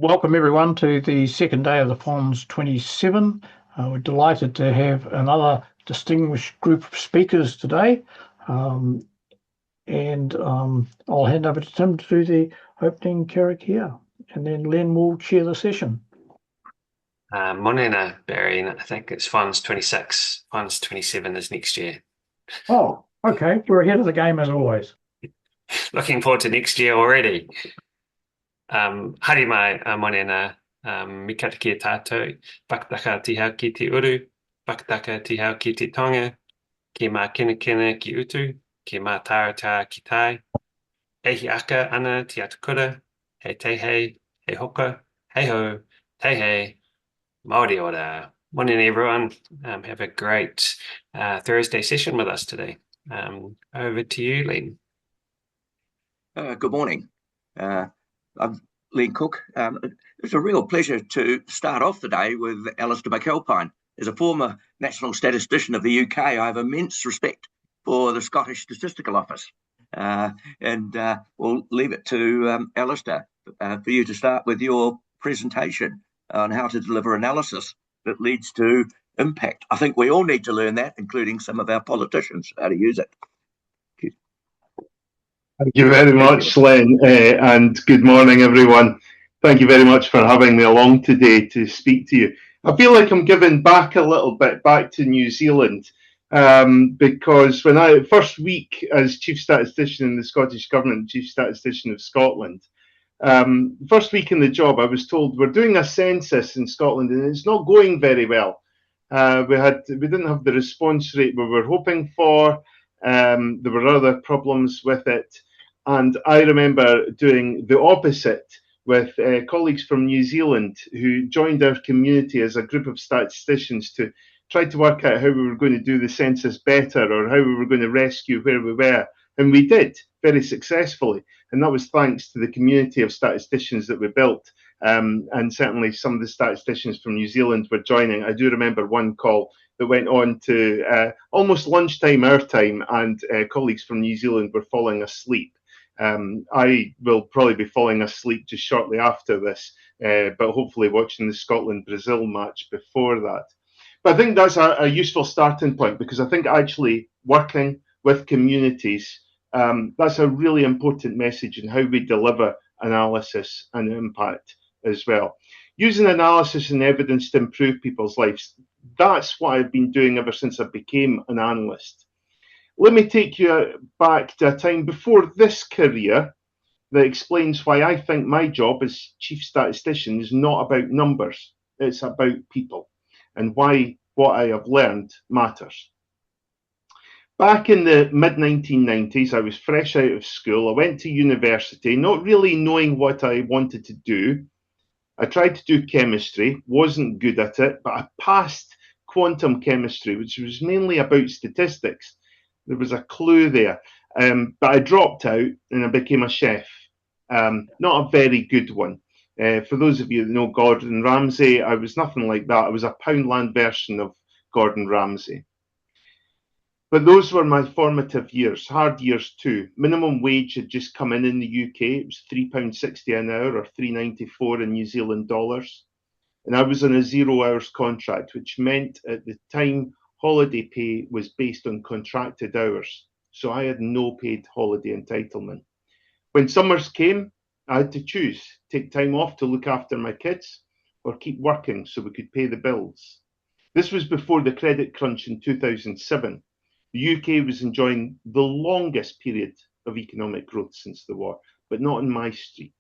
Welcome everyone to the second day of the PHONZ27. We're delighted to have another distinguished group of speakers today. I'll hand over to Tim to do the opening karakia, and then Len will chair the session. Morena, Barry, and I think it's PHONZ26. PHONZ27 is next year. Oh, okay. We're ahead of the game as always. Looking forward to next year already. Haere mai, morena, mi kata ki e tātou, pakataka te hau ki te uru, pakataka te hau ki te tonga, ki mā kena ki utu, ki mā tāratā ki tai, ehi aka ana te atukura, hei teihei, hei hoka, hei ho, teihei, Māori ora. Morning, everyone. Have a great Thursday session with us today. Over to you, Len. Good morning. I'm Len Cook. It's a real pleasure to start off the day with Alastair McAlpine. As a former national statistician of the UK, I have immense respect for the Scottish Statistical Office. And we'll leave it to Alastair for you to start with your presentation on how to deliver analysis that leads to impact. I think we all need to learn that, including some of our politicians, how to use it. Thank you very much, Len, and good morning, everyone. Thank you very much for having me along today to speak to you. I feel like I'm giving back a little bit back to New Zealand because when I first week as Chief Statistician in the Scottish Government, Chief Statistician of Scotland, first week in the job, I was told we're doing a census in Scotland and it's not going very well. We didn't have the response rate we were hoping for. There were other problems with it. And I remember doing the opposite with colleagues from New Zealand who joined our community as a group of statisticians to try to work out how we were going to do the census better or how we were going to rescue where we were. And we did very successfully. And that was thanks to the community of statisticians that we built. And certainly some of the statisticians from New Zealand were joining. I do remember one call that went on to almost lunchtime our time, and colleagues from New Zealand were falling asleep. I will probably be falling asleep just shortly after this, but hopefully watching the Scotland-Brazil match before that. But I think that's a useful starting point, because I think actually working with communities, that's a really important message in how we deliver analysis and impact as well. Using analysis and evidence to improve people's lives, that's what I've been doing ever since I became an analyst. Let me take you back to a time before this career that explains why I think my job as Chief Statistician is not about numbers, it's about people, and why what I have learned matters. Back in the mid-1990s, I was fresh out of school. I went to university, not really knowing what I wanted to do. I tried to do chemistry, wasn't good at it, but I passed quantum chemistry, which was mainly about statistics. There was a clue there, but I dropped out and I became a chef. Not a very good one. For those of you that know Gordon Ramsay, I was nothing like that. I was a Poundland version of Gordon Ramsay. But those were my formative years, hard years too. Minimum wage had just come in the UK. It was £3.60 an hour or $3.94 in New Zealand dollars. And I was on a 0 hours contract, which meant at the time holiday pay was based on contracted hours. So I had no paid holiday entitlement. When summers came, I had to choose, take time off to look after my kids or keep working so we could pay the bills. This was before the credit crunch in 2007. The UK was enjoying the longest period of economic growth since the war, but not in my street.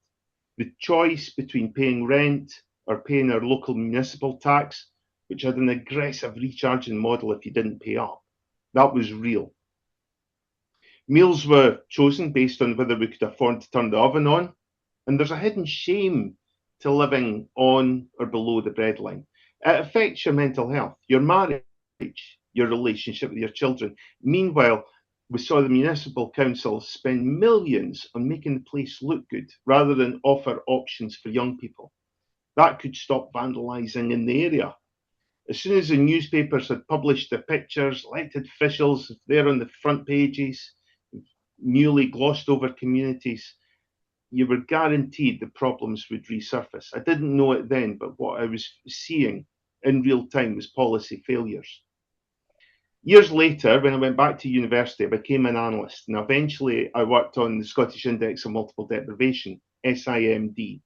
The choice between paying rent or paying our local municipal tax, which had an aggressive recharging model if you didn't pay up, that was real. Meals were chosen based on whether we could afford to turn the oven on, and there's a hidden shame to living on or below the breadline. It affects your mental health, your marriage, your relationship with your children. Meanwhile, we saw the municipal council spend millions on making the place look good rather than offer options for young people. That could stop vandalising in the area. As soon as the newspapers had published the pictures, elected officials there on the front pages, newly glossed over communities, you were guaranteed the problems would resurface. I didn't know it then, but what I was seeing in real time was policy failures. Years later, when I went back to university, I became an analyst, and eventually I worked on the Scottish Index of Multiple Deprivation, SIMD.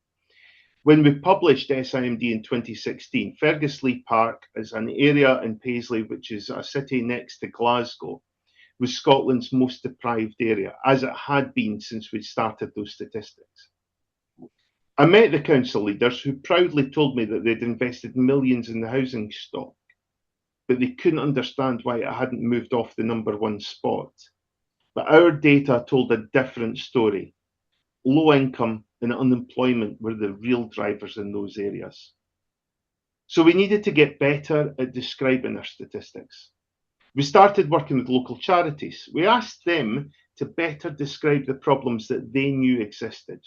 When we published SIMD in 2016, Ferguslie Park is an area in Paisley, which is a city next to Glasgow, was Scotland's most deprived area, as it had been since we started those statistics. I met the council leaders who proudly told me that they'd invested millions in the housing stock, but they couldn't understand why it hadn't moved off the #1 spot. But our data told a different story. Low income and unemployment were the real drivers in those areas. So we needed to get better at describing our statistics. We started working with local charities. We asked them to better describe the problems that they knew existed.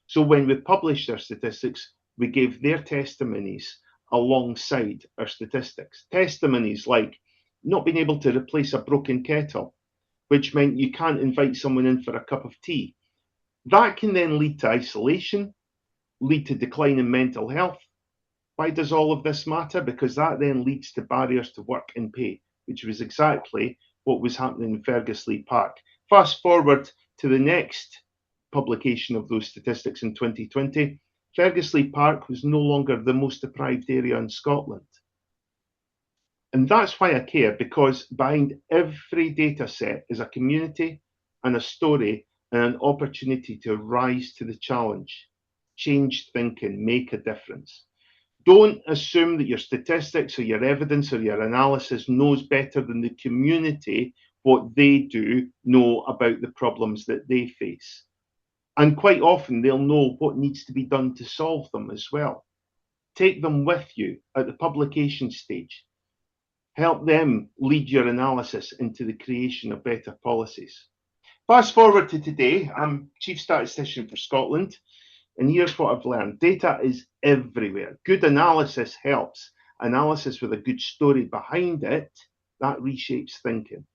So when we published our statistics, we gave their testimonies alongside our statistics. Testimonies like not being able to replace a broken kettle, which meant you can't invite someone in for a cup of tea. That can then lead to isolation, lead to decline in mental health. Why does all of this matter? Because that then leads to barriers to work and pay, which was exactly what was happening in Ferguslie Park. Fast forward to the next publication of those statistics in 2020, Ferguslie Park was no longer the most deprived area in Scotland. And that's why I care, because behind every data set is a community and a story and an opportunity to rise to the challenge, change thinking, make a difference. Don't assume that your statistics or your evidence or your analysis knows better than the community what they do know about the problems that they face. And quite often they'll know what needs to be done to solve them as well. Take them with you at the publication stage. Help them lead your analysis into the creation of better policies. Fast forward to today, I'm Chief Statistician for Scotland, and here's what I've learned. Data is everywhere. Good analysis helps. Analysis with a good story behind it, that reshapes thinking.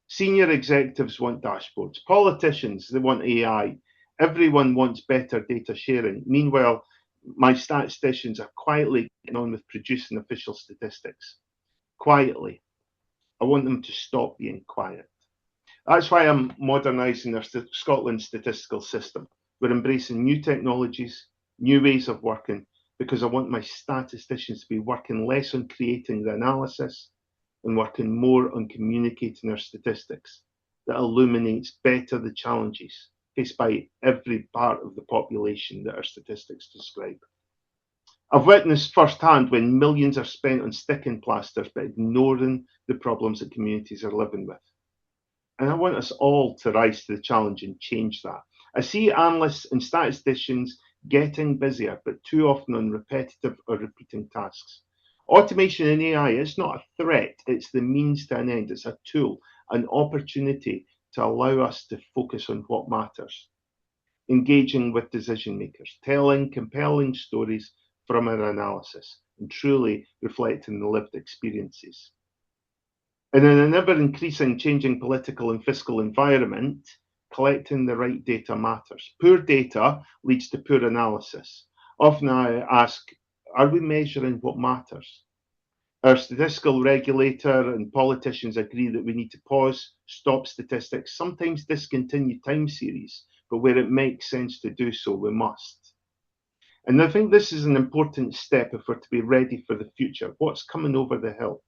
Senior executives want dashboards. Politicians, they want AI. Everyone wants better data sharing. Meanwhile, my statisticians are quietly getting on with producing official statistics. Quietly. I want them to stop being quiet. That's why I'm modernising our Scotland statistical system. We're embracing new technologies, new ways of working, because I want my statisticians to be working less on creating the analysis and working more on communicating our statistics that illuminates better the challenges faced by every part of the population that our statistics describe. I've witnessed firsthand when millions are spent on sticking plasters but ignoring the problems that communities are living with. And I want us all to rise to the challenge and change that. I see analysts and statisticians getting busier, but too often on repetitive or repeating tasks. Automation and AI is not a threat, it's the means to an end. It's a tool, an opportunity to allow us to focus on what matters. Engaging with decision makers, telling compelling stories from our analysis, and truly reflecting the lived experiences. And in an ever-increasing changing political and fiscal environment, collecting the right data matters. Poor data leads to poor analysis. Often I ask, are we measuring what matters? Our statistical regulator and politicians agree that we need to pause, stop statistics, sometimes discontinue time series, but where it makes sense to do so, we must. And I think this is an important step if we're to be ready for the future. What's coming over the hill?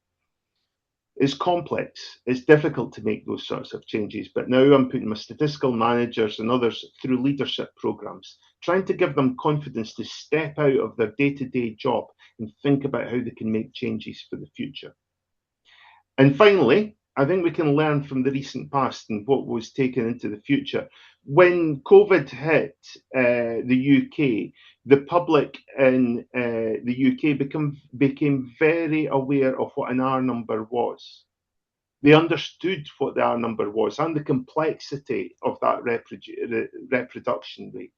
It's complex. It's difficult to make those sorts of changes, but now I'm putting my statistical managers and others through leadership programs, trying to give them confidence to step out of their day-to-day job and think about how they can make changes for the future. And finally, I think we can learn from the recent past and what was taken into the future. When COVID hit the UK, the public in the UK became very aware of what an R number was. They understood what the R number was and the complexity of that reproduction rate.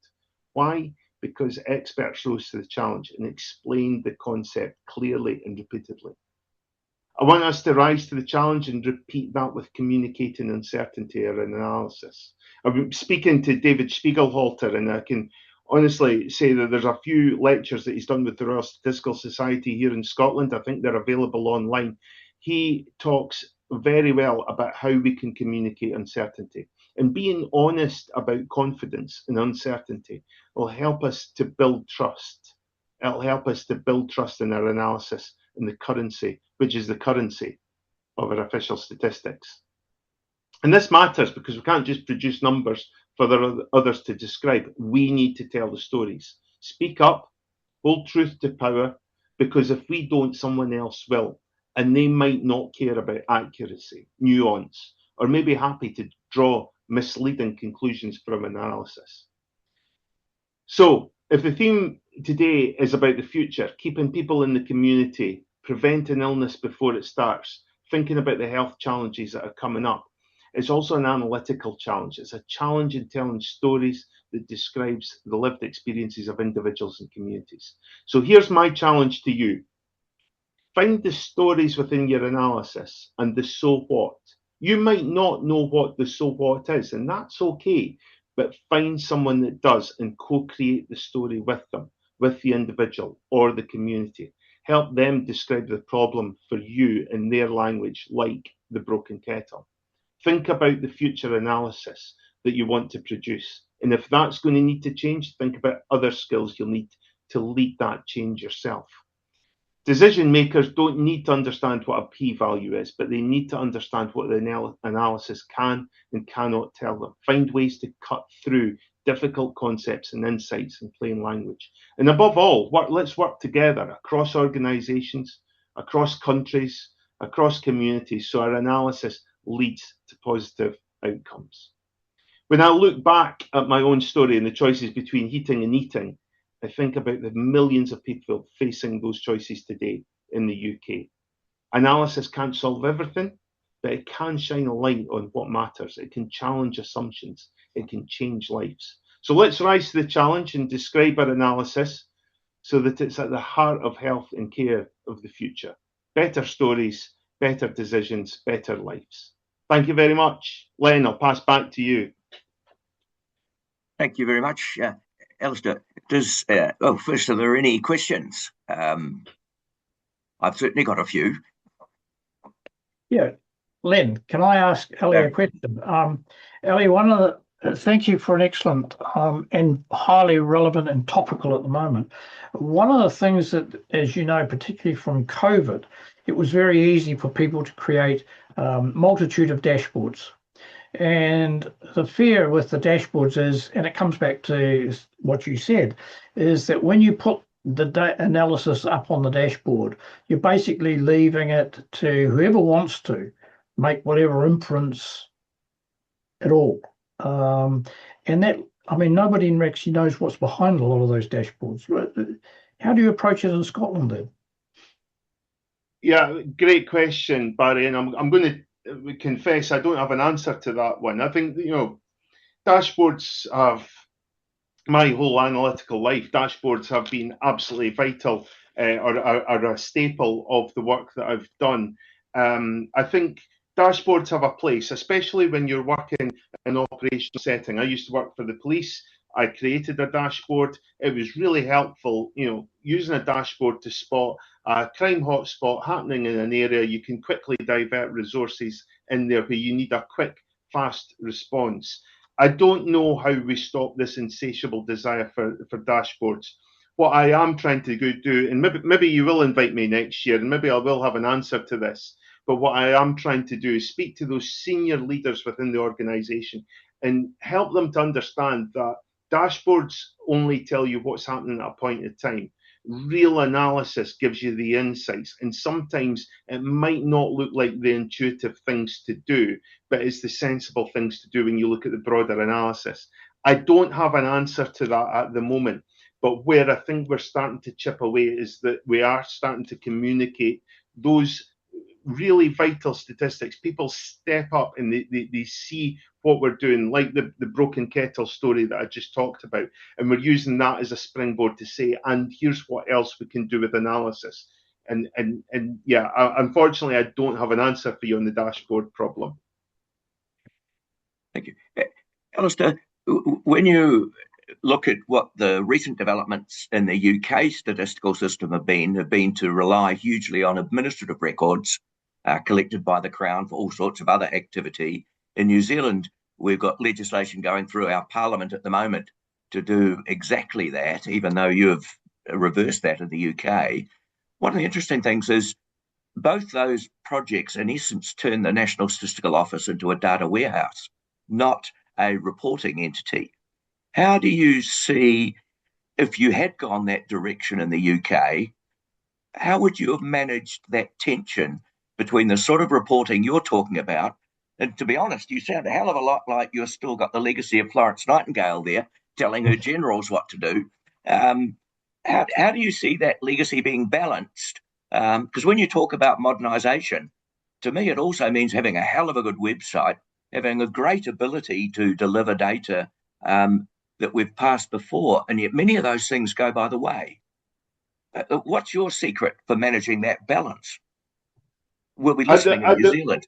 Why? Because experts rose to the challenge and explained the concept clearly and repeatedly. I want us to rise to the challenge and repeat that with communicating uncertainty or an analysis. I've been speaking to David Spiegelhalter, and I can honestly say that there's a few lectures that he's done with the Royal Statistical Society here in Scotland. I think they're available online. He talks very well about how we can communicate uncertainty. And being honest about confidence and uncertainty will help us to build trust. It'll help us to build trust in our analysis and the currency, which is the currency of our official statistics. And this matters because we can't just produce numbers for the others to describe. We need to tell the stories. Speak up, hold truth to power, because if we don't, someone else will. And they might not care about accuracy, nuance, or maybe happy to draw misleading conclusions from analysis. So, if the theme today is about the future, keeping people in the community, preventing illness before it starts, thinking about the health challenges that are coming up, it's also an analytical challenge. It's a challenge in telling stories that describes the lived experiences of individuals and communities. So here's my challenge to you. Find the stories within your analysis and the so what. You might not know what the so what is, and that's okay, but find someone that does and co-create the story with them, with the individual or the community. Help them describe the problem for you in their language, like the broken kettle. Think about the future analysis that you want to produce. And if that's going to need to change, think about other skills you'll need to lead that change yourself. Decision makers don't need to understand what a p-value is, but they need to understand what the analysis can and cannot tell them. Find ways to cut through difficult concepts and insights in plain language. And above all, let's work together across organisations, across countries, across communities, so our analysis leads to positive outcomes. When I look back at my own story and the choices between heating and eating, I think about the millions of people facing those choices today in the UK. Analysis can't solve everything, but it can shine a light on what matters. It can challenge assumptions. It can change lives. So let's rise to the challenge and describe our analysis so that it's at the heart of health and care of the future. Better stories, better decisions, better lives. Thank you very much. Len, I'll pass back to you. Thank you very much. Alastair, first, are there any questions? I've certainly got a few. Yeah, Len, can I ask Ellie a question? Ellie, thank you for an excellent and highly relevant and topical at the moment. One of the things that, as you know, particularly from COVID, it was very easy for people to create multitude of dashboards. And the fear with the dashboards is, and it comes back to what you said, is that when you put the analysis up on the dashboard, you're basically leaving it to whoever wants to make whatever inference at all. And that, I mean, nobody actually knows what's behind a lot of those dashboards. How do you approach it in Scotland then? Yeah, great question, Barry. And I'm going to confess I don't have an answer to that one. I think, dashboards have, my whole analytical life, dashboards have been absolutely vital or a staple of the work that I've done. I think dashboards have a place, especially when you're working in an operational setting. I used to work for the police. I created a dashboard. It was really helpful, using a dashboard to spot a crime hotspot happening in an area. You can quickly divert resources in there where you need a quick, fast response. I don't know how we stop this insatiable desire for dashboards. What I am trying to do, and maybe you will invite me next year, and maybe I will have an answer to this, but what I am trying to do is speak to those senior leaders within the organisation and help them to understand that dashboards only tell you what's happening at a point in time. Real analysis gives you the insights, and sometimes it might not look like the intuitive things to do, but it's the sensible things to do when you look at the broader analysis. I don't have an answer to that at the moment, but where I think we're starting to chip away is that we are starting to communicate those really vital statistics. People step up and they see what we're doing, like the broken kettle story that I just talked about, and we're using that as a springboard to say, and here's what else we can do with analysis. and yeah, unfortunately, I don't have an answer for you on the dashboard problem. Thank you. Alastair, when you look at what the recent developments in the UK statistical system have been to rely hugely on administrative records collected by the Crown for all sorts of other activity. In New Zealand, we've got legislation going through our parliament at the moment to do exactly that, even though you have reversed that in the UK. One of the interesting things is both those projects, in essence, turn the National Statistical Office into a data warehouse, not a reporting entity. How do you see, if you had gone that direction in the UK, how would you have managed that tension between the sort of reporting you're talking about? And to be honest, you sound a hell of a lot like you've still got the legacy of Florence Nightingale there, telling her generals what to do. How do you see that legacy being balanced? Because when you talk about modernisation, to me, it also means having a hell of a good website, having a great ability to deliver data that we've passed before, and yet many of those things go by the way. What's your secret for managing that balance? We'll be listening in New Zealand.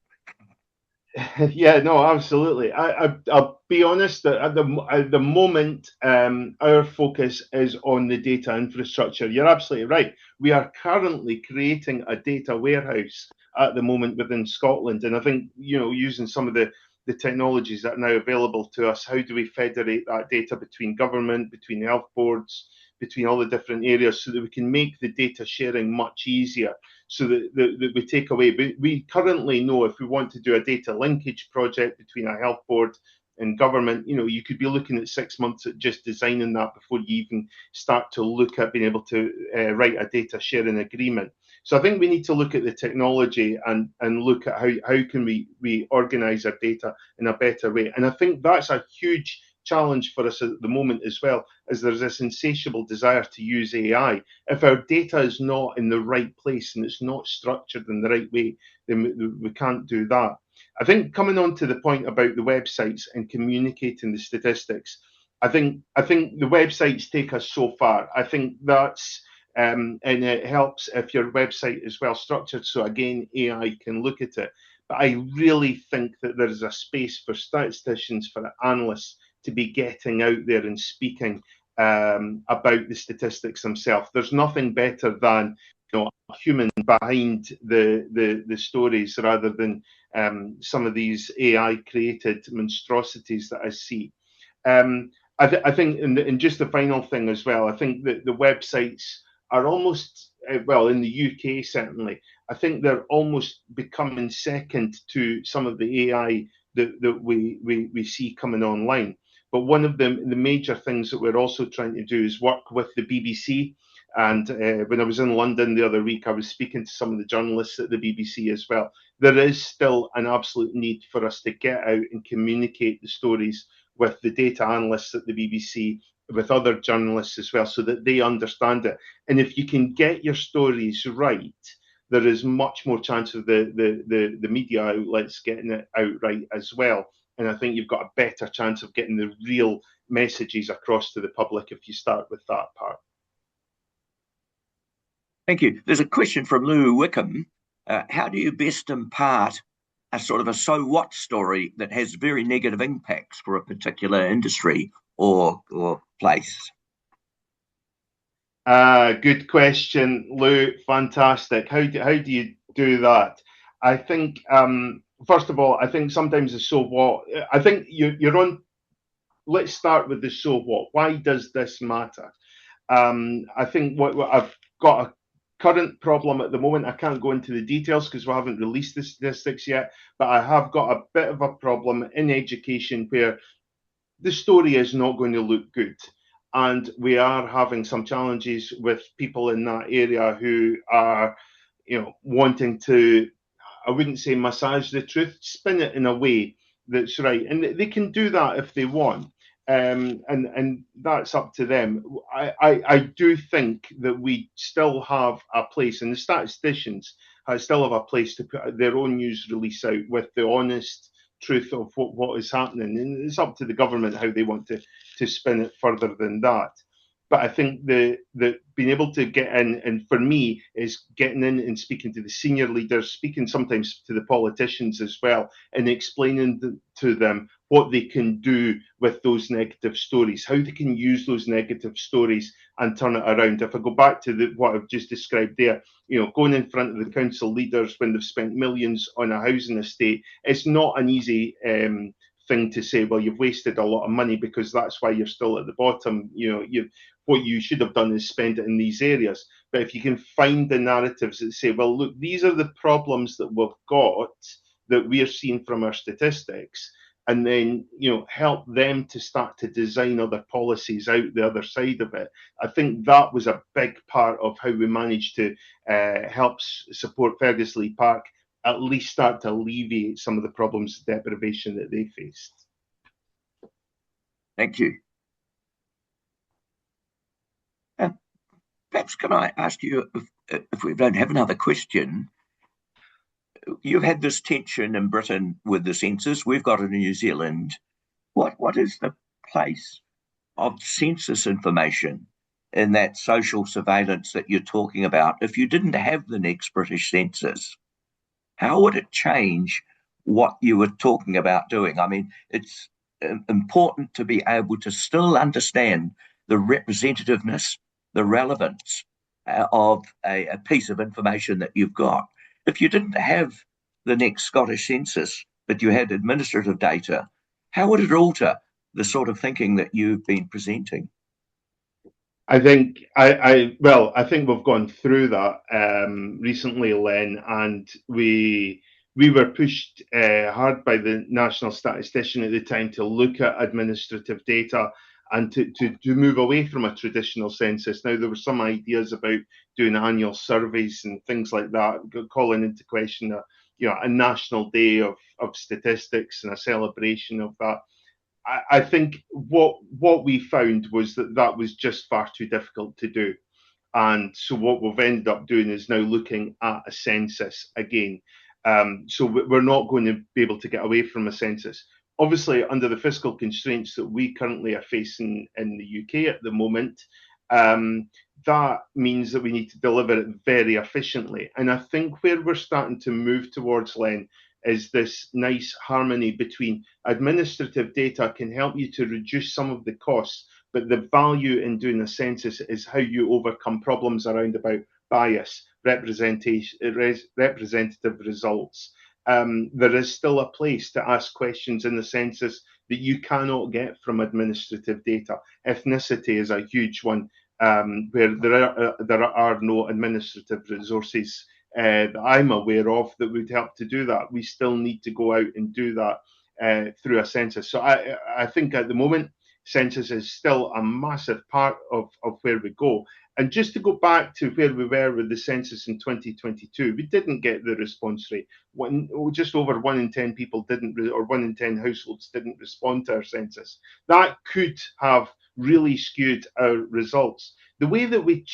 Yeah, no, absolutely. I'll be honest that at the moment, our focus is on the data infrastructure. You're absolutely right. We are currently creating a data warehouse at the moment within Scotland, and I think, you know, using some of the technologies that are now available to us, how do we federate that data between government, between health boards, between all the different areas, so that we can make the data sharing much easier, so that we take away. But we currently know if we want to do a data linkage project between a health board and government, you know, you could be looking at 6 months at just designing that before you even start to look at being able to write a data sharing agreement. So I think we need to look at the technology and look at how can we organise our data in a better way. And I think that's a huge challenge for us at the moment as well, as there's this insatiable desire to use AI. If our data is not in the right place and it's not structured in the right way, then we can't do that. I think coming on to the point about the websites and communicating the statistics, I think the websites take us so far. I think that's and it helps if your website is well structured, so again AI can look at it. But I really think that there is a space for statisticians, for analysts, to be getting out there and speaking about the statistics themselves. There's nothing better than, you know, a human behind the stories, rather than some of these AI created monstrosities that I see. I think, and just the final thing as well, I think that the websites are almost, well, in the UK certainly, I think they're almost becoming second to some of the AI that we see coming online. But one of the major things that we're also trying to do is work with the BBC. And when I was in London the other week, I was speaking to some of the journalists at the BBC as well. There is still an absolute need for us to get out and communicate the stories with the data analysts at the BBC, with other journalists as well, so that they understand it. And if you can get your stories right, there is much more chance of the media outlets getting it out right as well. And I think you've got a better chance of getting the real messages across to the public if you start with that part. Thank you. There's a question from Lou Wickham. How do you best impart a sort of a so what story that has very negative impacts for a particular industry or place? Good question, Lou. Fantastic. How do you do that? I think, first of all, I think sometimes the so what, I think you're on, let's start with the so what. Why does this matter? I think what I've got a current problem at the moment. I can't go into the details because we haven't released the statistics yet, but I have got a bit of a problem in education where the story is not going to look good. And we are having some challenges with people in that area who are, you know, wanting to, I wouldn't say massage the truth, spin it in a way that's right. And they can do that if they want. And that's up to them. I do think that we still have a place, and the statisticians still have a place to put their own news release out with the honest truth of what is happening. And it's up to the government how they want to spin it further than that. But I think the being able to get in, and for me, is getting in and speaking to the senior leaders, speaking sometimes to the politicians as well, and explaining to them what they can do with those negative stories, how they can use those negative stories and turn it around. If I go back to what I've just described there, going in front of the council leaders when they've spent millions on a housing estate, it's not an easy thing to say, well, you've wasted a lot of money because that's why you're still at the bottom. What you should have done is spend it in these areas. But if you can find the narratives that say, well, look, these are the problems that we've got that we're seeing from our statistics, and then help them to start to design other policies out the other side of it. I think that was a big part of how we managed to help support Fergusley Park at least start to alleviate some of the problems of deprivation that they faced. Thank you. Perhaps can I ask you, if we don't have another question, you've had this tension in Britain with the census. We've got it in New Zealand. What is the place of census information in that social surveillance that you're talking about? If you didn't have the next British census, how would it change what you were talking about doing? I mean, it's important to be able to still understand the representativeness, the relevance of a piece of information that you've got. If you didn't have the next Scottish census, but you had administrative data, how would it alter the sort of thinking that you've been presenting? I think I think we've gone through that recently, Len, and we were pushed hard by the national statistician at the time to look at administrative data and to move away from a traditional census. Now, there were some ideas about doing annual surveys and things like that, calling into question a national day of statistics and a celebration of that. I think what we found was that was just far too difficult to do. And so what we've ended up doing is now looking at a census again. So we're not going to be able to get away from a census. Obviously, under the fiscal constraints that we currently are facing in the UK at the moment, that means that we need to deliver it very efficiently. And I think where we're starting to move towards, Len, is this nice harmony between administrative data can help you to reduce some of the costs, but the value in doing a census is how you overcome problems around about bias, representative results. There is still a place to ask questions in the census that you cannot get from administrative data. Ethnicity is a huge one, where there are no administrative resources that I'm aware of that would help to do that. We still need to go out and do that through a census. So I think at the moment, census is still a massive part of where we go. And just to go back to where we were with the census in 2022, we didn't get the response rate. Just over 1 in 10 people didn't, or 1 in 10 households didn't respond to our census. That could have really skewed our results. The way that we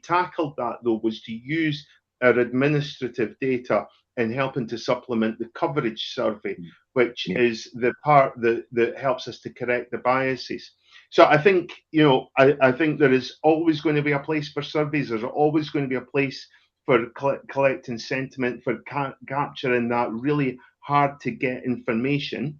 tackled that, though, was to use our administrative data in helping to supplement the coverage survey, which is the part that helps us to correct the biases. So I think, I think there is always going to be a place for surveys. There's always going to be a place for collecting sentiment, for capturing that really hard to get information.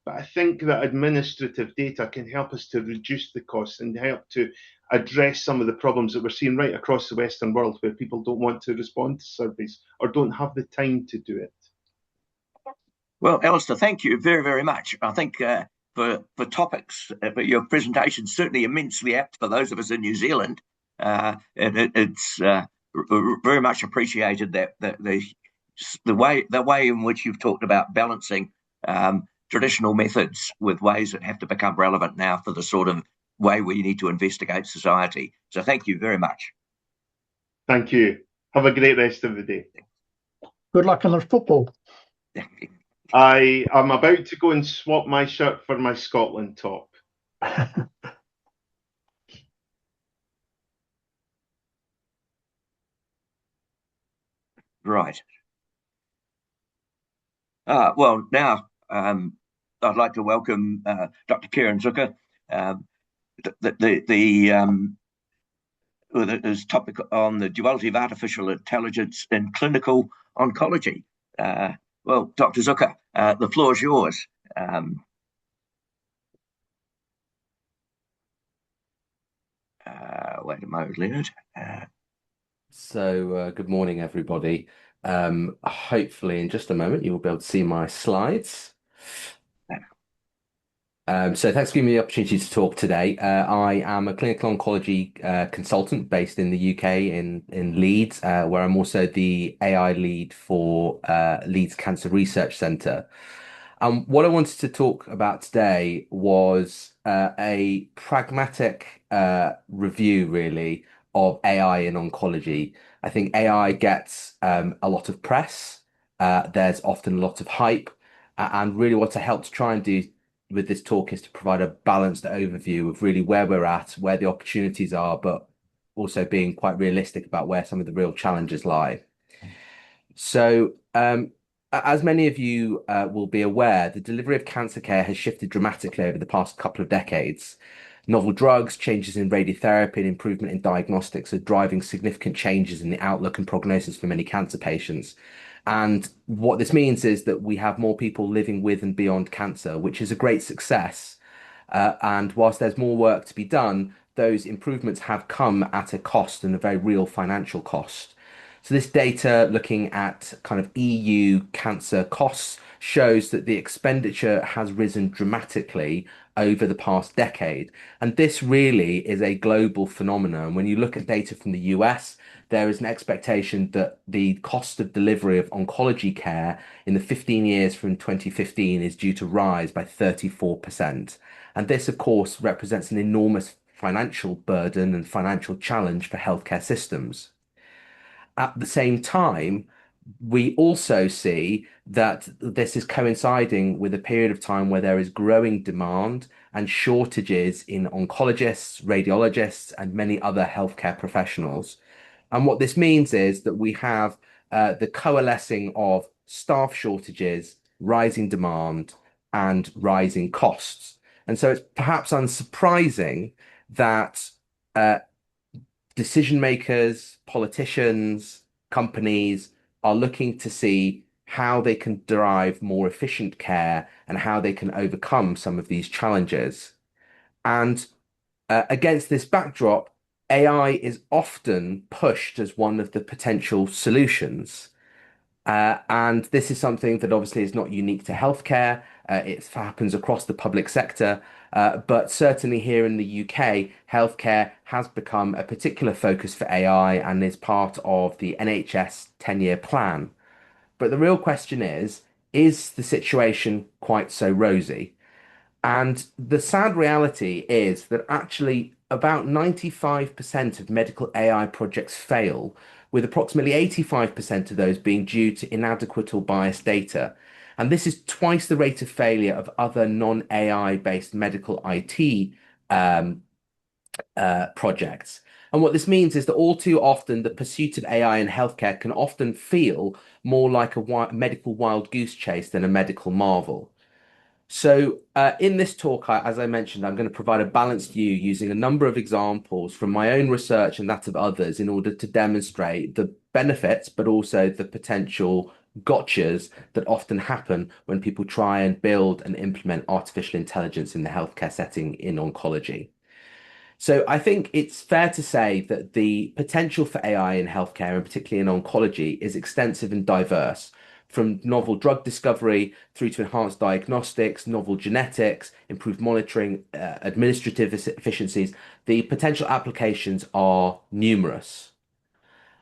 But I think that administrative data can help us to reduce the costs and help to address some of the problems that we're seeing right across the Western world, where people don't want to respond to surveys or don't have the time to do it. Well, Alastair, thank you very, very much. I think for topics, but your presentation is certainly immensely apt for those of us in New Zealand. And it's very much appreciated that the way in which you've talked about balancing traditional methods with ways that have to become relevant now for the sort of way we need to investigate society. So thank you very much. Thank you. Have a great rest of the day. Good luck in the football. I am about to go and swap my shirt for my Scotland top. Right. Well, now I'd like to welcome Dr. Kieran Zucker. there's topic on the duality of artificial intelligence in clinical oncology. Well, Dr. Zucker, the floor is yours. Wait a moment, Leonard. Good morning, everybody. Hopefully in just a moment you will be able to see my slides. So thanks for giving me the opportunity to talk today. I am a clinical oncology consultant based in the UK in Leeds, where I'm also the AI lead for Leeds Cancer Research Centre. What I wanted to talk about today was a pragmatic review, really, of AI in oncology. I think AI gets a lot of press. There's often a lot of hype, and really what I help to try and do with this talk is to provide a balanced overview of really where we're at, where the opportunities are, but also being quite realistic about where some of the real challenges lie. So, as many of you will be aware, the delivery of cancer care has shifted dramatically over the past couple of decades. Novel drugs, changes in radiotherapy, and improvement in diagnostics are driving significant changes in the outlook and prognosis for many cancer patients. And what this means is that we have more people living with and beyond cancer, which is a great success. And whilst there's more work to be done, those improvements have come at a cost, and a very real financial cost. So this data looking at kind of EU cancer costs shows that the expenditure has risen dramatically over the past decade. And this really is a global phenomenon. When you look at data from the US, there is an expectation that the cost of delivery of oncology care in the 15 years from 2015 is due to rise by 34%. And this, of course, represents an enormous financial burden and financial challenge for healthcare systems. At the same time, we also see that this is coinciding with a period of time where there is growing demand and shortages in oncologists, radiologists, and many other healthcare professionals. And what this means is that we have the coalescing of staff shortages, rising demand, and rising costs. And so it's perhaps unsurprising that decision makers, politicians, companies are looking to see how they can derive more efficient care and how they can overcome some of these challenges. And against this backdrop, AI is often pushed as one of the potential solutions. And this is something that obviously is not unique to healthcare. It happens across the public sector. But certainly here in the UK, healthcare has become a particular focus for AI and is part of the NHS 10-year plan. But the real question is the situation quite so rosy? And the sad reality is that actually about 95% of medical AI projects fail, with approximately 85% of those being due to inadequate or biased data. And this is twice the rate of failure of other non-AI based medical IT projects. And what this means is that all too often the pursuit of AI in healthcare can often feel more like a medical wild goose chase than a medical marvel. So in this talk, as I mentioned, I'm going to provide a balanced view using a number of examples from my own research and that of others in order to demonstrate the benefits, but also the potential gotchas that often happen when people try and build and implement artificial intelligence in the healthcare setting in oncology. So I think it's fair to say that the potential for AI in healthcare, and particularly in oncology, is extensive and diverse. From novel drug discovery through to enhanced diagnostics, novel genetics, improved monitoring, administrative efficiencies, the potential applications are numerous.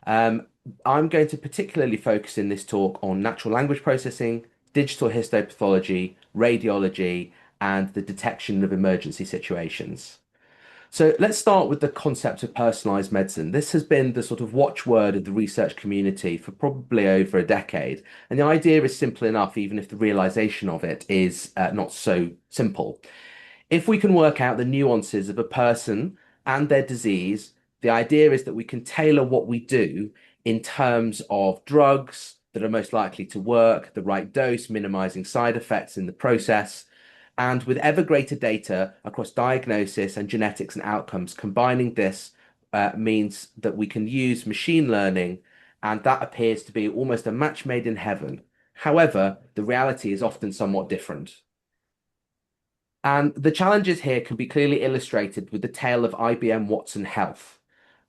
I'm going to particularly focus in this talk on natural language processing, digital histopathology, radiology, and the detection of emergency situations. So let's start with the concept of personalized medicine. This has been the sort of watchword of the research community for probably over a decade. And the idea is simple enough, even if the realization of it is not so simple. If we can work out the nuances of a person and their disease, the idea is that we can tailor what we do in terms of drugs that are most likely to work, the right dose, minimizing side effects in the process, And with ever greater data across diagnosis and genetics and outcomes, combining this means that we can use machine learning, and that appears to be almost a match made in heaven. However, the reality is often somewhat different. And the challenges here can be clearly illustrated with the tale of IBM Watson Health.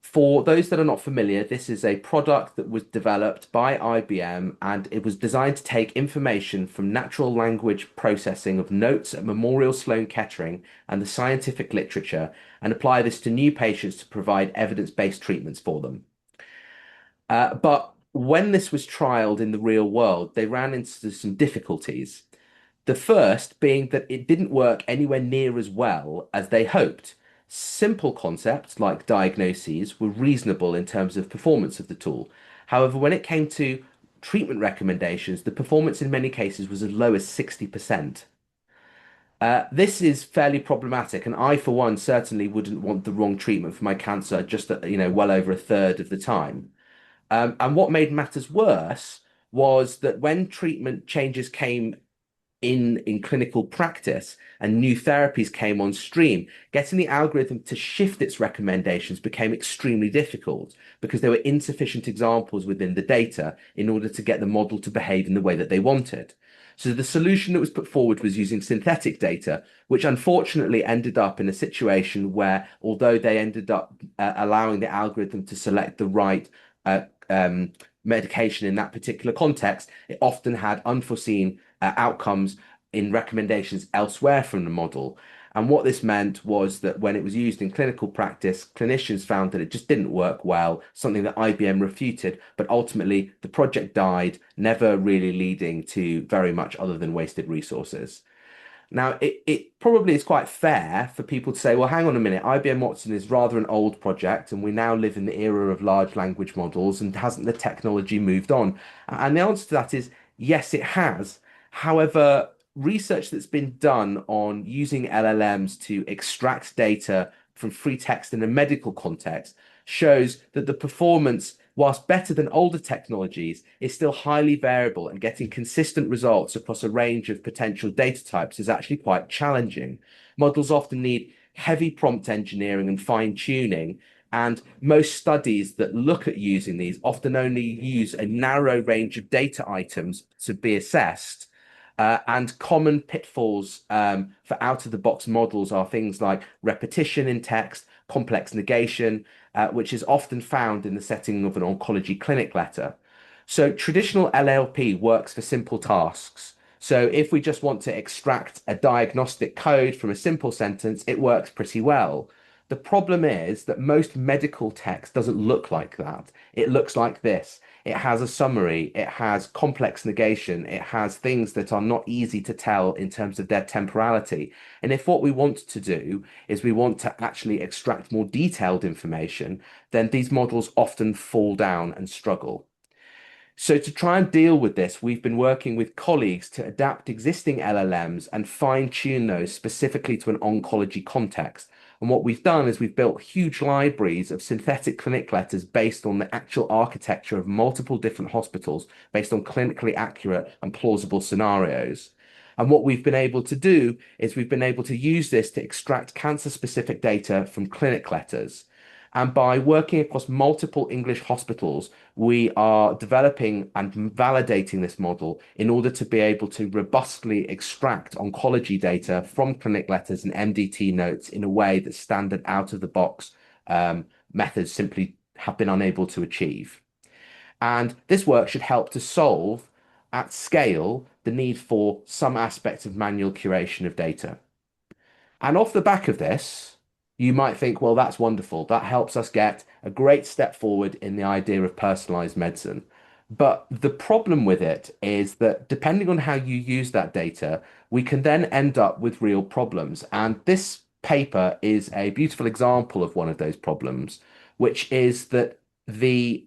For those that are not familiar, this is a product that was developed by IBM, and it was designed to take information from natural language processing of notes at Memorial Sloan Kettering and the scientific literature and apply this to new patients to provide evidence-based treatments for them. But when this was trialed in the real world, they ran into some difficulties. The first being that it didn't work anywhere near as well as they hoped. Simple concepts like diagnoses were reasonable in terms of performance of the tool. However, when it came to treatment recommendations, the performance in many cases was as low as 60%. This is fairly problematic, and I, for one, certainly wouldn't want the wrong treatment for my cancer just at, well over a third of the time. And what made matters worse was that when treatment changes came in clinical practice and new therapies came on stream, getting the algorithm to shift its recommendations became extremely difficult because there were insufficient examples within the data in order to get the model to behave in the way that they wanted. So the solution that was put forward was using synthetic data, which unfortunately ended up in a situation where, although they ended up allowing the algorithm to select the right medication in that particular context, it often had unforeseen outcomes in recommendations elsewhere from the model. And what this meant was that when it was used in clinical practice, clinicians found that it just didn't work well, something that IBM refuted, but ultimately the project died, never really leading to very much other than wasted resources. Now, it probably is quite fair for people to say, well, hang on a minute, IBM Watson is rather an old project, and we now live in the era of large language models, and hasn't the technology moved on? And the answer to that is, yes, it has. However, research that's been done on using LLMs to extract data from free text in a medical context shows that the performance, whilst better than older technologies, is still highly variable, and getting consistent results across a range of potential data types is actually quite challenging. Models often need heavy prompt engineering and fine-tuning, and most studies that look at using these often only use a narrow range of data items to be assessed. And common pitfalls for out-of-the-box models are things like repetition in text, complex negation, which is often found in the setting of an oncology clinic letter. So traditional LLP works for simple tasks. So if we just want to extract a diagnostic code from a simple sentence, it works pretty well. The problem is that most medical text doesn't look like that. It looks like this. It has a summary, it has complex negation, it has things that are not easy to tell in terms of their temporality. And if what we want to do is we want to actually extract more detailed information, then these models often fall down and struggle. So to try and deal with this, we've been working with colleagues to adapt existing LLMs and fine-tune those specifically to an oncology context. And what we've done is we've built huge libraries of synthetic clinic letters based on the actual architecture of multiple different hospitals, based on clinically accurate and plausible scenarios. And what we've been able to do is we've been able to use this to extract cancer-specific data from clinic letters. And by working across multiple English hospitals, we are developing and validating this model in order to be able to robustly extract oncology data from clinic letters and MDT notes in a way that standard out-of-the-box methods simply have been unable to achieve. And this work should help to solve, at scale, the need for some aspects of manual curation of data. And off the back of this, you might think, well, that's wonderful. That helps us get a great step forward in the idea of personalized medicine. But the problem with it is that depending on how you use that data, we can then end up with real problems. And this paper is a beautiful example of one of those problems, which is that the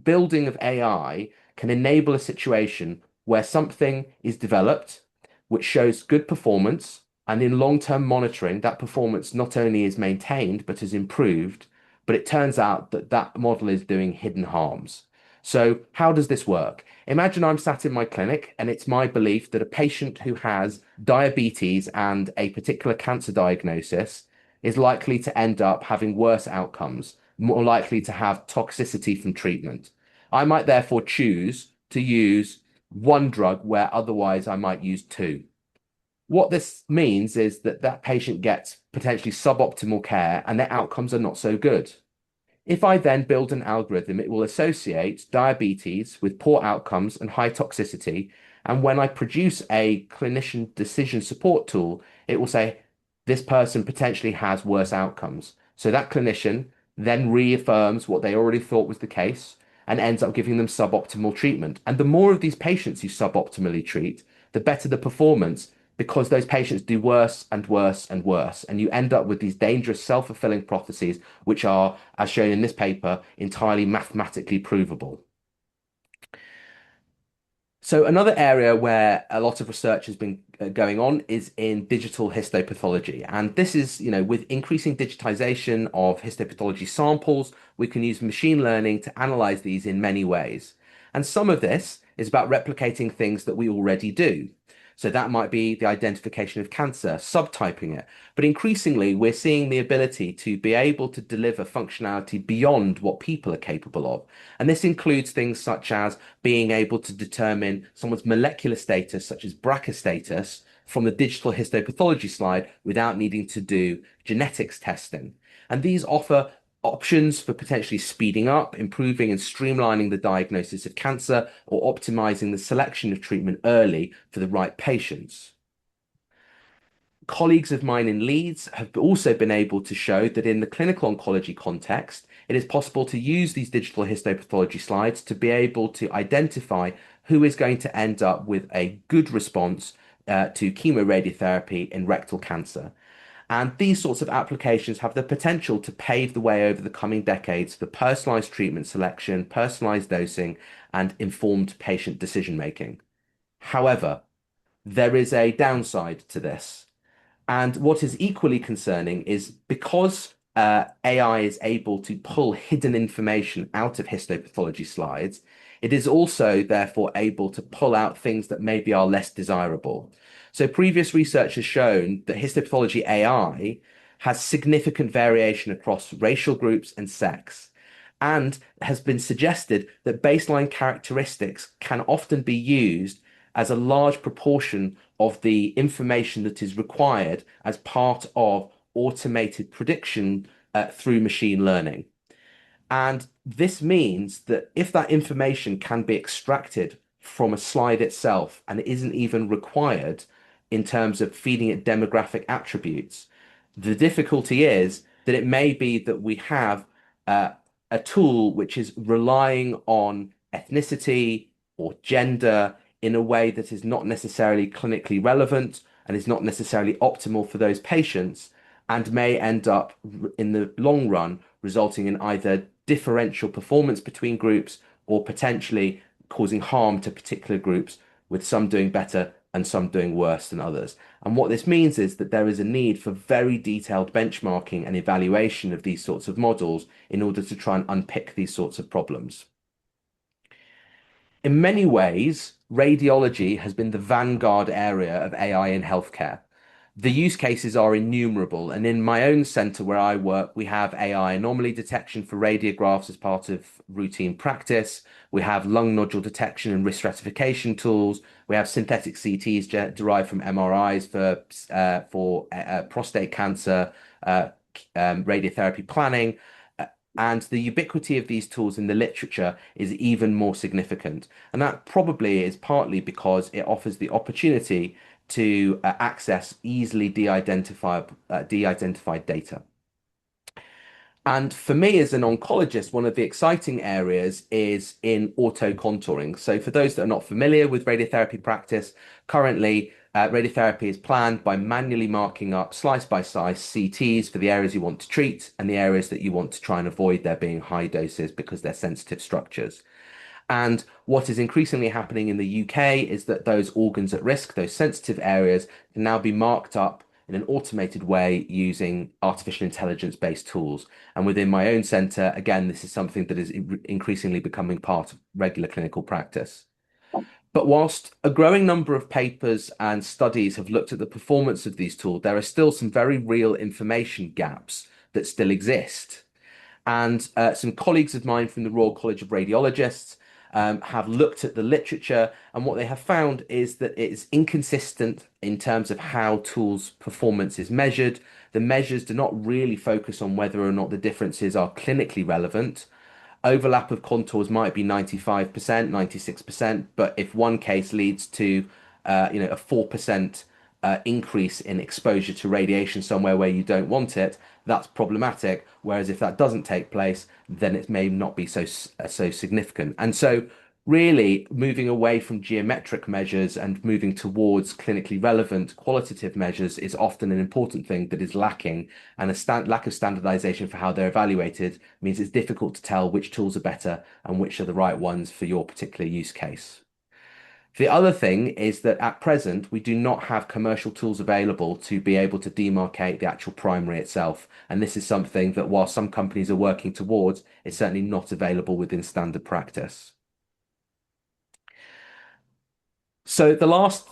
building of AI can enable a situation where something is developed, which shows good performance, and in long-term monitoring, that performance not only is maintained, but is improved, but it turns out that that model is doing hidden harms. So how does this work? Imagine I'm sat in my clinic and it's my belief that a patient who has diabetes and a particular cancer diagnosis is likely to end up having worse outcomes, more likely to have toxicity from treatment. I might therefore choose to use one drug where otherwise I might use two. What this means is that that patient gets potentially suboptimal care and their outcomes are not so good. If I then build an algorithm, it will associate diabetes with poor outcomes and high toxicity. And when I produce a clinician decision support tool, it will say this person potentially has worse outcomes. So that clinician then reaffirms what they already thought was the case and ends up giving them suboptimal treatment. And the more of these patients you suboptimally treat, the better the performance, because those patients do worse and worse and worse. And you end up with these dangerous self-fulfilling prophecies, which are, as shown in this paper, entirely mathematically provable. So another area where a lot of research has been going on is in digital histopathology. And this is, with increasing digitization of histopathology samples, we can use machine learning to analyze these in many ways. And some of this is about replicating things that we already do. So that might be the identification of cancer, subtyping it. But increasingly, we're seeing the ability to be able to deliver functionality beyond what people are capable of. And this includes things such as being able to determine someone's molecular status, such as BRCA status, from the digital histopathology slide without needing to do genetics testing. And these offer options for potentially speeding up, improving and streamlining the diagnosis of cancer, or optimizing the selection of treatment early for the right patients. Colleagues of mine in Leeds have also been able to show that in the clinical oncology context, it is possible to use these digital histopathology slides to be able to identify who is going to end up with a good response to chemoradiotherapy in rectal cancer. And these sorts of applications have the potential to pave the way over the coming decades for personalized treatment selection, personalized dosing, and informed patient decision making. However, there is a downside to this. And what is equally concerning is because AI is able to pull hidden information out of histopathology slides, it is also therefore able to pull out things that maybe are less desirable. So previous research has shown that histopathology AI has significant variation across racial groups and sex, and has been suggested that baseline characteristics can often be used as a large proportion of the information that is required as part of automated prediction through machine learning. And this means that if that information can be extracted from a slide itself and it isn't even required in terms of feeding it demographic attributes, the difficulty is that it may be that we have a tool which is relying on ethnicity or gender in a way that is not necessarily clinically relevant and is not necessarily optimal for those patients, and may end up in the long run resulting in either differential performance between groups or potentially causing harm to particular groups, with some doing better and some doing worse than others. And what this means is that there is a need for very detailed benchmarking and evaluation of these sorts of models in order to try and unpick these sorts of problems. In many ways, radiology has been the vanguard area of AI in healthcare. The use cases are innumerable, and in my own centre where I work, we have AI anomaly detection for radiographs as part of routine practice. We have lung nodule detection and risk stratification tools. We have synthetic CTs derived from MRIs for prostate cancer, radiotherapy planning. And the ubiquity of these tools in the literature is even more significant. And that probably is partly because it offers the opportunity to access easily de-identified data. And for me as an oncologist, one of the exciting areas is in auto-contouring. So for those that are not familiar with radiotherapy practice, currently radiotherapy is planned by manually marking up slice by slice CTs for the areas you want to treat and the areas that you want to try and avoid there being high doses because they're sensitive structures. And what is increasingly happening in the UK is that those organs at risk, those sensitive areas, can now be marked up in an automated way using artificial intelligence-based tools. And within my own centre, again, this is something that is increasingly becoming part of regular clinical practice. But whilst a growing number of papers and studies have looked at the performance of these tools, there are still some very real information gaps that still exist. And some colleagues of mine from the Royal College of Radiologists have looked at the literature, and what they have found is that it is inconsistent in terms of how tools' performance is measured. The measures do not really focus on whether or not the differences are clinically relevant. Overlap of contours might be 95%, 96%, but if one case leads to a 4% increase in exposure to radiation somewhere where you don't want it, that's problematic. Whereas if that doesn't take place, then it may not be so significant. And so really moving away from geometric measures and moving towards clinically relevant qualitative measures is often an important thing that is lacking, and a lack of standardization for how they're evaluated means it's difficult to tell which tools are better and which are the right ones for your particular use case. The other thing is that at present, we do not have commercial tools available to be able to demarcate the actual primary itself. And this is something that while some companies are working towards, is certainly not available within standard practice. So the last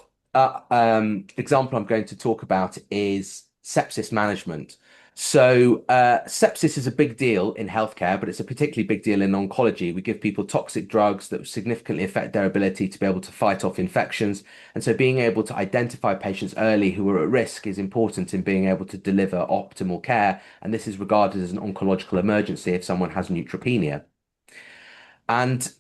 example I'm going to talk about is sepsis management. So sepsis is a big deal in healthcare, but it's a particularly big deal in oncology. We give people toxic drugs that significantly affect their ability to be able to fight off infections. And so being able to identify patients early who are at risk is important in being able to deliver optimal care. And this is regarded as an oncological emergency if someone has neutropenia. And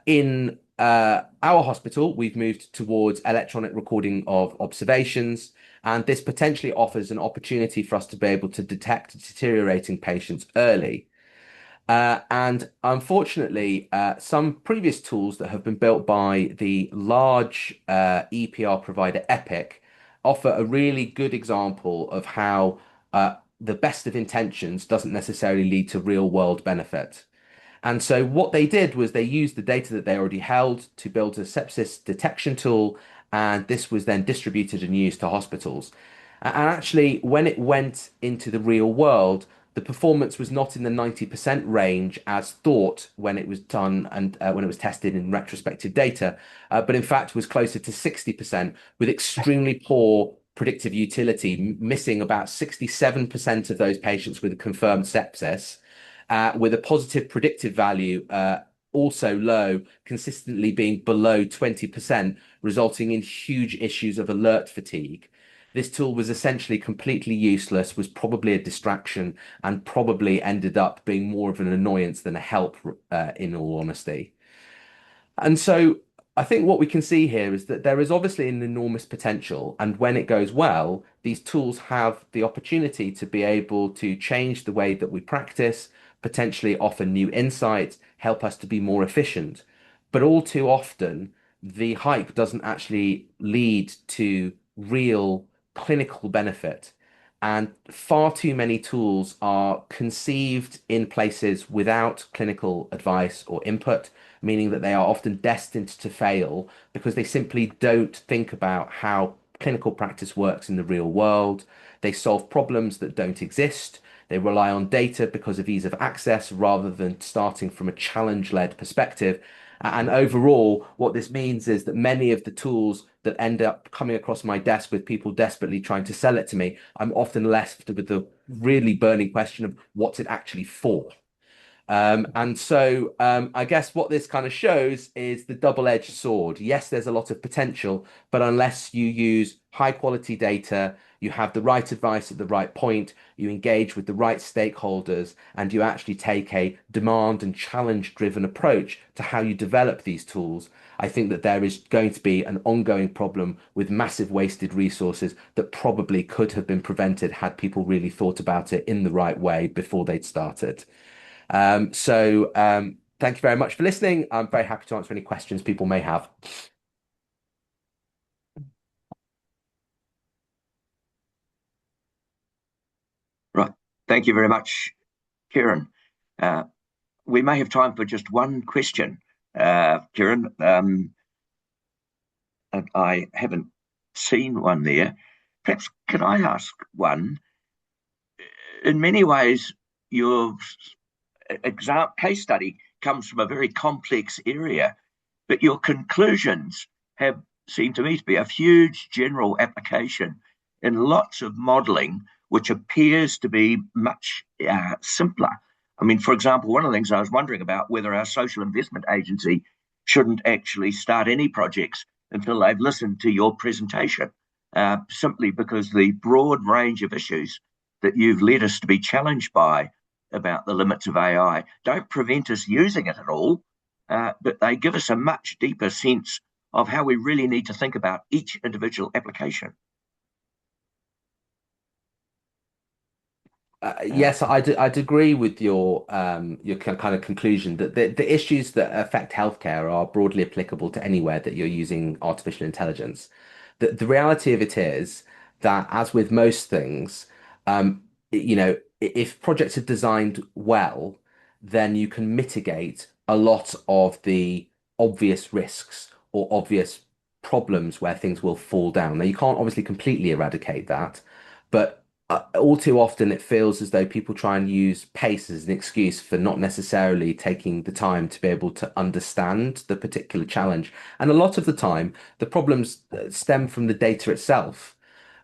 in our hospital, we've moved towards electronic recording of observations, and this potentially offers an opportunity for us to be able to detect deteriorating patients early. And unfortunately, some previous tools that have been built by the large EPR provider Epic offer a really good example of how the best of intentions doesn't necessarily lead to real world benefit. And so what they did was they used the data that they already held to build a sepsis detection tool, and this was then distributed and used to hospitals. And actually, when it went into the real world, the performance was not in the 90% range as thought when it was done and when it was tested in retrospective data, but in fact was closer to 60% with extremely poor predictive utility, missing about 67% of those patients with a confirmed sepsis. With a positive predictive value also low, consistently being below 20%, resulting in huge issues of alert fatigue. This tool was essentially completely useless, was probably a distraction, and probably ended up being more of an annoyance than a help, in all honesty. And so I think what we can see here is that there is obviously an enormous potential, and when it goes well, these tools have the opportunity to be able to change the way that we practice, potentially offer new insights, help us to be more efficient. But all too often, the hype doesn't actually lead to real clinical benefit. And far too many tools are conceived in places without clinical advice or input, meaning that they are often destined to fail because they simply don't think about how clinical practice works in the real world. They solve problems that don't exist. They rely on data because of ease of access rather than starting from a challenge-led perspective. And overall, what this means is that many of the tools that end up coming across my desk with people desperately trying to sell it to me, I'm often left with the really burning question of what's it actually for? And so I guess what this kind of shows is the double-edged sword. Yes, there's a lot of potential, but unless you use high quality data, you have the right advice at the right point, you engage with the right stakeholders, and you actually take a demand and challenge-driven approach to how you develop these tools, I think that there is going to be an ongoing problem with massive wasted resources that probably could have been prevented had people really thought about it in the right way before they'd started. Thank you very much for listening. I'm very happy to answer any questions people may have. Right. Thank you very much, Kieran. We may have time for just one question, Kieran. I haven't seen one there. Perhaps can I ask one? In many ways, your case study comes from a very complex area, but your conclusions have seemed to me to be a huge general application in lots of modelling, which appears to be much simpler. I mean, for example, one of the things I was wondering about whether our social investment agency shouldn't actually start any projects until they've listened to your presentation, simply because the broad range of issues that you've led us to be challenged by about the limits of AI don't prevent us using it at all, but they give us a much deeper sense of how we really need to think about each individual application. Yes, I'd agree with your kind of conclusion that the issues that affect healthcare are broadly applicable to anywhere that you're using artificial intelligence. The reality of it is that, as with most things, if projects are designed well, then you can mitigate a lot of the obvious risks or obvious problems where things will fall down. Now, you can't obviously completely eradicate that, but all too often it feels as though people try and use pace as an excuse for not necessarily taking the time to be able to understand the particular challenge. And a lot of the time, the problems stem from the data itself.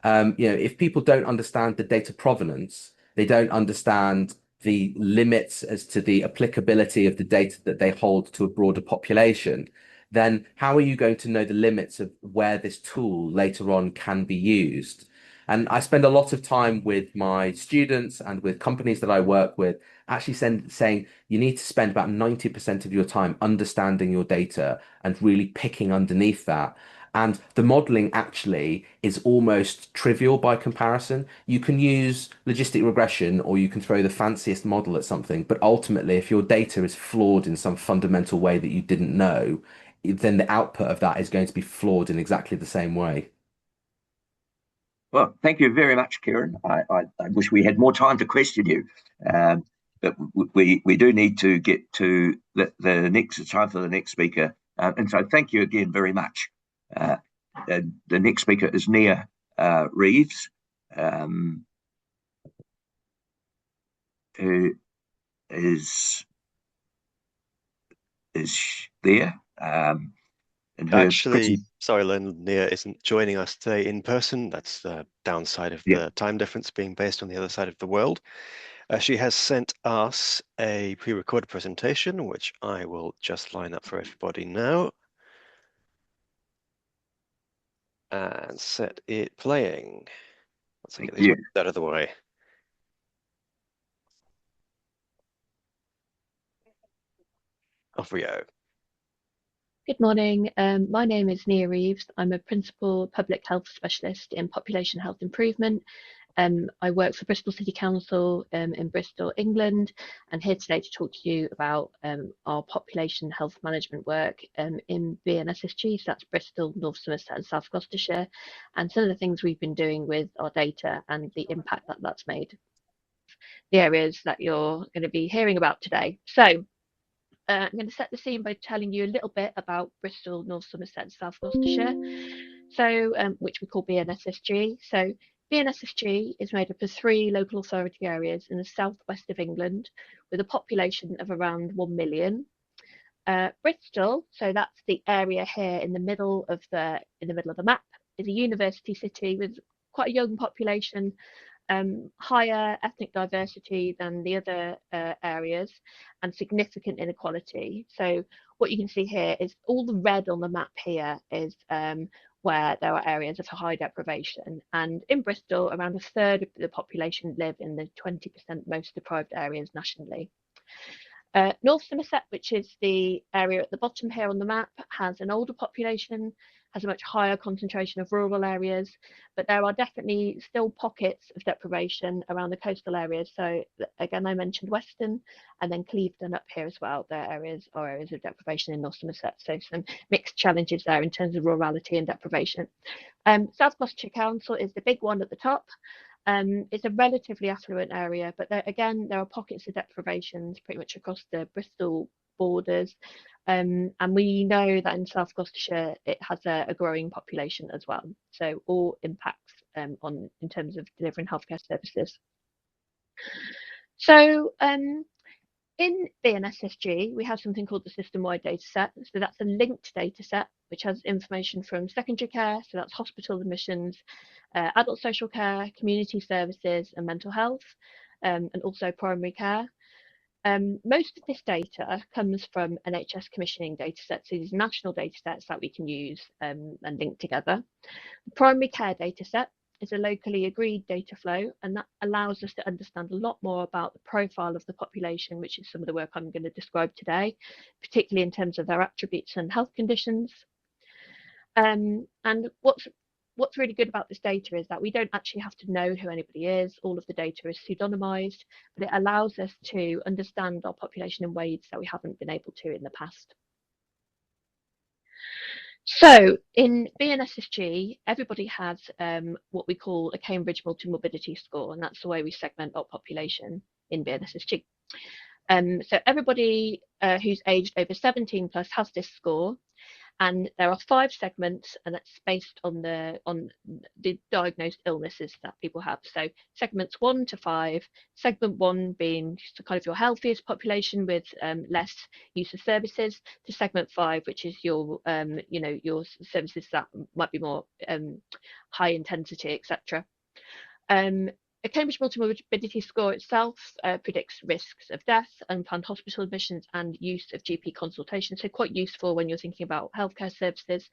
If people don't understand the data provenance, they don't understand the limits as to the applicability of the data that they hold to a broader population, then how are you going to know the limits of where this tool later on can be used? And I spend a lot of time with my students and with companies that I work with, actually saying you need to spend about 90% of your time understanding your data and really picking underneath that. And the modeling actually is almost trivial by comparison. You can use logistic regression or you can throw the fanciest model at something, but ultimately, if your data is flawed in some fundamental way that you didn't know, then the output of that is going to be flawed in exactly the same way. Well, thank you very much, Kieran. I wish we had more time to question you, but we do need to get to the next time for the next speaker. And so thank you again very much. The next speaker is Nia Reeves, who is there. Actually, sorry, Lynn, Nia isn't joining us today in person. That's the downside of the time difference being based on the other side of the world. She has sent us a pre-recorded presentation, which I will just line up for everybody now and set it playing. Let's get these out of the way. Off we go. Good morning. My name is Nia Reeves. I'm a Principal Public Health Specialist in Population Health Improvement. I work for Bristol City Council in Bristol, England, and here today to talk to you about our population health management work in BNSSG, so that's Bristol, North Somerset and South Gloucestershire, and some of the things we've been doing with our data and the impact that that's made. The areas that you're going to be hearing about today. So I'm going to set the scene by telling you a little bit about Bristol, North Somerset and South Gloucestershire, so which we call BNSSG. So BNSSG is made up of 3 local authority areas in the southwest of England with a population of around 1 million. Bristol, so that's the area here in the middle of the map, is a university city with quite a young population, higher ethnic diversity than the other areas, and significant inequality. So what you can see here is all the red on the map here is where there are areas of high deprivation. And in Bristol, around a third of the population live in the 20% most deprived areas nationally. North Somerset, which is the area at the bottom here on the map, has an older population, has a much higher concentration of rural areas, but there are definitely still pockets of deprivation around the coastal areas. So again, I mentioned Weston and then Clevedon up here as well. There are areas of deprivation in North Somerset. So some mixed challenges there in terms of rurality and deprivation. South Gloucestershire Council is the big one at the top. It's a relatively affluent area, but there are pockets of deprivations pretty much across the Bristol borders. And we know that in South Gloucestershire, it has a growing population as well. So all impacts in terms of delivering healthcare services. So in BNSSG, we have something called the system-wide data set. So that's a linked data set, which has information from secondary care, so that's hospital admissions, adult social care, community services and mental health, and also primary care. Most of this data comes from NHS commissioning data sets, so these national data sets that we can use and link together. The primary care data set is a locally agreed data flow, and that allows us to understand a lot more about the profile of the population, which is some of the work I'm going to describe today, particularly in terms of their attributes and health conditions. And what's really good about this data is that we don't actually have to know who anybody is. All of the data is pseudonymized, but it allows us to understand our population in ways that we haven't been able to in the past. So in BNSSG, everybody has what we call a Cambridge multimorbidity score, and that's the way we segment our population in BNSSG. So everybody who's aged over 17 plus has this score, and there are 5 segments, and that's based on the diagnosed illnesses that people have. So segments 1 to 5, segment 1 being kind of your healthiest population with less use of services, to segment 5, which is your your services that might be more high intensity, etc. A Cambridge multimorbidity score itself predicts risks of death, unplanned hospital admissions, and use of GP consultation. So quite useful when you're thinking about healthcare services.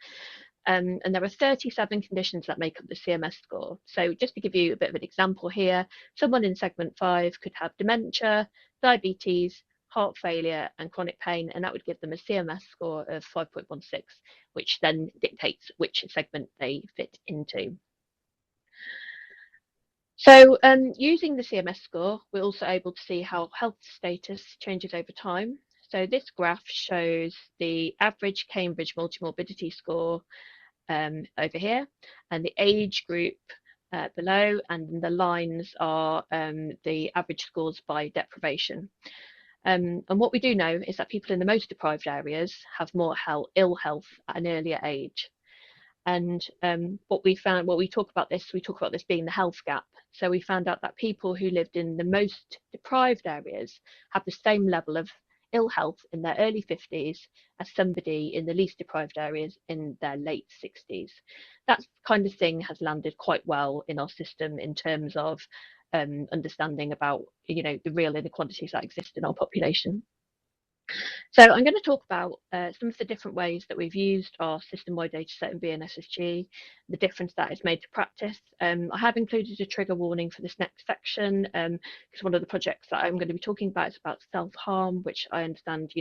And there are 37 conditions that make up the CMS score. So just to give you a bit of an example here, someone in segment 5 could have dementia, diabetes, heart failure, and chronic pain, and that would give them a CMS score of 5.16, which then dictates which segment they fit into. So using the CMS score, we're also able to see how health status changes over time. So this graph shows the average Cambridge multimorbidity score over here, and the age group below, and the lines are the average scores by deprivation. And what we do know is that people in the most deprived areas have more ill health at an earlier age. And what we talk about this being the health gap. So we found out that people who lived in the most deprived areas have the same level of ill health in their early 50s as somebody in the least deprived areas in their late 60s. That kind of thing has landed quite well in our system in terms of understanding about the real inequalities that exist in our population. So I'm going to talk about some of the different ways that we've used our system-wide data set in BNSSG, the difference that it's made to practice. I have included a trigger warning for this next section because one of the projects that I'm going to be talking about is about self-harm, which I understand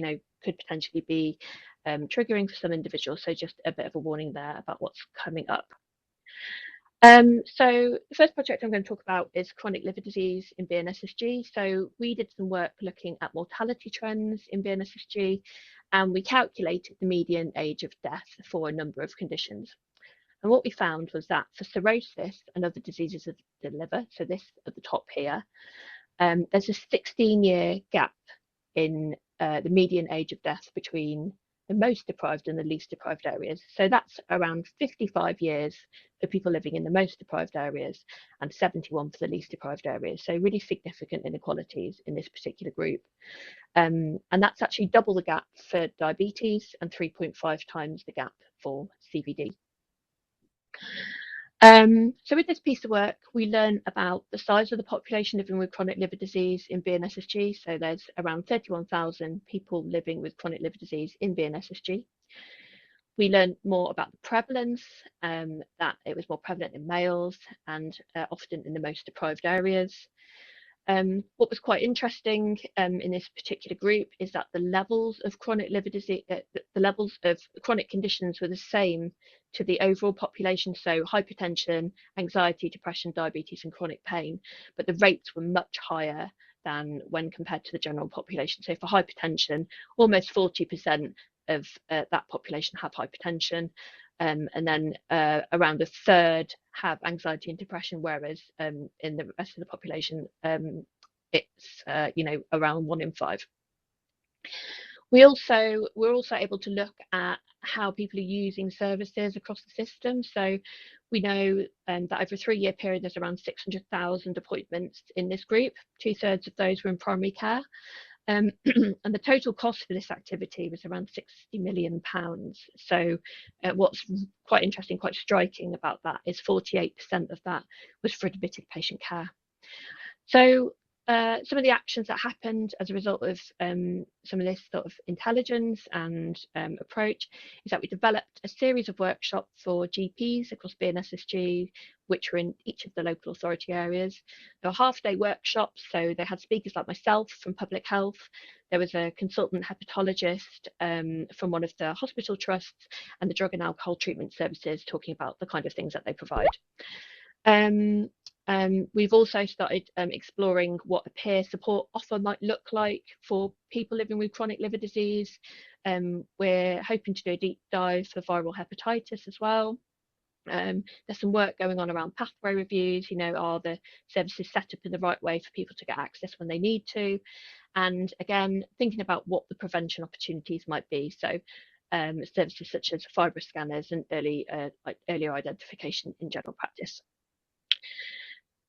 could potentially be triggering for some individuals. So just a bit of a warning there about what's coming up. So the first project I'm going to talk about is chronic liver disease in BNSSG. So we did some work looking at mortality trends in BNSSG, and we calculated the median age of death for a number of conditions. And what we found was that for cirrhosis and other diseases of the liver, so this at the top here, there's a 16-year gap in the median age of death between the most deprived and the least deprived areas. So that's around 55 years for people living in the most deprived areas and 71 for the least deprived areas. So really significant inequalities in this particular group. And that's actually double the gap for diabetes and 3.5 times the gap for CVD. So with this piece of work, we learn about the size of the population living with chronic liver disease in BNSSG. So there's around 31,000 people living with chronic liver disease in BNSSG. We learned more about the prevalence, that it was more prevalent in males and often in the most deprived areas. What was quite interesting in this particular group is that the levels of chronic liver disease, the levels of chronic conditions were the same to the overall population. So hypertension, anxiety, depression, diabetes, and chronic pain, but the rates were much higher than when compared to the general population. So for hypertension, almost 40% of that population have hypertension. And then around a third have anxiety and depression, whereas in the rest of the population, it's around 1 in 5. We're also able to look at how people are using services across the system. So We know that over a 3-year period, there's around 600,000 appointments in this group. 2/3 of those were in primary care. And the total cost for this activity was around £60 million. So what's quite interesting, quite striking about that is 48% of that was for admitted patient care. So some of the actions that happened as a result of some of this sort of intelligence and approach is that we developed a series of workshops for GPs across BNSSG, which were in each of the local authority areas. There were half-day workshops, so they had speakers like myself from public health. There was a consultant hepatologist from one of the hospital trusts, and the drug and alcohol treatment services talking about the kind of things that they provide. We've also started exploring what a peer support offer might look like for people living with chronic liver disease. We're hoping to do a deep dive for viral hepatitis as well. There's some work going on around pathway reviews, are the services set up in the right way for people to get access when they need to? And again, thinking about what the prevention opportunities might be. So services such as fibre scanners and earlier identification in general practice.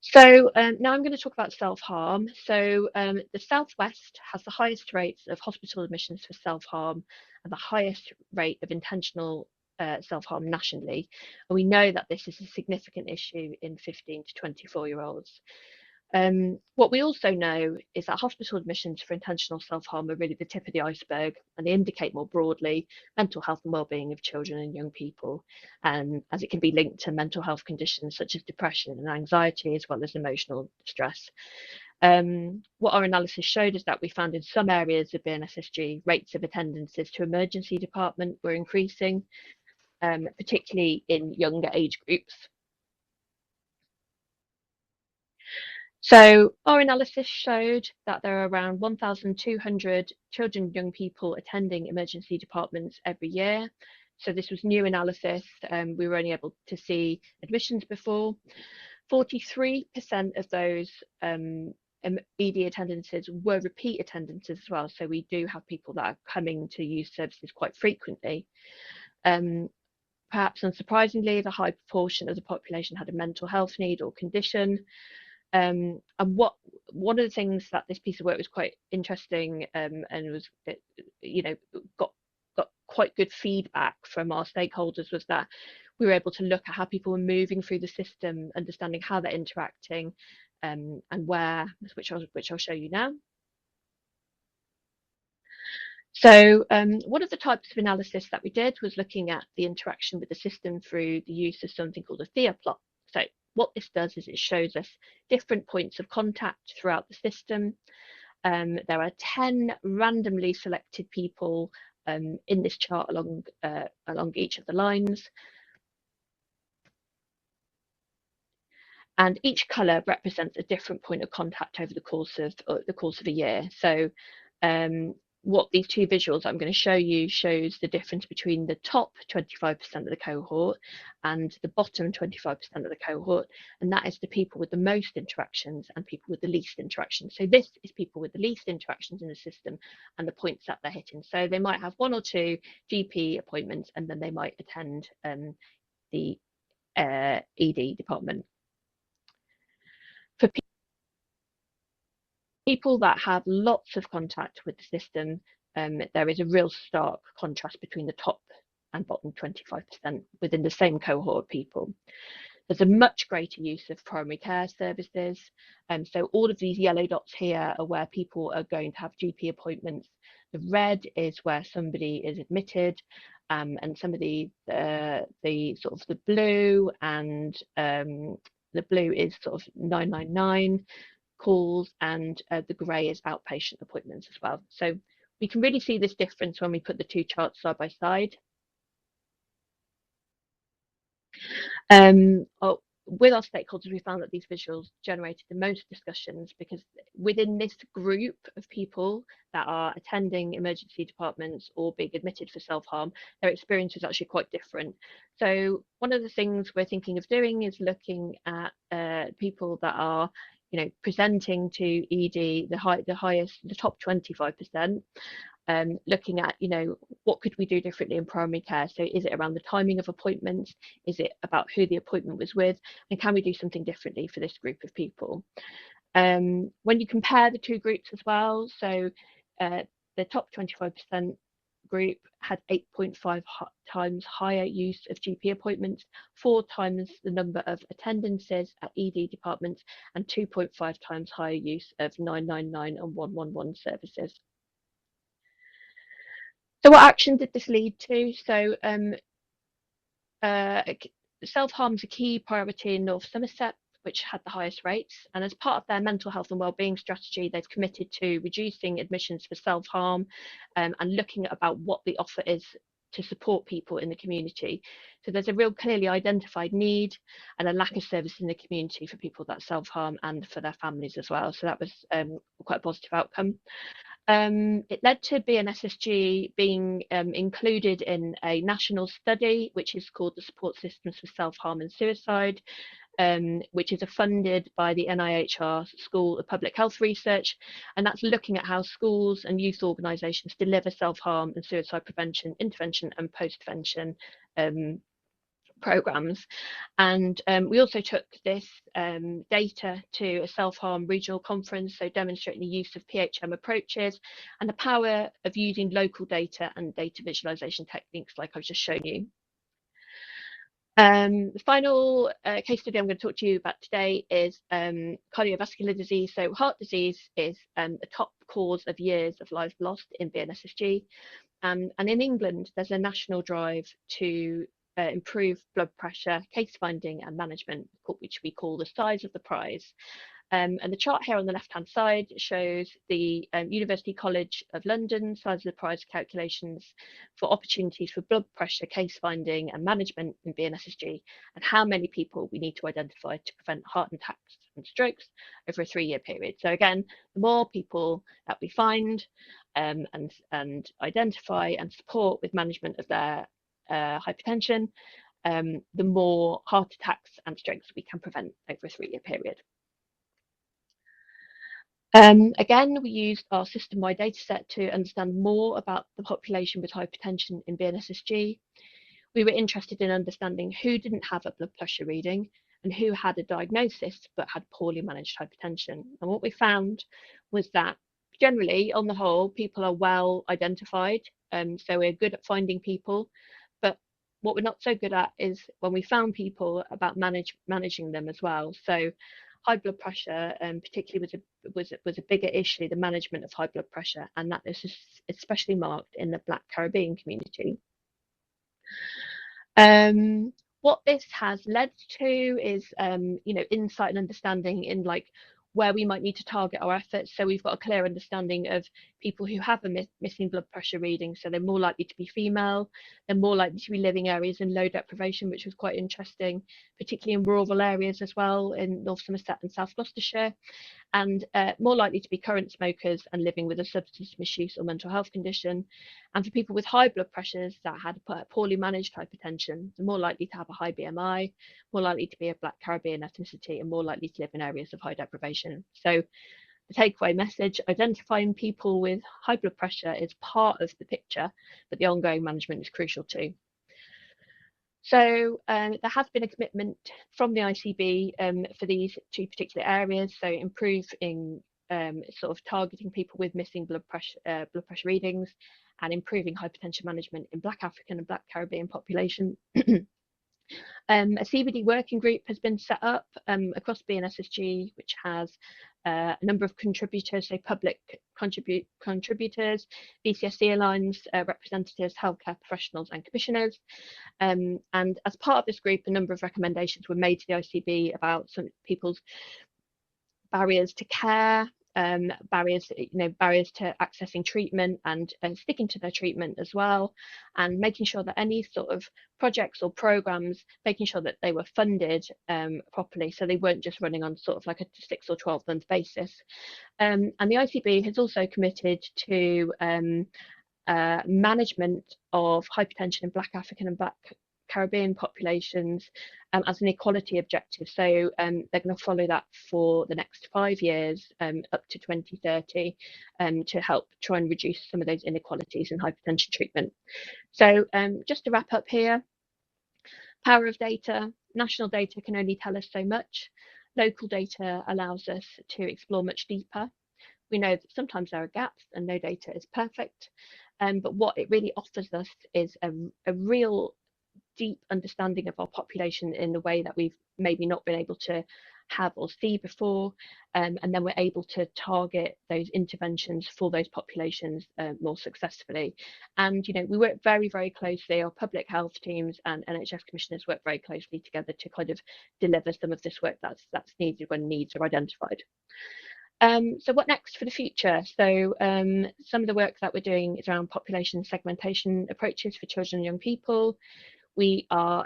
So now I'm going to talk about self-harm. So the Southwest has the highest rates of hospital admissions for self-harm and the highest rate of intentional self-harm nationally. And we know that this is a significant issue in 15 to 24-year-olds. What we also know is that hospital admissions for intentional self-harm are really the tip of the iceberg, and they indicate more broadly mental health and well-being of children and young people, as it can be linked to mental health conditions such as depression and anxiety, as well as emotional distress. What our analysis showed is that we found in some areas of BNSSG, rates of attendances to emergency department were increasing, particularly in younger age groups. So our analysis showed that there are around 1,200 children and young people attending emergency departments every year. So this was new analysis. We were only able to see admissions before. 43% of those ED attendances were repeat attendances as well. So we do have people that are coming to use services quite frequently. Perhaps unsurprisingly, the high proportion of the population had a mental health need or condition. And one of the things that this piece of work was quite interesting and was, got quite good feedback from our stakeholders was that we were able to look at how people were moving through the system, understanding how they're interacting and where, which I'll show you now. So one of the types of analysis that we did was looking at the interaction with the system through the use of something called a Thea plot. So what this does is it shows us different points of contact throughout the system. There are 10 randomly selected people in this chart along each of the lines. And each colour represents a different point of contact over the course of a year. So what these two visuals I'm going to show you shows the difference between the top 25% of the cohort and the bottom 25% of the cohort, and that is the people with the most interactions and people with the least interactions. So this is people with the least interactions in the system and the points that they're hitting. So they might have 1 or 2 GP appointments and then they might attend the ED department. For people that have lots of contact with the system, there is a real stark contrast between the top and bottom 25% within the same cohort of people. There's a much greater use of primary care services. So all of these yellow dots here are where people are going to have GP appointments. The red is where somebody is admitted, and some of the sort of the blue and the blue is sort of 999 calls, and the grey is outpatient appointments as well. So we can really see this difference when we put the two charts side by side. With our stakeholders, we found that these visuals generated the most discussions because within this group of people that are attending emergency departments or being admitted for self-harm, their experience is actually quite different. So one of the things we're thinking of doing is looking at people that are presenting to ED the top 25%, looking at, what could we do differently in primary care? So is it around the timing of appointments? Is it about who the appointment was with? And can we do something differently for this group of people? When you compare the two groups as well, so the top 25% group had 8.5 times higher use of GP appointments, 4 times the number of attendances at ED departments, and 2.5 times higher use of 999 and 111 services. So what action did this lead to? So self-harm is a key priority in North Somerset, which had the highest rates, and as part of their mental health and wellbeing strategy, they've committed to reducing admissions for self-harm and looking at about what the offer is to support people in the community. So there's a real clearly identified need and a lack of service in the community for people that self-harm and for their families as well. So that was quite a positive outcome. It led to BNSSG being included in a national study, which is called the Support Systems for Self-Harm and Suicide, which is funded by the NIHR School of Public Health Research, and that's looking at how schools and youth organisations deliver self-harm and suicide prevention, intervention and post-prevention programmes. And we also took this data to a self-harm regional conference, so demonstrating the use of PHM approaches and the power of using local data and data visualisation techniques like I've just shown you. The final case study I'm going to talk to you about today is cardiovascular disease. So heart disease is the top cause of years of life lost in BNSSG. And in England, there's a national drive to improve blood pressure, case finding and management, which we call the size of the prize. And the chart here on the left-hand side shows the University College of London size of the prize calculations for opportunities for blood pressure, case finding and management in BNSSG, and how many people we need to identify to prevent heart attacks and strokes over a 3-year period. So again, the more people that we find and identify and support with management of their hypertension, the more heart attacks and strokes we can prevent over a 3-year period. Again, we used our system-wide data set to understand more about the population with hypertension in BNSSG. We were interested in understanding who didn't have a blood pressure reading and who had a diagnosis but had poorly managed hypertension. And what we found was that generally, on the whole, people are well identified, so we're good at finding people, but what we're not so good at is when we found people about managing them as well. So high blood pressure, particularly was a bigger issue, the management of high blood pressure, and that is especially marked in the Black Caribbean community. What this has led to is, insight and understanding in where we might need to target our efforts. So we've got a clear understanding of people who have a missing blood pressure reading. So they're more likely to be female, they're more likely to be living areas in low deprivation, which was quite interesting, particularly in rural areas as well in North Somerset and South Gloucestershire, and more likely to be current smokers and living with a substance misuse or mental health condition. And for people with high blood pressures that had poorly managed hypertension, they're more likely to have a high BMI, more likely to be a Black Caribbean ethnicity, and more likely to live in areas of high deprivation. So the takeaway message, identifying people with high blood pressure is part of the picture, but the ongoing management is crucial too. So there has been a commitment from the ICB for these 2 particular areas, so improving sort of targeting people with missing blood pressure readings and improving hypertension management in Black African and Black Caribbean population. A CBD working group has been set up across BNSSG, which has a number of contributors, so public contributors, BCSC Alliance representatives, healthcare professionals and commissioners. And as part of this group, a number of recommendations were made to the ICB about some people's barriers to care, barriers to accessing treatment and sticking to their treatment as well, and making sure that any sort of projects or programs, making sure that they were funded properly, so they weren't just running on sort of like a 6 or 12 month basis. And the ICB has also committed to management of hypertension in Black African and Black Caribbean populations as an equality objective. So they're going to follow that for the next 5 years up to 2030 to help try and reduce some of those inequalities in hypertension treatment. So just to wrap up here, power of data. National data can only tell us so much. Local data allows us to explore much deeper. We know that sometimes there are gaps and no data is perfect, but what it really offers us is a real deep understanding of our population in a way that we've maybe not been able to have or see before, and then we're able to target those interventions for those populations more successfully. And we work very, very closely, our public health teams and NHS commissioners work very closely together to kind of deliver some of this work that's needed when needs are identified. So what next for the future? So some of the work that we're doing is around population segmentation approaches for children and young people. We are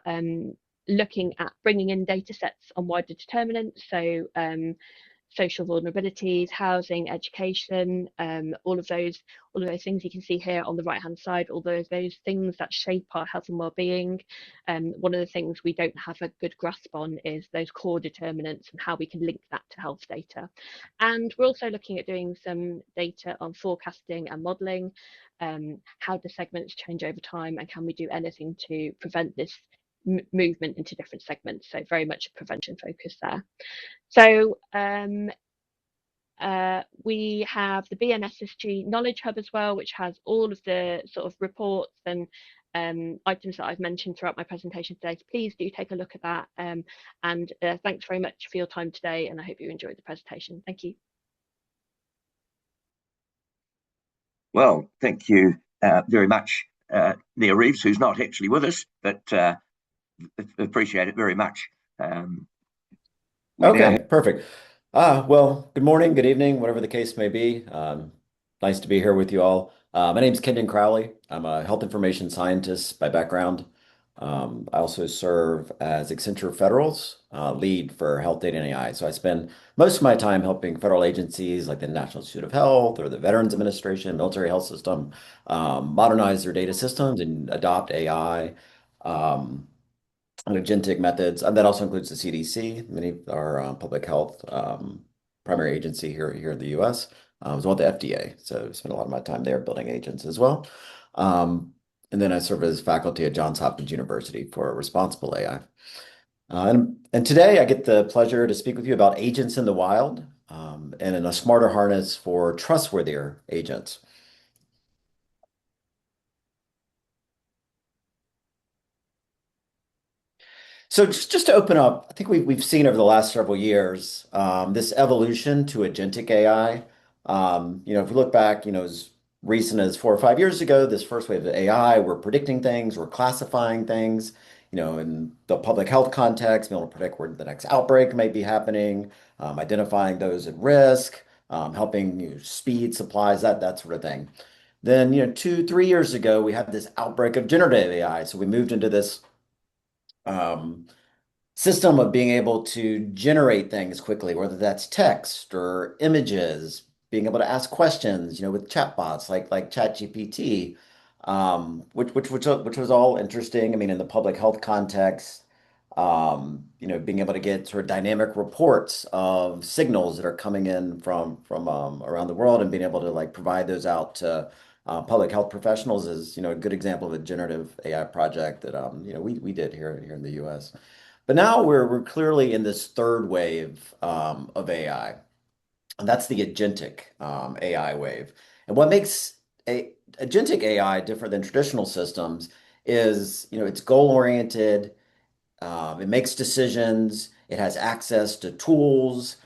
looking at bringing in data sets on wider determinants, so social vulnerabilities, housing, education, all of those things you can see here on the right hand side, all those things that shape our health and well-being. One of the things we don't have a good grasp on is those core determinants and how we can link that to health data. And we're also looking at doing some data on forecasting and modelling. How do segments change over time, and can we do anything to prevent this movement into different segments? So very much a prevention focus there. So we have the BNSSG Knowledge Hub as well, which has all of the sort of reports and items that I've mentioned throughout my presentation today. So please do take a look at that. And thanks very much for your time today, and I hope you enjoyed the presentation. Thank you. Well, thank you very much, Nia Reeves, who's not actually with us, but appreciate it very much. Okay, perfect. Well, good morning, good evening, whatever the case may be. Nice to be here with you all. My name is Kenyon Crowley. I'm a health information scientist by background. I also serve as Accenture Federal's lead for health data and AI. So I spend most of my time helping federal agencies like the National Institute of Health or the Veterans Administration, military health system, modernize their data systems and adopt AI. And agentic methods, and that also includes the CDC, many our public health primary agency here in the U.S., as well as the FDA. So I spend a lot of my time there building agents as well. And then I serve as faculty at Johns Hopkins University for responsible AI. And today I get the pleasure to speak with you about agents in the wild and in a smarter harness for trustworthier agents. So just to open up, I think we've seen over the last several years this evolution to agentic AI. If we look back, as recent as 4 or 5 years ago, this first wave of AI, we're predicting things, we're classifying things, in the public health context, being able to predict where the next outbreak might be happening, identifying those at risk, helping speed supplies, that sort of thing. Then, 2, 3 years ago, we had this outbreak of generative AI. So we moved into this system of being able to generate things quickly, whether that's text or images, being able to ask questions, with chatbots like ChatGPT, which was all interesting. I mean, in the public health context, being able to get sort of dynamic reports of signals that are coming in from around the world and being able to provide those out to public health professionals is, a good example of a generative AI project that, we did here in the US. But now we're clearly in this third wave of AI, and that's the agentic AI wave. And what makes agentic AI different than traditional systems is, it's goal-oriented, it makes decisions, it has access to tools,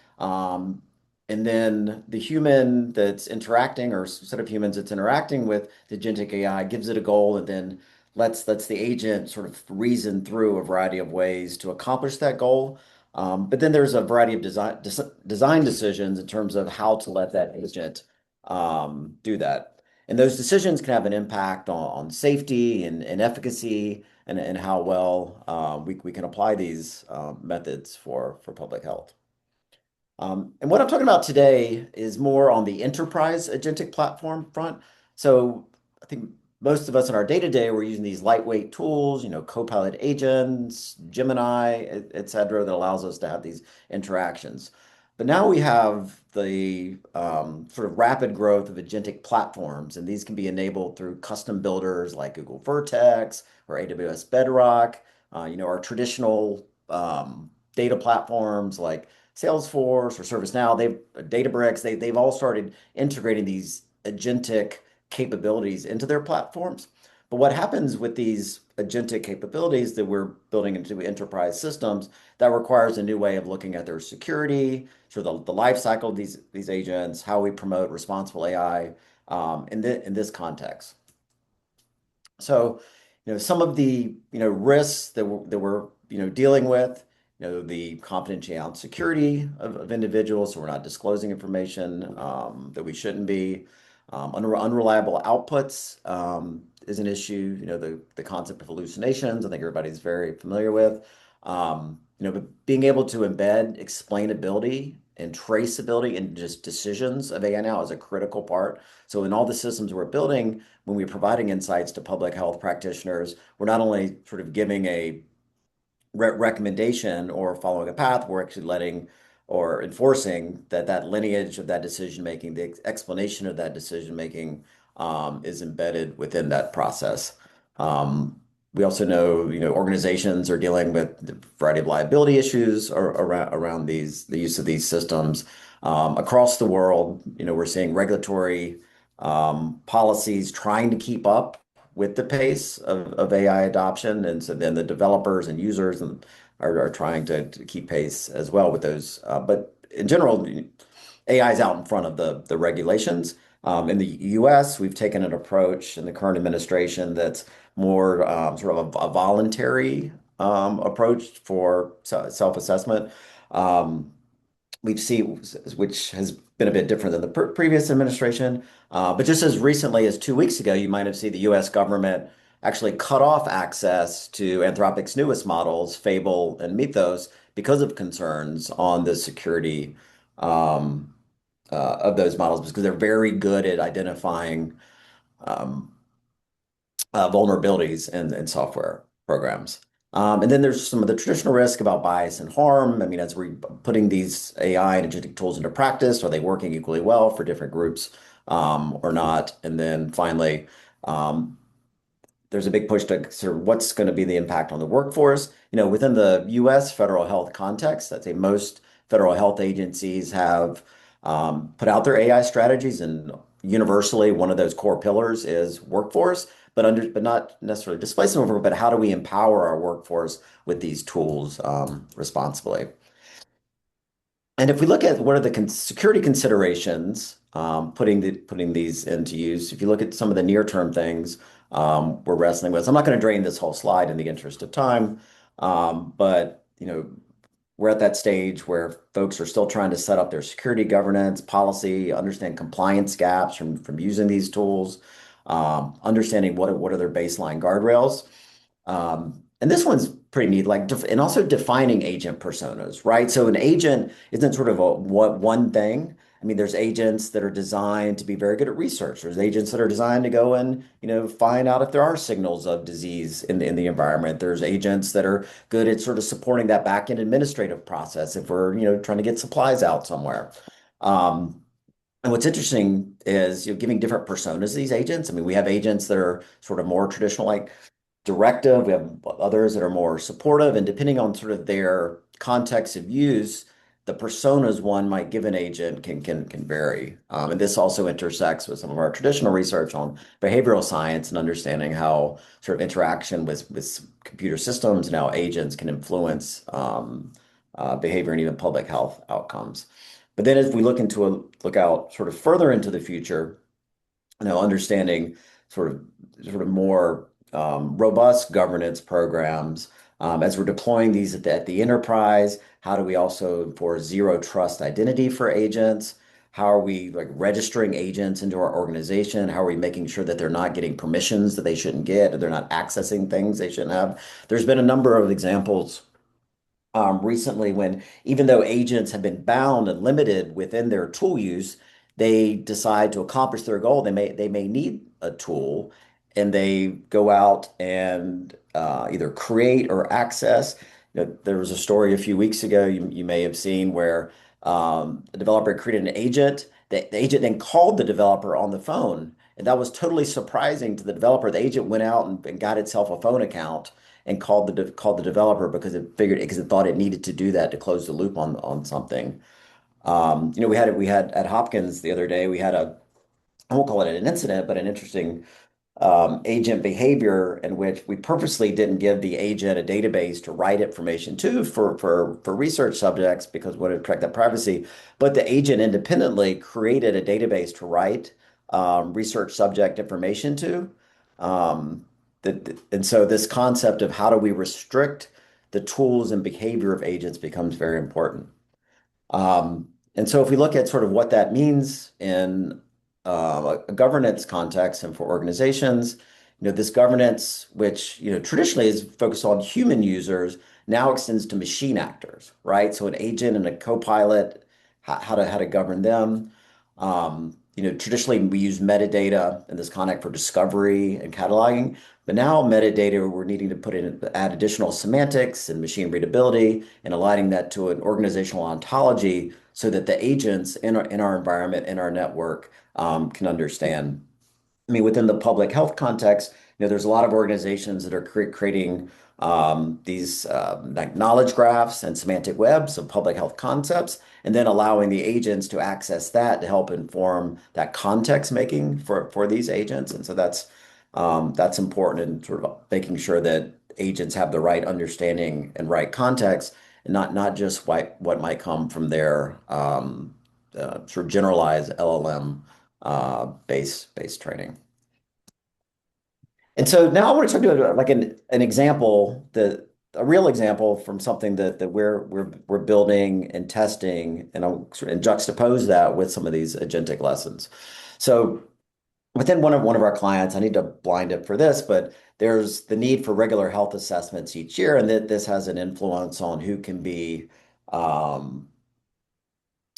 and then the human that's interacting, or set of humans that's interacting with the agentic AI, gives it a goal and then lets the agent sort of reason through a variety of ways to accomplish that goal. But then there's a variety of design decisions in terms of how to let that agent do that. And those decisions can have an impact on safety and efficacy and how well we can apply these methods for public health. And what I'm talking about today is more on the enterprise agentic platform front. So I think most of us in our day-to-day, we're using these lightweight tools, Copilot agents, Gemini, et cetera, that allows us to have these interactions. But now we have the sort of rapid growth of agentic platforms, and these can be enabled through custom builders like Google Vertex or AWS Bedrock, our traditional data platforms like Salesforce or ServiceNow, Databricks, they've all started integrating these agentic capabilities into their platforms. But what happens with these agentic capabilities that we're building into enterprise systems, that requires a new way of looking at their security, sort of the life cycle of these agents, how we promote responsible AI in this context. So, some of the risks that we're dealing with, the confidentiality and security of individuals, so we're not disclosing information that we shouldn't be. Unreliable outputs is an issue. The concept of hallucinations, I think everybody's very familiar with. But being able to embed explainability and traceability in just decisions of AI now is a critical part. So in all the systems we're building, when we're providing insights to public health practitioners, we're not only sort of giving a recommendation or following a path, we're actually letting or enforcing that lineage of that decision making, the explanation of that decision making is embedded within that process. We also know, organizations are dealing with a variety of liability issues around the use of these systems across the world. We're seeing regulatory policies trying to keep up with the pace of AI adoption, and so then the developers and users are trying to keep pace as well with those. But in general, AI is out in front of the regulations. In the U.S., we've taken an approach in the current administration that's more sort of a voluntary approach for self-assessment. We've seen, which has been a bit different than the previous administration. But just as recently as 2 weeks ago, you might have seen the U.S. government actually cut off access to Anthropic's newest models, Fable and Mythos, because of concerns on the security of those models, because they're very good at identifying vulnerabilities in software programs. And then there's some of the traditional risk about bias and harm. I mean, as we're putting these AI and agentic tools into practice, are they working equally well for different groups or not? And then finally, there's a big push to sort of what's going to be the impact on the workforce. Within the U.S. federal health context, I'd say most federal health agencies have put out their AI strategies, and universally, one of those core pillars is workforce, but not necessarily displacement workforce, but how do we empower our workforce with these tools responsibly? And if we look at what are the security considerations, putting these into use, if you look at some of the near-term things we're wrestling with, so I'm not going to drain this whole slide in the interest of time, but we're at that stage where folks are still trying to set up their security governance policy, understand compliance gaps from using these tools, understanding what are their baseline guardrails. And this one's pretty neat, and also defining agent personas, right? So an agent isn't sort of one thing. I mean, there's agents that are designed to be very good at research. There's agents that are designed to go and, find out if there are signals of disease in the environment. There's agents that are good at sort of supporting that back-end administrative process if we're, trying to get supplies out somewhere. And what's interesting is giving different personas to these agents. I mean, we have agents that are sort of more traditional, like directive. We have others that are more supportive, and depending on sort of their context of use, the personas one might give an agent can vary. And this also intersects with some of our traditional research on behavioral science and understanding how sort of interaction with computer systems and how agents can influence behavior and even public health outcomes. But then as we look out sort of further into the future, understanding sort of more robust governance programs, as we're deploying these at the enterprise, how do we also enforce zero trust identity for agents? How are we registering agents into our organization? How are we making sure that they're not getting permissions that they shouldn't get, or they're not accessing things they shouldn't have? There's been a number of examples recently when, even though agents have been bound and limited within their tool use, they decide to accomplish their goal. They may need a tool, and they go out and either create or access. There was a story a few weeks ago you may have seen where a developer created an agent. The agent then called the developer on the phone, and that was totally surprising to the developer. The agent went out and got itself a phone account and called the developer because it thought it needed to do that to close the loop on something. We had at Hopkins the other day, we had I won't call it an incident, but an interesting agent behavior in which we purposely didn't give the agent a database to write information to for research subjects because we wanted to protect that privacy. But the agent independently created a database to write research subject information to. And so this concept of how do we restrict the tools and behavior of agents becomes very important. And so if we look at sort of what that means in a governance context and for organizations, this governance, which traditionally is focused on human users, now extends to machine actors, right? So an agent and a co-pilot, how to govern them. Traditionally we use metadata in this context for discovery and cataloging, but now metadata we're needing to add additional semantics and machine readability and aligning that to an organizational ontology so that the agents in our environment, in our network, can understand. I mean, within the public health context, there's a lot of organizations that are creating these like knowledge graphs and semantic webs of public health concepts, and then allowing the agents to access that to help inform that context making for these agents. And so that's important in sort of making sure that agents have the right understanding and right context, and not just what might come from their sort of generalized LLM based training. And so now I want to talk about like an example, a real example from something that we're building and testing, and I'll sort of juxtapose that with some of these agentic lessons. So within one of our clients, I need to blind it for this, but there's the need for regular health assessments each year, and that this has an influence on who can be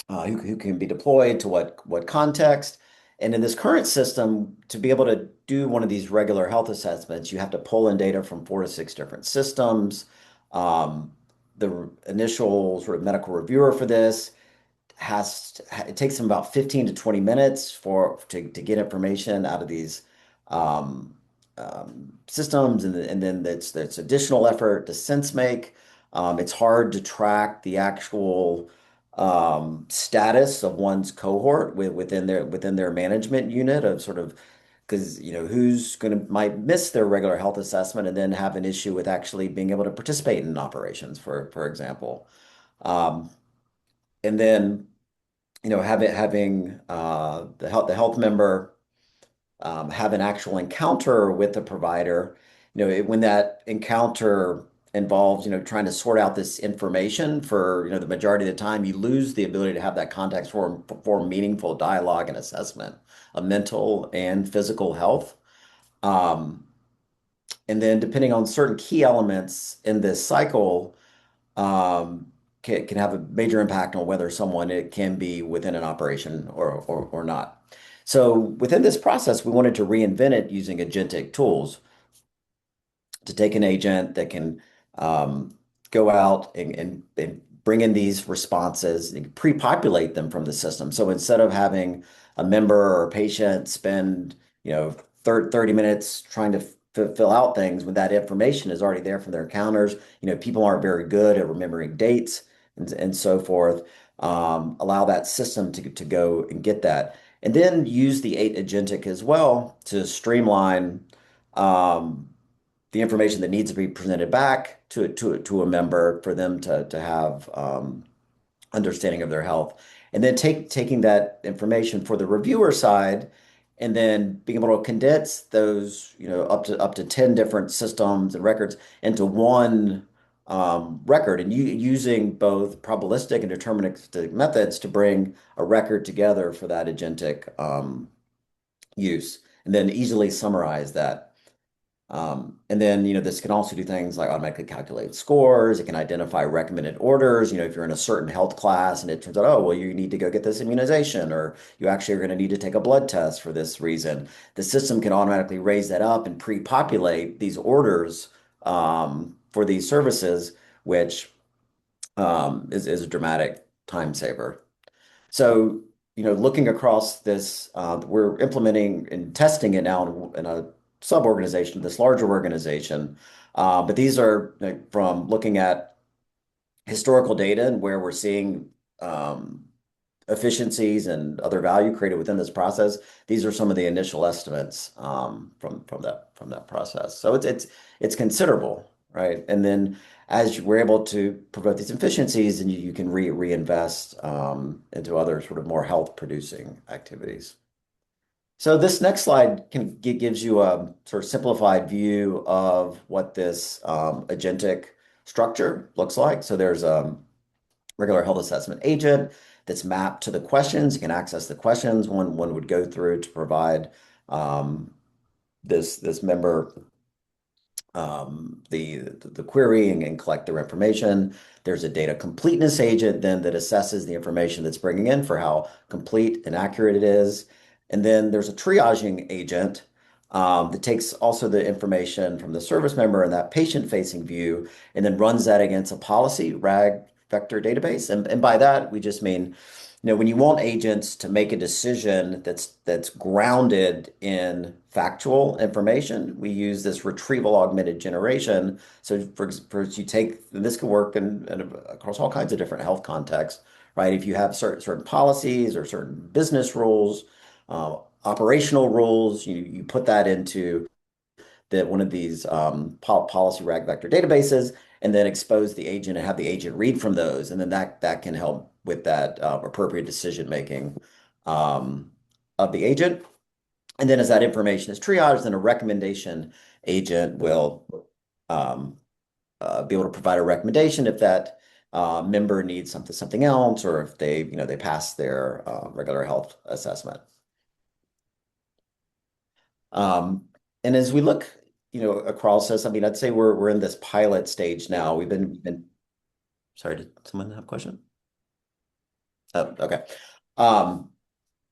deployed to what context. And in this current system, to be able to do one of these regular health assessments, you have to pull in data from 4 to 6 different systems. The initial sort of medical reviewer for this it takes them about 15 to 20 minutes to get information out of these systems, and then there's additional effort to sense make. It's hard to track the actual status of one's cohort within their management unit of sort of, because who's might miss their regular health assessment and then have an issue with actually being able to participate in operations, for example. And then having the health member have an actual encounter with the provider, when that encounter involves trying to sort out this information for the majority of the time, you lose the ability to have that context for meaningful dialogue and assessment of mental and physical health. And then depending on certain key elements in this cycle, can have a major impact on whether someone it can be within an operation or not. So within this process, we wanted to reinvent it using agentic tools to take an agent that can go out and bring in these responses and pre-populate them from the system. So instead of having a member or a patient spend 30 minutes trying to fill out things when that information is already there from their encounters, people aren't very good at remembering dates and so forth. Allow that system to go and get that, and then use the agentic as well to streamline the information that needs to be presented back to a member for them to have understanding of their health, and then taking that information for the reviewer side, and then being able to condense those up to 10 different systems and records into one record, and using both probabilistic and deterministic methods to bring a record together for that agentic use, and then easily summarize that. And then, this can also do things like automatically calculate scores. It can identify recommended orders. If you're in a certain health class and it turns out, oh, well, you need to go get this immunization, or you actually are going to need to take a blood test for this reason, the system can automatically raise that up and pre-populate these orders for these services, which is a dramatic time saver. So, looking across this, we're implementing and testing it now in a sub-organization, this larger organization. But these are from looking at historical data and where we're seeing efficiencies and other value created within this process. These are some of the initial estimates from that process. So it's considerable, right? And then as we're able to promote these efficiencies, and you can reinvest into other sort of more health-producing activities. So this next slide gives you a sort of simplified view of what this agentic structure looks like. So there's a regular health assessment agent that's mapped to the questions. You can access the questions one would go through to provide this member the query and collect their information. There's a data completeness agent then that assesses the information that's bringing in for how complete and accurate it is. And then there's a triaging agent that takes also the information from the service member and that patient-facing view and then runs that against a policy RAG vector database. And by that, we just mean, when you want agents to make a decision that's grounded in factual information, we use this retrieval augmented generation. So for you take, and this can work across all kinds of different health contexts, right? If you have certain policies or certain business rules, operational rules, you put that into one of these policy RAG vector databases, and then expose the agent and have the agent read from those, and then that can help with that appropriate decision making of the agent. And then as that information is triaged, then a recommendation agent will be able to provide a recommendation if that member needs something else, or if they pass their regular health assessment. And as we look, across this, I'd say we're in this pilot stage now. We've been. Sorry, did someone have a question? Oh, okay.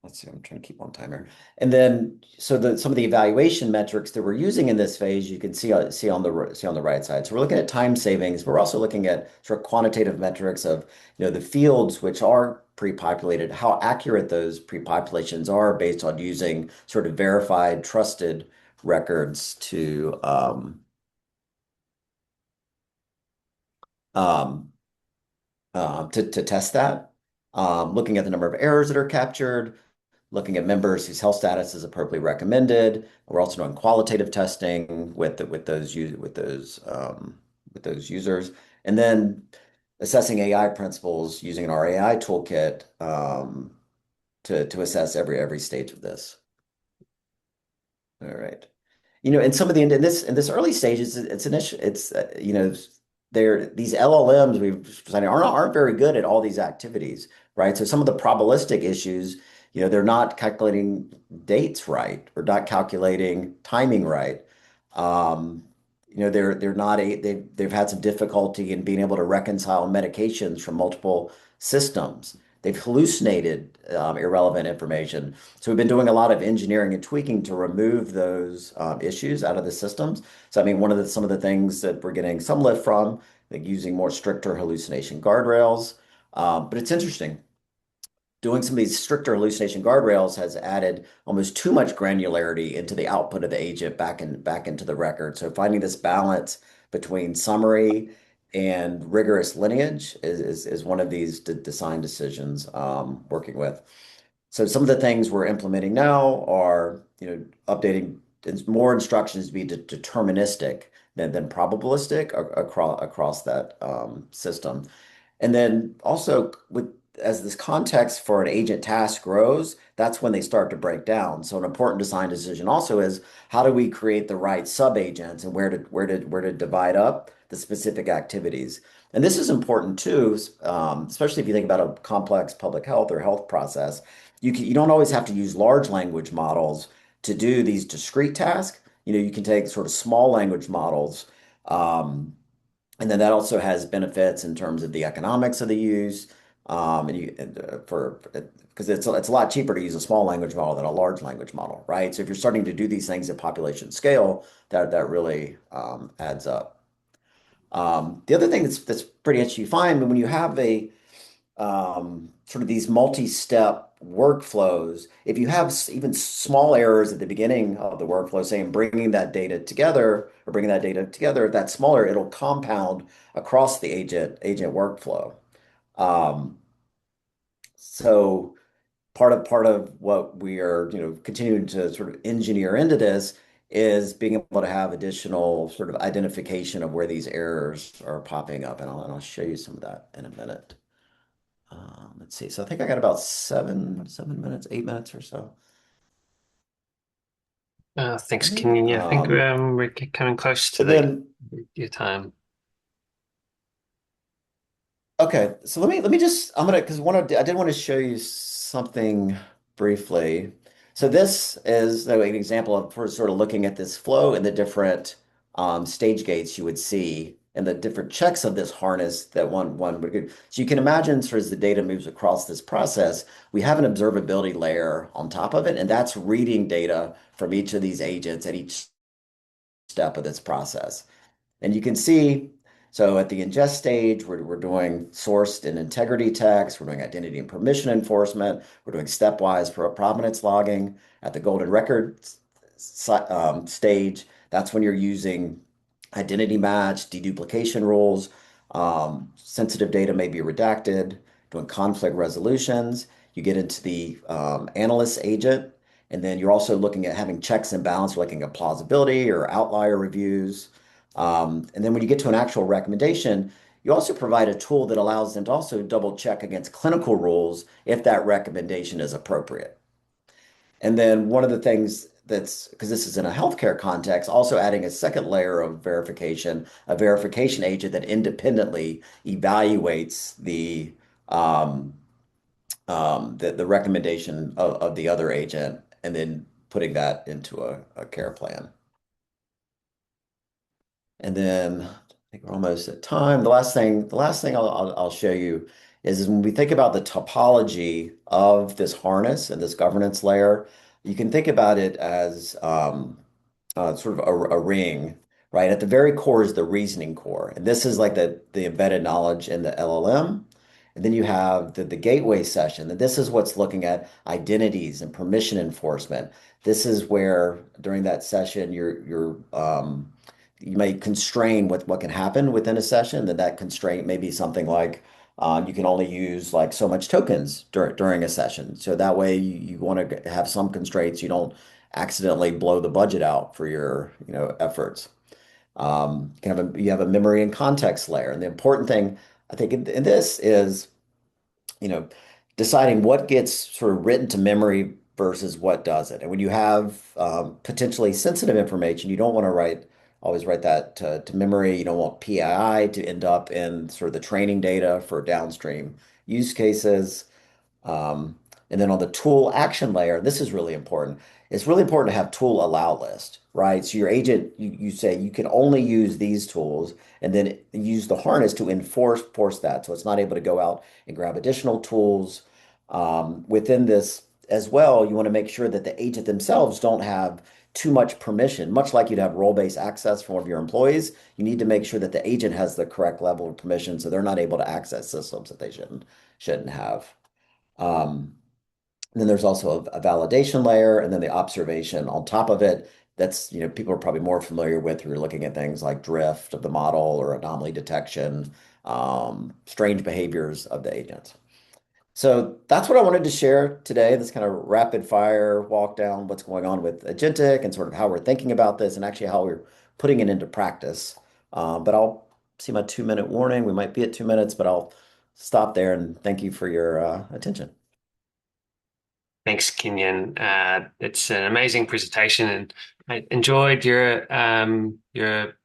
Let's see, I'm trying to keep on timer. And then, so some of the evaluation metrics that we're using in this phase, you can see on the right side. So we're looking at time savings. We're also looking at sort of quantitative metrics of, the fields which are pre-populated, how accurate those pre-populations are based on using sort of verified, trusted records to test that. Looking at the number of errors that are captured, looking at members whose health status is appropriately recommended. We're also doing qualitative testing with those users, and then assessing AI principles using our AI toolkit to assess every stage of this. All right. In some of in this early stages, these LLMs we've decided aren't very good at all these activities, right? So some of the probabilistic issues, they're not calculating dates right or not calculating timing right. They've had some difficulty in being able to reconcile medications from multiple systems. They've hallucinated irrelevant information. So we've been doing a lot of engineering and tweaking to remove those issues out of the systems. So some of the things that we're getting some lift from, like using more stricter hallucination guardrails. But it's interesting. Doing some of these stricter hallucination guardrails has added almost too much granularity into the output of the agent back into the record. So finding this balance between summary and rigorous lineage is one of these design decisions working with. So some of the things we're implementing now are, updating more instructions to be deterministic than probabilistic across that system. And then also as this context for an agent task grows, that's when they start to break down. So an important design decision also is how do we create the right sub-agents and where to divide up the specific activities. And this is important too, especially if you think about a complex public health or health process. You don't always have to use large language models to do these discrete tasks. you can take sort of small language models, and then that also has benefits in terms of the economics of the use, because it's a lot cheaper to use a small language model than a large language model, right? So if you're starting to do these things at population scale, that really adds up. The other thing that's pretty interesting, you find when you have a sort of these multi-step workflows, if you have even small errors at the beginning of the workflow, saying bringing that data together, that smaller, it'll compound across the agent workflow. So part of what we are, continuing to sort of engineer into this is being able to have additional sort of identification of where these errors are popping up, and I'll show you some of that in a minute. Let's see. So I think I got about 7 minutes, 8 minutes or so. Thanks, Kenyon. Yeah, I think we're coming close to your time. Okay, so let me just because I did want to show you something briefly. So this is an example of for sort of looking at this flow and the different stage gates you would see and the different checks of this harness that one would do. So you can imagine sort of as the data moves across this process, we have an observability layer on top of it, and that's reading data from each of these agents at each step of this process. And you can see, so at the ingest stage, we're doing sourced and integrity text, we're doing identity and permission enforcement, we're doing stepwise provenance logging. At the golden record stage, that's when you're using identity match, deduplication rules, sensitive data may be redacted, doing conflict resolutions. You get into the analyst agent, and then you're also looking at having checks and balances, looking at plausibility or outlier reviews. And then when you get to an actual recommendation, you also provide a tool that allows them to also double check against clinical rules if that recommendation is appropriate. And then one of the things because this is in a healthcare context, also adding a second layer of verification, a verification agent that independently evaluates the recommendation of the other agent and then putting that into a care plan. And then I think we're almost at time. The last thing I'll show you is when we think about the topology of this harness and this governance layer, you can think about it as sort of a ring, right? At the very core is the reasoning core. And this is like the embedded knowledge in the LLM. And then you have the gateway session. And this is what's looking at identities and permission enforcement. This is where during that session, you may constrain what can happen within a session. That constraint may be something like you can only use like so much tokens during a session. So that way you want to have some constraints. You don't accidentally blow the budget out for your efforts. You have a memory and context layer. And the important thing I think in this is deciding what gets sort of written to memory versus what doesn't. And when you have potentially sensitive information, you don't want to always write that to memory. You don't want PII to end up in sort of the training data for downstream use cases. And then on the tool action layer, this is really important. It's really important to have tool allow list, right? So your agent, you say you can only use these tools and then use the harness to enforce that. So it's not able to go out and grab additional tools. Within this as well, you want to make sure that the agent themselves don't have too much permission, much like you'd have role-based access from one of your employees. You need to make sure that the agent has the correct level of permission so they're not able to access systems that they shouldn't have. And then there's also a validation layer and then the observation on top of it. That's, people are probably more familiar with who are looking at things like drift of the model or anomaly detection, strange behaviors of the agents. So that's what I wanted to share today, this kind of rapid fire walk down what's going on with agentic and sort of how we're thinking about this and actually how we're putting it into practice. But I'll see my 2-minute warning. We might be at 2 minutes, but I'll stop there and thank you for your attention. Thanks, Kenyon. It's an amazing presentation, and I enjoyed your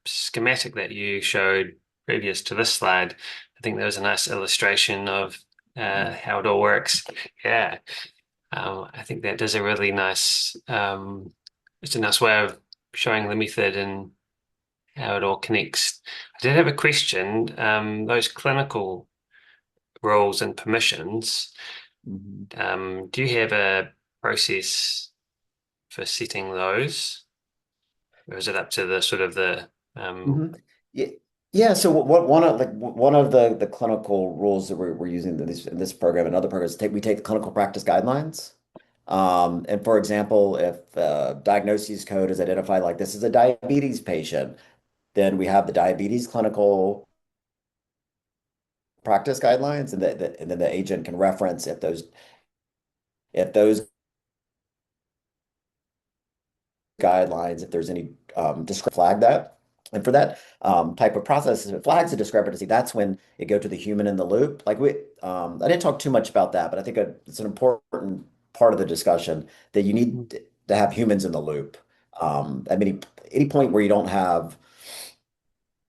schematic that you showed previous to this slide. I think there was a nice illustration of how it all works. Yeah, I think that does a really nice. It's a nice way of showing the method and how it all connects. I did have a question. Those clinical roles and permissions, do you have a process for setting those? Or is it up to the sort of the Yeah, so one of the clinical rules that we're using in this program and other programs, we take the clinical practice guidelines. And for example, if diagnosis code is identified like this is a diabetes patient, then we have the diabetes clinical practice guidelines, and then the agent can reference if those guidelines, if there's any flag that. And for that type of process, if it flags a discrepancy, that's when it go to the human in the loop. Like I didn't talk too much about that, but I think it's an important part of the discussion that you need to have humans in the loop. I mean, any point where you don't have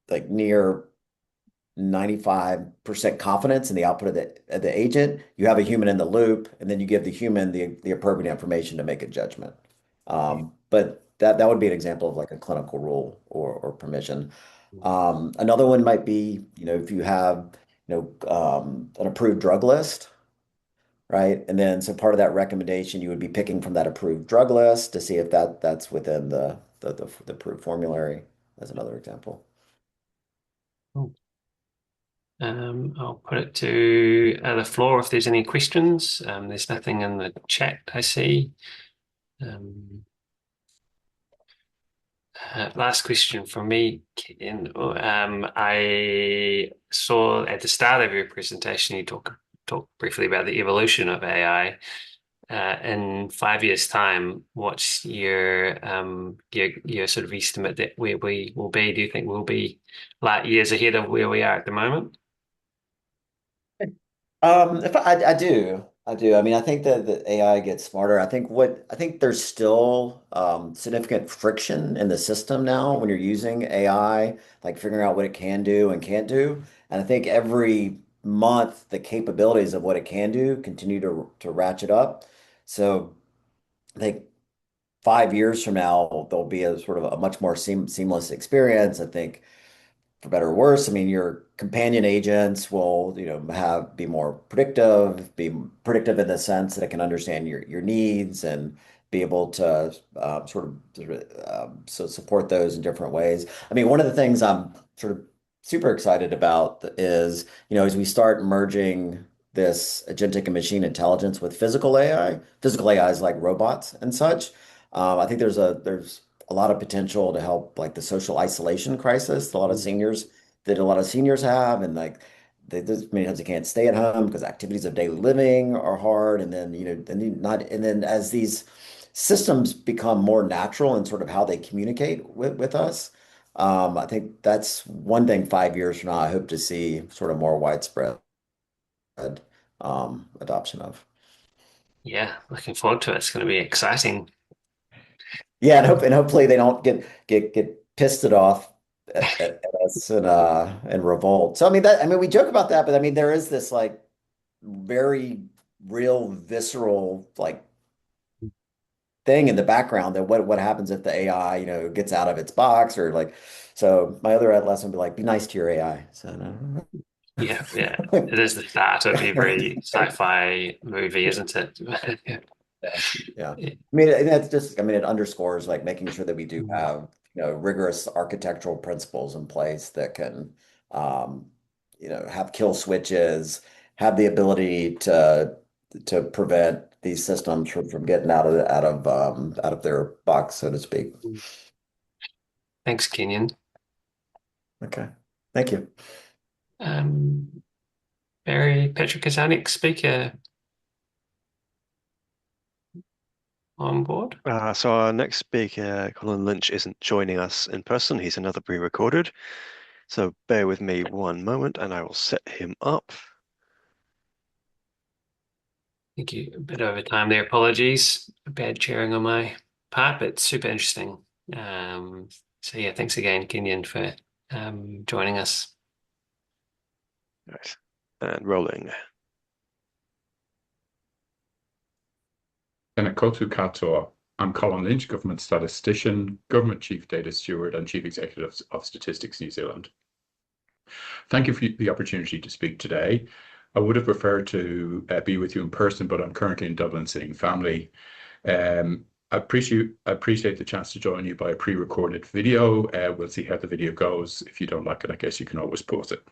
like near 95% confidence in the output of the agent, you have a human in the loop, and then you give the human the appropriate information to make a judgment. But that would be an example of like a clinical rule or permission. Another one might be, if you have, an approved drug list, right? And then so part of that recommendation, you would be picking from that approved drug list to see if that's within the approved formulary, as another example. I'll put it to the floor if there's any questions. There's nothing in the chat I see. Last question from me, Ken. I saw at the start of your presentation you talk briefly about the evolution of AI. In 5 years' time, what's your sort of estimate that where we will be? Do you think we'll be light years ahead of where we are at the moment? If I do. I mean, I think that the AI gets smarter. I think there's still significant friction in the system now when you're using AI, like figuring out what it can do and can't do. And I think every month the capabilities of what it can do continue to ratchet up. So I think 5 years from now there'll be a sort of a much more seamless experience. I think for better or worse, I mean, your companion agents will, be more predictive, in the sense that it can understand your needs and be able to support those in different ways. I mean, one of the things I'm sort of super excited about is, as we start merging this agentic and machine intelligence with physical AI is like robots and such. I think there's a lot of potential to help like the social isolation crisis that a lot of seniors have, and like there's many times they can't stay at home because activities of daily living are hard, and then as these systems become more natural in sort of how they communicate with us, I think that's one thing 5 years from now I hope to see sort of more widespread adoption of. Yeah, looking forward to it. It's going to be exciting. Yeah, and hopefully they don't get pissed off at us and revolt. So I mean we joke about that, but I mean there is this like very real visceral like thing in the background that what happens if the AI gets out of its box, or like, so my other lesson would be like be nice to your AI. So no. Yeah, it is the start of every sci-fi movie, isn't it? Yeah. I mean, that's just, I mean, it underscores like making sure that we do have, rigorous architectural principles in place that can, have kill switches, have the ability to prevent these systems from getting out of their box, so to speak. Thanks, Kenyon. Okay. Thank you. Barry Patrick is our next speaker on board. So our next speaker, Colin Lynch, isn't joining us in person. He's another pre-recorded. So bear with me one moment and I will set him up. Thank you. A bit over time there. Apologies. Bad chairing on my part, but super interesting. So yeah, thanks again, Kenyon, for joining us. Nice. And rolling. Tēnā koutou katoa. I'm Colin Lynch, Government Statistician, Government Chief Data Steward and Chief Executive of Statistics New Zealand. Thank you for the opportunity to speak today. I would have preferred to be with you in person, but I'm currently in Dublin seeing family. I appreciate the chance to join you by a pre-recorded video. We'll see how the video goes. If you don't like it, I guess you can always pause it.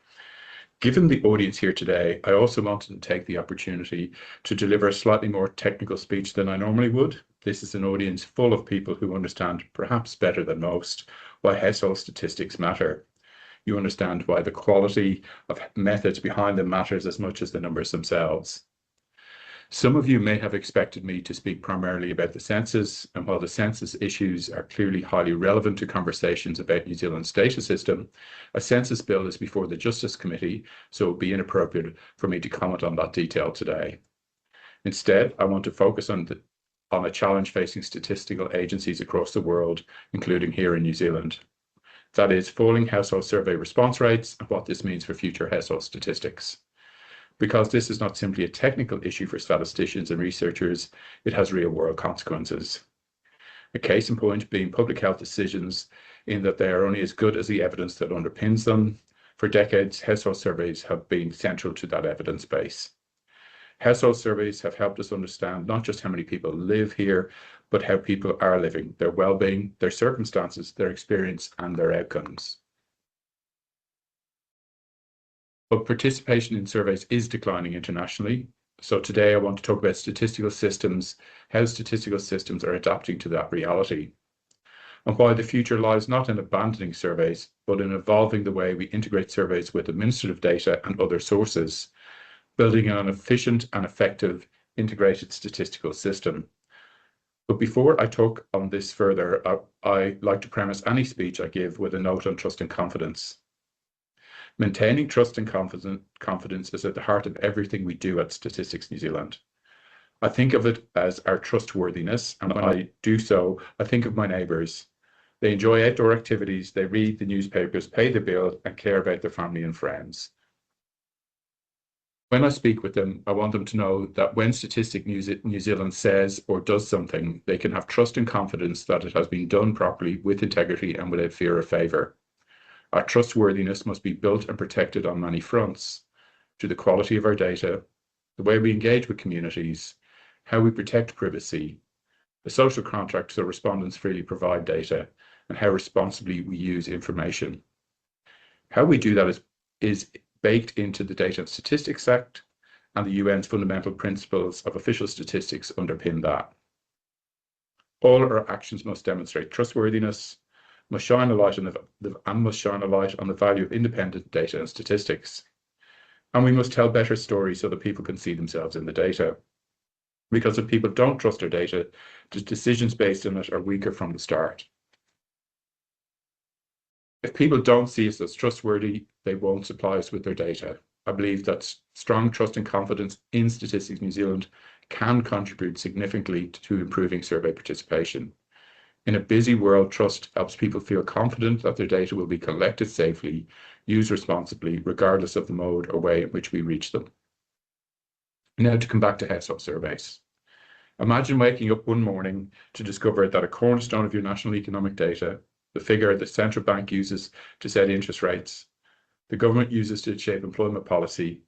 Given the audience here today, I also wanted to take the opportunity to deliver a slightly more technical speech than I normally would. This is an audience full of people who understand, perhaps better than most, why household statistics matter. You understand why the quality of methods behind them matters as much as the numbers themselves. Some of you may have expected me to speak primarily about the census, and while the census issues are clearly highly relevant to conversations about New Zealand's data system, a census bill is before the Justice Committee, so it would be inappropriate for me to comment on that detail today. Instead, I want to focus on a challenge facing statistical agencies across the world, including here in New Zealand. That is, falling household survey response rates and what this means for future household statistics. Because this is not simply a technical issue for statisticians and researchers, it has real-world consequences. A case in point being public health decisions, in that they are only as good as the evidence that underpins them. For decades, household surveys have been central to that evidence base. Household surveys have helped us understand not just how many people live here, but how people are living, their well-being, their circumstances, their experience, and their outcomes. But participation in surveys is declining internationally. So today I want to talk about statistical systems, how statistical systems are adapting to that reality, and why the future lies not in abandoning surveys, but in evolving the way we integrate surveys with administrative data and other sources, building an efficient and effective integrated statistical system. But before I talk on this further, I like to premise any speech I give with a note on trust and confidence. Maintaining trust and confidence is at the heart of everything we do at Statistics New Zealand. I think of it as our trustworthiness, and when I do so, I think of my neighbours. They enjoy outdoor activities, they read the newspapers, pay the bill, and care about their family and friends. When I speak with them, I want them to know that when Statistics New Zealand says or does something, they can have trust and confidence that it has been done properly, with integrity and without fear or favour. Our trustworthiness must be built and protected on many fronts, through the quality of our data, the way we engage with communities, how we protect privacy, the social contract so respondents freely provide data, and how responsibly we use information. How we do that is baked into the Data and Statistics Act, and the UN's fundamental principles of official statistics underpin that. All our actions must demonstrate trustworthiness, must shine a light on the value of independent data and statistics. And we must tell better stories so that people can see themselves in the data. Because if people don't trust our data, the decisions based on it are weaker from the start. If people don't see us as trustworthy, they won't supply us with their data. I believe that strong trust and confidence in Statistics New Zealand can contribute significantly to improving survey participation. In a busy world, trust helps people feel confident that their data will be collected safely, used responsibly, regardless of the mode or way in which we reach them. Now to come back to household surveys. Imagine waking up one morning to discover that a cornerstone of your national economic data, the figure the central bank uses to set interest rates, the government uses to shape employment policy,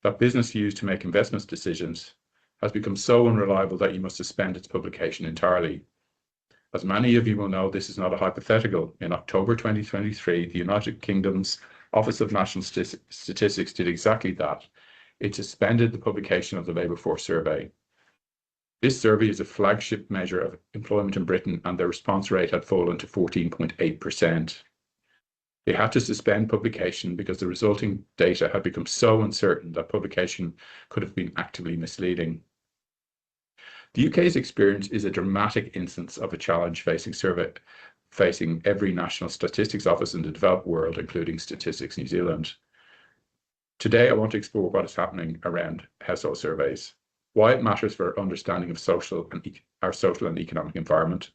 that business used to make investment decisions, has become so unreliable that you must suspend its publication entirely. As many of you will know, this is not a hypothetical. In October 2023, the United Kingdom's Office of National Statistics did exactly that. It suspended the publication of the Labour Force Survey. This survey is a flagship measure of employment in Britain, and their response rate had fallen to 14.8%. They had to suspend publication because the resulting data had become so uncertain that publication could have been actively misleading. The UK's experience is a dramatic instance of a challenge facing every national statistics office in the developed world, including Statistics New Zealand. Today, I want to explore what is happening around household surveys, why it matters for our understanding of our social and economic environment,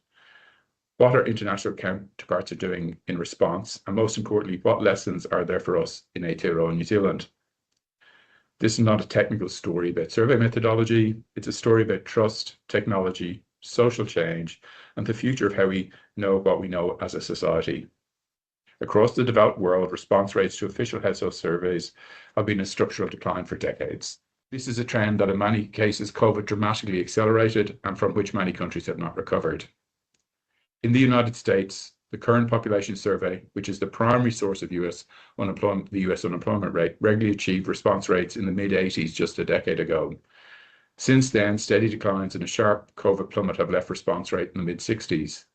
what our international counterparts are doing in response, and most importantly, what lessons are there for us in Aotearoa, New Zealand. This is not a technical story about survey methodology. It's a story about trust, technology, social change, and the future of how we know what we know as a society. Across the developed world, response rates to official household surveys have been in structural decline for decades. This is a trend that in many cases COVID dramatically accelerated and from which many countries have not recovered. In the United States, the current population survey, which is the primary source of the US unemployment rate, regularly achieved response rates in the mid-80s just a decade ago. Since then, steady declines and a sharp COVID plummet have left response rate in the mid-60s.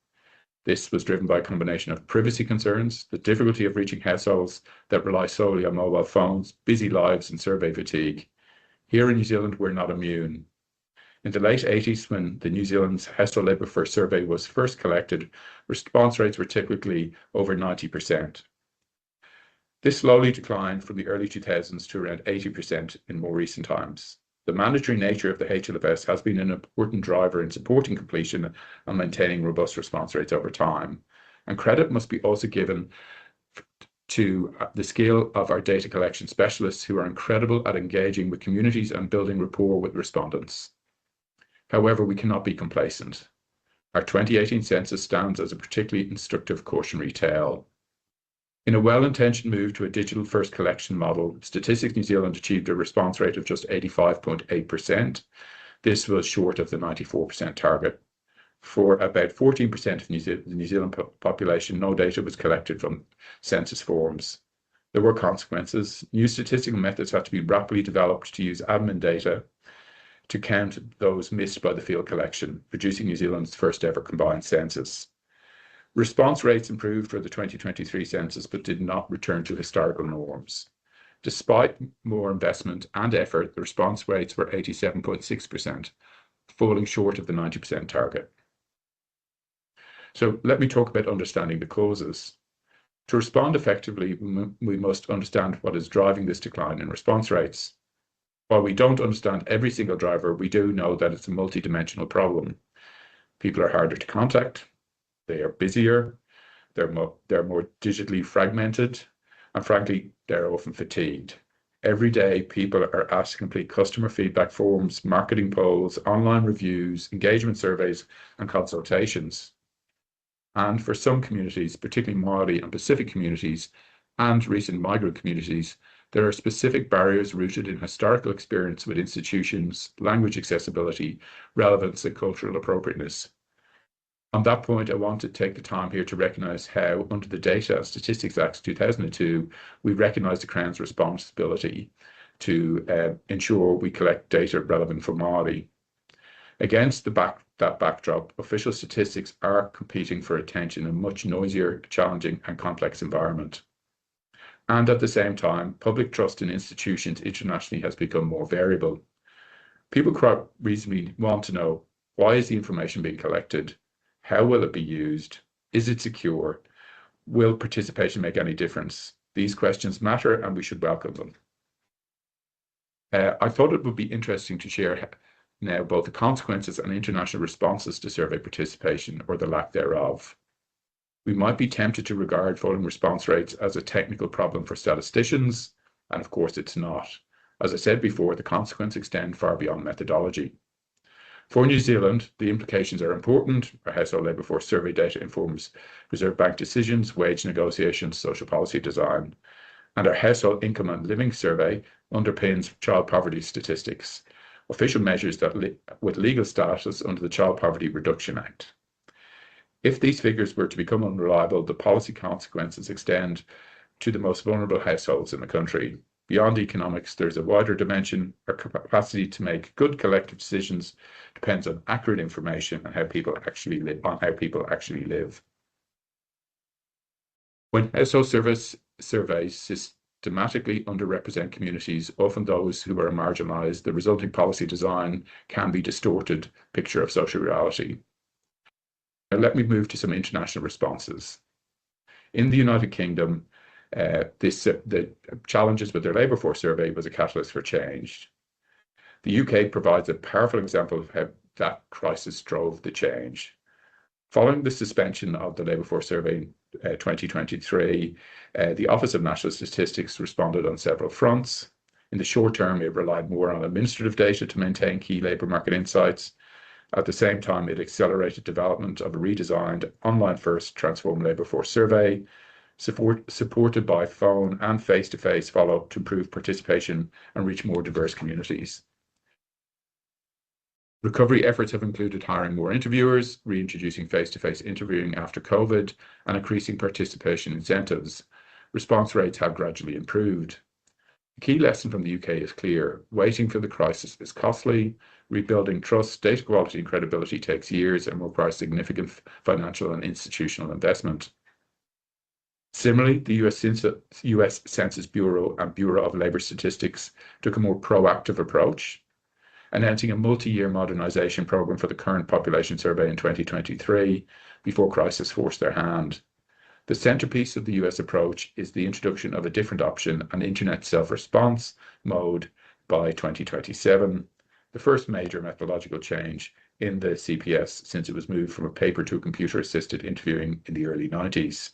This was driven by a combination of privacy concerns, the difficulty of reaching households that rely solely on mobile phones, busy lives, and survey fatigue. Here in New Zealand, we're not immune. In the late 80s, when the New Zealand's Household Labour Force survey was first collected, response rates were typically over 90%. This slowly declined from the early 2000s to around 80% in more recent times. The mandatory nature of the HLFS has been an important driver in supporting completion and maintaining robust response rates over time. And credit must be also given to the skill of our data collection specialists who are incredible at engaging with communities and building rapport with respondents. However, we cannot be complacent. Our 2018 census stands as a particularly instructive cautionary tale. In a well-intentioned move to a digital-first collection model, Statistics New Zealand achieved a response rate of just 85.8%. This was short of the 94% target. For about 14% of the New Zealand population, no data was collected from census forms. There were consequences. New statistical methods had to be rapidly developed to use admin data to count those missed by the field collection, producing New Zealand's first ever combined census. Response rates improved for the 2023 census, but did not return to historical norms. Despite more investment and effort, the response rates were 87.6%, falling short of the 90% target. So let me talk about understanding the causes. To respond effectively, we must understand what is driving this decline in response rates. While we don't understand every single driver, we do know that it's a multidimensional problem. People are harder to contact, they are busier, they're more digitally fragmented, and frankly, they're often fatigued. Every day, people are asked to complete customer feedback forms, marketing polls, online reviews, engagement surveys, and consultations. And for some communities, particularly Māori and Pacific communities, and recent migrant communities, there are specific barriers rooted in historical experience with institutions, language accessibility, relevance, and cultural appropriateness. On that point, I want to take the time here to recognise how, under the Data and Statistics Act 2002, we recognise the Crown's responsibility to ensure we collect data relevant for Māori. Against that backdrop, official statistics are competing for attention in a much noisier, challenging, and complex environment. And at the same time, public trust in institutions internationally has become more variable. People quite reasonably want to know, why is the information being collected? How will it be used? Is it secure? Will participation make any difference? These questions matter and we should welcome them. I thought it would be interesting to share now both the consequences and international responses to survey participation, or the lack thereof. We might be tempted to regard falling response rates as a technical problem for statisticians, and of course it's not. As I said before, the consequences extend far beyond methodology. For New Zealand, the implications are important. Our Household Labour Force survey data informs Reserve Bank decisions, wage negotiations, social policy design, and our Household Income and Living survey underpins child poverty statistics, official measures that with legal status under the Child Poverty Reduction Act. If these figures were to become unreliable, the policy consequences extend to the most vulnerable households in the country. Beyond economics, there's a wider dimension. Our capacity to make good collective decisions depends on accurate information and how people actually live. When household surveys systematically underrepresent communities, often those who are marginalised, the resulting policy design can be a distorted picture of social reality. Now let me move to some international responses. In the United Kingdom, the challenges with their labour force survey was a catalyst for change. The UK provides a powerful example of how that crisis drove the change. Following the suspension of the labour force survey 2023, the Office of National Statistics responded on several fronts. In the short term, it relied more on administrative data to maintain key labour market insights. At the same time, it accelerated development of a redesigned online-first transform labour force survey, supported by phone and face-to-face follow-up to improve participation and reach more diverse communities. Recovery efforts have included hiring more interviewers, reintroducing face-to-face interviewing after COVID, and increasing participation incentives. Response rates have gradually improved. The key lesson from the UK is clear. Waiting for the crisis is costly. Rebuilding trust, data quality and credibility takes years and requires significant financial and institutional investment. Similarly, the US Census Bureau and Bureau of Labour Statistics took a more proactive approach, announcing a multi-year modernisation programme for the current population survey in 2023 before crisis forced their hand. The centrepiece of the US approach is the introduction of a different option, an internet self-response mode, by 2027, the first major methodological change in the CPS since it was moved from a paper to a computer-assisted interviewing in the early 90s.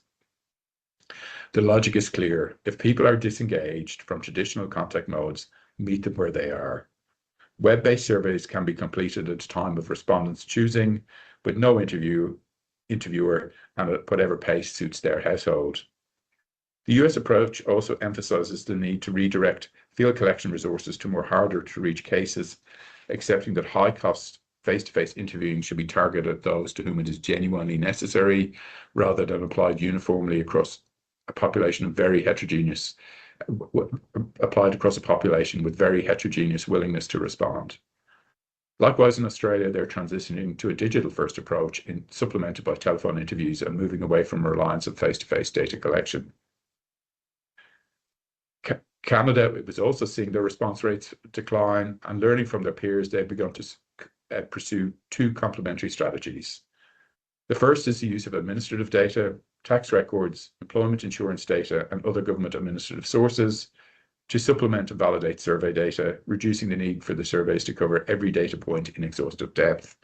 The logic is clear. If people are disengaged from traditional contact modes, meet them where they are. Web-based surveys can be completed at a time of respondents' choosing, with no interviewer and at whatever pace suits their household. The US approach also emphasises the need to redirect field collection resources to more harder to reach cases, accepting that high-cost face-to-face interviewing should be targeted at those to whom it is genuinely necessary, rather than applied uniformly across a population of very heterogeneous, applied across a population with very heterogeneous willingness to respond. Likewise, in Australia, they're transitioning to a digital-first approach, supplemented by telephone interviews and moving away from reliance on face-to-face data collection. Canada was also seeing their response rates decline, and learning from their peers, they've begun to pursue two complementary strategies. The first is the use of administrative data, tax records, employment insurance data, and other government administrative sources to supplement and validate survey data, reducing the need for the surveys to cover every data point in exhaustive depth.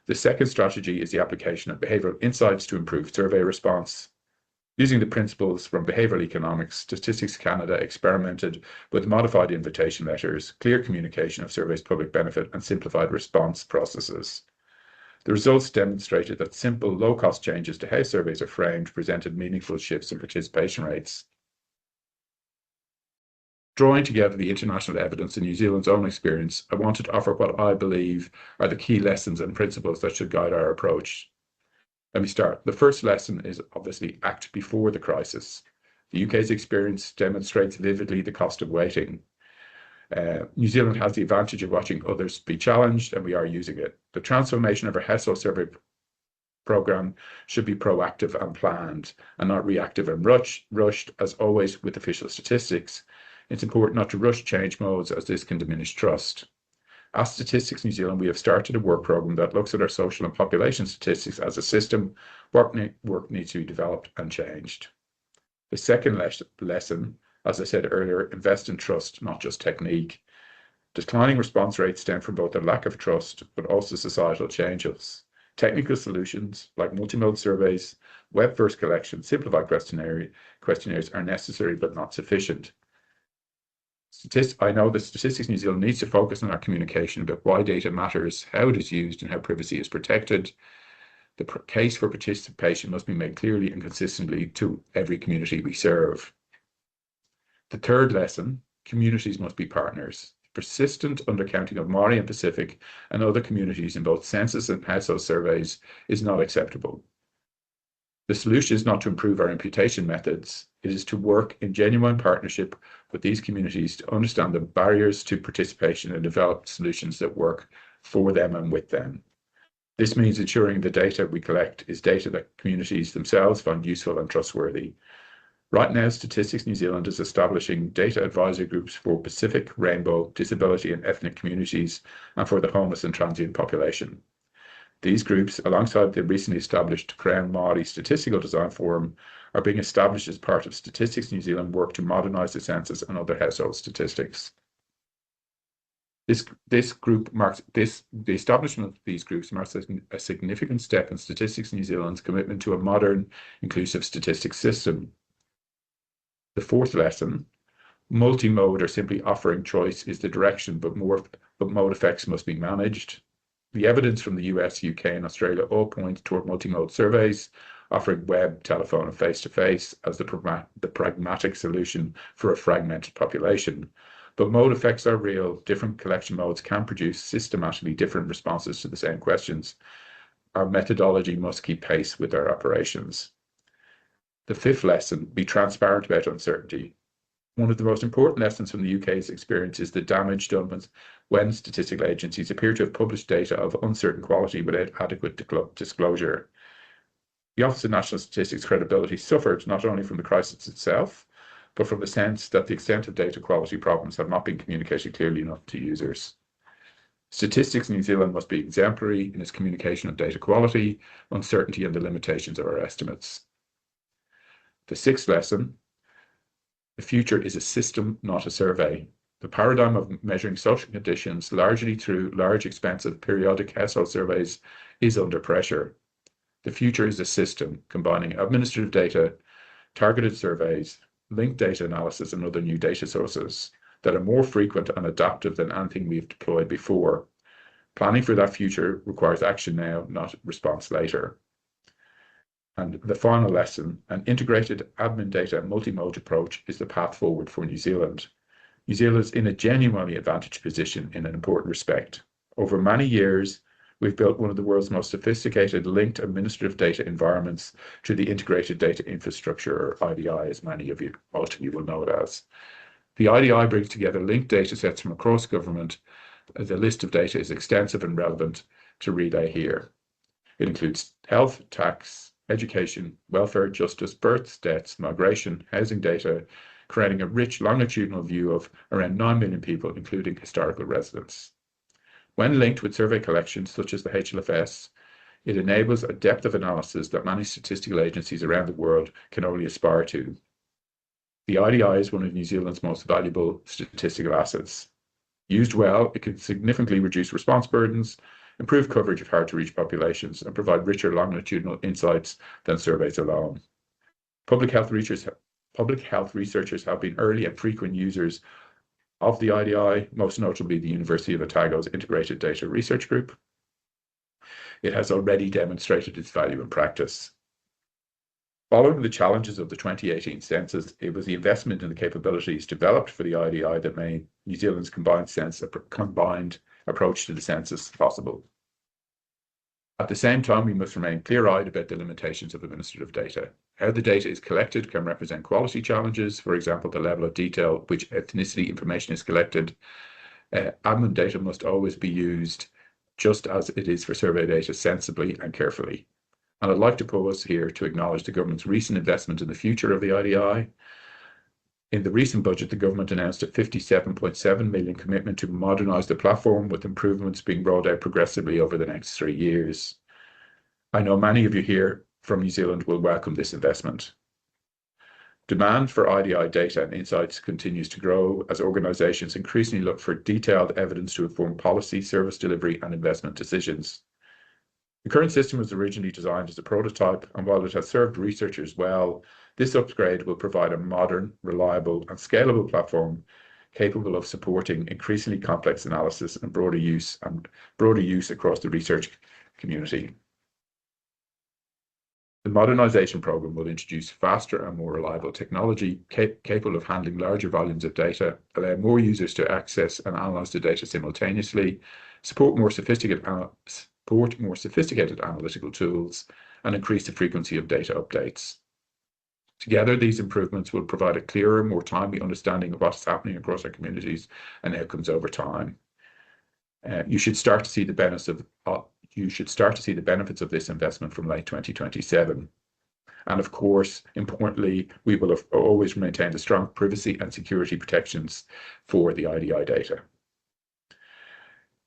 The second strategy is the application of behavioural insights to improve survey response. Using the principles from behavioural economics, Statistics Canada experimented with modified invitation letters, clear communication of surveys' public benefit, and simplified response processes. The results demonstrated that simple, low-cost changes to how surveys are framed presented meaningful shifts in participation rates. Drawing together the international evidence and New Zealand's own experience, I wanted to offer what I believe are the key lessons and principles that should guide our approach. Let me start. The first lesson is obviously act before the crisis. The UK's experience demonstrates vividly the cost of waiting. New Zealand has the advantage of watching others be challenged, and we are using it. The transformation of our household survey programme should be proactive and planned, and not reactive and rushed, as always with official statistics. It's important not to rush change modes, as this can diminish trust. At Statistics New Zealand, we have started a work programme that looks at our social and population statistics as a system. Work needs to be developed and changed. The second lesson, as I said earlier, invest in trust, not just technique. Declining response rates stem from both a lack of trust, but also societal changes. Technical solutions like multimodal surveys, web-first collection, simplified questionnaires are necessary but not sufficient. I know that Statistics New Zealand needs to focus on our communication about why data matters, how it is used, and how privacy is protected. The case for participation must be made clearly and consistently to every community we serve. The third lesson, communities must be partners. Persistent undercounting of Māori and Pacific and other communities in both census and household surveys is not acceptable. The solution is not to improve our imputation methods. It is to work in genuine partnership with these communities to understand the barriers to participation and develop solutions that work for them and with them. This means ensuring the data we collect is data that communities themselves find useful and trustworthy. Right now, Statistics New Zealand is establishing data advisory groups for Pacific, Rainbow, disability and ethnic communities, and for the homeless and transient population. These groups, alongside the recently established Crown Māori Statistical Design Forum, are being established as part of Statistics New Zealand work to modernise the census and other household statistics. The establishment of these groups marks a significant step in Statistics New Zealand's commitment to a modern, inclusive statistics system. The fourth lesson, multi-mode or simply offering choice is the direction, but mode effects must be managed. The evidence from the US, UK, and Australia all points toward multimode surveys, offering web, telephone, and face-to-face as the pragmatic solution for a fragmented population. But mode effects are real. Different collection modes can produce systematically different responses to the same questions. Our methodology must keep pace with our operations. The fifth lesson, be transparent about uncertainty. One of the most important lessons from the UK's experience is the damage done when statistical agencies appear to have published data of uncertain quality without adequate disclosure. The Office of National Statistics credibility suffered not only from the crisis itself, but from the sense that the extent of data quality problems have not been communicated clearly enough to users. Statistics New Zealand must be exemplary in its communication of data quality, uncertainty, and the limitations of our estimates. The sixth lesson, the future is a system, not a survey. The paradigm of measuring social conditions largely through large, expensive, periodic household surveys is under pressure. The future is a system combining administrative data, targeted surveys, linked data analysis, and other new data sources that are more frequent and adaptive than anything we've deployed before. Planning for that future requires action now, not response later. And the final lesson, an integrated admin data multimode approach is the path forward for New Zealand. New Zealand is in a genuinely advantaged position in an important respect. Over many years, we've built one of the world's most sophisticated linked administrative data environments through the Integrated Data Infrastructure, or IDI, as most of you will know it as. The IDI brings together linked data sets from across government. The list of data is extensive and relevant to relay here. It includes health, tax, education, welfare, justice, births, deaths, migration, housing data, creating a rich longitudinal view of around 9 million people, including historical residents. When linked with survey collections such as the HLFS, it enables a depth of analysis that many statistical agencies around the world can only aspire to. The IDI is one of New Zealand's most valuable statistical assets. Used well, it can significantly reduce response burdens, improve coverage of hard-to-reach populations, and provide richer longitudinal insights than surveys alone. Public health researchers have been early and frequent users of the IDI, most notably the University of Otago's Integrated Data Research Group. It has already demonstrated its value in practice. Following the challenges of the 2018 census, it was the investment in the capabilities developed for the IDI that made New Zealand's combined approach to the census possible. At the same time, we must remain clear-eyed about the limitations of administrative data. How the data is collected can represent quality challenges, for example, the level of detail which ethnicity information is collected. Admin data must always be used just as it is for survey data, sensibly and carefully. And I'd like to pause here to acknowledge the government's recent investment in the future of the IDI. In the recent budget, the government announced a $57.7 million commitment to modernise the platform, with improvements being rolled out progressively over the next 3 years. I know many of you here from New Zealand will welcome this investment. Demand for IDI data and insights continues to grow as organisations increasingly look for detailed evidence to inform policy, service delivery, and investment decisions. The current system was originally designed as a prototype, and while it has served researchers well, this upgrade will provide a modern, reliable, and scalable platform capable of supporting increasingly complex analysis and broader use across the research community. The modernisation programme will introduce faster and more reliable technology capable of handling larger volumes of data, allow more users to access and analyse the data simultaneously, support more sophisticated analytical tools, and increase the frequency of data updates. Together, these improvements will provide a clearer, more timely understanding of what's happening across our communities and outcomes over time. You should start to see the benefits of this investment from late 2027. And of course, importantly, we will have always maintained the strong privacy and security protections for the IDI data.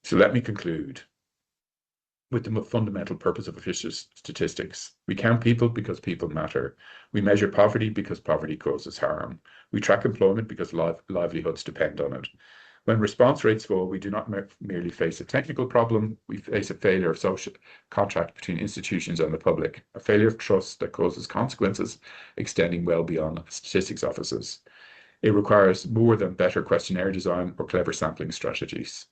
So let me conclude with the fundamental purpose of official statistics. We count people because people matter. We measure poverty because poverty causes harm. We track employment because livelihoods depend on it. When response rates fall, we do not merely face a technical problem, we face a failure of social contract between institutions and the public, a failure of trust that causes consequences extending well beyond statistics offices. It requires more than better questionnaire design or clever sampling strategies.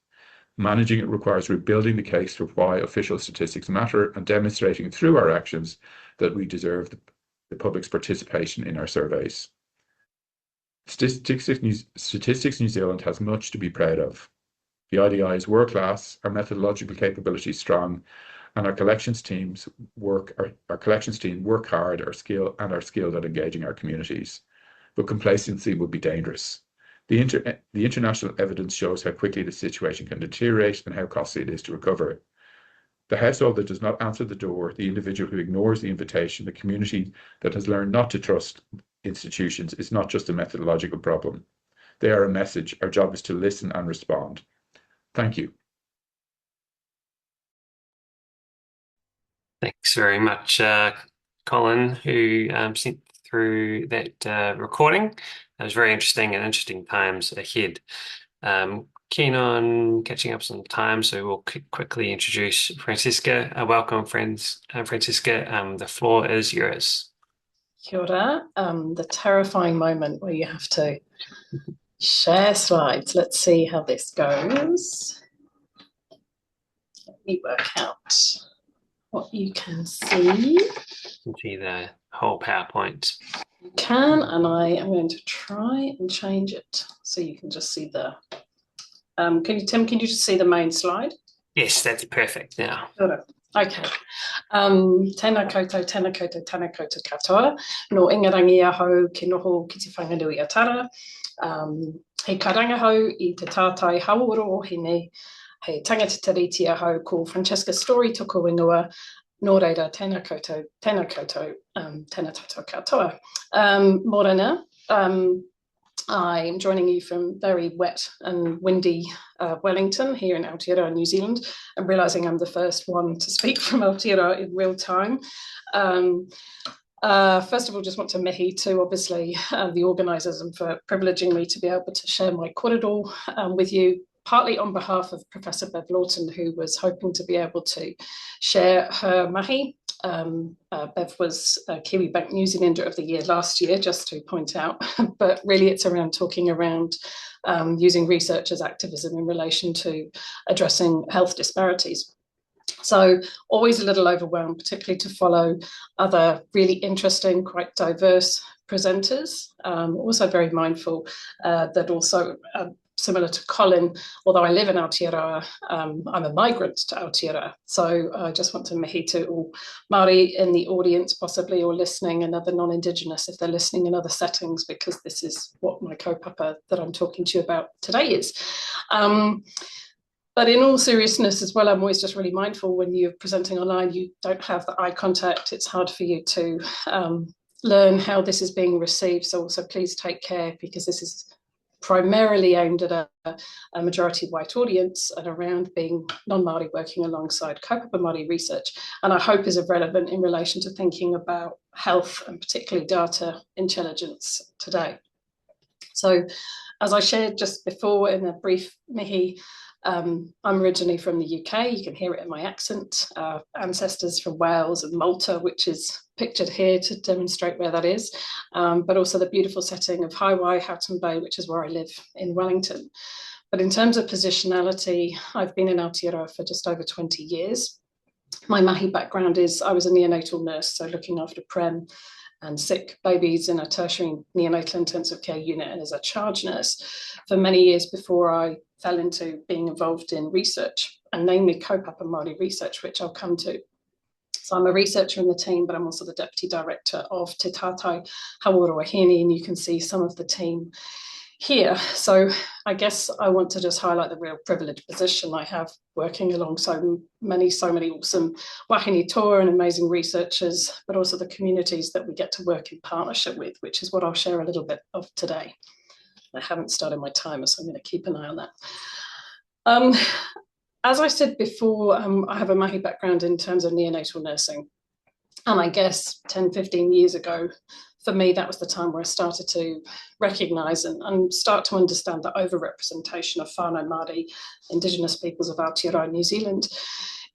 Managing it requires rebuilding the case for why official statistics matter and demonstrating through our actions that we deserve the public's participation in our surveys. Statistics New Zealand has much to be proud of. The IDI is world-class, our methodological capabilities strong, and our collections team work hard, are skilled at engaging our communities. But complacency would be dangerous. The international evidence shows how quickly the situation can deteriorate and how costly it is to recover. The household that does not answer the door, the individual who ignores the invitation, the community that has learned not to trust institutions is not just a methodological problem. They are a message. Our job is to listen and respond. Thank you. Thanks very much, Colin, who sent through that recording. It was very interesting times ahead. Keen on catching up some time, so we'll quickly introduce Francesca. Welcome, Francesca. The floor is yours. Kia ora. The terrifying moment where you have to share slides. Let's see how this goes. Let me work out what you can see. You can see the whole PowerPoint. You can, and I am going to try and change it so you can just see the. Tim, can you just see the main slide? Yes, that's perfect now. Okay. Tēnā koutou katoa. No ingarangi ahau ki noho ki te whanganui atara. He karangahau I te tātai hauoro o hine. He tangata tariti ahau ko Francesca Storey toko ingoa. Nō reira, tēnā koutou, tēnā tātou katoa. Morena, I'm joining you from very wet and windy Wellington here in Aotearoa, New Zealand. I'm realising I'm the first one to speak from Aotearoa in real time. First of all, just want to mihi to obviously the organisers and for privileging me to be able to share my korero with you, partly on behalf of Professor Bev Lawton, who was hoping to be able to share her mahi. Bev was Kiwi Bank New Zealander of the Year last year, just to point out, but really it's around talking around using research as activism in relation to addressing health disparities. So always a little overwhelmed, particularly to follow other really interesting, quite diverse presenters. Also very mindful that also similar to Colin, although I live in Aotearoa, I'm a migrant to Aotearoa. So I just want to mihi to all Māori in the audience possibly, or listening, and other non-indigenous if they're listening in other settings, because this is what my kaupapa that I'm talking to you about today is. But in all seriousness as well, I'm always just really mindful when you're presenting online, you don't have the eye contact. It's hard for you to learn how this is being received. So also please take care, because this is primarily aimed at a majority white audience and around being non-Māori working alongside kaupapa Māori research, and I hope is relevant in relation to thinking about health and particularly data intelligence today. So as I shared just before in a brief mihi, I'm originally from the UK. You can hear it in my accent. Ancestors from Wales and Malta, which is pictured here to demonstrate where that is, but also the beautiful setting of Highway, Houghton Bay, which is where I live in Wellington. But in terms of positionality, I've been in Aotearoa for just over 20 years. My mahi background is I was a neonatal nurse, so looking after prem and sick babies in a tertiary neonatal intensive care unit, and as a charge nurse for many years before I fell into being involved in research, and namely kaupapa Māori research, which I'll come to. So I'm a researcher in the team, but I'm also the deputy director of Te Tātai Hauoro Wahine, and you can see some of the team here. So I guess I want to just highlight the real privileged position I have working alongside so many awesome wahine toa and amazing researchers, but also the communities that we get to work in partnership with, which is what I'll share a little bit of today. I haven't started my timer, so I'm going to keep an eye on that. As I said before, I have a mahi background in terms of neonatal nursing. And I guess 10, 15 years ago, for me, that was the time where I started to recognise and start to understand the overrepresentation of whānau Māori, Indigenous peoples of Aotearoa, New Zealand,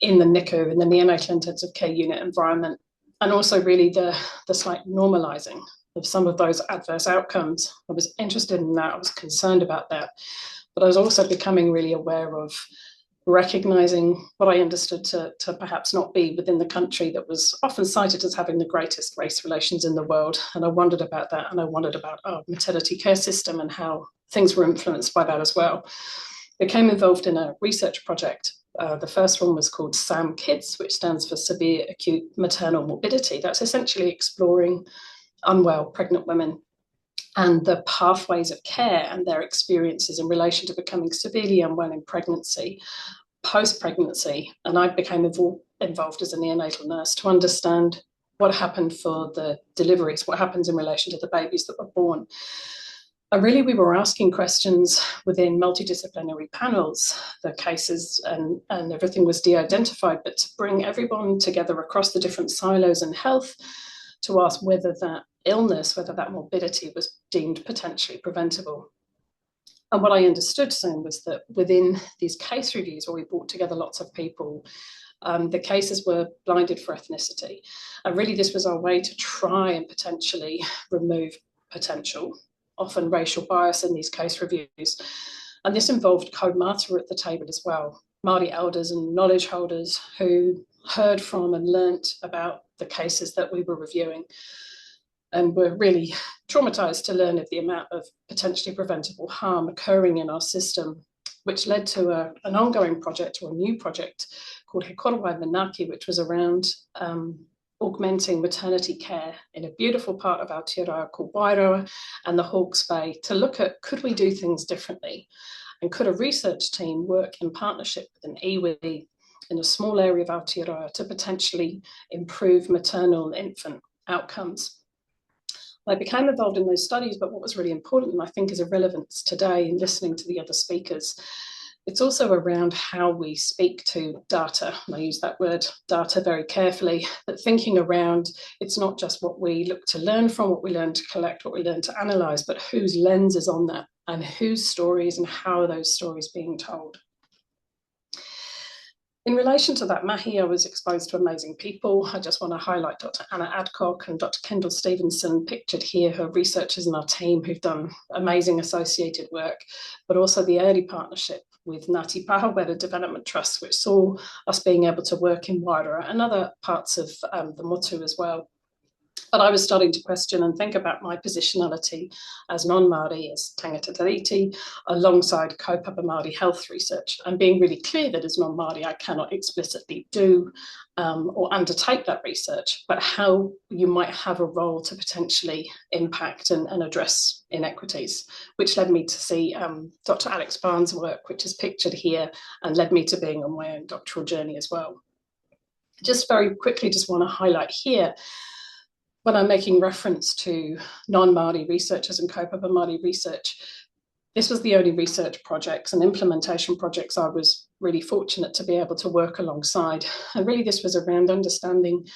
in the NICU, in the neonatal intensive care unit environment, and also really the slight normalising of some of those adverse outcomes. I was interested in that, I was concerned about that, but I was also becoming really aware of recognising what I understood to perhaps not be within the country that was often cited as having the greatest race relations in the world. And I wondered about that, and I wondered about our maternity care system and how things were influenced by that as well. Became involved in a research project. The first one was called SAM-KIDS, which stands for Severe Acute Maternal Morbidity. That's essentially exploring unwell pregnant women and the pathways of care and their experiences in relation to becoming severely unwell in pregnancy, post-pregnancy. And I became involved as a neonatal nurse to understand what happened for the deliveries, what happens in relation to the babies that were born. And really, we were asking questions within multidisciplinary panels, the cases and everything was de-identified, but to bring everyone together across the different silos in health to ask whether that illness, whether that morbidity was deemed potentially preventable. And what I understood soon was that within these case reviews, where we brought together lots of people, the cases were blinded for ethnicity. And really, this was our way to try and potentially remove potential, often racial bias in these case reviews. And this involved co-mata at the table as well, Māori elders and knowledge holders who heard from and learnt about the cases that we were reviewing, and were really traumatised to learn of the amount of potentially preventable harm occurring in our system, which led to an ongoing project, or a new project called He Korowai Manaki, which was around augmenting maternity care in a beautiful part of Aotearoa called Wairoa and the Hawke's Bay, to look at, could we do things differently? And could a research team work in partnership with an iwi in a small area of Aotearoa to potentially improve maternal and infant outcomes? I became involved in those studies, but what was really important, and I think is of relevance today in listening to the other speakers, it's also around how we speak to data. And I use that word data very carefully, but thinking around, it's not just what we look to learn from, what we learn to collect, what we learn to analyse, but whose lens is on that, and whose stories and how are those stories being told. In relation to that mahi, I was exposed to amazing people. I just want to highlight Dr. Anna Adcock and Dr. Kendall Stevenson, pictured here, who are researchers in our team who've done amazing associated work, but also the early partnership with Ngāti Pāhawera Development Trust, which saw us being able to work in Wairoa and other parts of the motu as well. But I was starting to question and think about my positionality as non-Māori, as tangata tiriti, alongside kaupapa Māori health research, and being really clear that as non-Māori I cannot explicitly do or undertake that research, but how you might have a role to potentially impact and address inequities, which led me to see Dr. Alex Barnes' work, which is pictured here, and led me to being on my own doctoral journey as well. Just very quickly, just want to highlight here, when I'm making reference to non-Māori researchers and kaupapa Māori research, this was the only research projects and implementation projects I was really fortunate to be able to work alongside. And really this was around understanding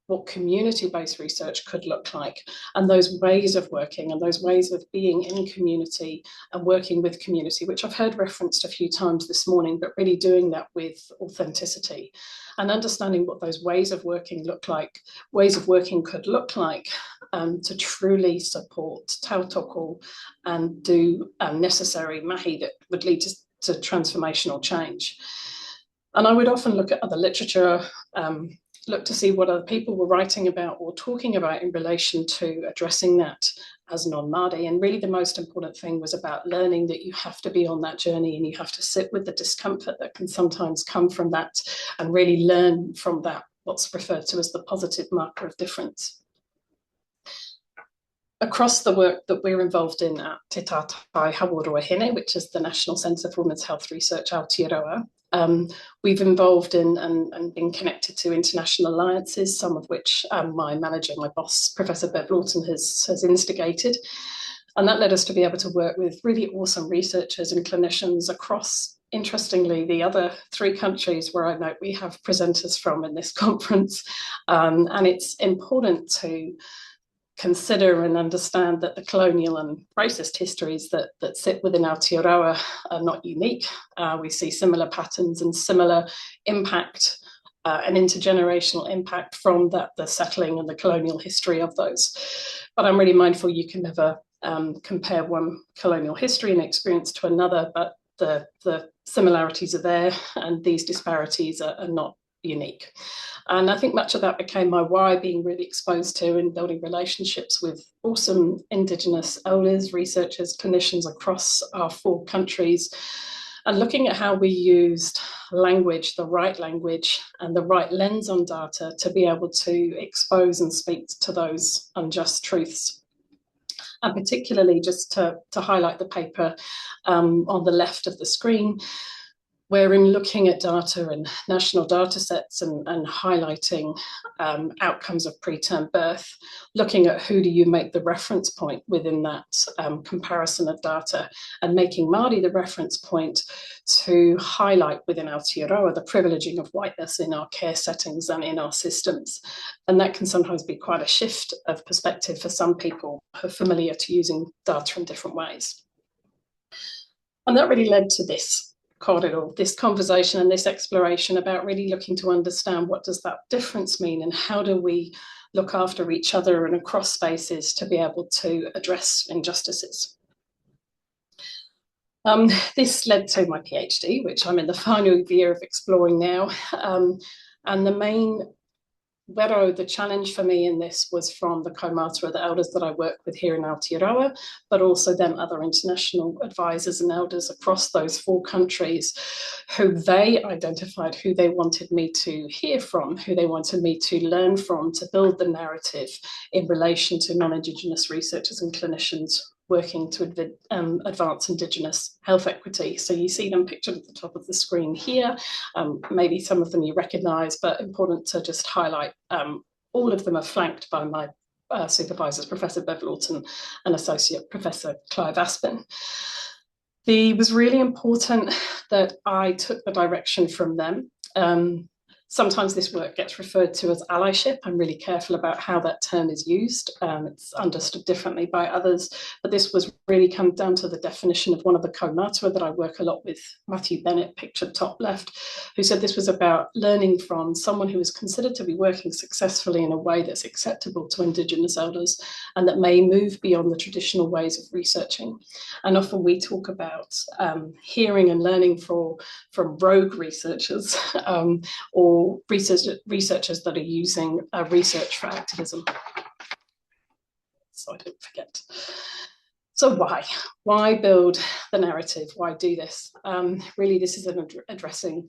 what community-based research could look like, and those ways of working and those ways of being in community and working with community, which I've heard referenced a few times this morning, but really doing that with authenticity and understanding what those ways of working could look like to truly support tautoko and do necessary mahi that would lead to transformational change. And I would often look at other literature, look to see what other people were writing about or talking about in relation to addressing that as non-Māori. And really the most important thing was about learning that you have to be on that journey and you have to sit with the discomfort that can sometimes come from that and really learn from that, what's referred to as the positive marker of difference. Across the work that we're involved in at Te Tātai Haworoahine, which is the National Centre for Women's Health Research, Aotearoa, we've involved in and been connected to international alliances, some of which my manager, my boss, Professor Bev Lawton, has instigated. And that led us to be able to work with really awesome researchers and clinicians across, interestingly, the other 3 countries where I know we have presenters from in this conference. And it's important to consider and understand that the colonial and racist histories that sit within Aotearoa are not unique. We see similar patterns and similar impact and intergenerational impact from the settling and the colonial history of those. But I'm really mindful you can never compare one colonial history and experience to another, but the similarities are there, and these disparities are not unique. And I think much of that became my why, being really exposed to and building relationships with awesome Indigenous elders, researchers, clinicians across our 4 countries, and looking at how we used language, the right language and the right lens on data to be able to expose and speak to those unjust truths. And particularly, just to highlight the paper on the left of the screen, where in looking at data and national data sets and highlighting outcomes of preterm birth, looking at who do you make the reference point within that comparison of data, and making Māori the reference point to highlight within Aotearoa the privileging of whiteness in our care settings and in our systems. And that can sometimes be quite a shift of perspective for some people who are familiar to using data in different ways. And that really led to this corridor, this conversation and this exploration about really looking to understand what does that difference mean, and how do we look after each other and across spaces to be able to address injustices. This led to my PhD, which I'm in the final year of exploring now. And the main the challenge for me in this was from the kaumātua, the elders that I work with here in Aotearoa, but also then other international advisors and elders across those 4 countries, who they identified who they wanted me to hear from, who they wanted me to learn from, to build the narrative in relation to non-Indigenous researchers and clinicians working to advance Indigenous health equity. So you see them pictured at the top of the screen here. Maybe some of them you recognise, but important to just highlight. All of them are flanked by my supervisors, Professor Bev Lawton and Associate Professor Clive Aspin. It was really important that I took the direction from them. Sometimes this work gets referred to as allyship. I'm really careful about how that term is used. It's understood differently by others, but this was really come down to the definition of one of the kaumātua that I work a lot with, Matthew Bennett, pictured top left, who said this was about learning from someone who is considered to be working successfully in a way that's acceptable to Indigenous elders and that may move beyond the traditional ways of researching. And often we talk about hearing and learning from rogue researchers or researchers that are using research for activism. So I don't forget. So why build the narrative? Why do this? Really, this is addressing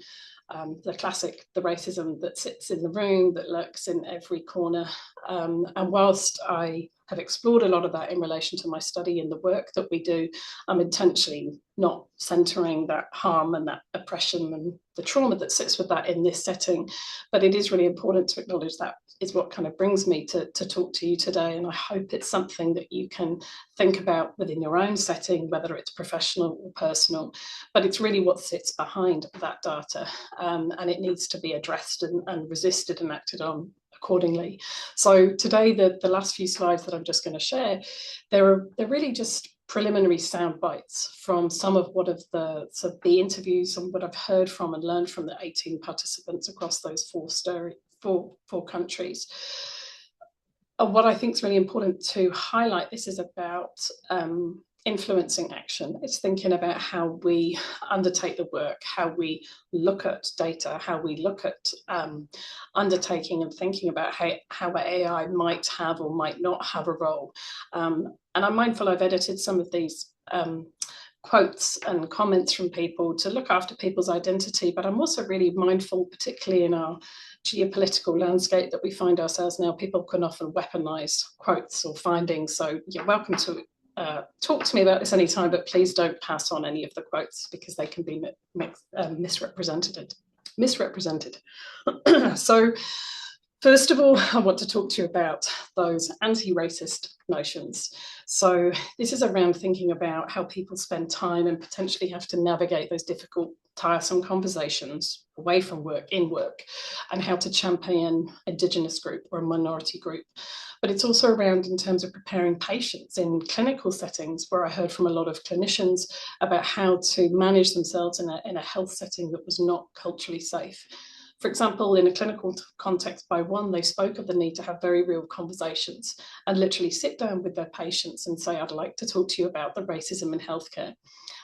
the classic, the racism that sits in the room, that lurks in every corner. And whilst I have explored a lot of that in relation to my study and the work that we do, I'm intentionally not centering that harm and that oppression and the trauma that sits with that in this setting. But it is really important to acknowledge that is what kind of brings me to talk to you today. And I hope it's something that you can think about within your own setting, whether it's professional or personal, but it's really what sits behind that data. And it needs to be addressed and resisted and acted on accordingly. So today, the last few slides that I'm just going to share, they're really just preliminary sound bites from some of the interviews and what I've heard from and learned from the 18 participants across those four countries. And what I think is really important to highlight, this is about influencing action. It's thinking about how we undertake the work, how we look at data, how we look at undertaking and thinking about how AI might have or might not have a role. And I'm mindful I've edited some of these quotes and comments from people to look after people's identity, but I'm also really mindful, particularly in our geopolitical landscape that we find ourselves now, people can often weaponize quotes or findings. So you're welcome to talk to me about this anytime, but please don't pass on any of the quotes because they can be misrepresented. So first of all, I want to talk to you about those anti-racist notions. So this is around thinking about how people spend time and potentially have to navigate those difficult, tiresome conversations away from work, in work, and how to champion Indigenous group or a minority group. But it's also around in terms of preparing patients in clinical settings, where I heard from a lot of clinicians about how to manage themselves in a health setting that was not culturally safe. For example, in a clinical context by one, they spoke of the need to have very real conversations and literally sit down with their patients and say, I'd like to talk to you about the racism in healthcare.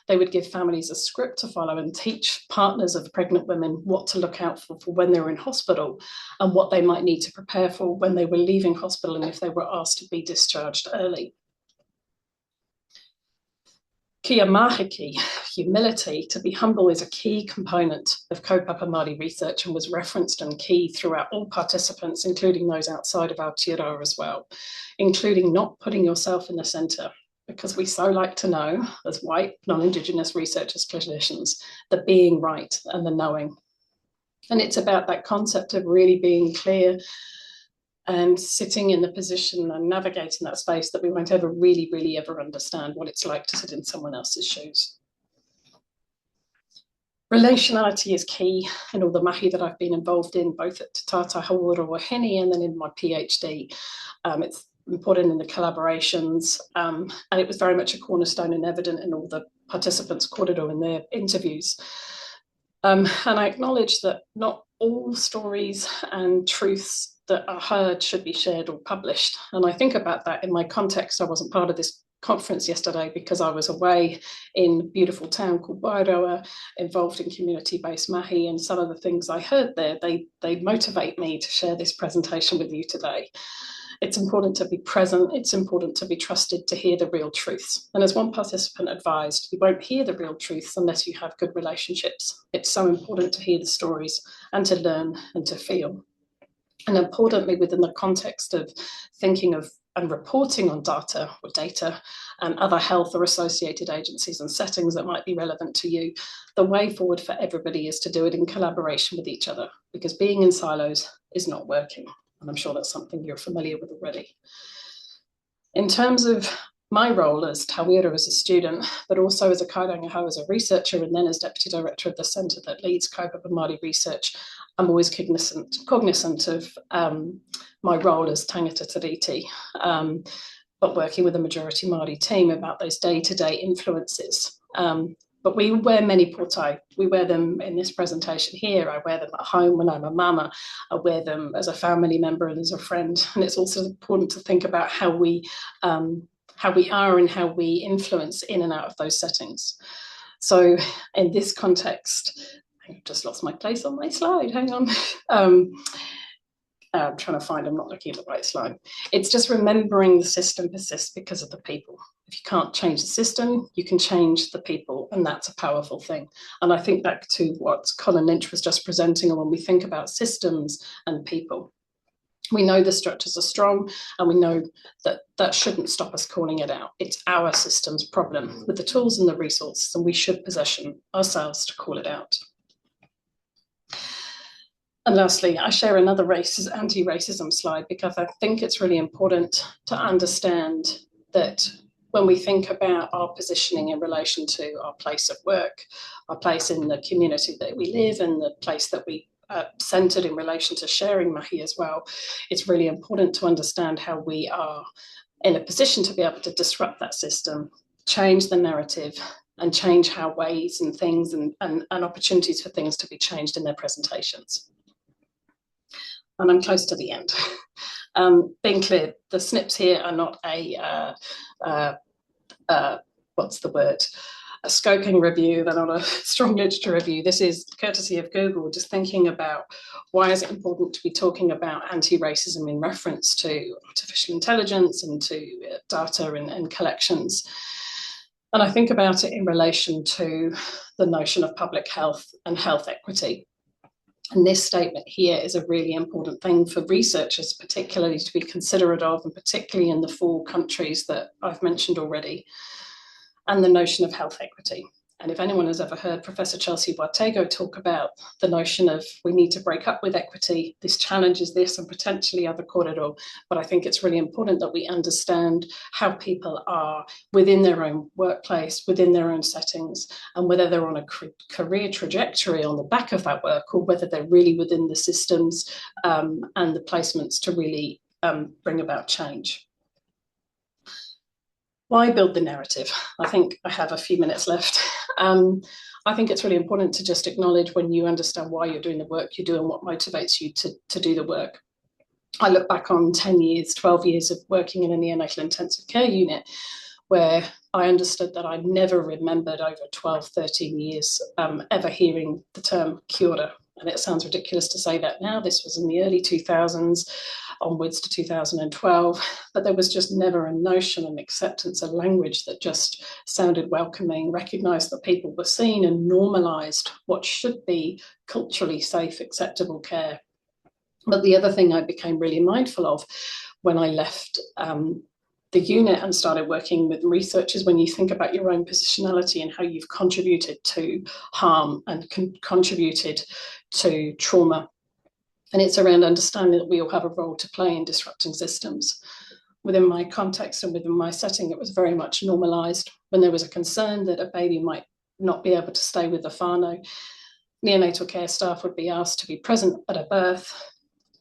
They would give families a script to follow and teach partners of pregnant women what to look out for when they were in hospital and what they might need to prepare for when they were leaving hospital and if they were asked to be discharged early. Kia mahiki, humility, to be humble, is a key component of kaupapa Māori research and was referenced and key throughout all participants, including those outside of Aotearoa as well, including not putting yourself in the centre, because we so like to know, as white, non-indigenous researchers, clinicians, the being right and the knowing. And it's about that concept of really being clear and sitting in the position and navigating that space that we won't ever really ever understand what it's like to sit in someone else's shoes. Relationality is key in all the mahi that I've been involved in, both at Te Tata Hauora Hini and then in my PhD. It's important in the collaborations, and it was very much a cornerstone and evident in all the participants' kōrero in their interviews. And I acknowledge that not all stories and truths that are heard should be shared or published. And I think about that in my context. I wasn't part of this conference yesterday because I was away in a beautiful town called Wairoa, involved in community-based mahi, and some of the things I heard there, they motivate me to share this presentation with you today. It's important to be present. It's important to be trusted to hear the real truths. And as one participant advised, you won't hear the real truths unless you have good relationships. It's so important to hear the stories and to learn and to feel. And importantly, within the context of thinking of and reporting on data and other health or associated agencies and settings that might be relevant to you, the way forward for everybody is to do it in collaboration with each other, because being in silos is not working. And I'm sure that's something you're familiar with already. In terms of my role as Tawira as a student, but also as a kairangahau as a researcher, and then as Deputy Director of the Centre that leads kaupapa Māori research, I'm always cognizant of my role as tangata tiriti, but working with a majority Māori team about those day-to-day influences. But we wear many potai. We wear them in this presentation here. I wear them at home when I'm a mama. I wear them as a family member and as a friend. And it's also important to think about how we are and how we influence in and out of those settings. So in this context, I've just lost my place on my slide, hang on. I'm trying to find, I'm not looking at the right slide. It's just remembering the system persists because of the people. If you can't change the system, you can change the people, and that's a powerful thing. And I think back to what Colin Lynch was just presenting, and when we think about systems and people, we know the structures are strong, and we know that that shouldn't stop us calling it out. It's our system's problem with the tools and the resources, and we should position ourselves to call it out. And lastly, I share another anti-racism slide because I think it's really important to understand that when we think about our positioning in relation to our place of work, our place in the community that we live in, the place that we centred in relation to sharing mahi as well, it's really important to understand how we are in a position to be able to disrupt that system, change the narrative, and change how ways and things and opportunities for things to be changed in their presentations. And I'm close to the end. Being clear, the snips here are not a scoping review, they're not a strong literature review. This is courtesy of Google, just thinking about why is it important to be talking about anti-racism in reference to artificial intelligence and to data and collections. And I think about it in relation to the notion of public health and health equity. And this statement here is a really important thing for researchers, particularly to be considerate of, and particularly in the 4 countries that I've mentioned already, and the notion of health equity. And if anyone has ever heard Professor Chelsea Boatego talk about the notion of we need to break up with equity, this challenges this and potentially other kōrero, but I think it's really important that we understand how people are within their own workplace, within their own settings, and whether they're on a career trajectory on the back of that work, or whether they're really within the systems and the placements to really bring about change. Why build the narrative? I think I have a few minutes left. I think it's really important to just acknowledge when you understand why you're doing the work you do and what motivates you to do the work. I look back on 10 years, 12 years of working in a neonatal intensive care unit, where I understood that I never remembered over 12, 13 years ever hearing the term Kura. And it sounds ridiculous to say that now. This was in the early 2000s onwards to 2012, but there was just never a notion and acceptance of language that just sounded welcoming, recognised that people were seen and normalised what should be culturally safe, acceptable care. But the other thing I became really mindful of when I left the unit and started working with researchers, when you think about your own positionality and how you've contributed to harm and contributed to trauma. And it's around understanding that we all have a role to play in disrupting systems. Within my context and within my setting, it was very much normalised. When there was a concern that a baby might not be able to stay with the whānau, neonatal care staff would be asked to be present at a birth,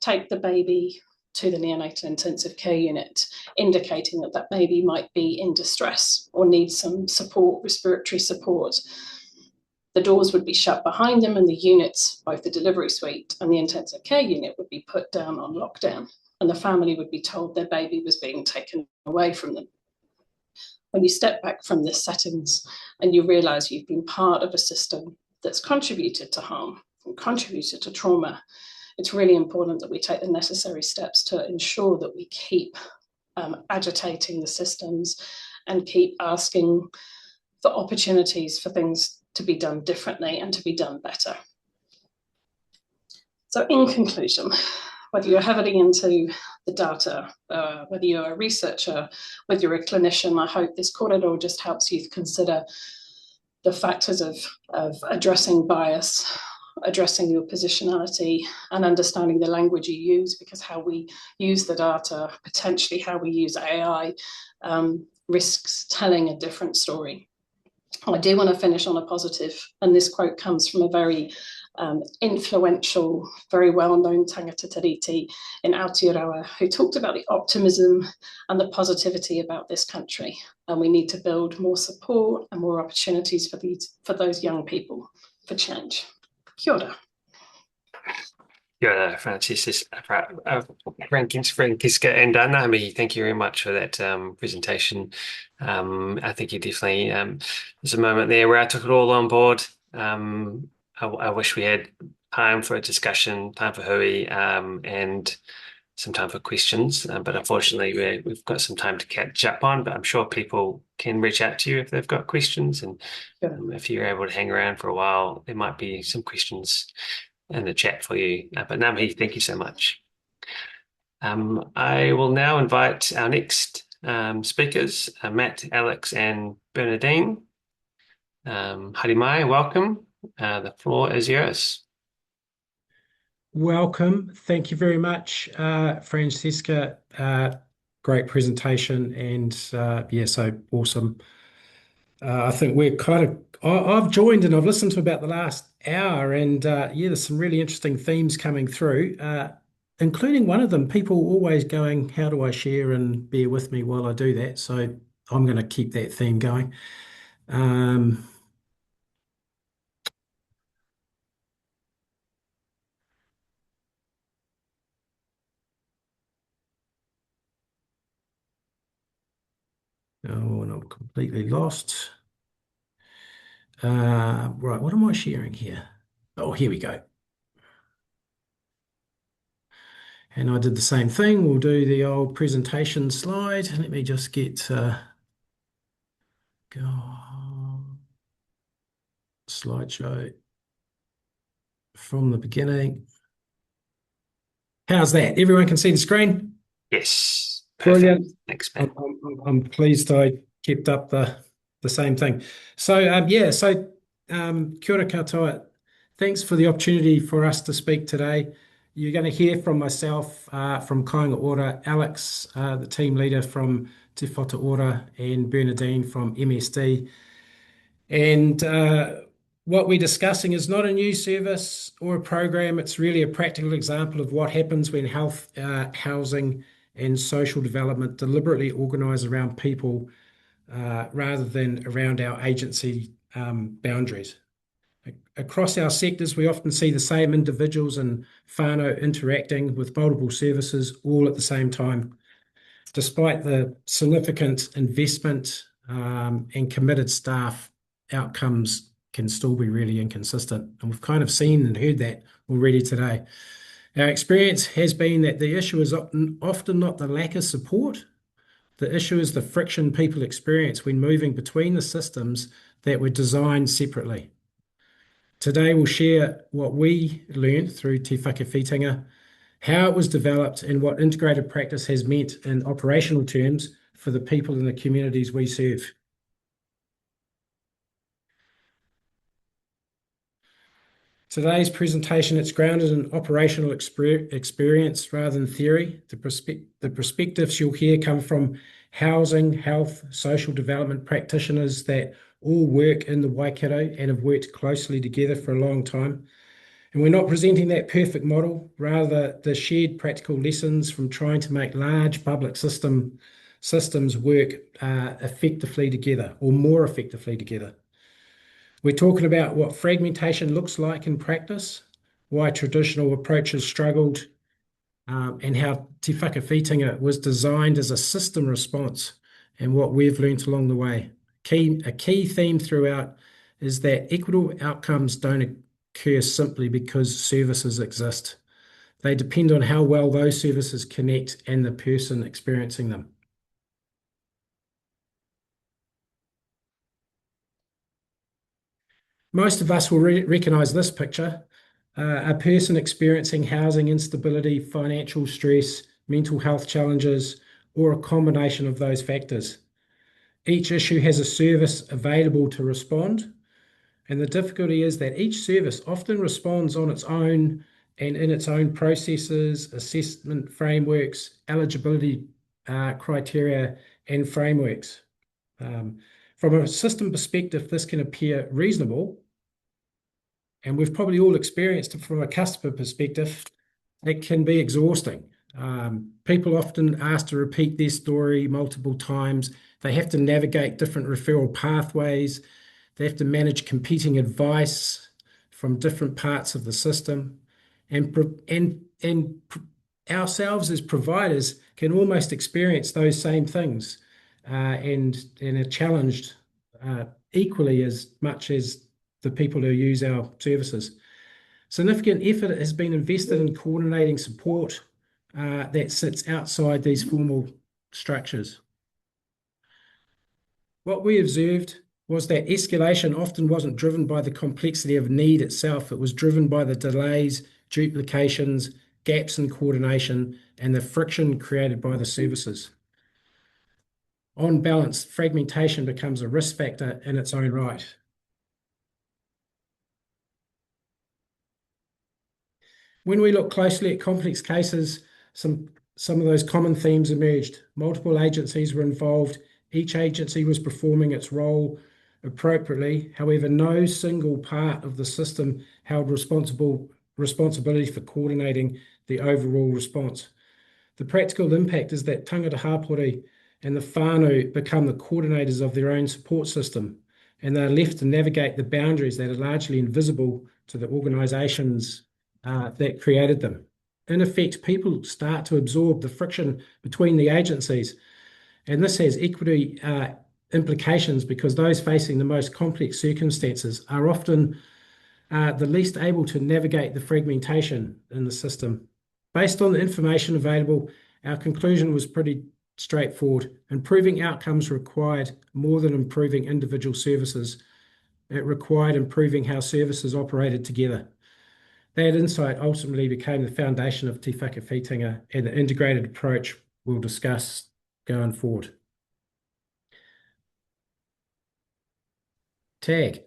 take the baby to the neonatal intensive care unit, indicating that that baby might be in distress or need some support, respiratory support. The doors would be shut behind them and the units, both the delivery suite and the intensive care unit, would be put down on lockdown, and the family would be told their baby was being taken away from them. When you step back from this settings and you realise you've been part of a system that's contributed to harm and contributed to trauma, it's really important that we take the necessary steps to ensure that we keep agitating the systems and keep asking for opportunities for things to be done differently and to be done better. So in conclusion, whether you're heavily into the data, whether you're a researcher, whether you're a clinician, I hope this corridor just helps you consider the factors of addressing bias, addressing your positionality and understanding the language you use, because how we use the data, potentially how we use AI, risks telling a different story. I do want to finish on a positive, and this quote comes from a very influential, very well-known tangata tiriti in Aotearoa, who talked about the optimism and the positivity about this country, and we need to build more support and more opportunities for those young people for change. Kia ora. Kia ora, Francesca and Nami. Thank you very much for that presentation. I think you definitely, there's a moment there where I took it all on board. I wish we had time for a discussion, time for hui, and some time for questions. But unfortunately, we've got some time to catch up on, but I'm sure people can reach out to you if they've got questions. And if you're able to hang around for a while, there might be some questions in the chat for you. But Nami, thank you so much. I will now invite our next speakers, Matt, Alex, and Bernadine. Haere mai, welcome. The floor is yours. Welcome. Thank you very much, Francesca. Great presentation, and yeah, so awesome. I think we're I've joined and I've listened to about the last hour, and yeah, there's some really interesting themes coming through, including one of them, people always going, how do I share, and bear with me while I do that. So I'm going to keep that theme going. Oh, and I'm completely lost. Right, what am I sharing here? Oh, here we go. And I did the same thing. We'll do the old presentation slide. Let me just get go slideshow from the beginning. How's that? Everyone can see the screen? Yes. Brilliant. Thanks, man. I'm pleased I kept up the same thing. So yeah, so kia ora katoa. Thanks for the opportunity for us to speak today. You're going to hear from myself, from Kāinga Ora, Alex, the team leader from Te Whatu Ora, and Bernadine from MSD. And what we're discussing is not a new service or a program. It's really a practical example of what happens when health, housing, and social development deliberately organise around people rather than around our agency boundaries. Across our sectors, we often see the same individuals and whānau interacting with multiple services all at the same time. Despite the significant investment and committed staff, outcomes can still be really inconsistent. And we've kind of seen and heard that already today. Our experience has been that the issue is often not the lack of support. The issue is the friction people experience when moving between the systems that were designed separately. Today we'll share what we learned through Te Whakawhitinga, how it was developed, and what integrated practice has meant in operational terms for the people in the communities we serve. Today's presentation, it's grounded in operational experience rather than theory. The perspectives you'll hear come from housing, health, social development practitioners that all work in the Waikato and have worked closely together for a long time. And we're not presenting that perfect model, rather the shared practical lessons from trying to make large public systems work effectively together, or more effectively together. We're talking about what fragmentation looks like in practice, why traditional approaches struggled, and how Te Whakawhitinga was designed as a system response, and what we've learnt along the way. A key theme throughout is that equitable outcomes don't occur simply because services exist. They depend on how well those services connect and the person experiencing them. Most of us will recognise this picture, a person experiencing housing instability, financial stress, mental health challenges, or a combination of those factors. Each issue has a service available to respond, and the difficulty is that each service often responds on its own and in its own processes, assessment frameworks, eligibility criteria, and frameworks. From a system perspective, this can appear reasonable, and we've probably all experienced it from a customer perspective. It can be exhausting. People often ask to repeat their story multiple times. They have to navigate different referral pathways. They have to manage competing advice from different parts of the system. And ourselves as providers can almost experience those same things and are challenged equally as much as the people who use our services. Significant effort has been invested in coordinating support that sits outside these formal structures. What we observed was that escalation often wasn't driven by the complexity of need itself. It was driven by the delays, duplications, gaps in coordination, and the friction created by the services. On balance, fragmentation becomes a risk factor in its own right. When we look closely at complex cases, some of those common themes emerged. Multiple agencies were involved. Each agency was performing its role appropriately. However, no single part of the system held responsibility for coordinating the overall response. The practical impact is that tangata hapori and the whānau become the coordinators of their own support system, and they're left to navigate the boundaries that are largely invisible to the organisations that created them. In effect, people start to absorb the friction between the agencies, and this has equity implications because those facing the most complex circumstances are often the least able to navigate the fragmentation in the system. Based on the information available, our conclusion was pretty straightforward. Improving outcomes required more than improving individual services. It required improving how services operated together. That insight ultimately became the foundation of Te Whakawhitinga and the integrated approach we'll discuss going forward. Tag.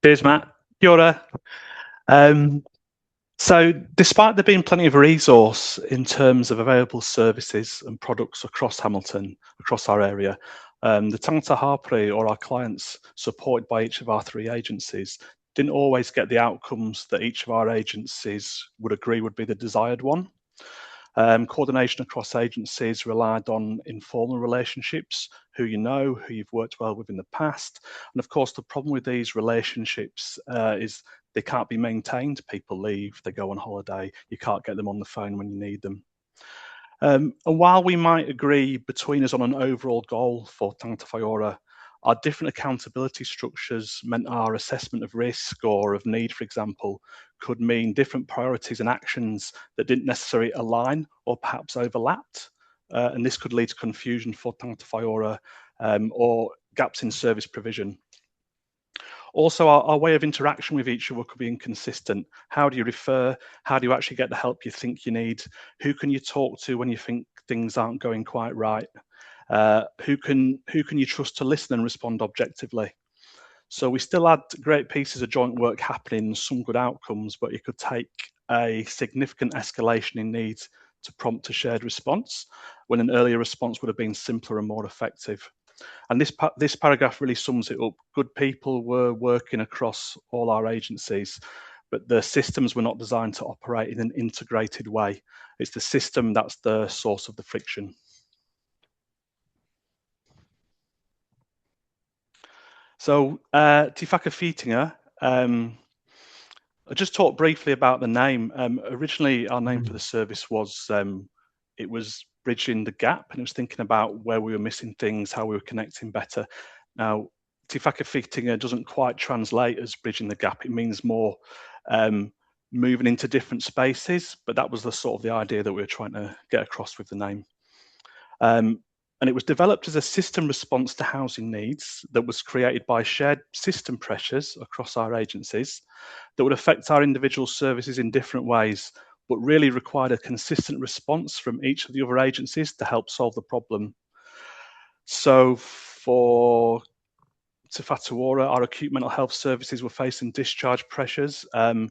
Cheers, Matt. Kia ora. So despite there being plenty of resource in terms of available services and products across Hamilton, across our area, the tangata hapori, or our clients supported by each of our 3 agencies, didn't always get the outcomes that each of our agencies would agree would be the desired one. Coordination across agencies relied on informal relationships, who you know, who you've worked well with in the past. And of course, the problem with these relationships is they can't be maintained. People leave, they go on holiday, you can't get them on the phone when you need them. And while we might agree between us on an overall goal for Tangata Whaiora, our different accountability structures meant our assessment of risk or of need, for example, could mean different priorities and actions that didn't necessarily align or perhaps overlapped. And this could lead to confusion for Tangata Whaiora or gaps in service provision. Also, our way of interaction with each other could be inconsistent. How do you refer? How do you actually get the help you think you need? Who can you talk to when you think things aren't going quite right? Who can you trust to listen and respond objectively? So we still had great pieces of joint work happening, some good outcomes, but it could take a significant escalation in needs to prompt a shared response, when an earlier response would have been simpler and more effective. And this paragraph really sums it up. Good people were working across all our agencies, but the systems were not designed to operate in an integrated way. It's the system that's the source of the friction. So Te Whakawhitinga, I just talked briefly about the name. Originally, our name for the service was, it was bridging the gap, and it was thinking about where we were missing things, how we were connecting better. Now, Te Whakawhitinga doesn't quite translate as bridging the gap. It means more moving into different spaces, but that was the sort of the idea that we were trying to get across with the name. And it was developed as a system response to housing needs that was created by shared system pressures across our agencies that would affect our individual services in different ways, but really required a consistent response from each of the other agencies to help solve the problem. So for Te Whatuora, our acute mental health services were facing discharge pressures and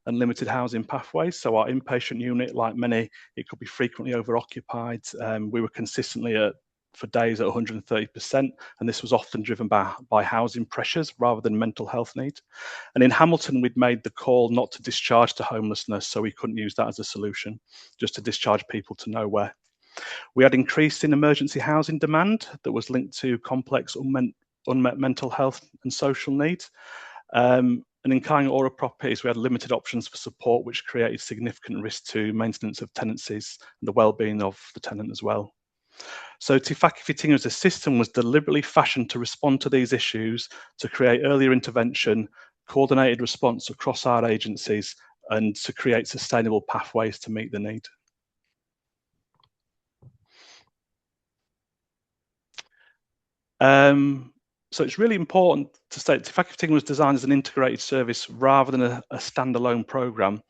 limited housing pathways. So our inpatient unit, like many, it could be frequently over-occupied. We were consistently for days at 130%, and this was often driven by housing pressures rather than mental health needs. And in Hamilton, we'd made the call not to discharge to homelessness, so we couldn't use that as a solution, just to discharge people to nowhere. We had increased in emergency housing demand that was linked to complex unmet mental health and social needs. And in Kura Urupare properties, we had limited options for support, which created significant risk to maintenance of tenancies and the well-being of the tenant as well. So Te Whakawhitinga as a system was deliberately fashioned to respond to these issues, to create earlier intervention, coordinated response across our agencies, and to create sustainable pathways to meet the need. So it's really important to state Te Whakawhitinga was designed as an integrated service rather than a standalone programme.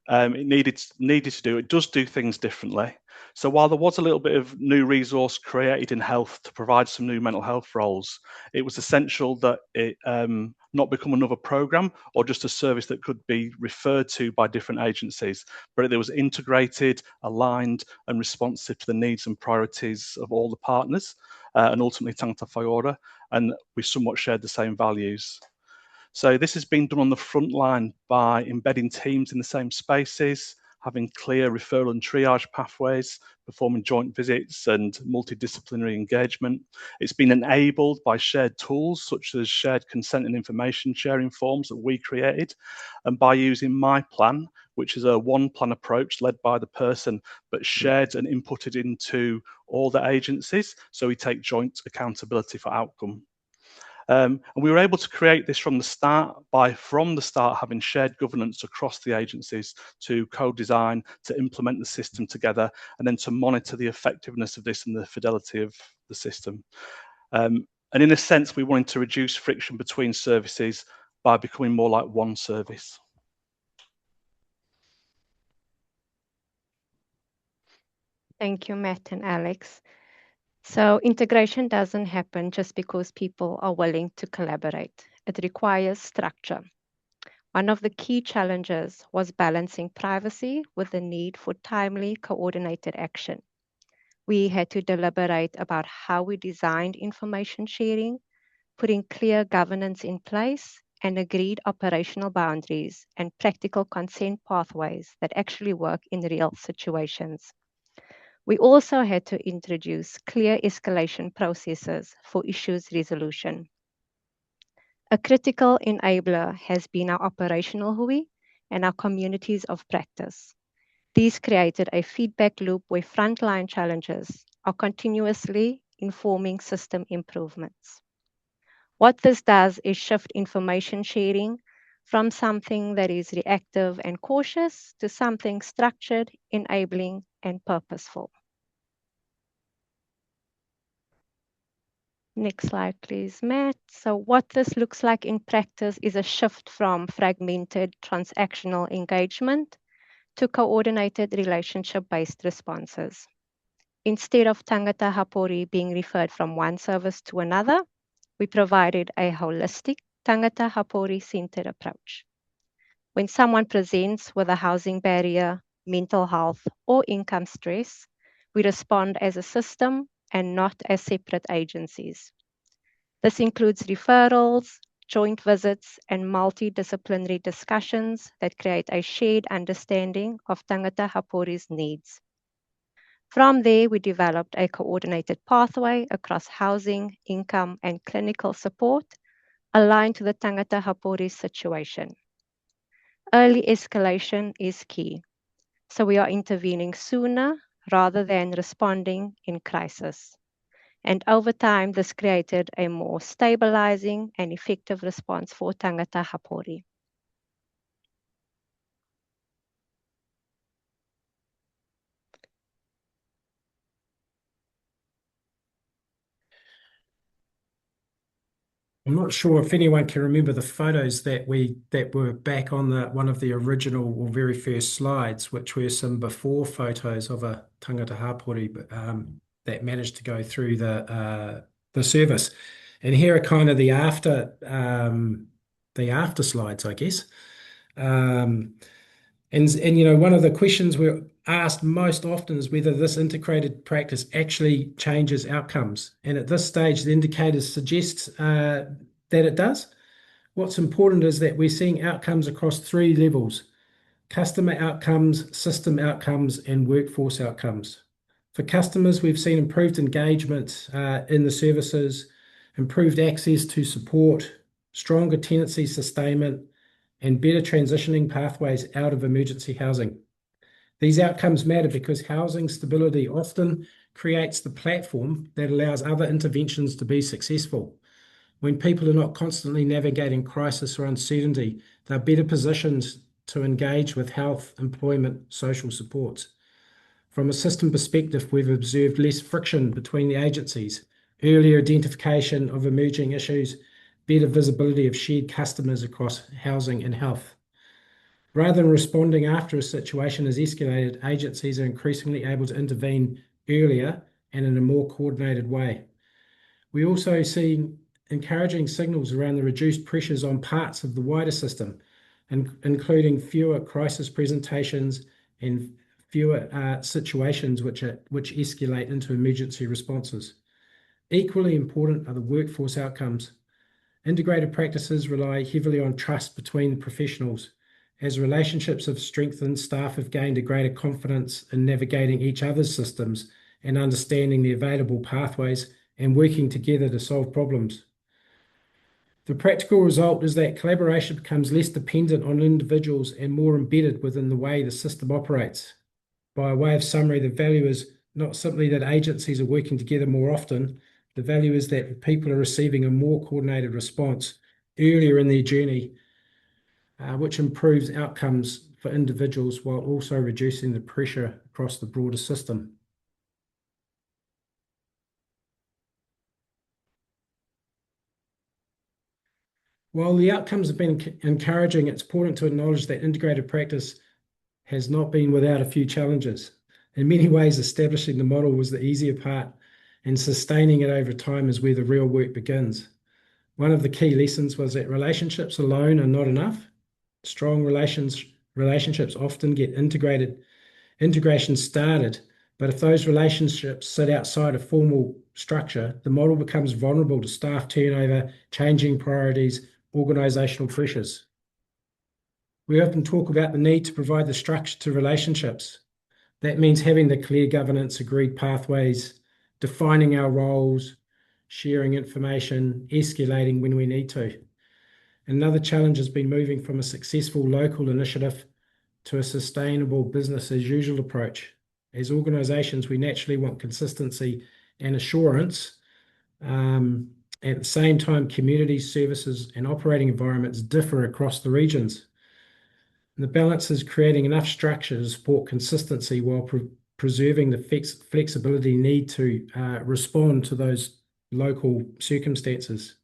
It does do things differently. So while there was a little bit of new resource created in health to provide some new mental health roles, it was essential that it not become another programme or just a service that could be referred to by different agencies, but it was integrated, aligned and responsive to the needs and priorities of all the partners and ultimately Tangata Whaiora, and we somewhat shared the same values. So this has been done on the front line by embedding teams in the same spaces, having clear referral and triage pathways, performing joint visits and multidisciplinary engagement. It's been enabled by shared tools such as shared consent and information sharing forms that we created, and by using My Plan, which is a one-plan approach led by the person, but shared and inputted into all the agencies, so we take joint accountability for outcome. And we were able to create this from the start having shared governance across the agencies to co-design, to implement the system together, and then to monitor the effectiveness of this and the fidelity of the system. And in a sense, we wanted to reduce friction between services by becoming more like one service. Thank you, Matt and Alex. So integration doesn't happen just because people are willing to collaborate. It requires structure. One of the key challenges was balancing privacy with the need for timely, coordinated action. We had to deliberate about how we designed information sharing, putting clear governance in place, and agreed operational boundaries and practical consent pathways that actually work in real situations. We also had to introduce clear escalation processes for issues resolution. A critical enabler has been our operational hui and our communities of practice. These created a feedback loop where frontline challenges are continuously informing system improvements. What this does is shift information sharing from something that is reactive and cautious to something structured, enabling, and purposeful. Next slide, please, Matt. So what this looks like in practice is a shift from fragmented transactional engagement to coordinated relationship-based responses. Instead of tangata hapori being referred from one service to another, we provided a holistic tangata hapori-centered approach. When someone presents with a housing barrier, mental health, or income stress, we respond as a system and not as separate agencies. This includes referrals, joint visits, and multidisciplinary discussions that create a shared understanding of tangata hapori's needs. From there, we developed a coordinated pathway across housing, income, and clinical support aligned to the tangata hapori's situation. Early escalation is key, so we are intervening sooner rather than responding in crisis. And over time, this created a more stabilizing and effective response for tangata hapori. I'm not sure if anyone can remember the photos that were back on one of the original or very first slides, which were some before photos of a tangata hapori that managed to go through the service. And here are kind of the after slides, I guess. And you know, one of the questions we're asked most often is whether this integrated practice actually changes outcomes. And at this stage, the indicators suggest that it does. What's important is that we're seeing outcomes across 3 levels: customer outcomes, system outcomes, and workforce outcomes. For customers, we've seen improved engagement in the services, improved access to support, stronger tenancy sustainment, and better transitioning pathways out of emergency housing. These outcomes matter because housing stability often creates the platform that allows other interventions to be successful. When people are not constantly navigating crisis or uncertainty, they're better positioned to engage with health, employment, social supports. From a system perspective, we've observed less friction between the agencies, earlier identification of emerging issues, better visibility of shared customers across housing and health. Rather than responding after a situation has escalated, agencies are increasingly able to intervene earlier and in a more coordinated way. We also see encouraging signals around the reduced pressures on parts of the wider system, including fewer crisis presentations and fewer situations which escalate into emergency responses. Equally important are the workforce outcomes. Integrated practices rely heavily on trust between professionals. As relationships have strengthened, staff have gained a greater confidence in navigating each other's systems and understanding the available pathways and working together to solve problems. The practical result is that collaboration becomes less dependent on individuals and more embedded within the way the system operates. By way of summary, the value is not simply that agencies are working together more often. The value is that people are receiving a more coordinated response earlier in their journey, which improves outcomes for individuals while also reducing the pressure across the broader system. While the outcomes have been encouraging, it's important to acknowledge that integrated practice has not been without a few challenges. In many ways, establishing the model was the easier part, and sustaining it over time is where the real work begins. One of the key lessons was that relationships alone are not enough. Strong relationships often get integration started, but if those relationships sit outside a formal structure, the model becomes vulnerable to staff turnover, changing priorities, organizational pressures. We often talk about the need to provide the structure to relationships. That means having the clear governance, agreed pathways, defining our roles, sharing information, escalating when we need to. Another challenge has been moving from a successful local initiative to a sustainable business as usual approach. As organisations, we naturally want consistency and assurance. At the same time, communities, services and operating environments differ across the regions. And the balance is creating enough structure to support consistency while preserving the flexibility need to respond to those local circumstances.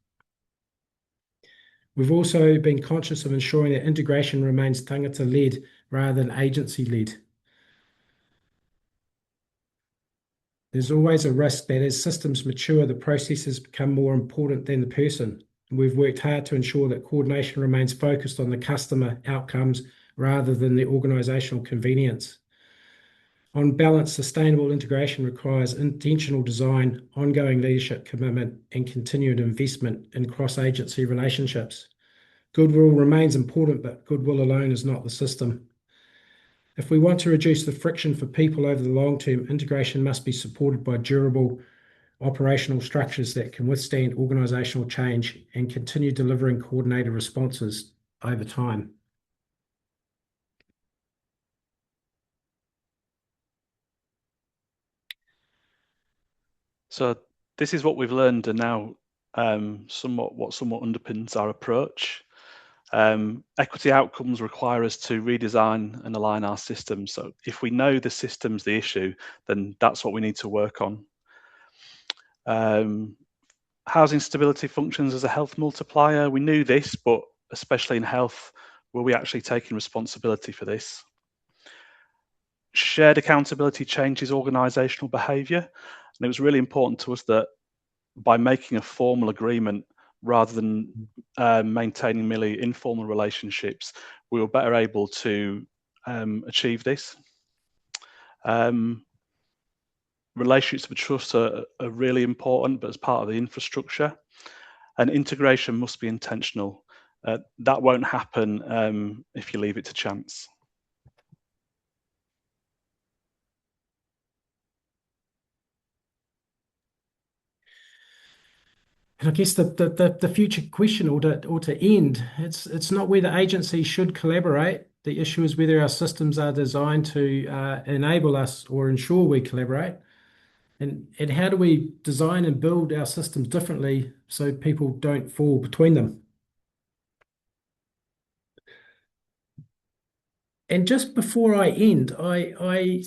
We've also been conscious of ensuring that integration remains tangata-led rather than agency-led. There's always a risk that as systems mature, the processes become more important than the person. And we've worked hard to ensure that coordination remains focused on the customer outcomes rather than the organisational convenience. On balance, sustainable integration requires intentional design, ongoing leadership commitment, and continued investment in cross-agency relationships. Goodwill remains important, but goodwill alone is not the system. If we want to reduce the friction for people over the long term, integration must be supported by durable operational structures that can withstand organisational change and continue delivering coordinated responses over time. So this is what we've learned, and now somewhat underpins our approach. Equity outcomes require us to redesign and align our systems. So if we know the system's the issue, then that's what we need to work on. Housing stability functions as a health multiplier. We knew this, but especially in health, were we actually taking responsibility for this? Shared accountability changes organisational behaviour, and it was really important to us that by making a formal agreement rather than maintaining merely informal relationships, we were better able to achieve this. Relationships with trust are really important, but as part of the infrastructure, and integration must be intentional. That won't happen if you leave it to chance. And I guess the future question, or to end, it's not whether agencies should collaborate. The issue is whether our systems are designed to enable us or ensure we collaborate. And how do we design and build our systems differently so people don't fall between them? And just before I end, I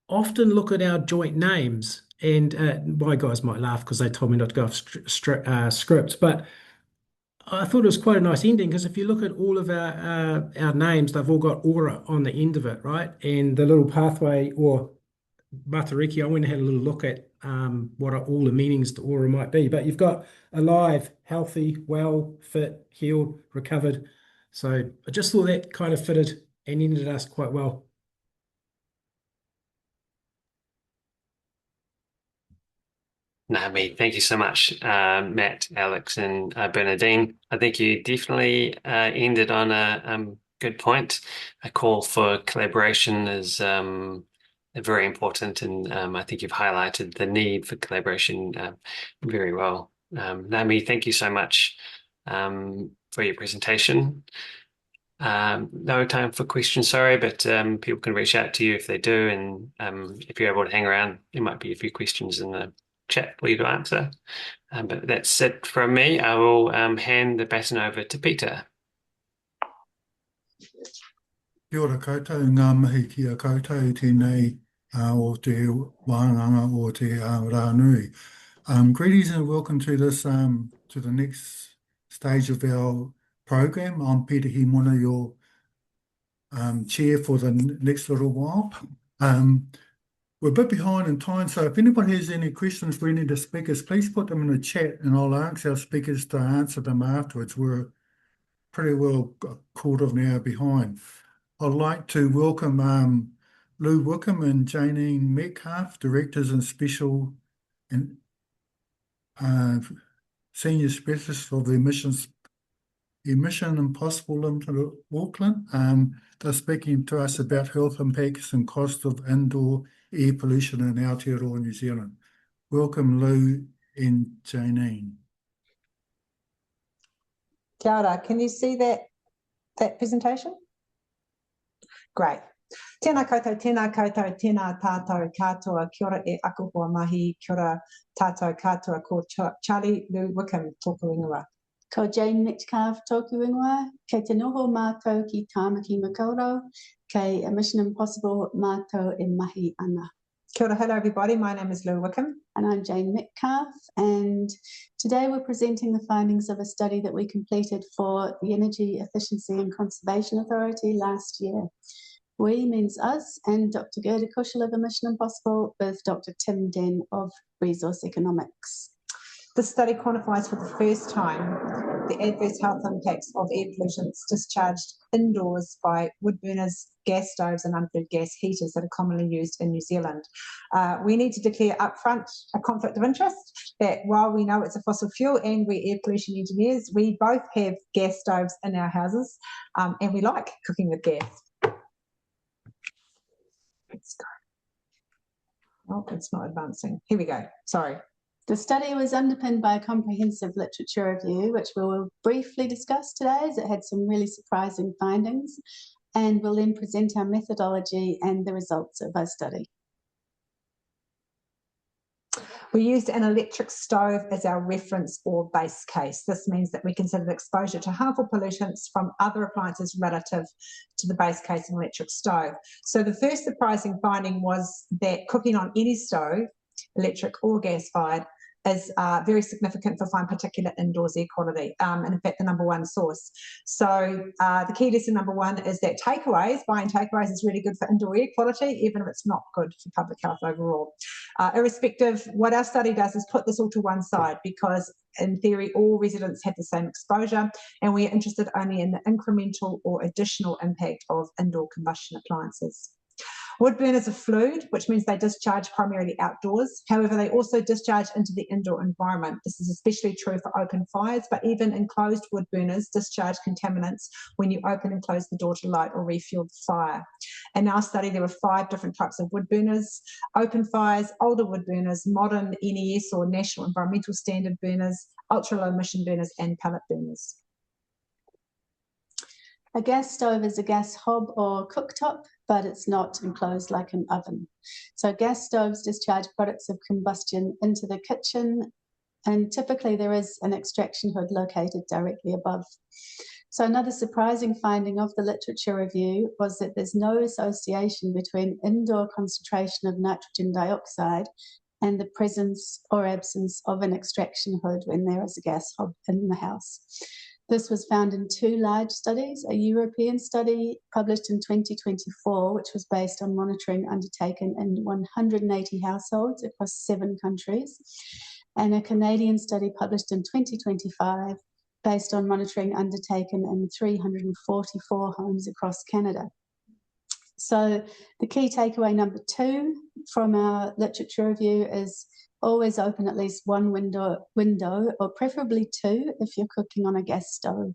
often look at our joint names. And my guys might laugh because they told me not to go off script, but I thought it was quite a nice ending, because if you look at all of our names, they've all got aura on the end of it, right? And the little pathway or matariki, I went and had a little look at what are all the meanings to aura might be. But you've got alive, healthy, well, fit, healed, recovered. So I just thought that kind of fitted and ended us quite well. Nami, thank you so much, Matt, Alex, and Bernadine. I think you definitely ended on a good point. A call for collaboration is very important, and I think you've highlighted the need for collaboration very well. Nami, thank you so much for your presentation. No time for questions, sorry, but people can reach out to you if they do, and if you're able to hang around, there might be a few questions in the chat for you to answer. But that's it from me. I will hand the baton over to Peter. Kia ora koutou, ngā mihi ki a koutou tēnei o te wānganga o te rānui. Greetings and welcome to this, to the next stage of our program. I'm Peter Himona, your chair for the next little while. We're a bit behind in time, so if anybody has any questions for any of the speakers, please put them in the chat and I'll ask our speakers to answer them afterwards. We're pretty well caught of an hour behind. I'd like to welcome Lou Wickham and Jayne Metcalfe, Directors and Special and Senior Specialists of the Emission Impossible Limited Auckland. They're speaking to us about health impacts and cost of indoor air pollution in Aotearoa, New Zealand. Welcome, Lou and Jayne. Kia ora. Can you see that presentation? Great. Tēnā koutou, tēnā tātou katoa, kia ora e ako hoa mahi, kia ora tātou katoa, ko Charlie Lou Wickham tōku ingoa. Ko Jayne Metcalfe tōku ingoa, kei te noho mātou ki tāmaki makaurau, kei a Mission Impossible mātou e mahi ana. Kia ora, hello everybody, my name is Lou Wickham. And I'm Jayne Metcalfe, and today we're presenting the findings of a study that we completed for the Energy Efficiency and Conservation Authority last year. We means us and Dr. Gerda Kushel of Mission Impossible with Dr. Tim Den of Resource Economics. The study quantifies for the first time the adverse health impacts of air pollutants discharged indoors by wood burners, gas stoves and unfilled gas heaters that are commonly used in New Zealand. We need to declare upfront a conflict of interest that while we know it's a fossil fuel and we're air pollution engineers, we both have gas stoves in our houses and we like cooking with gas. Let's go. Oh, it's not advancing. Here we go. Sorry. The study was underpinned by a comprehensive literature review, which we will briefly discuss today, as it had some really surprising findings, and we'll then present our methodology and the results of our study. We used an electric stove as our reference or base case. This means that we considered exposure to harmful pollutants from other appliances relative to the base case in electric stove. So the first surprising finding was that cooking on any stove, electric or gas-fired, is very significant for fine particulate indoors air quality, and in fact the number one source. So the key lesson number one is that buying takeaways is really good for indoor air quality, even if it's not good for public health overall. Irrespective, what our study does is put this all to one side, because in theory all residents have the same exposure and we're interested only in the incremental or additional impact of indoor combustion appliances. Wood burners are fluid, which means they discharge primarily outdoors. However, they also discharge into the indoor environment. This is especially true for open fires, but even enclosed wood burners discharge contaminants when you open and close the door to light or refuel the fire. In our study, there were 5 different types of wood burners: open fires, older wood burners, modern NES or National Environmental Standard burners, ultra-low emission burners, and pellet burners. A gas stove is a gas hob or cooktop, but it's not enclosed like an oven. So gas stoves discharge products of combustion into the kitchen, and typically there is an extraction hood located directly above. So another surprising finding of the literature review was that there's no association between indoor concentration of nitrogen dioxide and the presence or absence of an extraction hood when there is a gas hob in the house. This was found in 2 large studies, a European study published in 2024, which was based on monitoring undertaken in 180 households across 7 countries, and a Canadian study published in 2025 based on monitoring undertaken in 344 homes across Canada. So the key takeaway number 2 from our literature review is always open at least 1 window, or preferably 2 if you're cooking on a gas stove.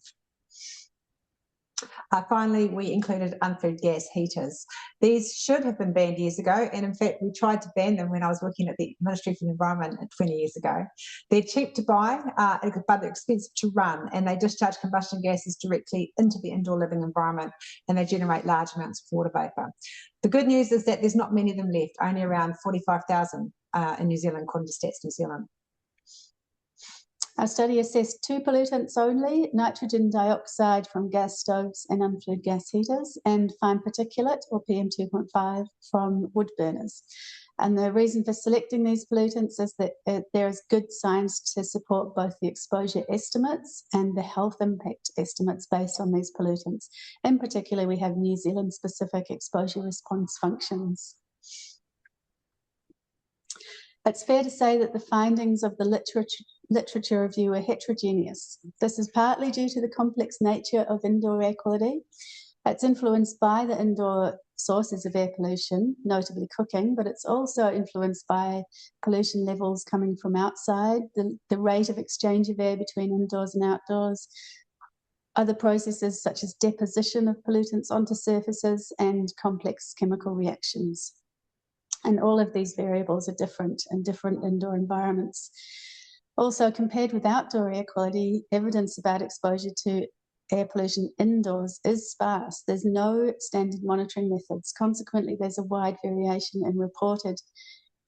Finally, we included unfilled gas heaters. These should have been banned years ago, and in fact, we tried to ban them when I was working at the Ministry for the Environment 20 years ago. They're cheap to buy, but they're expensive to run, and they discharge combustion gases directly into the indoor living environment, and they generate large amounts of water vapour. The good news is that there's not many of them left, only around 45,000 in New Zealand, according to Stats New Zealand. Our study assessed 2 pollutants only: nitrogen dioxide from gas stoves and unfilled gas heaters, and fine particulate, or PM2.5, from wood burners. And the reason for selecting these pollutants is that there is good science to support both the exposure estimates and the health impact estimates based on these pollutants. In particular, we have New Zealand-specific exposure response functions. It's fair to say that the findings of the literature review are heterogeneous. This is partly due to the complex nature of indoor air quality. It's influenced by the indoor sources of air pollution, notably cooking, but it's also influenced by pollution levels coming from outside, the rate of exchange of air between indoors and outdoors, other processes such as deposition of pollutants onto surfaces, and complex chemical reactions. And all of these variables are different in different indoor environments. Also, compared with outdoor air quality, evidence about exposure to air pollution indoors is sparse. There's no standard monitoring methods. Consequently, there's a wide variation in reported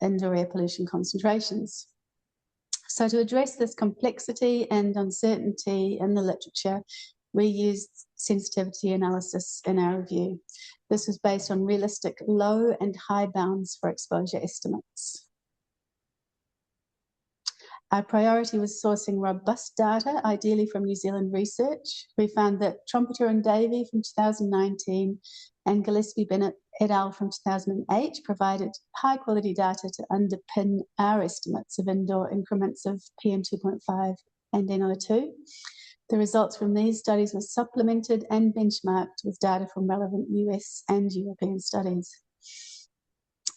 indoor air pollution concentrations. So to address this complexity and uncertainty in the literature, we used sensitivity analysis in our review. This was based on realistic low and high bounds for exposure estimates. Our priority was sourcing robust data, ideally from New Zealand research. We found that Trumpeter and Davey from 2019 and Gillespie-Bennett et al. From 2008 provided high-quality data to underpin our estimates of indoor increments of PM2.5 and NO2. The results from these studies were supplemented and benchmarked with data from relevant US and European studies.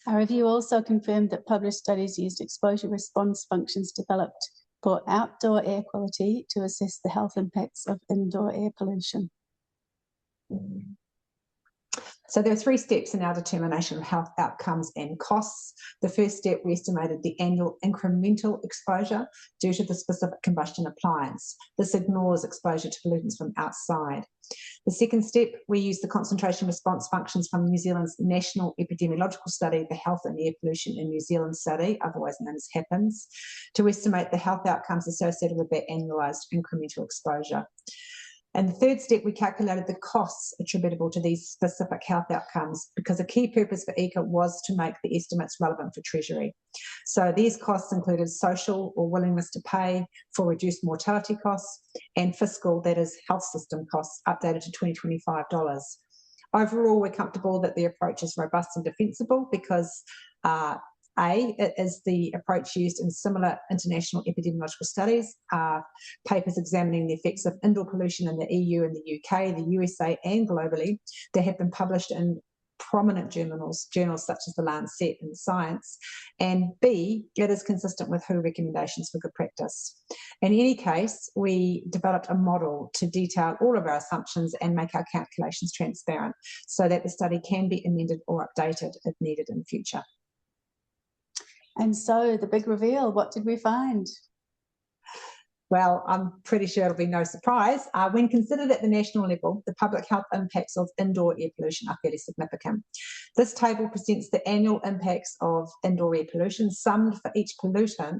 Our review also confirmed that published studies used exposure response functions developed for outdoor air quality to assess the health impacts of indoor air pollution. So there are 3 steps in our determination of health outcomes and costs. The first step, we estimated the annual incremental exposure due to the specific combustion appliance. This ignores exposure to pollutants from outside. The second step, we used the concentration response functions from New Zealand's National Epidemiological Study, the Health and Air Pollution in New Zealand study, otherwise known as HAPPINS, to estimate the health outcomes associated with that annualised incremental exposure. And the third step, we calculated the costs attributable to these specific health outcomes, because a key purpose for ECA was to make the estimates relevant for Treasury. So these costs included social or willingness to pay for reduced mortality costs and fiscal, that is health system costs, updated to $2025. Overall, we're comfortable that the approach is robust and defensible because it is the approach used in similar international epidemiological studies, papers examining the effects of indoor pollution in the EU and the UK, the USA and globally, that have been published in prominent journals such as the Lancet in Science, and B, it is consistent with WHO recommendations for good practice. In any case, we developed a model to detail all of our assumptions and make our calculations transparent so that the study can be amended or updated if needed in the future. And so the big reveal, what did we find? Well, I'm pretty sure it'll be no surprise. When considered at the national level, the public health impacts of indoor air pollution are fairly significant. This table presents the annual impacts of indoor air pollution, summed for each pollutant,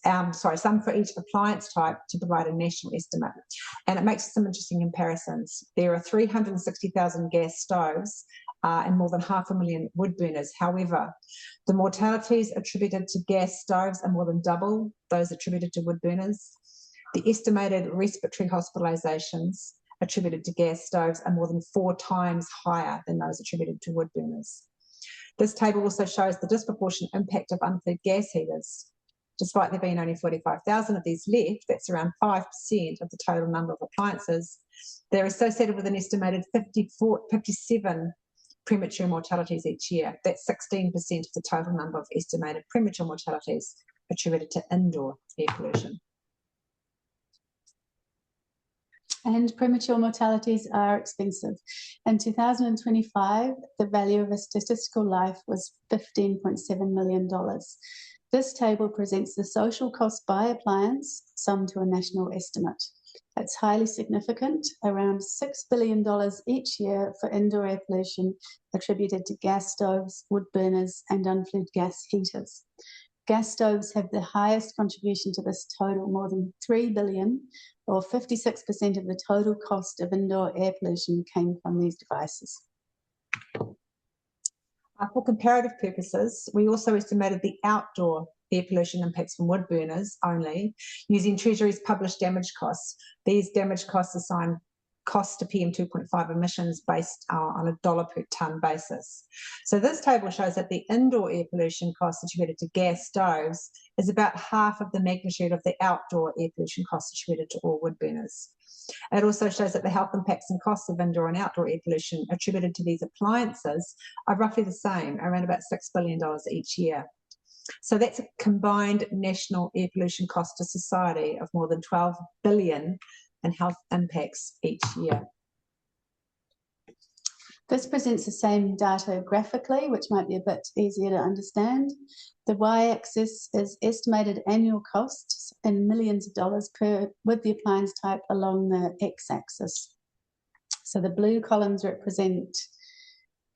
summed for each appliance type to provide a national estimate. And it makes some interesting comparisons. There are 360,000 gas stoves and more than 500,000 wood burners. However, the mortalities attributed to gas stoves are more than double those attributed to wood burners. The estimated respiratory hospitalizations attributed to gas stoves are more than 4 times higher than those attributed to wood burners. This table also shows the disproportionate impact of unfed gas heaters. Despite there being only 45,000 of these left, that's around 5% of the total number of appliances, they're associated with an estimated 57 premature mortalities each year. That's 16% of the total number of estimated premature mortalities attributed to indoor air pollution. And premature mortalities are expensive. In 2025, the value of a statistical life was $15.7 million. This table presents the social cost by appliance summed to a national estimate. It's highly significant, around $6 billion each year for indoor air pollution attributed to gas stoves, wood burners, and unfed gas heaters. Gas stoves have the highest contribution to this total, more than $3 billion, or 56% of the total cost of indoor air pollution came from these devices. For comparative purposes, we also estimated the outdoor air pollution impacts from wood burners only, using Treasury's published damage costs. These damage costs assign cost to PM2.5 emissions based on a $1 per tonne basis. So this table shows that the indoor air pollution costs attributed to gas stoves is about half of the magnitude of the outdoor air pollution costs attributed to all wood burners. It also shows that the health impacts and costs of indoor and outdoor air pollution attributed to these appliances are roughly the same, around about $6 billion each year. So that's a combined national air pollution cost to society of more than $12 billion in health impacts each year. This presents the same data graphically, which might be a bit easier to understand. The y-axis is estimated annual costs in millions of dollars with the appliance type along the x-axis. So the blue columns represent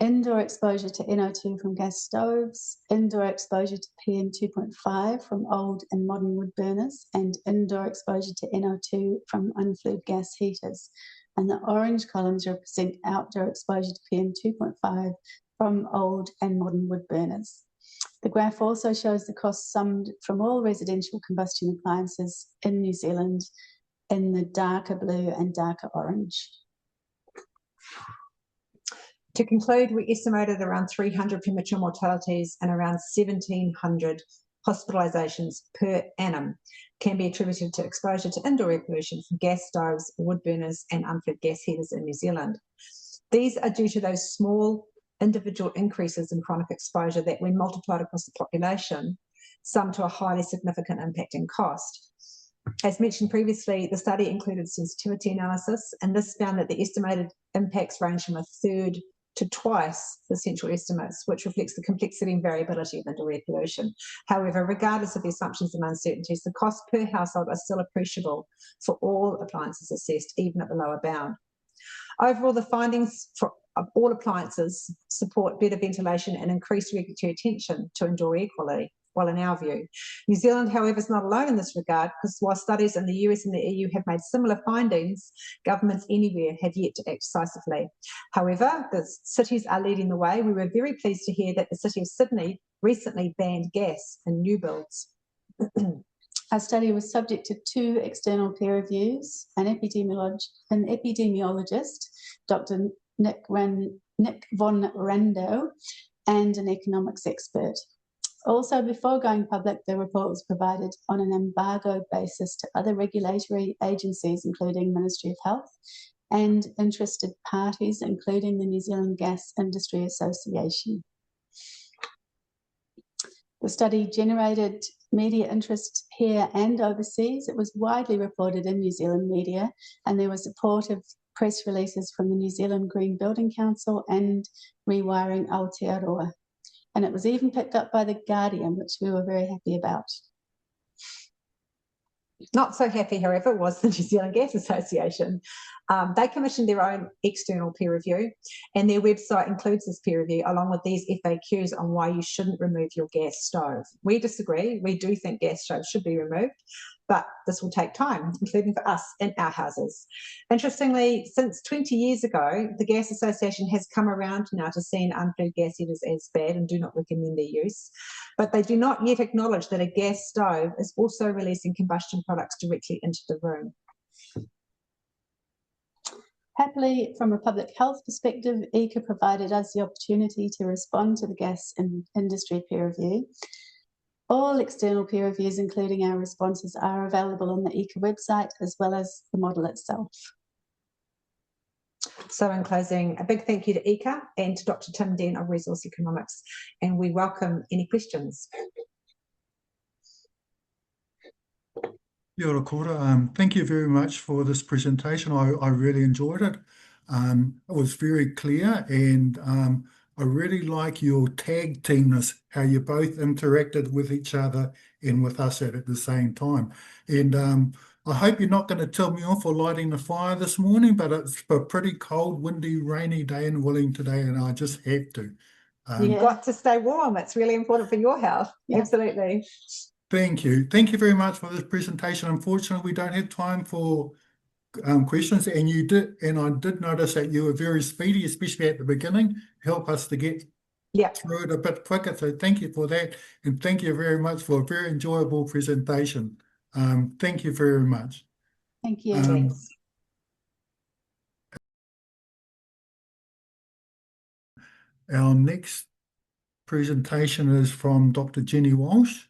indoor exposure to NO2 from gas stoves, indoor exposure to PM2.5 from old and modern wood burners, and indoor exposure to NO2 from unflued gas heaters. And the orange columns represent outdoor exposure to PM2.5 from old and modern wood burners. The graph also shows the costs summed from all residential combustion appliances in New Zealand in the darker blue and darker orange. To conclude, we estimated around 300 premature mortalities and around 1,700 hospitalisations per annum can be attributed to exposure to indoor air pollution from gas stoves, wood burners and unfed gas heaters in New Zealand. These are due to those small individual increases in chronic exposure that, when multiplied across the population, sum to a highly significant impact and cost. As mentioned previously, the study included sensitivity analysis, and this found that the estimated impacts range from a third to twice the central estimates, which reflects the complexity and variability of indoor air pollution. However, regardless of the assumptions and uncertainties, the costs per household are still appreciable for all appliances assessed, even at the lower bound. Overall, the findings for all appliances support better ventilation and increased regulatory attention to indoor air quality. Well, in our view, New Zealand, however, is not alone in this regard, because while studies in the US and the EU have made similar findings, governments anywhere have yet to act decisively. However, the cities are leading the way. We were very pleased to hear that the City of Sydney recently banned gas in new builds. Our study was subject to 2 external peer reviews, an epidemiologist, Dr. Nick von Rando, and an economics expert. Also, before going public, the report was provided on an embargo basis to other regulatory agencies, including Ministry of Health, and interested parties, including the New Zealand Gas Industry Association. The study generated media interest here and overseas. It was widely reported in New Zealand media, and there were supportive press releases from the New Zealand Green Building Council and Rewiring Aotearoa. And it was even picked up by The Guardian, which we were very happy about. Not so happy, however, was the New Zealand Gas Association. They commissioned their own external peer review, and their website includes this peer review along with these FAQs on why you shouldn't remove your gas stove. We disagree. We do think gas stoves should be removed, but this will take time, including for us in our houses. Interestingly, since 20 years ago, the Gas Association has come around now to seeing unfed gas heaters as bad and do not recommend their use, but they do not yet acknowledge that a gas stove is also releasing combustion products directly into the room. Happily, from a public health perspective, ECA provided us the opportunity to respond to the gas industry peer review. All external peer reviews, including our responses, are available on the ECA website, as well as the model itself. So in closing, a big thank you to ECA and to Dr. Tim Den of Resource Economics, and we welcome any questions. Kia ora kora. Thank you very much for this presentation. I really enjoyed it. It was very clear, and I really like your tag teamness, how you both interacted with each other and with us at the same time. And I hope you're not going to tell me off for lighting the fire this morning, but it's a pretty cold, windy, rainy day in Wellington today, and I just have to. You've got to stay warm. It's really important for your health. Yeah. Absolutely. Thank you. Thank you very much for this presentation. Unfortunately, we don't have time for questions, and you did, and I did notice that you were very speedy, especially at the beginning, help us to get through it a bit quicker. So thank you for that, and thank you very much for a very enjoyable presentation. Thank you very much. Thank you. Our next presentation is from Dr. Jenny Walsh.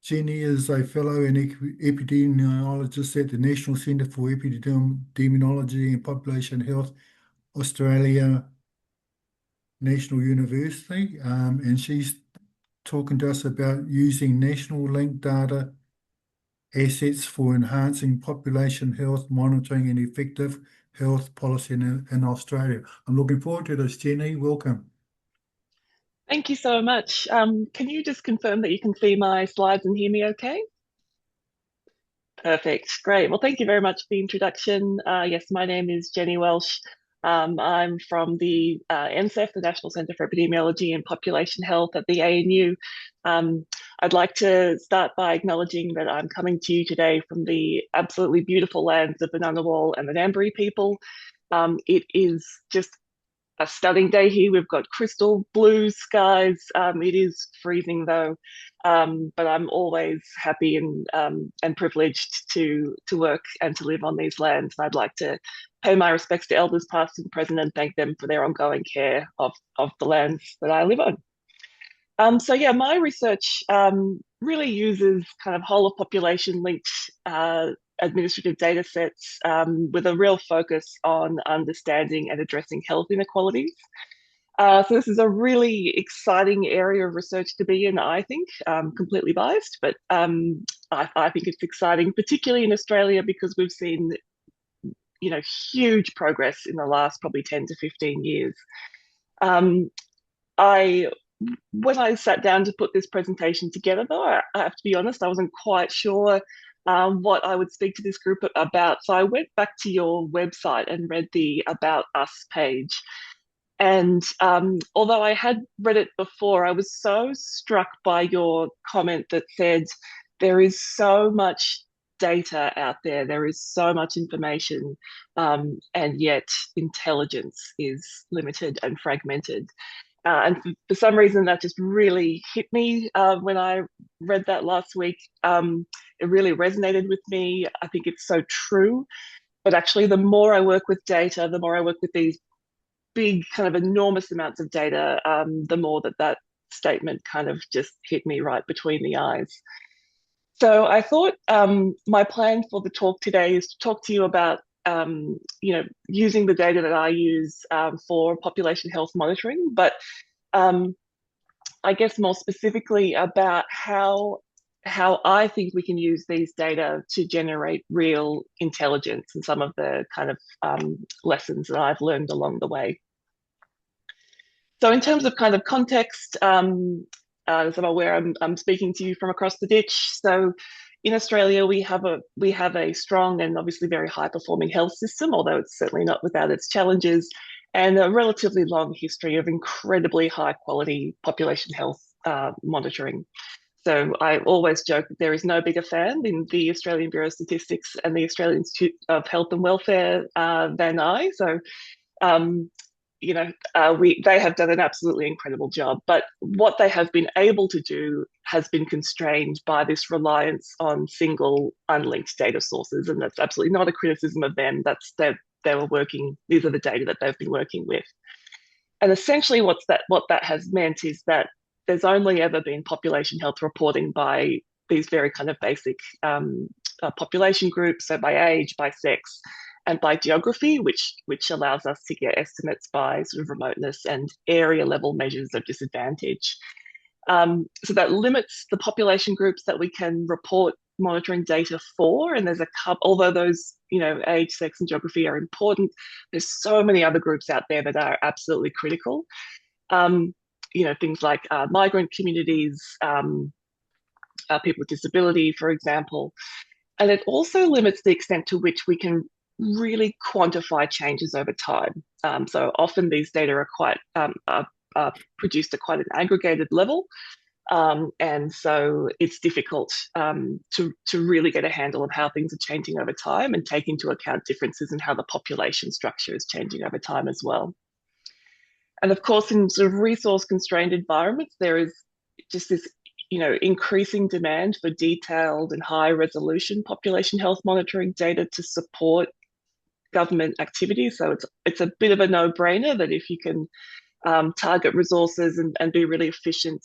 Jenny is a fellow and epidemiologist at the National Centre for Epidemiology and Population Health, Australia National University, and she's talking to us about using national linked data assets for enhancing population health monitoring and effective health policy in Australia. I'm looking forward to this, Jenny. Welcome. Thank you so much. Can you just confirm that you can see my slides and hear me okay? Perfect. Great. Well, thank you very much for the introduction. Yes, my name is Jenny Walsh. I'm from the NCEF, the National Centre for Epidemiology and Population Health at the ANU. I'd like to start by acknowledging that I'm coming to you today from the absolutely beautiful lands of the Ngunnawal and the Ngambri people. It is just a stunning day here. We've got crystal blue skies. It is freezing though, but I'm always happy and privileged to work and to live on these lands. And I'd like to pay my respects to elders past and present and thank them for their ongoing care of the lands that I live on. So yeah, my research really uses kind of whole of population linked administrative data sets with a real focus on understanding and addressing health inequalities. So this is a really exciting area of research to be in, I think. Completely biased, but I think it's exciting, particularly in Australia, because we've seen, you know, huge progress in the last probably 10 to 15 years. When I sat down to put this presentation together, though, I have to be honest, I wasn't quite sure what I would speak to this group about. So I went back to your website and read the About Us page. And although I had read it before, I was so struck by your comment that said there is so much data out there, there is so much information, and yet intelligence is limited and fragmented. And for some reason, that just really hit me when I read that last week. It really resonated with me. I think it's so true. But actually, the more I work with data, the more I work with these big kind of enormous amounts of data, the more that statement kind of just hit me right between the eyes. So I thought my plan for the talk today is to talk to you about you know, using the data that I use for population health monitoring, but I guess more specifically about how I think we can use these data to generate real intelligence and some of the kind of lessons that I've learned along the way. So in terms of kind of context, as I'm aware, I'm speaking to you from across the ditch. So in Australia, we have a strong and obviously very high performing health system, although it's certainly not without its challenges, and a relatively long history of incredibly high quality population health monitoring. So I always joke that there is no bigger fan in the Australian Bureau of Statistics and the Australian Institute of Health and Welfare than I. So you know, they have done an absolutely incredible job, but what they have been able to do has been constrained by this reliance on single unlinked data sources, and that's absolutely not a criticism of them. These are the data that they've been working with. And essentially what that has meant is that there's only ever been population health reporting by these very kind of basic population groups, so by age, by sex, and by geography, which allows us to get estimates by sort of remoteness and area level measures of disadvantage. So that limits the population groups that we can report monitoring data for. And there's a couple, although those, you know, age, sex, and geography are important, there's so many other groups out there that are absolutely critical. You know, things like migrant communities, people with disability, for example. And it also limits the extent to which we can really quantify changes over time. So often these data are quite produced at quite an aggregated level, and so it's difficult to really get a handle of how things are changing over time and take into account differences in how the population structure is changing over time as well. And of course, in sort of resource-constrained environments, there is just this, you know, increasing demand for detailed and high-resolution population health monitoring data to support government activities. So it's a bit of a no-brainer that if you can target resources and be really efficient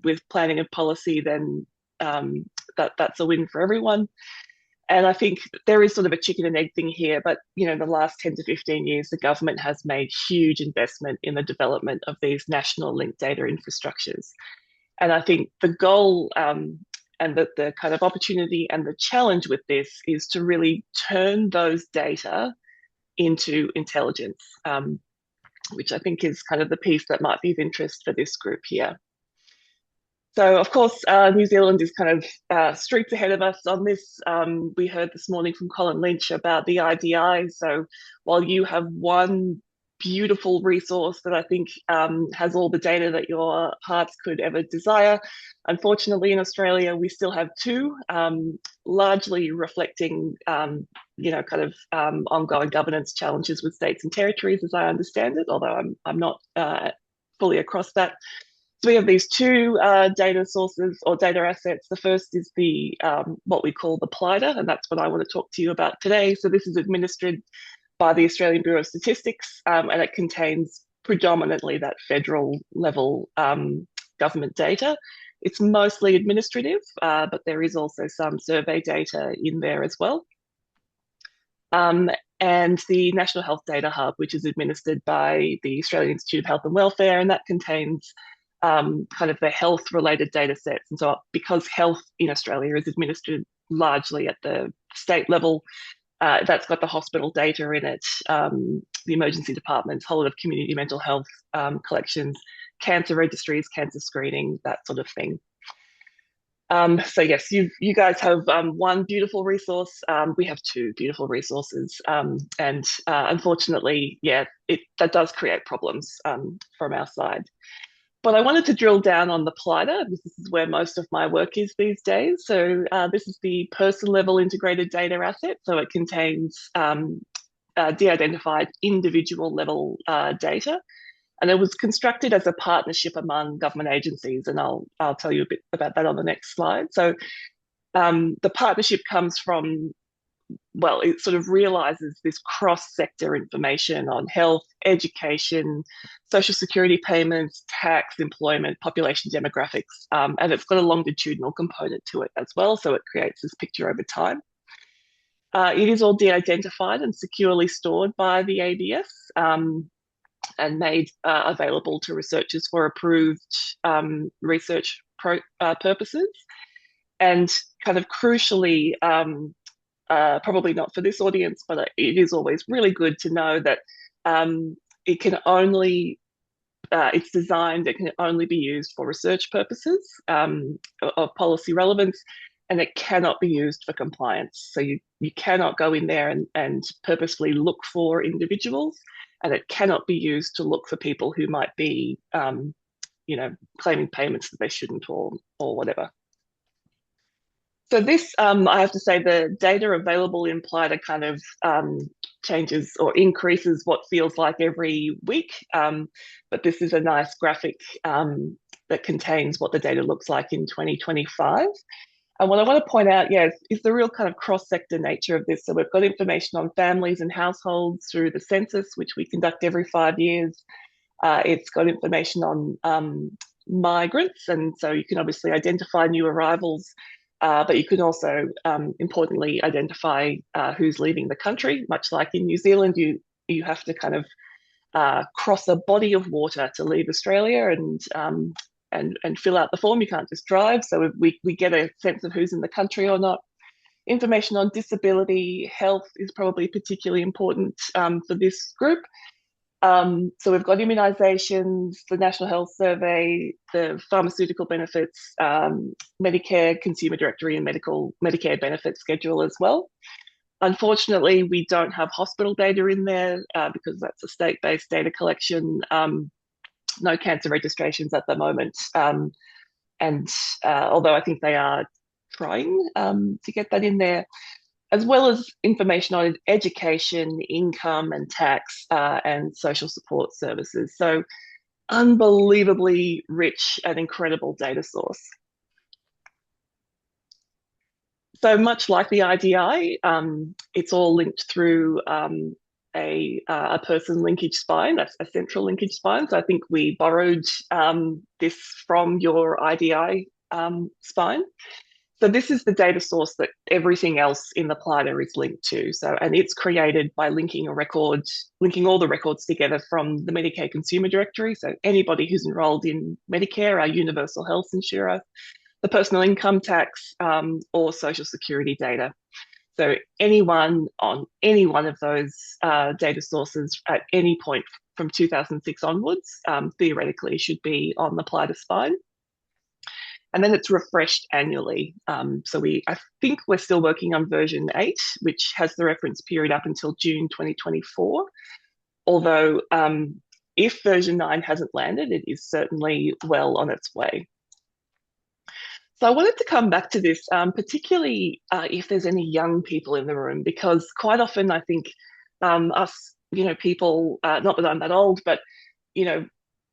with planning and policy, then that's a win for everyone. And I think there is sort of a chicken and egg thing here, but you know, the last 10 to 15 years, the government has made huge investment in the development of these national linked data infrastructures. And I think the goal and the kind of opportunity and the challenge with this is to really turn those data into intelligence, which I think is kind of the piece that might be of interest for this group here. So, of course, New Zealand is kind of streets ahead of us on this. We heard this morning from Colin Lynch about the IDI. So while you have one beautiful resource that I think has all the data that your hearts could ever desire, unfortunately in Australia we still have two, largely reflecting kind of ongoing governance challenges with states and territories, as I understand it, although I'm not fully across that. So we have these two data sources or data assets. The first is the what we call the PLIDA, and that's what I want to talk to you about today. So this is administered by the Australian Bureau of Statistics, and it contains predominantly that federal level government data. It's mostly administrative, but there is also some survey data in there as well. And the National Health Data Hub, which is administered by the Australian Institute of Health and Welfare, and that contains kind of the health-related data sets. And so because health in Australia is administered largely at the state level, that's got the hospital data in it, the emergency departments, whole of community mental health collections, cancer registries, cancer screening, that sort of thing. So yes, you guys have one beautiful resource. We have two beautiful resources, and unfortunately, yeah, that does create problems from our side. But I wanted to drill down on the PLIDA. This is where most of my work is these days. So this is the person-level integrated data asset. So it contains de-identified individual-level data. And it was constructed as a partnership among government agencies, and I'll tell you a bit about that on the next slide. So the partnership comes from, well, it sort of realises this cross-sector information on health, education, social security payments, tax, employment, population demographics, and it's got a longitudinal component to it as well, so it creates this picture over time. It is all de-identified and securely stored by the ABS, and made available to researchers for approved research purposes. And kind of crucially, probably not for this audience, but it is always really good to know that it can only, it's designed, it can only be used for research purposes of policy relevance, and it cannot be used for compliance. So you cannot go in there and purposefully look for individuals, and it cannot be used to look for people who might be, claiming payments that they shouldn't or whatever. So this, I have to say, the data available in PLIDA kind of changes or increases what feels like every week. But this is a nice graphic that contains what the data looks like in 2025. And what I want to point out, is the real kind of cross-sector nature of this. So we've got information on families and households through the census, which we conduct every 5 years. It's got information on migrants, and so you can obviously identify new arrivals, but you can also, importantly, identify who's leaving the country. Much like in New Zealand, you have to kind of cross a body of water to leave Australia, and fill out the form. You can't just drive. So we get a sense of who's in the country or not. Information on disability, health is probably particularly important for this group. So we've got immunisations, the National Health Survey, the pharmaceutical benefits, Medicare Consumer Directory, and Medicare benefit schedule as well. Unfortunately, we don't have hospital data in there because that's a state-based data collection. No cancer registrations at the moment. And although I think they are trying to get that in there, as well as information on education, income and tax, and social support services. So unbelievably rich and incredible data source. So much like the IDI, it's all linked through a person linkage spine. That's a central linkage spine. So I think we borrowed this from your IDI spine. So this is the data source that everything else in the PLIDA is linked to. So, and it's created by linking all the records together from the Medicare Consumer Directory. So anybody who's enrolled in Medicare, our universal health insurer, the personal income tax, or social security data. So anyone on any one of those data sources at any point from 2006 onwards, theoretically should be on the PLIDA spine. And then it's refreshed annually. So I think we're still working on version 8, which has the reference period up until June 2024. Although if version 9 hasn't landed, it is certainly well on its way. So I wanted to come back to this, particularly if there's any young people in the room, because quite often I think us, people, not that I'm that old, but,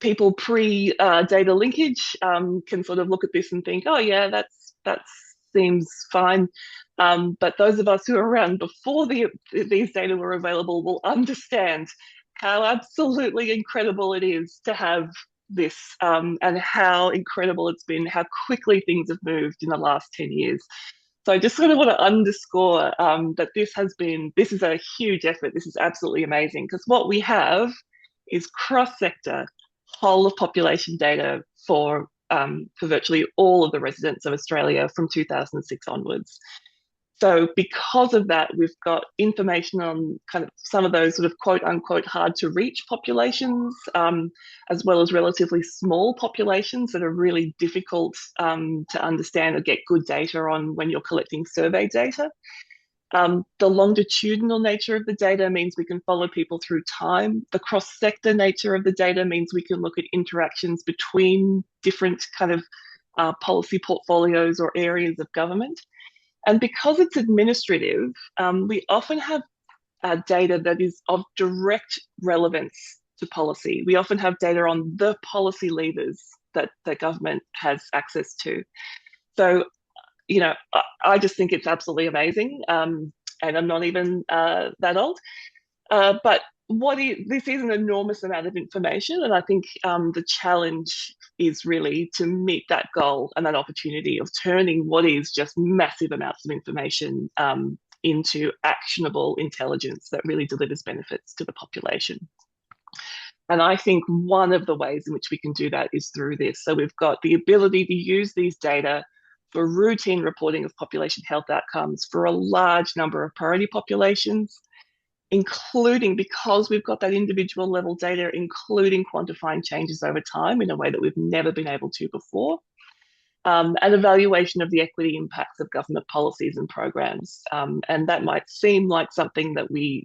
people pre-data linkage can sort of look at this and think, oh yeah, that seems fine. But those of us who are around before these data were available will understand how absolutely incredible it is to have this and how incredible it's been, how quickly things have moved in the last 10 years. So I just sort of want to underscore that this is a huge effort. This is absolutely amazing, because what we have is cross-sector, whole of population data for virtually all of the residents of Australia from 2006 onwards. So because of that, we've got information on kind of some of those sort of quote unquote hard to reach populations, as well as relatively small populations that are really difficult to understand or get good data on when you're collecting survey data. The longitudinal nature of the data means we can follow people through time. The cross-sector nature of the data means we can look at interactions between different kind of policy portfolios or areas of government. And because it's administrative, we often have data that is of direct relevance to policy. We often have data on the policy levers that the government has access to. So, I just think it's absolutely amazing. And I'm not even that old. But this is an enormous amount of information. And I think the challenge is really to meet that goal and that opportunity of turning what is just massive amounts of information into actionable intelligence that really delivers benefits to the population. And I think one of the ways in which we can do that is through this. So we've got the ability to use these data for routine reporting of population health outcomes for a large number of priority populations, including, because we've got that individual level data, including quantifying changes over time in a way that we've never been able to before, and evaluation of the equity impacts of government policies and programs. And that might seem like something that we,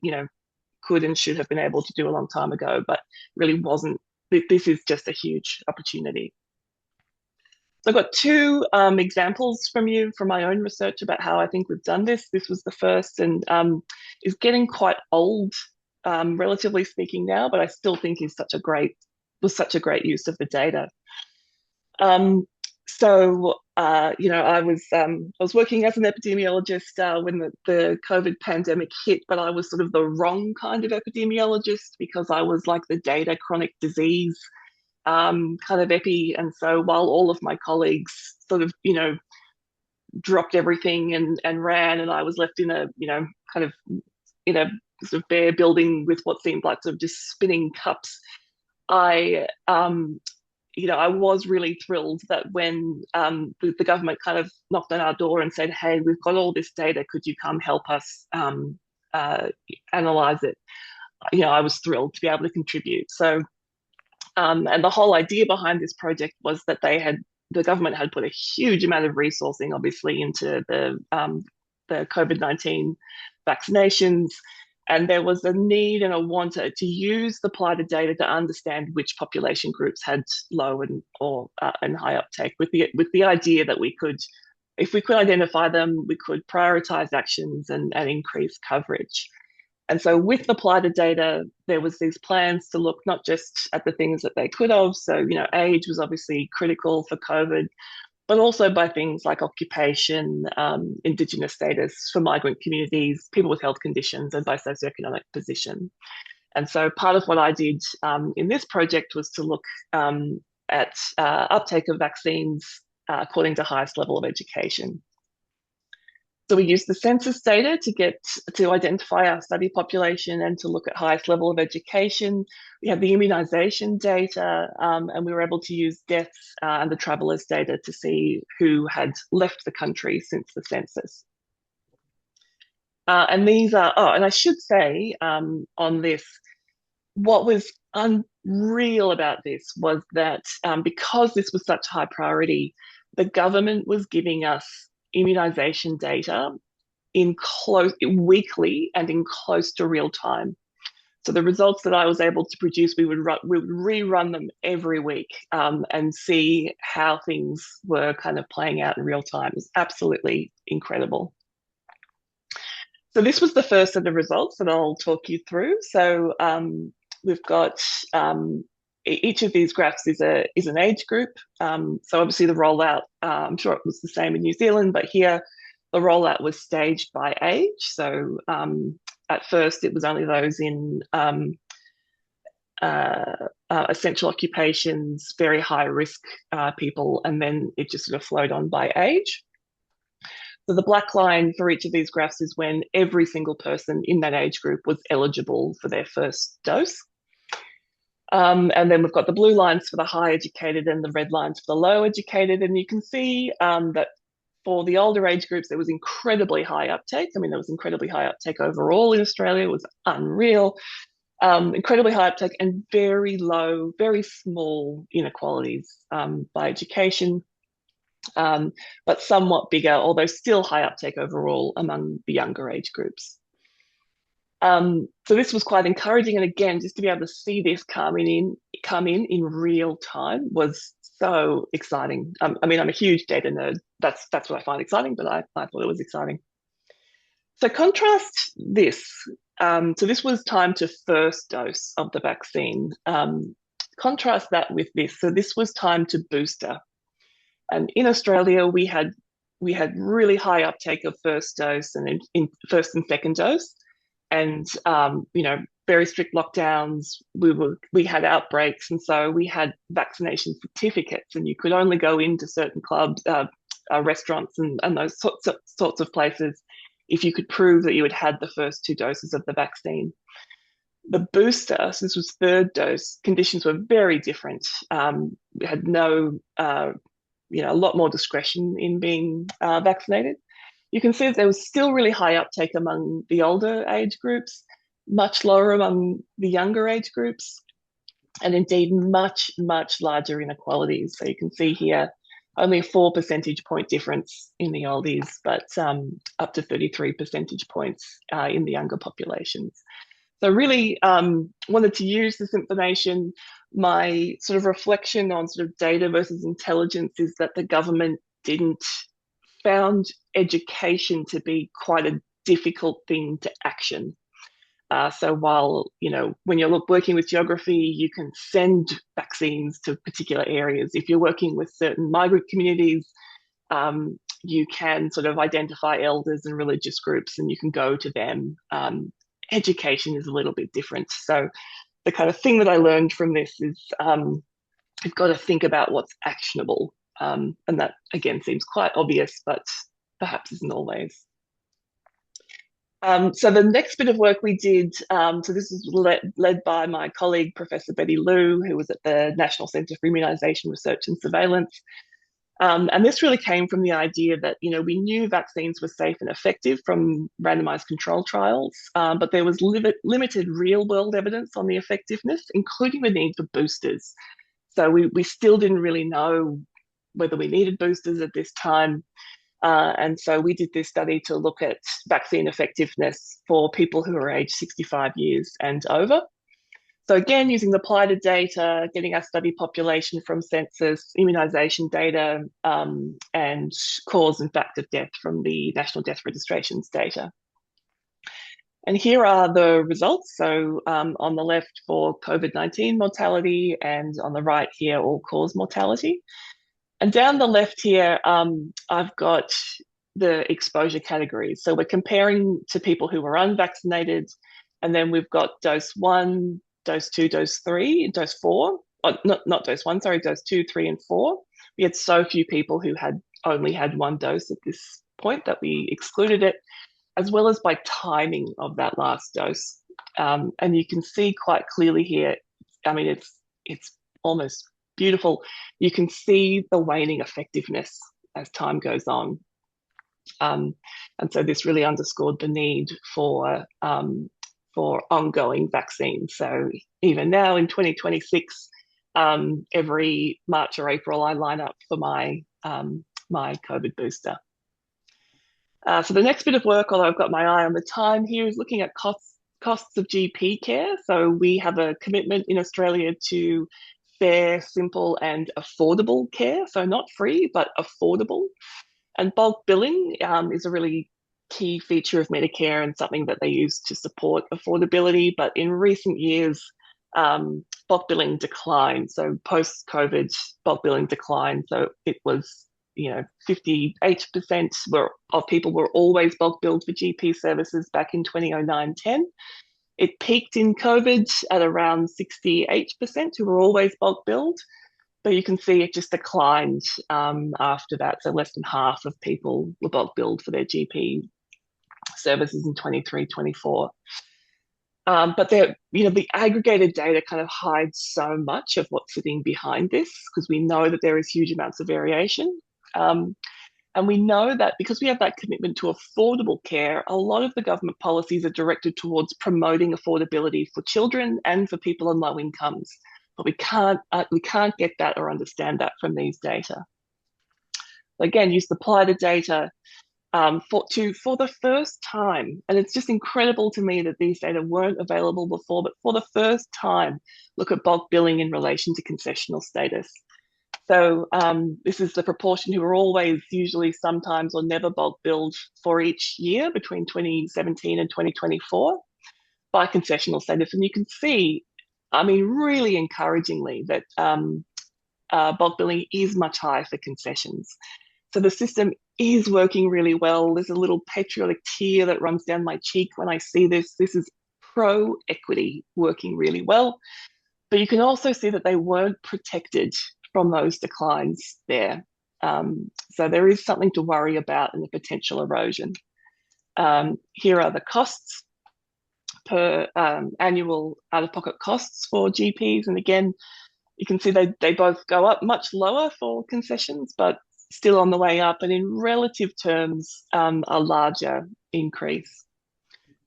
could and should have been able to do a long time ago, but really wasn't. This is just a huge opportunity. So I've got two examples from my own research about how I think we've done this. This was the first, and is getting quite old, relatively speaking now, but I still think was such a great use of the data. I was working as an epidemiologist when the COVID pandemic hit, but I was sort of the wrong kind of epidemiologist, because I was like the data chronic disease kind of epi. And so while all of my colleagues sort of, dropped everything and ran, and I was left in a, kind of in a sort of bare building with what seemed like sort of just spinning cups, I was really thrilled that when the government kind of knocked on our door and said, hey, we've got all this data, could you come help us analyze it? I was thrilled to be able to contribute. So, and the whole idea behind this project was that the government had put a huge amount of resourcing, obviously, into the COVID-19 vaccinations. And there was a need and a want to use the PLIDA data to understand which population groups had low and high uptake, with the idea that we could, if we could identify them, we could prioritize actions and increase coverage. And so with the PLIDA data, there was these plans to look not just at the things that they could have. So, age was obviously critical for COVID, but also by things like occupation, Indigenous status for migrant communities, people with health conditions, and by socioeconomic position. And so part of what I did in this project was to look at uptake of vaccines according to highest level of education. So we used the census data to identify our study population and to look at highest level of education. We have the immunisation data, and we were able to use deaths and the travellers data to see who had left the country since the census. And these are, and I should say on this, what was unreal about this was that because this was such high priority, the government was giving us immunisation data weekly and in close to real time. So the results that I was able to produce, we would rerun them every week and see how things were kind of playing out in real time. It was absolutely incredible. So this was the first of the results that I'll talk you through. So we've got each of these graphs is an age group. So obviously the rollout, I'm sure it was the same in New Zealand, but here the rollout was staged by age. So at first it was only those in essential occupations, very high risk people, and then it just sort of flowed on by age. So the black line for each of these graphs is when every single person in that age group was eligible for their first dose. And then we've got the blue lines for the high educated and the red lines for the low educated. And you can see that for the older age groups, there was incredibly high uptake. I mean, there was incredibly high uptake overall in Australia. It was unreal. Incredibly high uptake and very low, very small inequalities by education, but somewhat bigger, although still high uptake overall among the younger age groups. So this was quite encouraging, and again, just to be able to see this come in real time was so exciting. I mean, I'm a huge data nerd. That's what I find exciting, but I thought it was exciting. So contrast this. So this was time to first dose of the vaccine. Contrast that with this. So this was time to booster. And in Australia, we had really high uptake of first dose and in first and second dose, and very strict lockdowns. We had outbreaks, and so we had vaccination certificates, and you could only go into certain clubs, restaurants, and those sorts of places if you could prove that you had had the first 2 doses of the vaccine. The booster, so this was third dose, conditions were very different. We had a lot more discretion in being vaccinated. You can see that there was still really high uptake among the older age groups, much lower among the younger age groups, and indeed much, much larger inequalities. So you can see here only a 4 percentage point difference in the oldies, but up to 33 percentage points in the younger populations. So really wanted to use this information. My sort of reflection on sort of data versus intelligence is that the government found education to be quite a difficult thing to action. So while, when you're working with geography, you can send vaccines to particular areas. If you're working with certain migrant communities, you can sort of identify elders and religious groups and you can go to them. Education is a little bit different. So the kind of thing that I learned from this is you've got to think about what's actionable. And that, again, seems quite obvious, but perhaps isn't always. So the next bit of work we did, so this was led by my colleague, Professor Betty Liu, who was at the National Centre for Immunisation Research and Surveillance. And this really came from the idea that, we knew vaccines were safe and effective from randomised control trials, but there was limited real-world evidence on the effectiveness, including the need for boosters. So we still didn't really know whether we needed boosters at this time. And so we did this study to look at vaccine effectiveness for people who are aged 65 years and over. So again, using the PLIDA data, getting our study population from census, immunisation data, and cause and fact of death from the National Death Registrations data. And here are the results. So on the left for COVID-19 mortality, and on the right here, all-cause mortality. And down the left here, I've got the exposure categories. So we're comparing to people who were unvaccinated, and then we've got dose 1, dose 2, dose 3, dose 4. Oh, not dose 1, sorry, dose 2, 3, and 4. We had so few people who had only had 1 dose at this point that we excluded it, as well as by timing of that last dose. And you can see quite clearly here, I mean, it's almost beautiful. You can see the waning effectiveness as time goes on. And so this really underscored the need for ongoing vaccines. So even now in 2026, every March or April, I line up for my my COVID booster. So the next bit of work, although I've got my eye on the time here, is looking at costs of GP care. So we have a commitment in Australia to fair, simple and affordable care. So not free, but affordable. And bulk billing is a really key feature of Medicare and something that they use to support affordability. But in recent years, bulk billing declined. So post-COVID, bulk billing declined. So it was, 58% of people were always bulk billed for GP services back in 2009-10. It peaked in COVID at around 68% who were always bulk billed. But you can see it just declined after that. So less than half of people were bulk billed for their GP services in 23-24. But the aggregated data kind of hides so much of what's sitting behind this, because we know that there is huge amounts of variation. And we know that because we have that commitment to affordable care, a lot of the government policies are directed towards promoting affordability for children and for people on low incomes. But we can't get that or understand that from these data. Again, you supply the data for the first time, and it's just incredible to me that these data weren't available before, but for the first time, look at bulk billing in relation to concessional status. So this is the proportion who are always, usually, sometimes, or never bulk billed for each year between 2017 and 2024 by concessional status. And you can see, really encouragingly, that bulk billing is much higher for concessions. So the system is working really well. There's a little patriotic tear that runs down my cheek when I see this. This is pro-equity working really well. But you can also see that they weren't protected from those declines there. So there is something to worry about in the potential erosion. Here are the costs per annual out-of-pocket costs for GPs. And again, you can see they both go up much lower for concessions, but still on the way up, and in relative terms, a larger increase.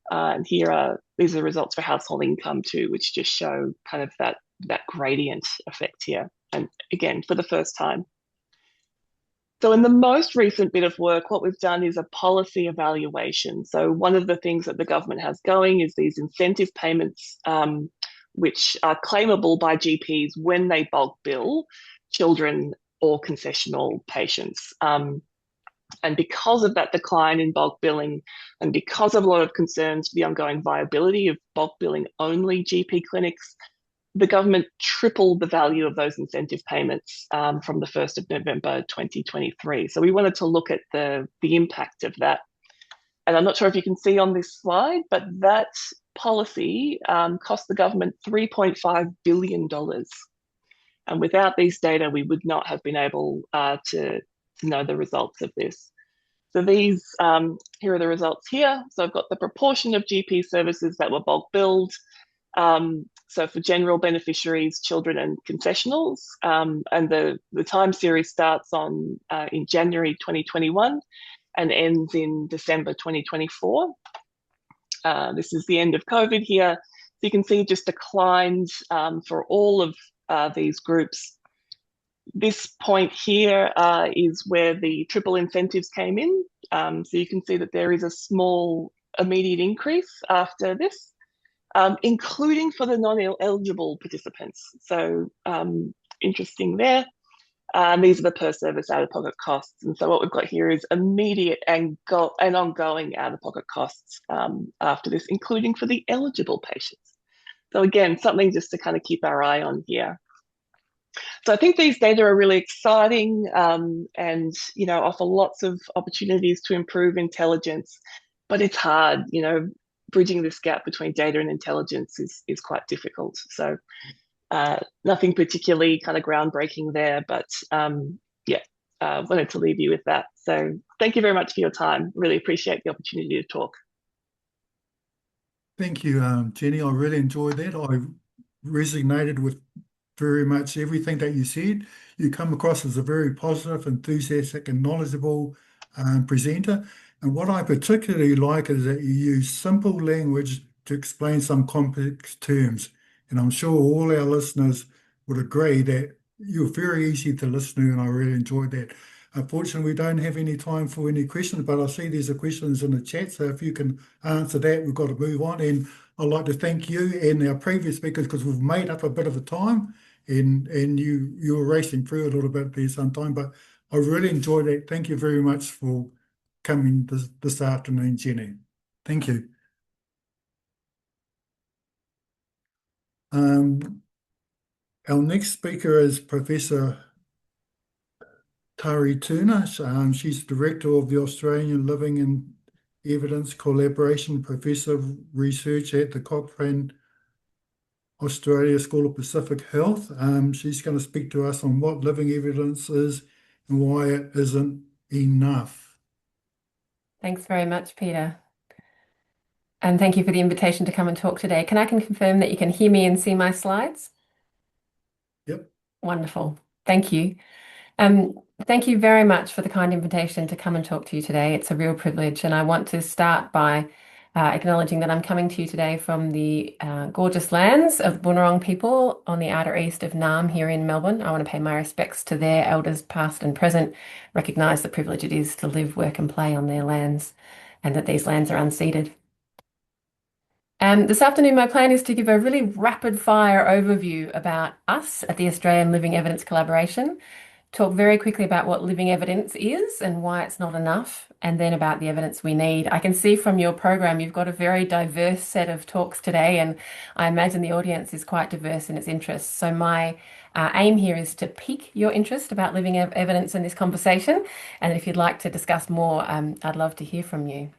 And these are the results for household income too, which just show kind of that gradient effect here. And again, for the first time. So in the most recent bit of work, what we've done is a policy evaluation. So one of the things that the government has going is these incentive payments, which are claimable by GPs when they bulk bill children or concessional patients. And because of that decline in bulk billing, and because of a lot of concerns for the ongoing viability of bulk billing only GP clinics, the government tripled the value of those incentive payments from the 1st of November 2023. So we wanted to look at the impact of that. And I'm not sure if you can see on this slide, but that policy cost the government $3.5 billion. And without these data, we would not have been able to know the results of this. So these, here are the results here. So I've got the proportion of GP services that were bulk billed. So for general beneficiaries, children and concessionals, and the time series starts in January 2021 and ends in December 2024. This is the end of COVID here. So you can see just declines for all of these groups. This point here is where the triple incentives came in. So you can see that there is a small immediate increase after this. Including for the non-eligible participants. So interesting there. These are the per service out-of-pocket costs. And so what we've got here is immediate and ongoing out-of-pocket costs after this, including for the eligible patients. So again, something just to kind of keep our eye on here. So I think these data are really exciting and, offer lots of opportunities to improve intelligence, but it's hard, bridging this gap between data and intelligence is quite difficult. So nothing particularly kind of groundbreaking there, but wanted to leave you with that. So thank you very much for your time. Really appreciate the opportunity to talk. Thank you, Jenny. I really enjoyed that. I resonated with very much everything that you said. You come across as a very positive, enthusiastic and knowledgeable presenter. And what I particularly like is that you use simple language to explain some complex terms. And I'm sure all our listeners would agree that you're very easy to listen to, and I really enjoyed that. Unfortunately, we don't have any time for any questions, but I see there's a questions in the chat. So if you can answer that, we've got to move on. And I'd like to thank you and our previous speakers because we've made up a bit of a time and you were racing through a little bit there sometime, but I really enjoyed it. Thank you very much for coming this afternoon, Jenny. Thank you. Our next speaker is Professor Tari Turner. She's Director of the Australian Living and Evidence Collaboration Professor of Research at the Cochrane Australia School of Pacific Health. She's going to speak to us on what living evidence is and why it isn't enough. Thanks very much, Peter. And thank you for the invitation to come and talk today. Can I confirm that you can hear me and see my slides? Yep. Wonderful. Thank you. Thank you very much for the kind invitation to come and talk to you today. It's a real privilege, and I want to start by acknowledging that I'm coming to you today from the gorgeous lands of Boonwurrung people on the outer east of Naarm here in Melbourne. I want to pay my respects to their elders past and present, recognise the privilege it is to live, work and play on their lands, and that these lands are unceded. This afternoon, my plan is to give a really rapid fire overview about us at the Australian Living Evidence Collaboration, talk very quickly about what living evidence is and why it's not enough, and then about the evidence we need. I can see from your program you've got a very diverse set of talks today, and I imagine the audience is quite diverse in its interests. So my aim here is to pique your interest about living evidence in this conversation, and if you'd like to discuss more, I'd love to hear from you.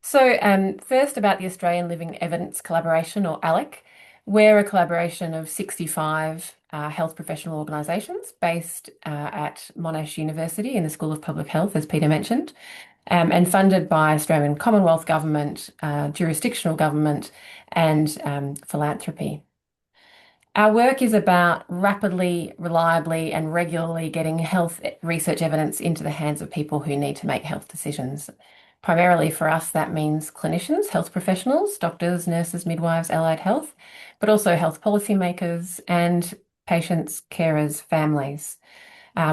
So first about the Australian Living Evidence Collaboration, or ALEC. We're a collaboration of 65 health professional organisations based at Monash University in the School of Public Health, as Peter mentioned, and funded by Australian Commonwealth Government, jurisdictional government and philanthropy. Our work is about rapidly, reliably and regularly getting health research evidence into the hands of people who need to make health decisions. Primarily for us, that means clinicians, health professionals, doctors, nurses, midwives, allied health, but also health policymakers and patients, carers, families.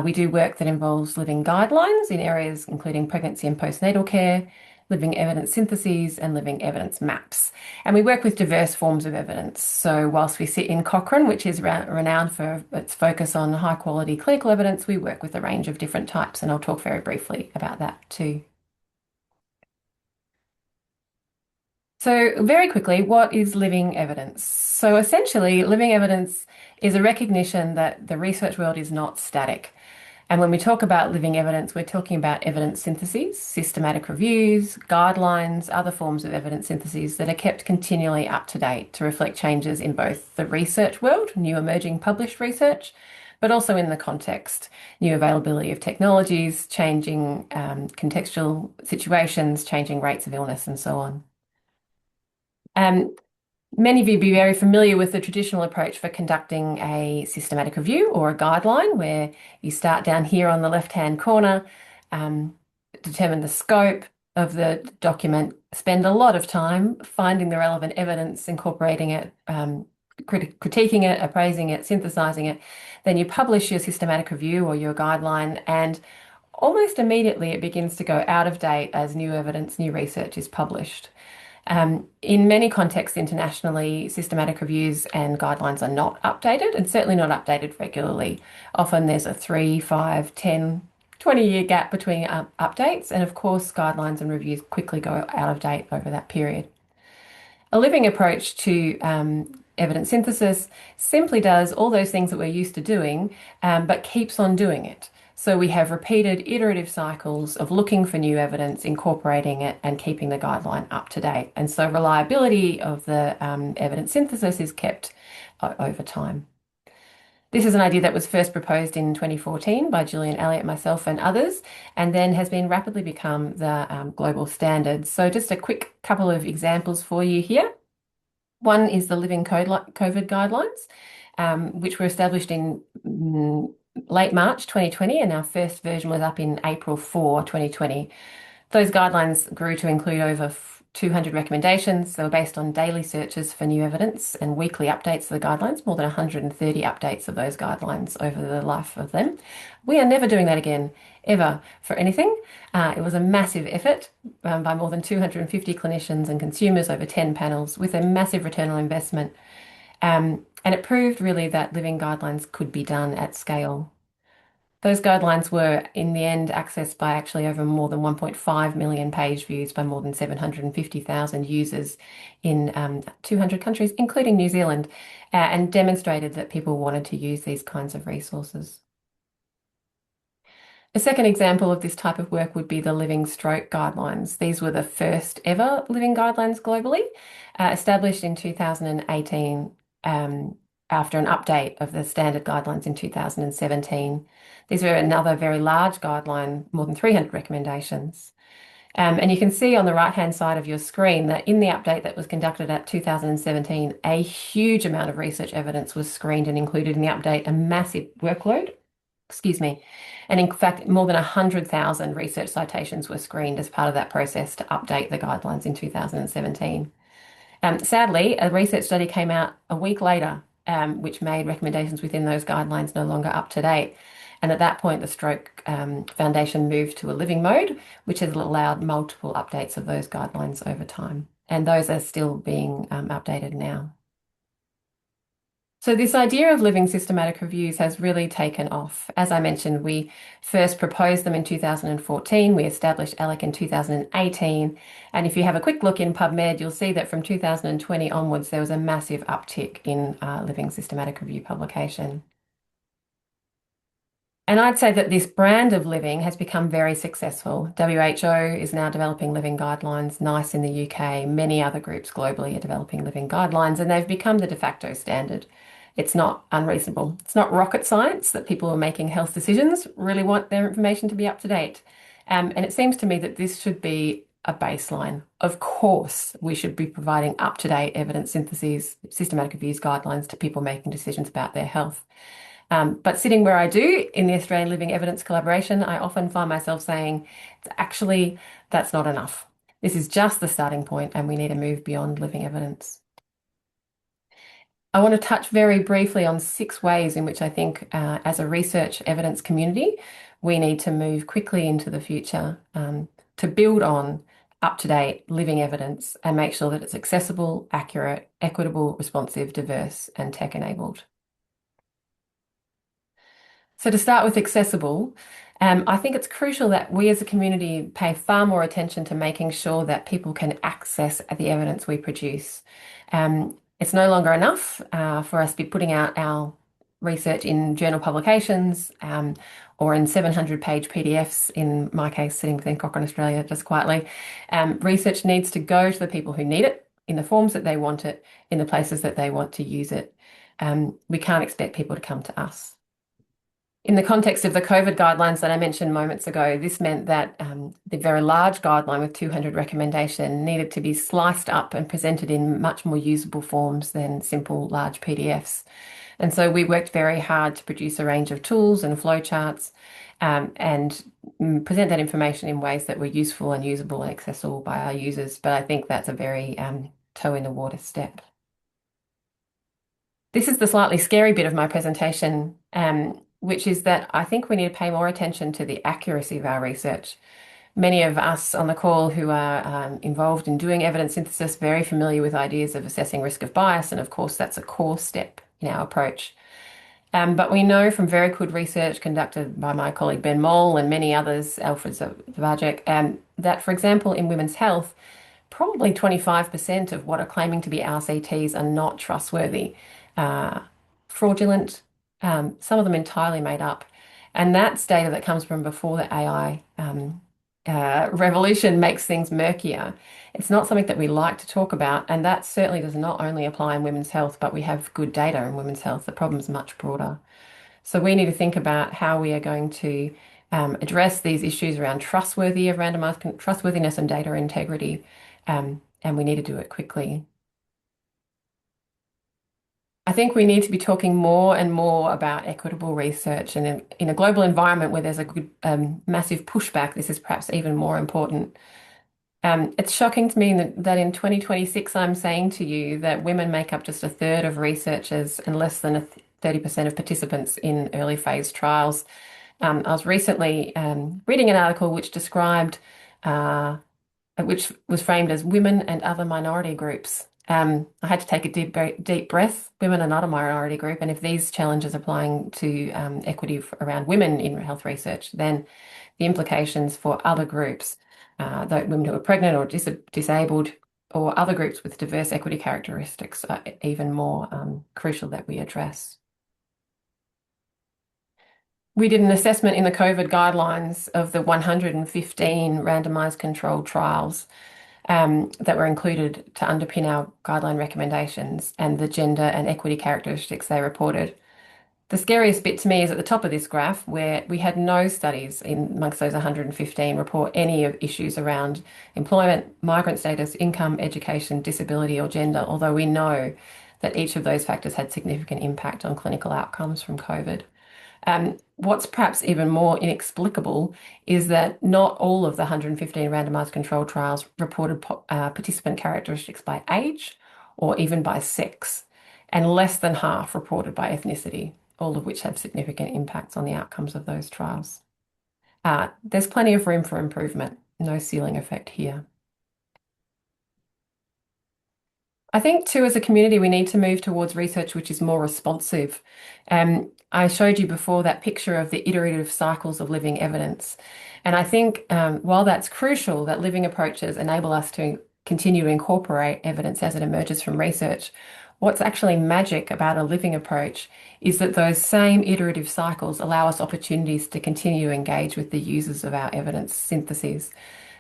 We do work that involves living guidelines in areas including pregnancy and postnatal care, living evidence syntheses and living evidence maps. And we work with diverse forms of evidence. So whilst we sit in Cochrane, which is renowned for its focus on high quality clinical evidence, we work with a range of different types, and I'll talk very briefly about that too. So very quickly, what is living evidence? So essentially, living evidence is a recognition that the research world is not static. And when we talk about living evidence, we're talking about evidence syntheses, systematic reviews, guidelines, other forms of evidence syntheses that are kept continually up to date to reflect changes in both the research world, new emerging published research, but also in the context, new availability of technologies, changing contextual situations, changing rates of illness and so on. Many of you will be very familiar with the traditional approach for conducting a systematic review or a guideline, where you start down here on the left-hand corner, determine the scope of the document, spend a lot of time finding the relevant evidence, incorporating it, critiquing it, appraising it, synthesizing it. Then you publish your systematic review or your guideline, and almost immediately it begins to go out of date as new evidence, new research is published. In many contexts internationally, systematic reviews and guidelines are not updated, and certainly not updated regularly. Often there's a 3, 5, 10, 20-year gap between updates, and of course guidelines and reviews quickly go out of date over that period. A living approach to evidence synthesis simply does all those things that we're used to doing, but keeps on doing it. So we have repeated iterative cycles of looking for new evidence, incorporating it and keeping the guideline up to date. And so reliability of the evidence synthesis is kept over time. This is an idea that was first proposed in 2014 by Julian Elliott, myself and others, and then has been rapidly become the global standard. So just a quick couple of examples for you here. One is the Living COVID Guidelines, which were established in late March 2020, and our first version was up in April 4, 2020. Those guidelines grew to include over 200 recommendations. They were based on daily searches for new evidence and weekly updates of the guidelines, more than 130 updates of those guidelines over the life of them. We are never doing that again, ever, for anything. It was a massive effort by more than 250 clinicians and consumers over 10 panels with a massive return on investment. And it proved really that living guidelines could be done at scale. Those guidelines were, in the end, accessed by actually over more than 1.5 million page views by more than 750,000 users in 200 countries, including New Zealand, and demonstrated that people wanted to use these kinds of resources. A second example of this type of work would be the Living Stroke Guidelines. These were the first ever living guidelines globally, established in 2018 after an update of the standard guidelines in 2017. These were another very large guideline, more than 300 recommendations. And you can see on the right-hand side of your screen that in the update that was conducted at 2017, a huge amount of research evidence was screened and included in the update, a massive workload, and in fact, more than 100,000 research citations were screened as part of that process to update the guidelines in 2017. Sadly, a research study came out a week later, which made recommendations within those guidelines no longer up to date. And at that point, the Stroke Foundation moved to a living mode, which has allowed multiple updates of those guidelines over time. And those are still being updated now. So this idea of living systematic reviews has really taken off. As I mentioned, we first proposed them in 2014. We established ALEC in 2018. And if you have a quick look in PubMed, you'll see that from 2020 onwards, there was a massive uptick in living systematic review publication. And I'd say that this brand of living has become very successful. WHO is now developing living guidelines, NICE in the UK, many other groups globally are developing living guidelines, and they've become the de facto standard. It's not unreasonable. It's not rocket science that people who are making health decisions really want their information to be up to date. And it seems to me that this should be a baseline. Of course, we should be providing up-to-date evidence syntheses, systematic reviews guidelines to people making decisions about their health. But sitting where I do in the Australian Living Evidence Collaboration, I often find myself saying, actually, that's not enough. This is just the starting point and we need to move beyond living evidence. I want to touch very briefly on 6 ways in which I think as a research evidence community, we need to move quickly into the future to build on up-to-date living evidence and make sure that it's accessible, accurate, equitable, responsive, diverse, and tech-enabled. So to start with accessible, I think it's crucial that we as a community pay far more attention to making sure that people can access the evidence we produce. It's no longer enough for us to be putting out our research in journal publications or in 700-page PDFs, in my case, sitting within Cochrane Australia just quietly. Research needs to go to the people who need it, in the forms that they want it, in the places that they want to use it. We can't expect people to come to us. In the context of the COVID guidelines that I mentioned moments ago, this meant that the very large guideline with 200 recommendations needed to be sliced up and presented in much more usable forms than simple large PDFs. And so we worked very hard to produce a range of tools and flowcharts and present that information in ways that were useful and usable and accessible by our users. But I think that's a very toe in the water step. This is the slightly scary bit of my presentation, which is that I think we need to pay more attention to the accuracy of our research. Many of us on the call who are involved in doing evidence synthesis, very familiar with ideas of assessing risk of bias, and of course that's a core step in our approach. But we know from very good research conducted by my colleague Ben Moll and many others, Alfred Zavajek, that, for example, in women's health, probably 25% of what are claiming to be RCTs are not trustworthy, fraudulent, some of them entirely made up. And that's data that comes from before the AI revolution makes things murkier. It's not something that we like to talk about, and that certainly does not only apply in women's health, but we have good data in women's health. The problem's much broader. So we need to think about how we are going to address these issues around trustworthiness and data integrity, and we need to do it quickly. I think we need to be talking more and more about equitable research, and in a global environment where there's a good, massive pushback, this is perhaps even more important. It's shocking to me that in 2026, I'm saying to you that women make up just a third of researchers and less than 30% of participants in early phase trials. I was recently reading an article which described, which was framed as women and other minority groups. I had to take a deep breath. Women are not a minority group, and if these challenges applying to equity around women in health research, then the implications for other groups, women who are pregnant or disabled, or other groups with diverse equity characteristics, are even more crucial that we address. We did an assessment in the COVID guidelines of the 115 randomised controlled trials that were included to underpin our guideline recommendations and the gender and equity characteristics they reported. The scariest bit to me is at the top of this graph, where we had no studies amongst those 115 report any of issues around employment, migrant status, income, education, disability, or gender, although we know that each of those factors had significant impact on clinical outcomes from COVID. What's perhaps even more inexplicable is that not all of the 115 randomised controlled trials reported participant characteristics by age or even by sex, and less than half reported by ethnicity, all of which have significant impacts on the outcomes of those trials. There's plenty of room for improvement, no ceiling effect here. I think too, as a community, we need to move towards research which is more responsive. I showed you before that picture of the iterative cycles of living evidence. And I think while that's crucial, that living approaches enable us to continue to incorporate evidence as it emerges from research, what's actually magic about a living approach is that those same iterative cycles allow us opportunities to continue to engage with the users of our evidence syntheses.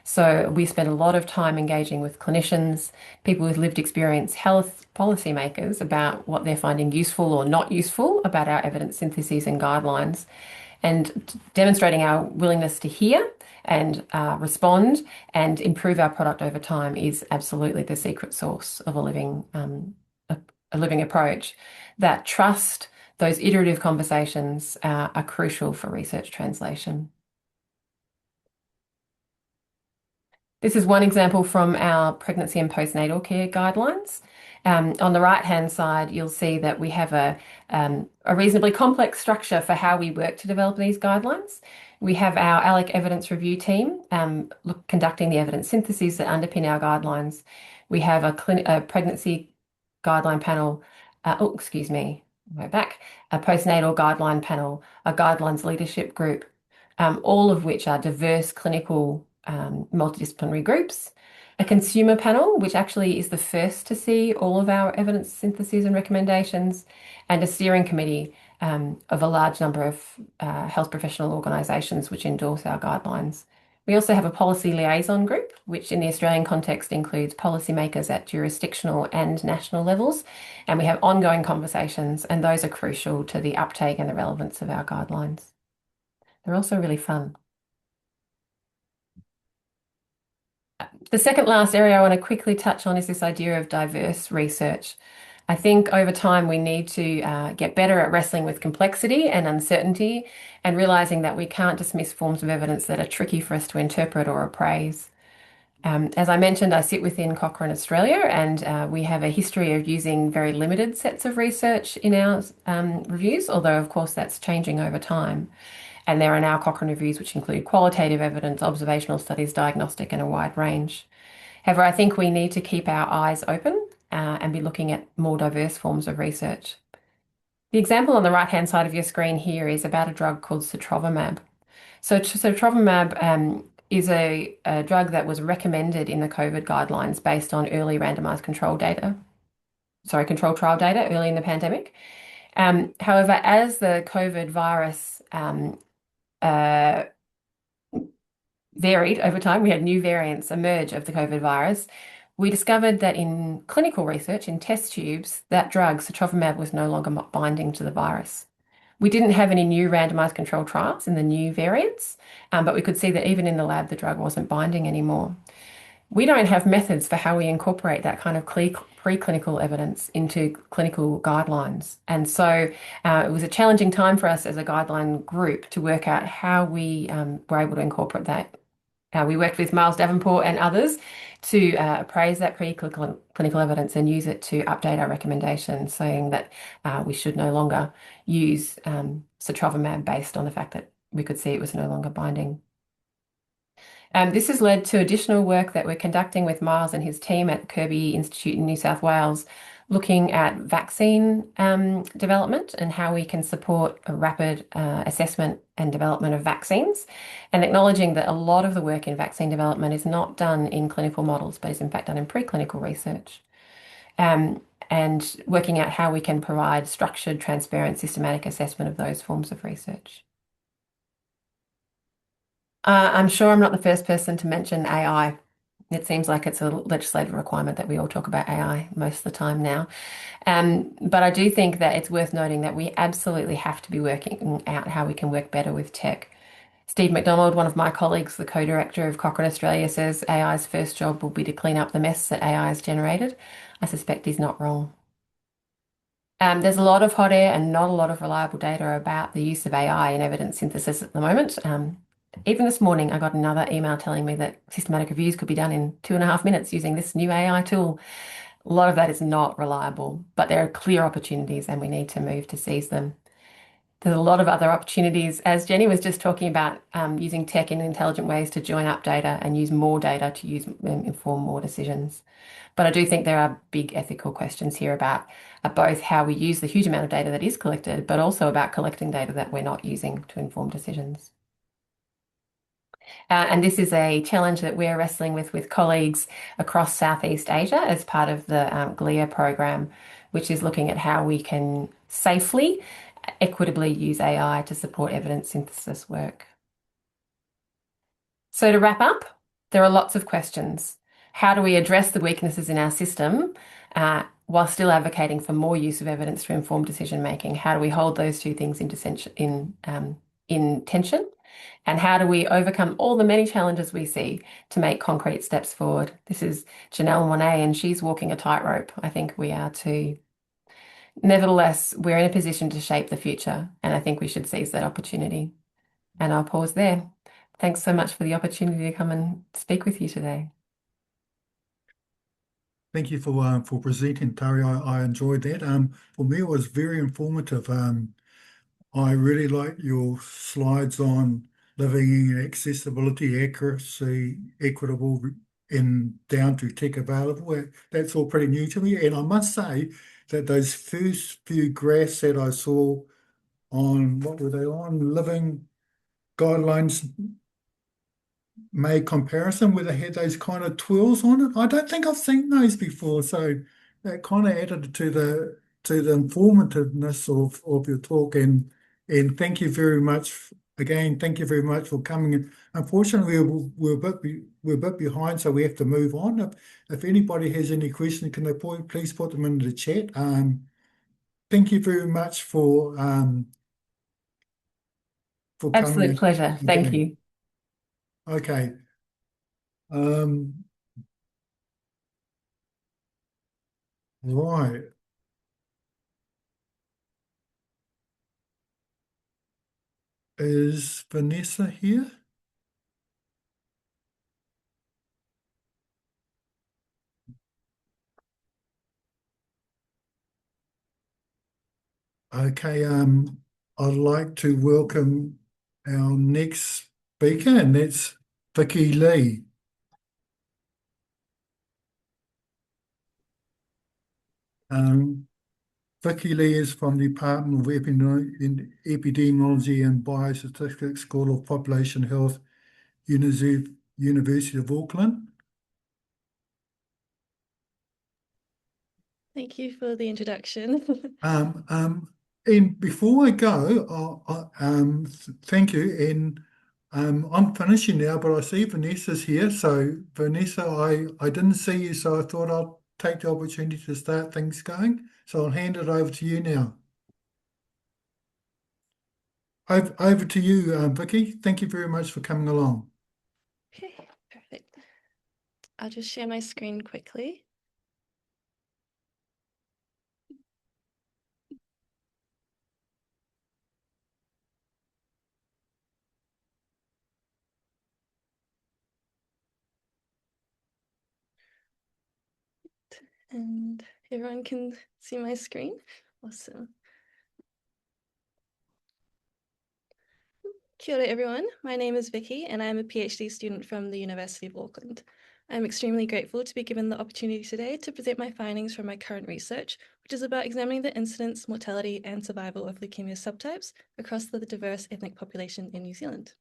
So we spend a lot of time engaging with clinicians, people with lived experience, health policymakers about what they're finding useful or not useful about our evidence syntheses and guidelines, and demonstrating our willingness to hear and respond and improve our product over time is absolutely the secret sauce of a living approach. That trust, those iterative conversations are crucial for research translation. This is one example from our pregnancy and postnatal care guidelines. On the right-hand side, you'll see that we have a reasonably complex structure for how we work to develop these guidelines. We have our ALEC evidence review team conducting the evidence syntheses that underpin our guidelines. We have a pregnancy guideline panel, a postnatal guideline panel, a guidelines leadership group, all of which are diverse clinical multidisciplinary groups, a consumer panel, which actually is the first to see all of our evidence syntheses and recommendations, and a steering committee of a large number of health professional organisations which endorse our guidelines. We also have a policy liaison group, which in the Australian context includes policymakers at jurisdictional and national levels, and we have ongoing conversations, and those are crucial to the uptake and the relevance of our guidelines. They're also really fun. The second last area I want to quickly touch on is this idea of diverse research. I think over time we need to get better at wrestling with complexity and uncertainty and realising that we can't dismiss forms of evidence that are tricky for us to interpret or appraise. As I mentioned, I sit within Cochrane Australia, and we have a history of using very limited sets of research in our reviews, although of course that's changing over time. And there are now Cochrane reviews which include qualitative evidence, observational studies, diagnostic, and a wide range. However, I think we need to keep our eyes open and be looking at more diverse forms of research. The example on the right-hand side of your screen here is about a drug called sotrovimab. So sotrovimab is a drug that was recommended in the COVID guidelines based on early randomized control trial data early in the pandemic. However, as the COVID virus varied over time, we had new variants emerge of the COVID virus. We discovered that in clinical research, in test tubes, that drug, sotrovimab, was no longer binding to the virus. We didn't have any new randomized control trials in the new variants, but we could see that even in the lab, the drug wasn't binding anymore. We don't have methods for how we incorporate that kind of preclinical evidence into clinical guidelines. And so it was a challenging time for us as a guideline group to work out how we were able to incorporate that We worked with Miles Davenport and others to appraise that clinical evidence and use it to update our recommendations, saying that we should no longer use sotrovimab based on the fact that we could see it was no longer binding. This has led to additional work that we're conducting with Miles and his team at the Kirby Institute in New South Wales, looking at vaccine development and how we can support a rapid assessment and development of vaccines, and acknowledging that a lot of the work in vaccine development is not done in clinical models, but is in fact done in preclinical research. And working out how we can provide structured, transparent, systematic assessment of those forms of research. I'm sure I'm not the first person to mention AI. It seems like it's a legislative requirement that we all talk about AI most of the time now. But I do think that it's worth noting that we absolutely have to be working out how we can work better with tech. Steve McDonald, one of my colleagues, the co-director of Cochrane Australia, says AI's first job will be to clean up the mess that AI has generated. I suspect he's not wrong. There's a lot of hot air and not a lot of reliable data about the use of AI in evidence synthesis at the moment. Even this morning, I got another email telling me that systematic reviews could be done in 2.5 minutes using this new AI tool. A lot of that is not reliable, but there are clear opportunities and we need to move to seize them. There's a lot of other opportunities, as Jenny was just talking about, using tech in intelligent ways to join up data and use more data to inform more decisions. But I do think there are big ethical questions here about both how we use the huge amount of data that is collected, but also about collecting data that we're not using to inform decisions. And this is a challenge that we're wrestling with colleagues across Southeast Asia as part of the GLIA program, which is looking at how we can safely, equitably use AI to support evidence synthesis work. So to wrap up, there are lots of questions. How do we address the weaknesses in our system while still advocating for more use of evidence to inform decision making? How do we hold those two things in tension? And how do we overcome all the many challenges we see to make concrete steps forward? This is Janelle Monet, and she's walking a tightrope. I think we are too. Nevertheless, we're in a position to shape the future, and I think we should seize that opportunity. And I'll pause there. Thanks so much for the opportunity to come and speak with you today. Thank you for presenting, Tari. I enjoyed that. For me, it was very informative. I really like your slides on living in accessibility, accuracy, equitable, and down to tech available. That's all pretty new to me. And I must say that those first few graphs that I saw on, what were they on? Living guidelines made comparison where they had those kind of twirls on it. I don't think I've seen those before. So that kind of added to the informativeness of your talk. And thank you very much. Again, thank you very much for coming in. Unfortunately, we're a bit behind, so we have to move on. If anybody has any questions, can they please put them into the chat? Thank you very much for coming. Absolute pleasure. Thank you. Okay. Right. Is Vanessa here? Okay, I'd like to welcome our next speaker, and that's Vicki Lee. Vicki Lee is from the Department of Epidemiology and Biostatistics, School of Population Health, University of Auckland. Thank you for the introduction. And before I go, thank you. And I'm finishing now, but I see Vanessa's here. So Vanessa, I didn't see you, so I thought I'll take the opportunity to start things going. So I'll hand it over to you now. Over to you, Vicki. Thank you very much for coming along. Okay, perfect. I'll just share my screen quickly. And everyone can see my screen. Awesome. Kia ora everyone, my name is Vicki and I'm a PhD student from the University of Auckland. I'm extremely grateful to be given the opportunity today to present my findings from my current research, which is about examining the incidence, mortality and survival of leukemia subtypes across the diverse ethnic population in New Zealand.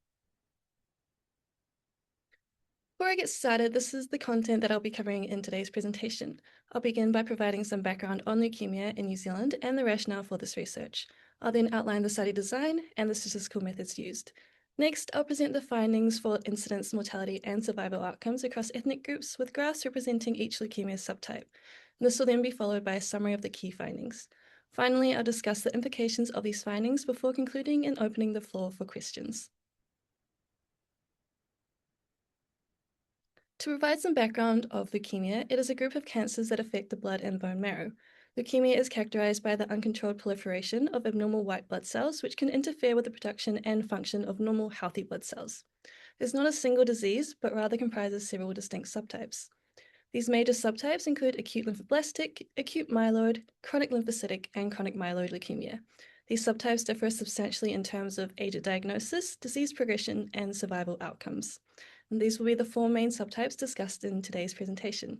Before I get started, this is the content that I'll be covering in today's presentation. I'll begin by providing some background on leukemia in New Zealand and the rationale for this research. I'll then outline the study design and the statistical methods used. Next, I'll present the findings for incidence, mortality, and survival outcomes across ethnic groups with graphs representing each leukemia subtype. This will then be followed by a summary of the key findings. Finally, I'll discuss the implications of these findings before concluding and opening the floor for questions. To provide some background of leukemia, it is a group of cancers that affect the blood and bone marrow. Leukemia is characterized by the uncontrolled proliferation of abnormal white blood cells, which can interfere with the production and function of normal healthy blood cells. It's not a single disease, but rather comprises several distinct subtypes. These major subtypes include acute lymphoblastic, acute myeloid, chronic lymphocytic, and chronic myeloid leukemia. These subtypes differ substantially in terms of age at diagnosis, disease progression, and survival outcomes. And these will be the four main subtypes discussed in today's presentation.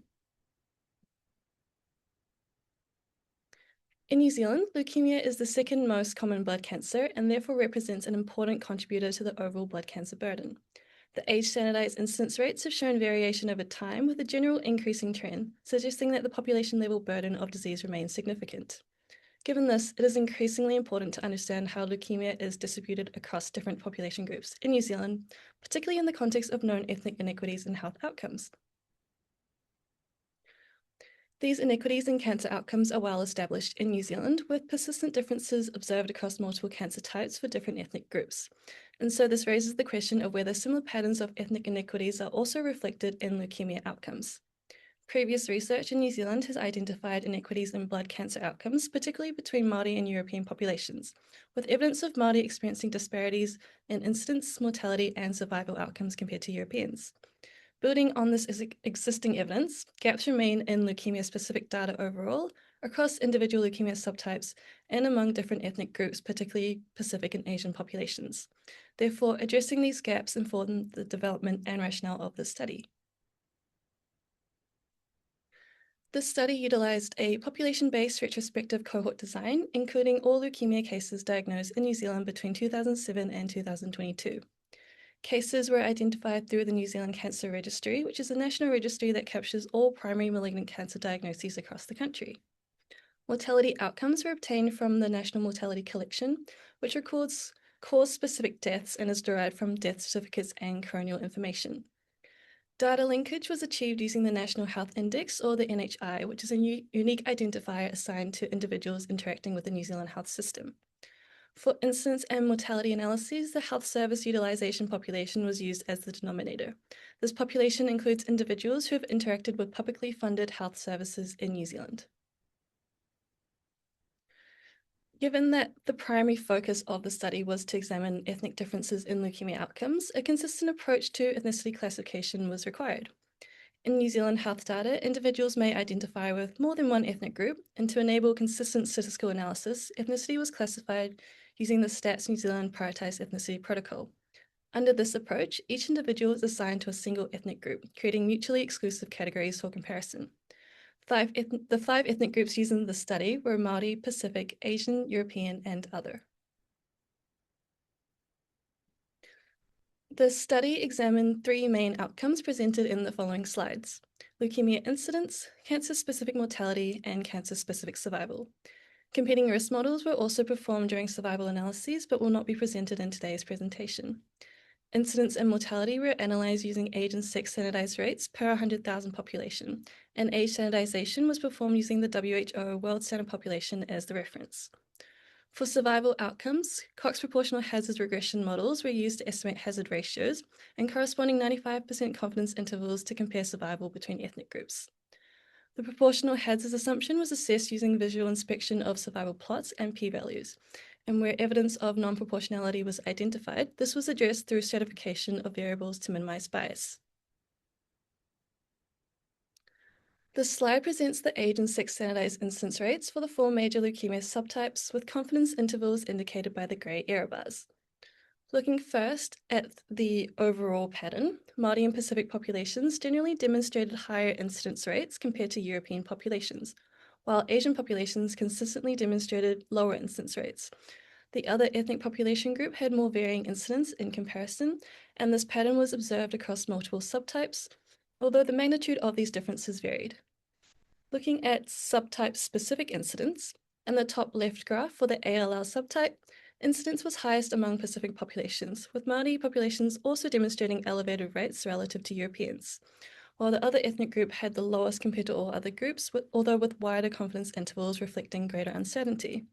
In New Zealand, leukemia is the second most common blood cancer and therefore represents an important contributor to the overall blood cancer burden. The age-standardized incidence rates have shown variation over time with a general increasing trend, suggesting that the population-level burden of disease remains significant. Given this, it is increasingly important to understand how leukemia is distributed across different population groups in New Zealand, particularly in the context of known ethnic inequities in health outcomes. These inequities in cancer outcomes are well established in New Zealand, with persistent differences observed across multiple cancer types for different ethnic groups. And so this raises the question of whether similar patterns of ethnic inequities are also reflected in leukemia outcomes. Previous research in New Zealand has identified inequities in blood cancer outcomes, particularly between Māori and European populations, with evidence of Māori experiencing disparities in incidence, mortality, and survival outcomes compared to Europeans. Building on this existing evidence, gaps remain in leukemia-specific data overall, across individual leukemia subtypes, and among different ethnic groups, particularly Pacific and Asian populations. Therefore, addressing these gaps informed the development and rationale of this study. This study utilized a population-based retrospective cohort design, including all leukemia cases diagnosed in New Zealand between 2007 and 2022. Cases were identified through the New Zealand Cancer Registry, which is a national registry that captures all primary malignant cancer diagnoses across the country. Mortality outcomes were obtained from the National Mortality Collection, which records cause-specific deaths and is derived from death certificates and coronial information. Data linkage was achieved using the National Health Index, or the NHI, which is a unique identifier assigned to individuals interacting with the New Zealand health system. For incidence and mortality analyses, the health service utilisation population was used as the denominator. This population includes individuals who have interacted with publicly funded health services in New Zealand. Given that the primary focus of the study was to examine ethnic differences in leukemia outcomes, a consistent approach to ethnicity classification was required. In New Zealand health data, individuals may identify with more than one ethnic group, and to enable consistent statistical analysis, ethnicity was classified using the Stats New Zealand Prioritised Ethnicity Protocol. Under this approach, each individual is assigned to a single ethnic group, creating mutually exclusive categories for comparison. The 5 ethnic groups used in the study were Māori, Pacific, Asian, European, and other. The study examined 3 main outcomes presented in the following slides: leukemia incidence, cancer-specific mortality, and cancer-specific survival. Competing risk models were also performed during survival analyses, but will not be presented in today's presentation. Incidence and mortality were analysed using age and sex standardised rates per 100,000 population, and age standardisation was performed using the WHO World Standard Population as the reference. For survival outcomes, Cox proportional hazard regression models were used to estimate hazard ratios and corresponding 95% confidence intervals to compare survival between ethnic groups. The proportional hazards assumption was assessed using visual inspection of survival plots and p-values, and where evidence of non-proportionality was identified, this was addressed through stratification of variables to minimize bias. This slide presents the age and sex standardized incidence rates for the 4 major leukemia subtypes with confidence intervals indicated by the grey error bars. Looking first at the overall pattern, Māori and Pacific populations generally demonstrated higher incidence rates compared to European populations, while Asian populations consistently demonstrated lower incidence rates. The other ethnic population group had more varying incidence in comparison, and this pattern was observed across multiple subtypes, although the magnitude of these differences varied. Looking at subtype-specific incidence, in the top left graph for the ALL subtype, incidence was highest among Pacific populations, with Māori populations also demonstrating elevated rates relative to Europeans, while the other ethnic group had the lowest compared to all other groups, although with wider confidence intervals reflecting greater uncertainty.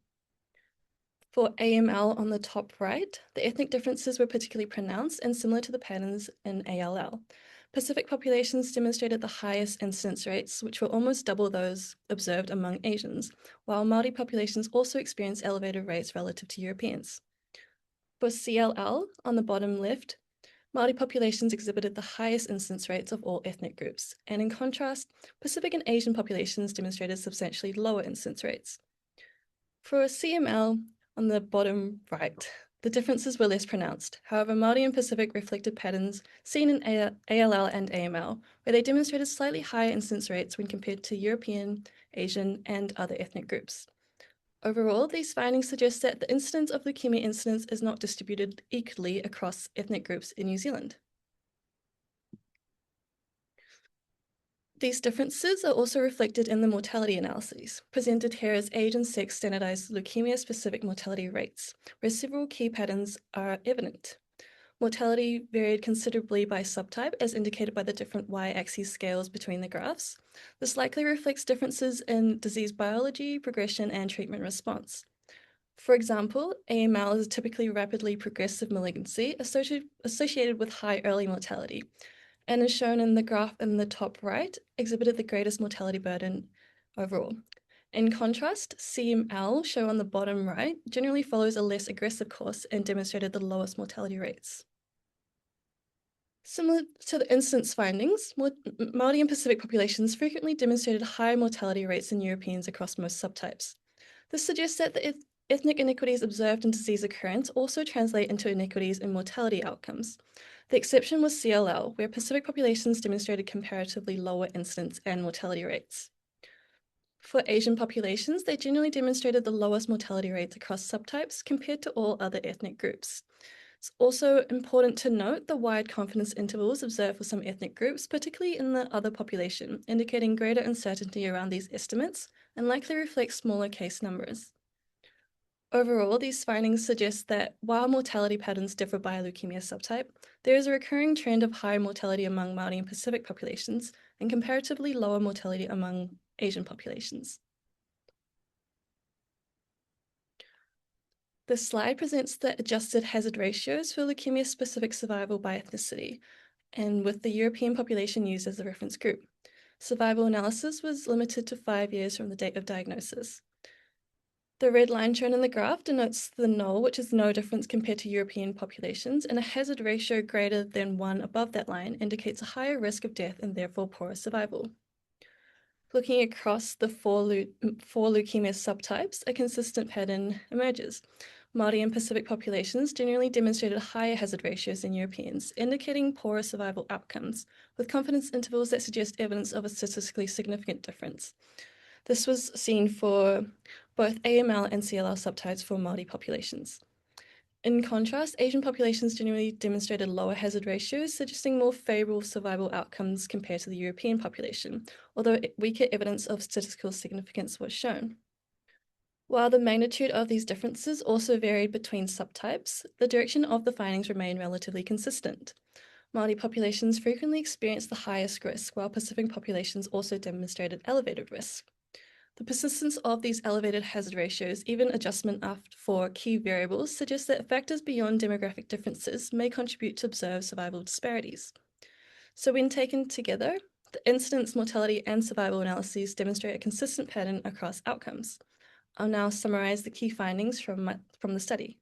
For AML on the top right, the ethnic differences were particularly pronounced and similar to the patterns in ALL. Pacific populations demonstrated the highest incidence rates, which were almost double those observed among Asians, while Māori populations also experienced elevated rates relative to Europeans. For CLL, on the bottom left, Māori populations exhibited the highest incidence rates of all ethnic groups, and in contrast, Pacific and Asian populations demonstrated substantially lower incidence rates. For CML, on the bottom right, the differences were less pronounced. However, Māori and Pacific reflected patterns seen in ALL and AML, where they demonstrated slightly higher incidence rates when compared to European, Asian, and other ethnic groups. Overall, these findings suggest that the incidence of leukemia incidence is not distributed equally across ethnic groups in New Zealand. These differences are also reflected in the mortality analyses, presented here as age and sex standardized leukemia-specific mortality rates, where several key patterns are evident. Mortality varied considerably by subtype, as indicated by the different y-axis scales between the graphs. This likely reflects differences in disease biology, progression, and treatment response. For example, AML is a typically rapidly progressive malignancy associated with high early mortality, and as shown in the graph in the top right, exhibited the greatest mortality burden overall. In contrast, CML, shown on the bottom right, generally follows a less aggressive course and demonstrated the lowest mortality rates. Similar to the incidence findings, Māori and Pacific populations frequently demonstrated higher mortality rates than Europeans across most subtypes. This suggests that the ethnic inequities observed in disease occurrence also translate into inequities in mortality outcomes. The exception was CLL, where Pacific populations demonstrated comparatively lower incidence and mortality rates. For Asian populations, they generally demonstrated the lowest mortality rates across subtypes compared to all other ethnic groups. It's also important to note the wide confidence intervals observed for some ethnic groups, particularly in the other population, indicating greater uncertainty around these estimates and likely reflect smaller case numbers. Overall, these findings suggest that while mortality patterns differ by leukemia subtype, there is a recurring trend of high mortality among Māori and Pacific populations and comparatively lower mortality among Asian populations. This slide presents the adjusted hazard ratios for leukemia-specific survival by ethnicity, and with the European population used as the reference group. Survival analysis was limited to 5 years from the date of diagnosis. The red line shown in the graph denotes the null, which is no difference compared to European populations, and a hazard ratio greater than 1 above that line indicates a higher risk of death and therefore poorer survival. Looking across the four leukemia subtypes, a consistent pattern emerges. Māori and Pacific populations generally demonstrated higher hazard ratios than Europeans, indicating poorer survival outcomes, with confidence intervals that suggest evidence of a statistically significant difference. This was seen for both AML and CLL subtypes for Māori populations. In contrast, Asian populations generally demonstrated lower hazard ratios, suggesting more favorable survival outcomes compared to the European population, although weaker evidence of statistical significance was shown. While the magnitude of these differences also varied between subtypes, the direction of the findings remained relatively consistent. Māori populations frequently experienced the highest risk, while Pacific populations also demonstrated elevated risk. The persistence of these elevated hazard ratios, even adjustment for key variables, suggests that factors beyond demographic differences may contribute to observed survival disparities. So when taken together, the incidence, mortality, and survival analyses demonstrate a consistent pattern across outcomes. I'll now summarize the key findings from the study.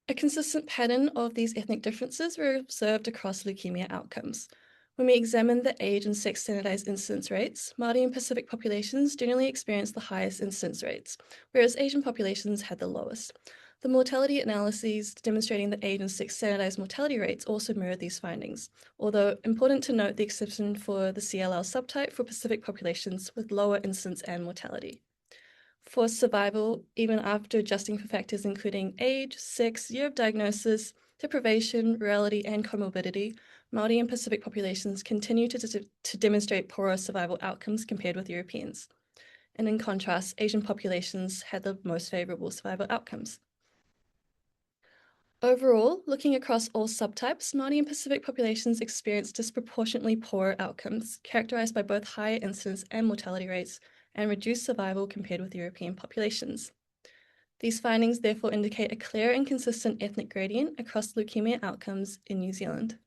A consistent pattern of these ethnic differences were observed across leukemia outcomes. When we examine the age and sex standardized incidence rates, Māori and Pacific populations generally experienced the highest incidence rates, whereas Asian populations had the lowest. The mortality analyses demonstrating the age and sex standardized mortality rates also mirrored these findings, although important to note the exception for the CLL subtype for Pacific populations with lower incidence and mortality. For survival, even after adjusting for factors including age, sex, year of diagnosis, deprivation, rurality, and comorbidity, Māori and Pacific populations continue to demonstrate poorer survival outcomes compared with Europeans. And in contrast, Asian populations had the most favourable survival outcomes. Overall, looking across all subtypes, Māori and Pacific populations experienced disproportionately poorer outcomes, characterised by both higher incidence and mortality rates, and reduced survival compared with European populations. These findings therefore indicate a clear and consistent ethnic gradient across leukemia outcomes in New Zealand.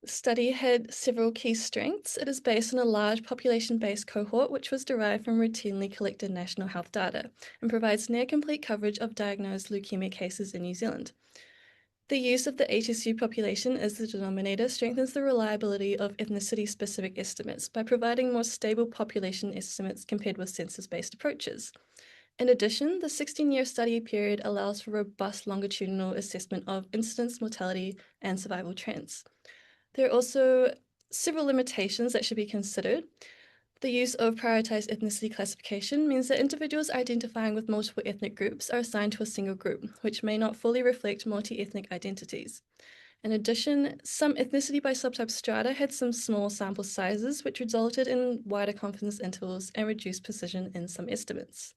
The study had several key strengths. It is based on a large population-based cohort which was derived from routinely collected national health data and provides near-complete coverage of diagnosed leukemia cases in New Zealand. The use of the HSU population as the denominator strengthens the reliability of ethnicity-specific estimates by providing more stable population estimates compared with census-based approaches. In addition, the 16-year study period allows for robust longitudinal assessment of incidence, mortality, and survival trends. There are also several limitations that should be considered. The use of prioritized ethnicity classification means that individuals identifying with multiple ethnic groups are assigned to a single group, which may not fully reflect multi-ethnic identities. In addition, some ethnicity by subtype strata had some small sample sizes, which resulted in wider confidence intervals and reduced precision in some estimates.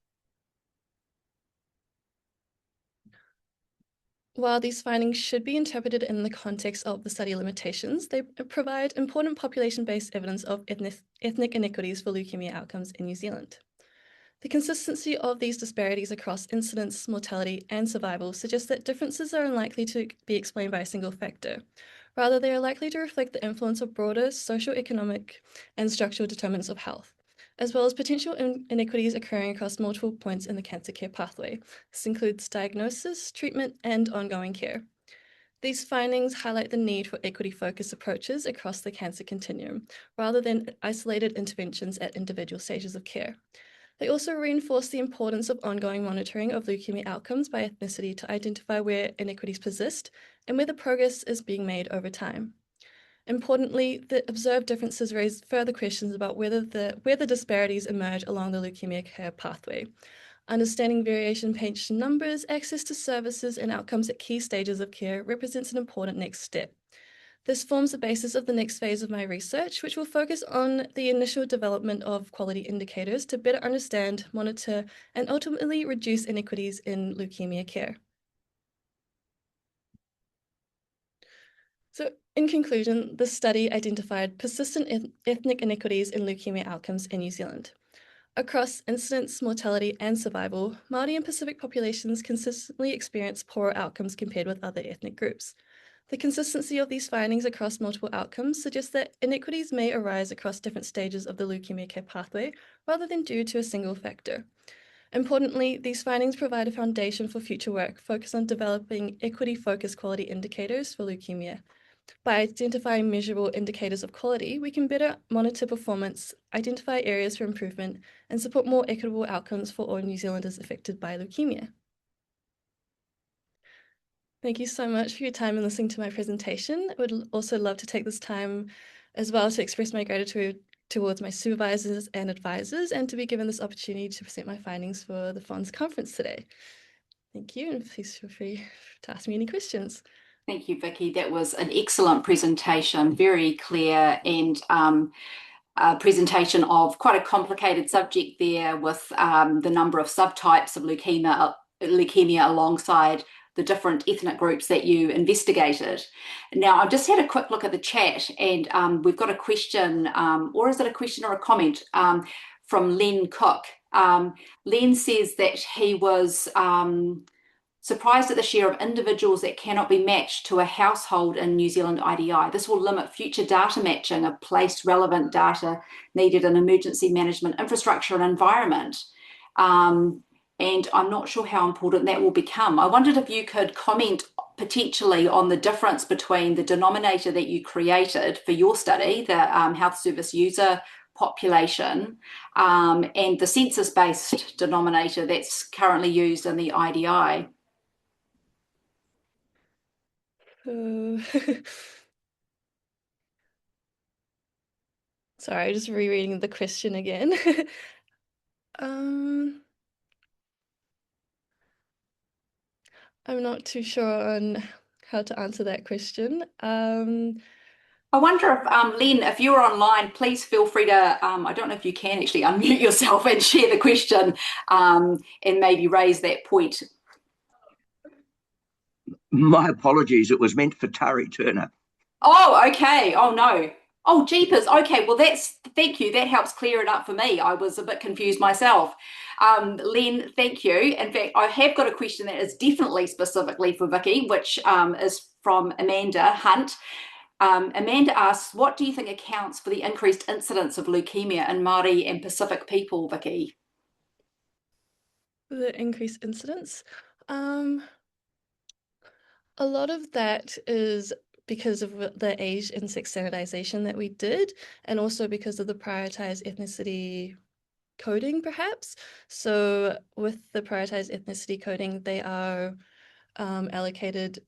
While these findings should be interpreted in the context of the study limitations, they provide important population-based evidence of ethnic inequities for leukemia outcomes in New Zealand. The consistency of these disparities across incidence, mortality, and survival suggests that differences are unlikely to be explained by a single factor. Rather, they are likely to reflect the influence of broader socio-economic and structural determinants of health, as well as potential inequities occurring across multiple points in the cancer care pathway. This includes diagnosis, treatment, and ongoing care. These findings highlight the need for equity-focused approaches across the cancer continuum, rather than isolated interventions at individual stages of care. They also reinforce the importance of ongoing monitoring of leukemia outcomes by ethnicity to identify where inequities persist and whether progress is being made over time. Importantly, the observed differences raise further questions about where the disparities emerge along the leukemia care pathway. Understanding variation in patient numbers, access to services, and outcomes at key stages of care represents an important next step. This forms the basis of the next phase of my research, which will focus on the initial development of quality indicators to better understand, monitor, and ultimately reduce inequities in leukemia care. So, in conclusion, the study identified persistent ethnic inequities in leukemia outcomes in New Zealand. Across incidence, mortality, and survival, Māori and Pacific populations consistently experience poorer outcomes compared with other ethnic groups. The consistency of these findings across multiple outcomes suggests that inequities may arise across different stages of the leukemia care pathway rather than due to a single factor. Importantly, these findings provide a foundation for future work focused on developing equity-focused quality indicators for leukemia. By identifying measurable indicators of quality, we can better monitor performance, identify areas for improvement, and support more equitable outcomes for all New Zealanders affected by leukemia. Thank you so much for your time and listening to my presentation. I would also love to take this time as well to express my gratitude towards my supervisors and advisors and to be given this opportunity to present my findings for the PHONZ conference today. Thank you, and please feel free to ask me any questions. Thank you, Vicki. That was an excellent presentation, very clear, and a presentation of quite a complicated subject there with the number of subtypes of leukemia alongside the different ethnic groups that you investigated. Now, I've just had a quick look at the chat, and we've got a question, or is it a question or a comment, from Len Cook. Len says that he was surprised at the share of individuals that cannot be matched to a household in New Zealand IDI. This will limit future data matching of place-relevant data needed in emergency management infrastructure and environment. And I'm not sure how important that will become. I wondered if you could comment potentially on the difference between the denominator that you created for your study, the health service user population, and the census-based denominator that's currently used in the IDI? Sorry, just rereading the question again. I'm not too sure on how to answer that question. I wonder if, Len, if you're online, please feel free to, I don't know if you can actually unmute yourself and share the question and maybe raise that point. My apologies, it was meant for Tari Turner. Oh, okay. Oh, no. Oh, jeepers. Okay, well, thank you. That helps clear it up for me. I was a bit confused myself. Len, thank you. In fact, I have got a question that is definitely specifically for Vicki, which is from Amanda Hunt. Amanda asks, what do you think accounts for the increased incidence of leukemia in Māori and Pacific people, Vicki? The increased incidence? A lot of that is because of the age and sex standardization that we did, and also because of the prioritized ethnicity coding, perhaps. So with the prioritized ethnicity coding, they are allocated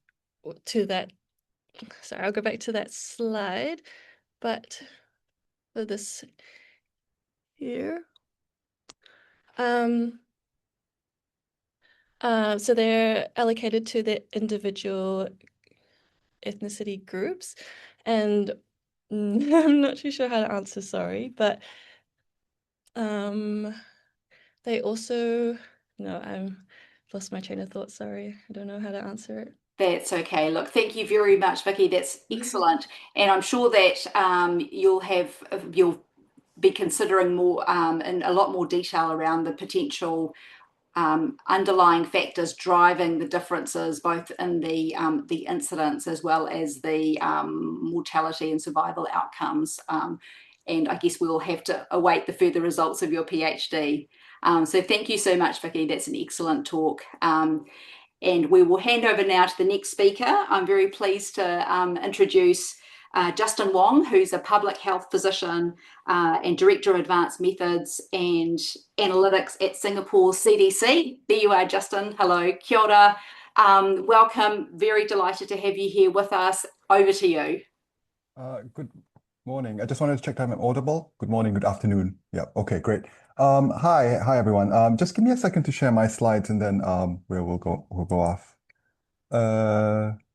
to that. Sorry, I'll go back to that slide, but for this here. So they're allocated to the individual ethnicity groups, and I'm not too sure how to answer, sorry, but they also, no, I've lost my train of thought, sorry, I don't know how to answer it. That's okay. Look, thank you very much, Vicki. That's excellent. And I'm sure that you'll be considering more in a lot more detail around the potential underlying factors driving the differences both in the incidence as well as the mortality and survival outcomes. And I guess we'll have to await the further results of your PhD. So thank you so much, Vicki. That's an excellent talk. And we will hand over now to the next speaker. I'm very pleased to introduce Justin Wong, who's a public health physician and Director of Advanced Methods and Analytics at Singapore CDC. There you are, Justin. Hello, kia ora. Welcome. Very delighted to have you here with us. Over to you. Good morning. I just wanted to check that I'm audible. Good morning, good afternoon. Yeah, okay, great. Hi everyone. Just give me a second to share my slides and then we'll go off.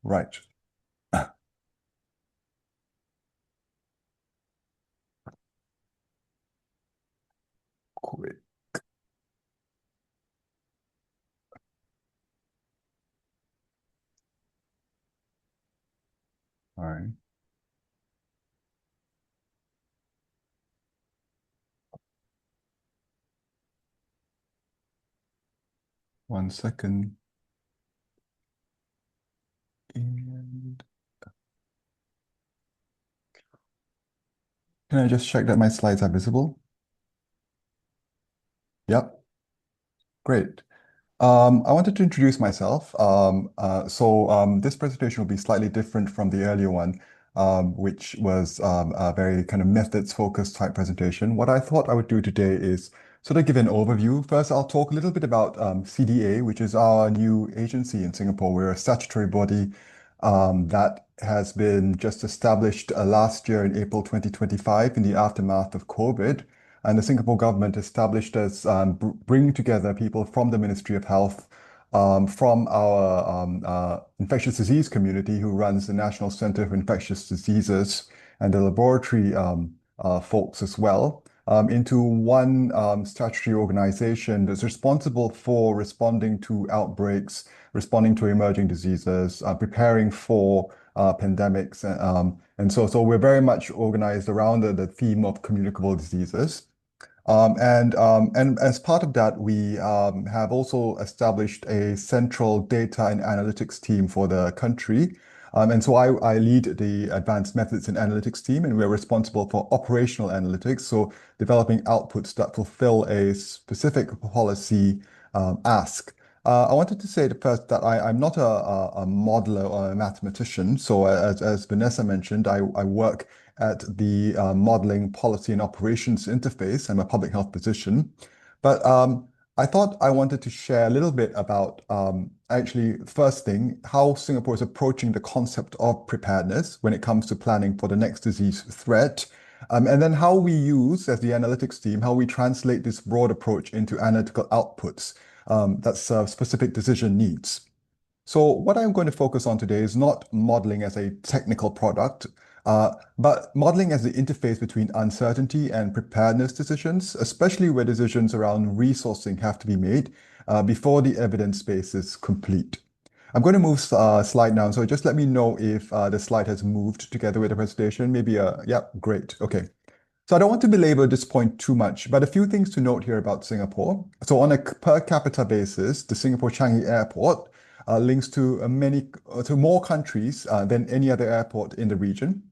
Right. Quick. All right. One second. And can I just check that my slides are visible? Yep. Great. I wanted to introduce myself. This presentation will be slightly different from the earlier one, which was a very kind of methods-focused type presentation. What I thought I would do today is sort of give an overview. First, I'll talk a little bit about CDA, which is our new agency in Singapore. We're a statutory body that has been just established last year in April 2025 in the aftermath of COVID. And the Singapore government established us bringing together people from the Ministry of Health, from our infectious disease community who runs the National Center for Infectious Diseases and the laboratory folks as well, into one statutory organization that's responsible for responding to outbreaks, responding to emerging diseases, preparing for pandemics. And so we're very much organized around the theme of communicable diseases. And as part of that, we have also established a central data and analytics team for the country. And so I lead the advanced methods and analytics team, and we're responsible for operational analytics, so developing outputs that fulfill a specific policy ask. I wanted to say first that I'm not a modeler or a mathematician. So as Vanessa mentioned, I work at the Modeling Policy and Operations Interface. I'm a public health physician. But I thought I wanted to share a little bit about actually, first thing, how Singapore is approaching the concept of preparedness when it comes to planning for the next disease threat. And then how we use, as the analytics team, how we translate this broad approach into analytical outputs that serve specific decision needs. So what I'm going to focus on today is not modeling as a technical product, but modeling as the interface between uncertainty and preparedness decisions, especially where decisions around resourcing have to be made before the evidence base is complete. I'm going to move slide now, so just let me know if the slide has moved together with the presentation. Maybe, yeah, great, okay. So I don't want to belabor this point too much, but a few things to note here about Singapore. So on a per capita basis, the Singapore Changi Airport links to more countries than any other airport in the region.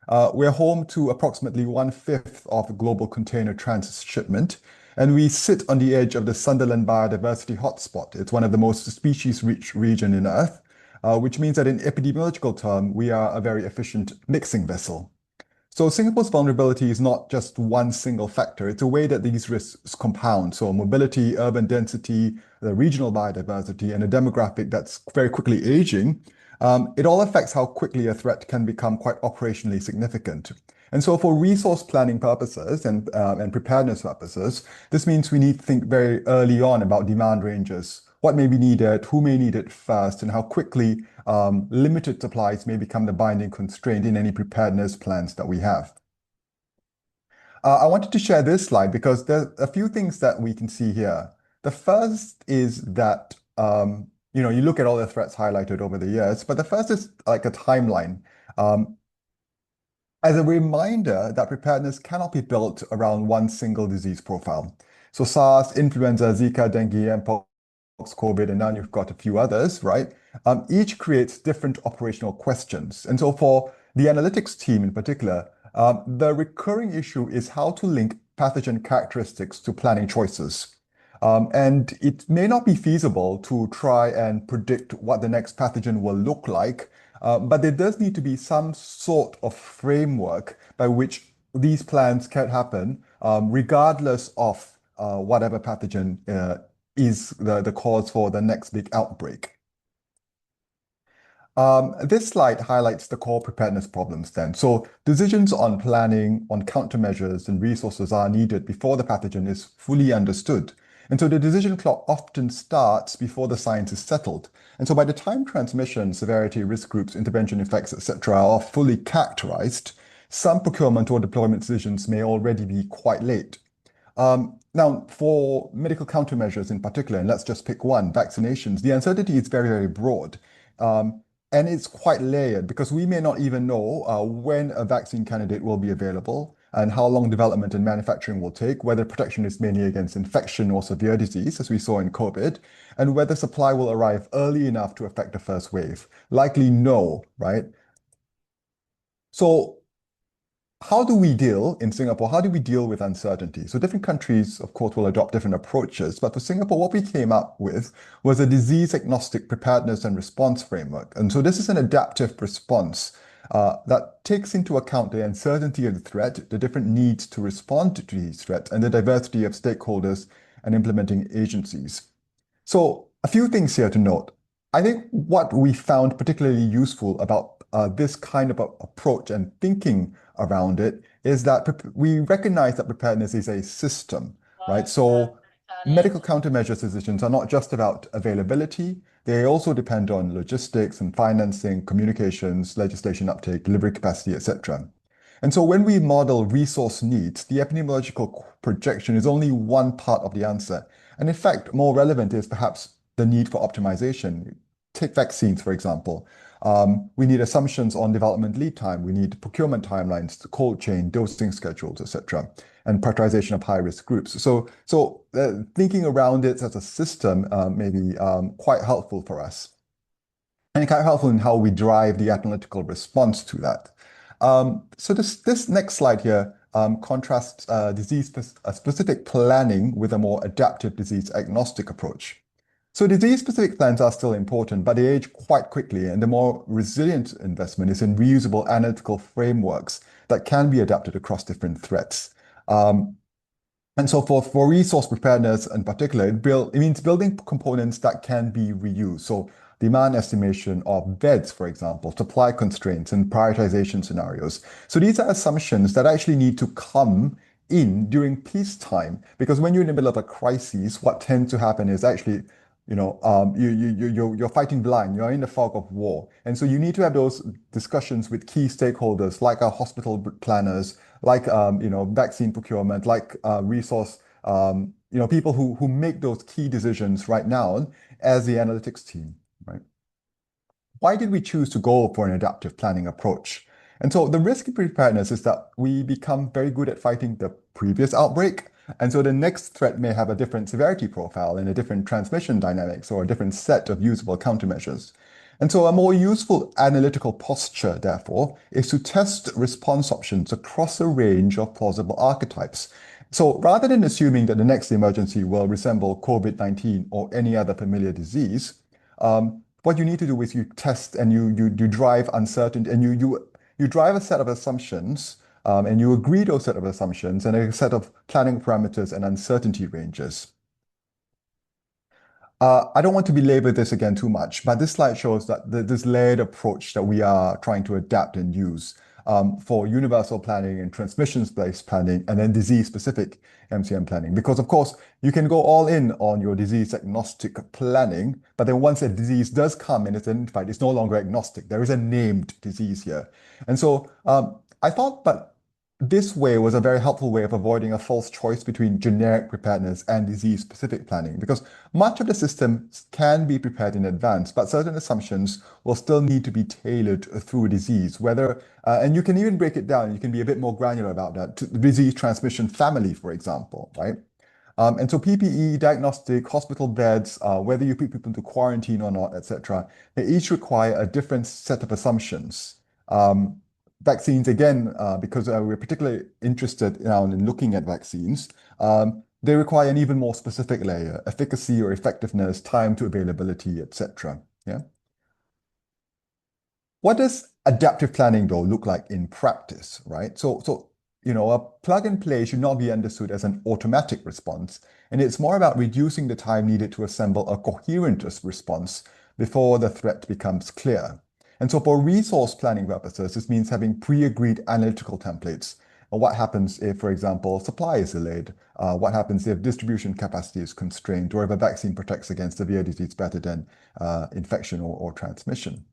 We're home to approximately 1/5 of the global container transshipment, and we sit on the edge of the Sunderland biodiversity hotspot. It's one of the most species-rich regions in Earth, which means that in epidemiological term, we are a very efficient mixing vessel. So Singapore's vulnerability is not just one single factor. It's a way that these risks compound. So mobility, urban density, the regional biodiversity, and a demographic that's very quickly aging. It all affects how quickly a threat can become quite operationally significant. And so for resource planning purposes and preparedness purposes, this means we need to think very early on about demand ranges, what may be needed, who may need it first, and how quickly limited supplies may become the binding constraint in any preparedness plans that we have. I wanted to share this slide because there are a few things that we can see here. The first is that, you look at all the threats highlighted over the years, but the first is like a timeline. As a reminder that preparedness cannot be built around one single disease profile. So SARS, influenza, Zika, dengue, and COVID, and now you've got a few others, right? Each creates different operational questions. And so for the analytics team in particular, the recurring issue is how to link pathogen characteristics to planning choices. And it may not be feasible to try and predict what the next pathogen will look like, but there does need to be some sort of framework by which these plans can happen, regardless of whatever pathogen is the cause for the next big outbreak. This slide highlights the core preparedness problems then. So decisions on planning, on countermeasures and resources are needed before the pathogen is fully understood. And so the decision clock often starts before the science is settled. And so by the time transmission, severity, risk groups, intervention effects, etc., are fully characterized, some procurement or deployment decisions may already be quite late. Now, for medical countermeasures in particular, and let's just pick one, vaccinations, the uncertainty is very, very broad. And it's quite layered because we may not even know when a vaccine candidate will be available and how long development and manufacturing will take, whether protection is mainly against infection or severe disease, as we saw in COVID, and whether supply will arrive early enough to affect the first wave. Likely no, right? So how do we deal in Singapore? How do we deal with uncertainty? So different countries, of course, will adopt different approaches. But for Singapore, what we came up with was a disease-agnostic preparedness and response framework. And so this is an adaptive response that takes into account the uncertainty of the threat, the different needs to respond to these threats, and the diversity of stakeholders and implementing agencies. So a few things here to note. I think what we found particularly useful about this kind of approach and thinking around it is that we recognize that preparedness is a system, right? So medical countermeasures decisions are not just about availability. They also depend on logistics and financing, communications, legislation uptake, delivery capacity, etc. And so when we model resource needs, the epidemiological projection is only one part of the answer. And in fact, more relevant is perhaps the need for optimization. Take vaccines, for example. We need assumptions on development lead time. We need procurement timelines, the cold chain, dosing schedules, etc., and prioritization of high-risk groups. So thinking around it as a system may be quite helpful for us, and quite helpful in how we drive the analytical response to that. So this next slide here contrasts disease-specific planning with a more adaptive disease-agnostic approach. So disease-specific plans are still important, but they age quite quickly, and the more resilient investment is in reusable analytical frameworks that can be adapted across different threats. And so for resource preparedness in particular, it means building components that can be reused. So demand estimation of beds, for example, supply constraints and prioritization scenarios. So these are assumptions that actually need to come in during peacetime, because when you're in the middle of a crisis, what tends to happen is actually, you're fighting blind, you're in the fog of war. And so you need to have those discussions with key stakeholders like our hospital planners, like vaccine procurement, like resource, people who make those key decisions right now as the analytics team, right? Why did we choose to go for an adaptive planning approach? And so the risk in preparedness is that we become very good at fighting the previous outbreak. And so the next threat may have a different severity profile and a different transmission dynamics or a different set of usable countermeasures. And so a more useful analytical posture, therefore, is to test response options across a range of plausible archetypes. So rather than assuming that the next emergency will resemble COVID-19 or any other familiar disease, what you need to do is you test and you drive uncertainty, and you drive a set of assumptions, and you agree those set of assumptions and a set of planning parameters and uncertainty ranges. I don't want to belabor this again too much, but this slide shows that this layered approach that we are trying to adapt and use for universal planning and transmissions-based planning, and then disease-specific MCM planning. Because of course, you can go all in on your disease-agnostic planning, but then once a disease does come and it's identified, it's no longer agnostic. There is a named disease here. And so I thought that this way was a very helpful way of avoiding a false choice between generic preparedness and disease-specific planning, because much of the system can be prepared in advance, but certain assumptions will still need to be tailored through a disease, and you can even break it down, you can be a bit more granular about that, to the disease transmission family, for example, right? And so PPE, diagnostic, hospital beds, whether you put people into quarantine or not, etc., they each require a different set of assumptions. Vaccines, again, because we're particularly interested now in looking at vaccines, they require an even more specific layer: efficacy or effectiveness, time to availability, etc. Yeah. What does adaptive planning, though, look like in practice, right? So a plug and play should not be understood as an automatic response, and it's more about reducing the time needed to assemble a coherent response before the threat becomes clear. And so for resource planning purposes, this means having pre-agreed analytical templates. What happens if, for example, supply is delayed? What happens if distribution capacity is constrained, or if a vaccine protects against severe disease better than infection or transmission?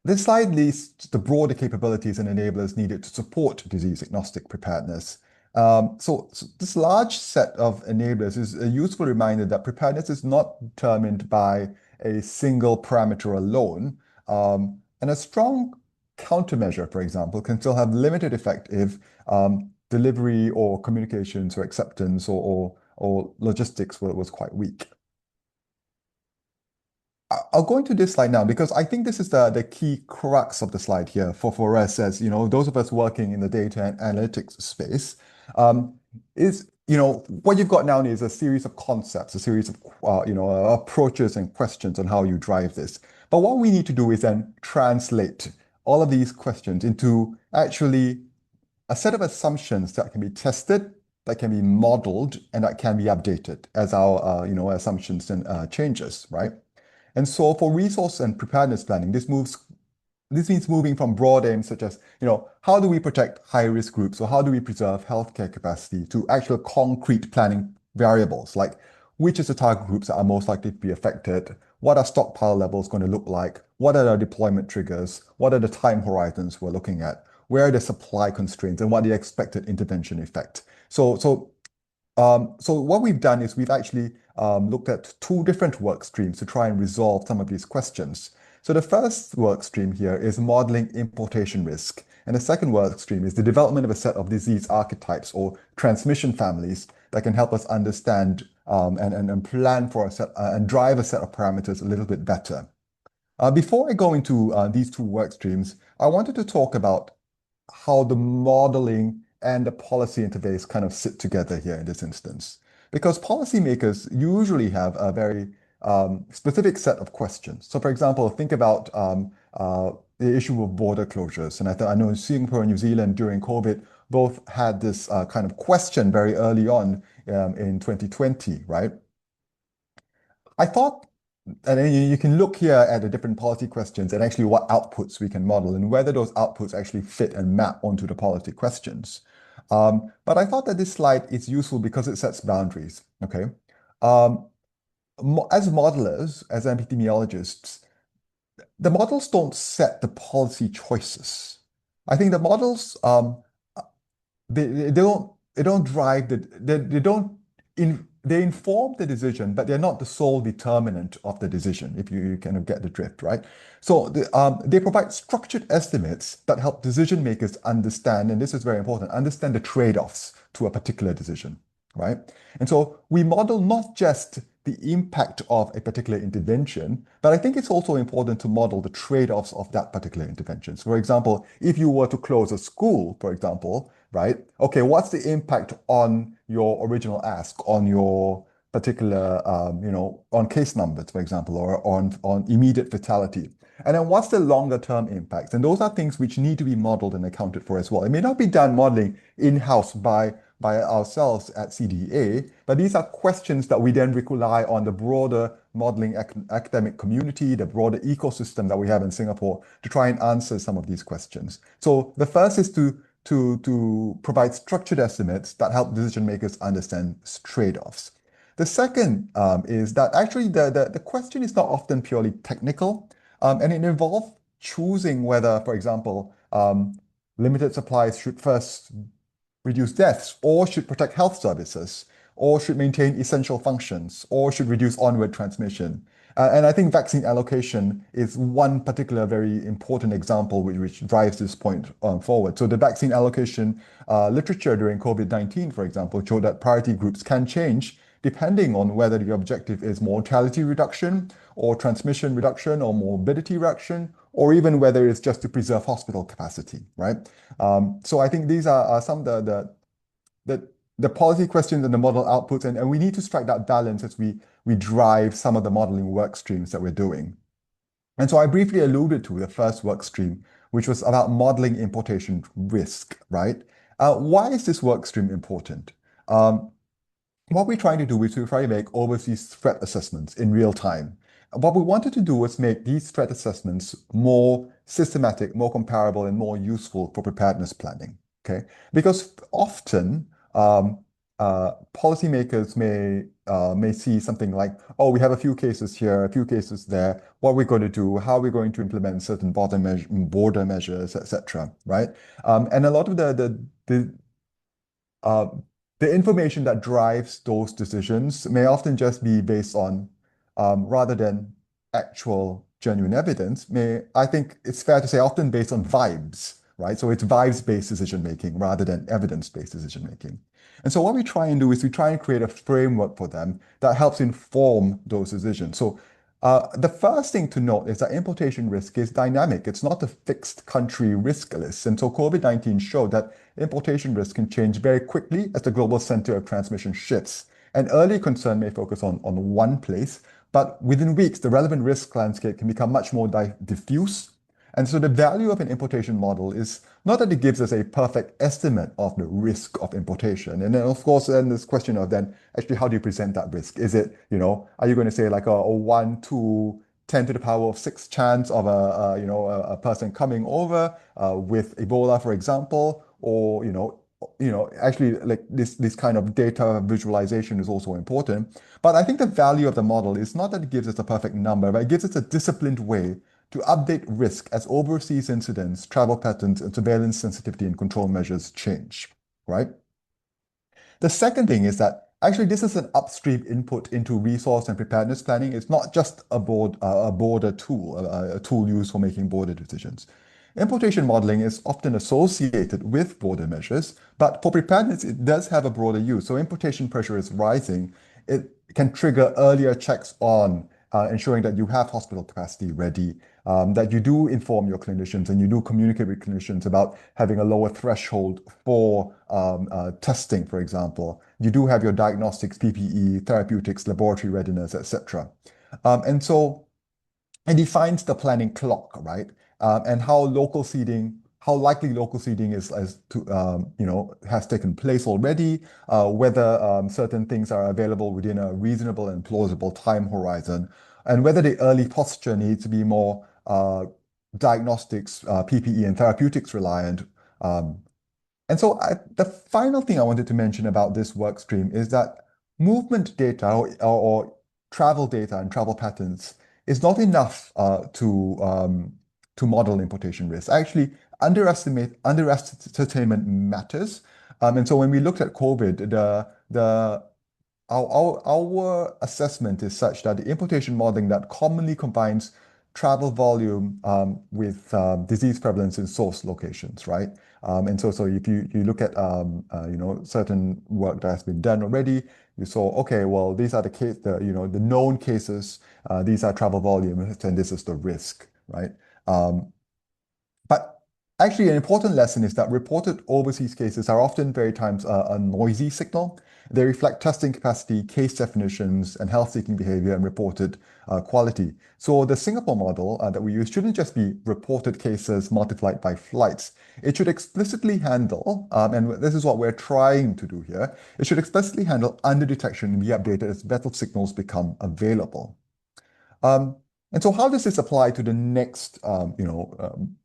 This slide lists the broader capabilities and enablers needed to support disease-agnostic preparedness. So this large set of enablers is a useful reminder that preparedness is not determined by a single parameter alone. And a strong countermeasure, for example, can still have limited effect if delivery or communications or acceptance or logistics was quite weak. I'll go into this slide now because I think this is the key crux of the slide here for us as, those of us working in the data and analytics space, is, what you've got now is a series of concepts, a series of, approaches and questions on how you drive this. But what we need to do is then translate all of these questions into actually a set of assumptions that can be tested, that can be modeled, and that can be updated as our, assumptions and changes, right? And so for resource and preparedness planning, this means moving from broad aims such as, how do we protect high-risk groups, or how do we preserve healthcare capacity, to actual concrete planning variables, like which is the target groups that are most likely to be affected, what are stockpile levels going to look like, what are the deployment triggers, what are the time horizons we're looking at, where are the supply constraints, and what are the expected intervention effect. So what we've done is we've actually looked at two different work streams to try and resolve some of these questions. So the first work stream here is modeling importation risk. And the second work stream is the development of a set of disease archetypes or transmission families that can help us understand and plan for a set and drive a set of parameters a little bit better. Before I go into these two work streams, I wanted to talk about how the modeling and the policy interface kind of sit together here in this instance. because policymakers usually have a very specific set of questions. So, for example, think about the issue of border closures. And I know Singapore and New Zealand during COVID both had this kind of question very early on in 2020, right? I thought, and then you can look here at the different policy questions and actually what outputs we can model and whether those outputs actually fit and map onto the policy questions. But I thought that this slide is useful because it sets boundaries, okay? As modelers, as epidemiologists, the models don't set the policy choices. I think the models, they don't drive they inform the decision, but they're not the sole determinant of the decision, if you kind of get the drift, right? So they provide structured estimates that help decision makers understand, and this is very important, understand the trade-offs to a particular decision, right? And so we model not just the impact of a particular intervention, but I think it's also important to model the trade-offs of that particular intervention. So for example, if you were to close a school, for example, right? Okay, what's the impact on your original ask, on your particular, on case numbers, for example, or on immediate fatality? And then what's the longer term impact? And those are things which need to be modeled and accounted for as well. It may not be done modeling in-house by ourselves at CDA, but these are questions that we then rely on the broader modeling academic community, the broader ecosystem that we have in Singapore to try and answer some of these questions. So the first is to provide structured estimates that help decision makers understand trade-offs. The second is that actually the question is not often purely technical, and it involves choosing whether, for example, limited supplies should first reduce deaths, or should protect health services, or should maintain essential functions, or should reduce onward transmission. And I think vaccine allocation is one particular very important example which drives this point forward. So the vaccine allocation literature during COVID-19, for example, showed that priority groups can change depending on whether the objective is mortality reduction, or transmission reduction, or morbidity reduction, or even whether it's just to preserve hospital capacity, right? So I think these are some of the policy questions and the model outputs, and we need to strike that balance as we drive some of the modeling work streams that we're doing. And so I briefly alluded to the first work stream, which was about modeling importation risk, right? Why is this work stream important? What we're trying to do is we're trying to make overseas threat assessments in real time. What we wanted to do was make these threat assessments more systematic, more comparable, and more useful for preparedness planning, okay? Because often, policymakers may see something like, oh, we have a few cases here, a few cases there. What are we going to do? How are we going to implement certain border measures, etc. Right? And a lot of the information that drives those decisions may often just be based on, rather than actual genuine evidence, I think it's fair to say often based on vibes, right? So it's vibes-based decision-making rather than evidence-based decision-making. And so what we try and do is we try and create a framework for them that helps inform those decisions. So the first thing to note is that importation risk is dynamic. It's not a fixed country risk list. And so COVID-19 showed that importation risk can change very quickly as the global center of transmission shifts. And early concern may focus on one place, but within weeks, the relevant risk landscape can become much more diffuse. And so the value of an importation model is not that it gives us a perfect estimate of the risk of importation. And then, of course, then this question of then actually how do you present that risk? Is it, are you going to say like a 1 to 10 to the power of 6 chance of a person coming over with Ebola, for example, or, actually like this kind of data visualization is also important. But I think the value of the model is not that it gives us a perfect number, but it gives us a disciplined way to update risk as overseas incidents, travel patterns, and surveillance sensitivity and control measures change, right? The second thing is that actually this is an upstream input into resource and preparedness planning. It's not just a border tool, a tool used for making border decisions. Importation modeling is often associated with border measures, but for preparedness, it does have a broader use. So importation pressure is rising. It can trigger earlier checks on ensuring that you have hospital capacity ready. that you do inform your clinicians and you do communicate with clinicians about having a lower threshold for testing, for example. You do have your diagnostics, PPE, therapeutics, laboratory readiness, etc. And so it defines the planning clock, right? And how likely local seeding is has taken place already, whether certain things are available within a reasonable and plausible time horizon, and whether the early posture needs to be more diagnostics, PPE, and therapeutics reliant. And so the final thing I wanted to mention about this work stream is that movement data or travel data and travel patterns is not enough to model importation risk. Actually, underestimation matters. And so when we looked at COVID, our assessment is such that the importation modeling that commonly combines travel volume with disease prevalence in source locations, right? And so if you look at certain work that has been done already, you saw, okay, well, these are the known cases, these are travel volumes, and this is the risk, right? But actually, an important lesson is that reported overseas cases are often very times a noisy signal. They reflect testing capacity, case definitions, and health-seeking behavior and reported quality. So the Singapore model that we use shouldn't just be reported cases multiplied by flights. It should explicitly handle, and this is what we're trying to do here, it should explicitly handle under-detection and be updated as better signals become available. And so how does this apply to the next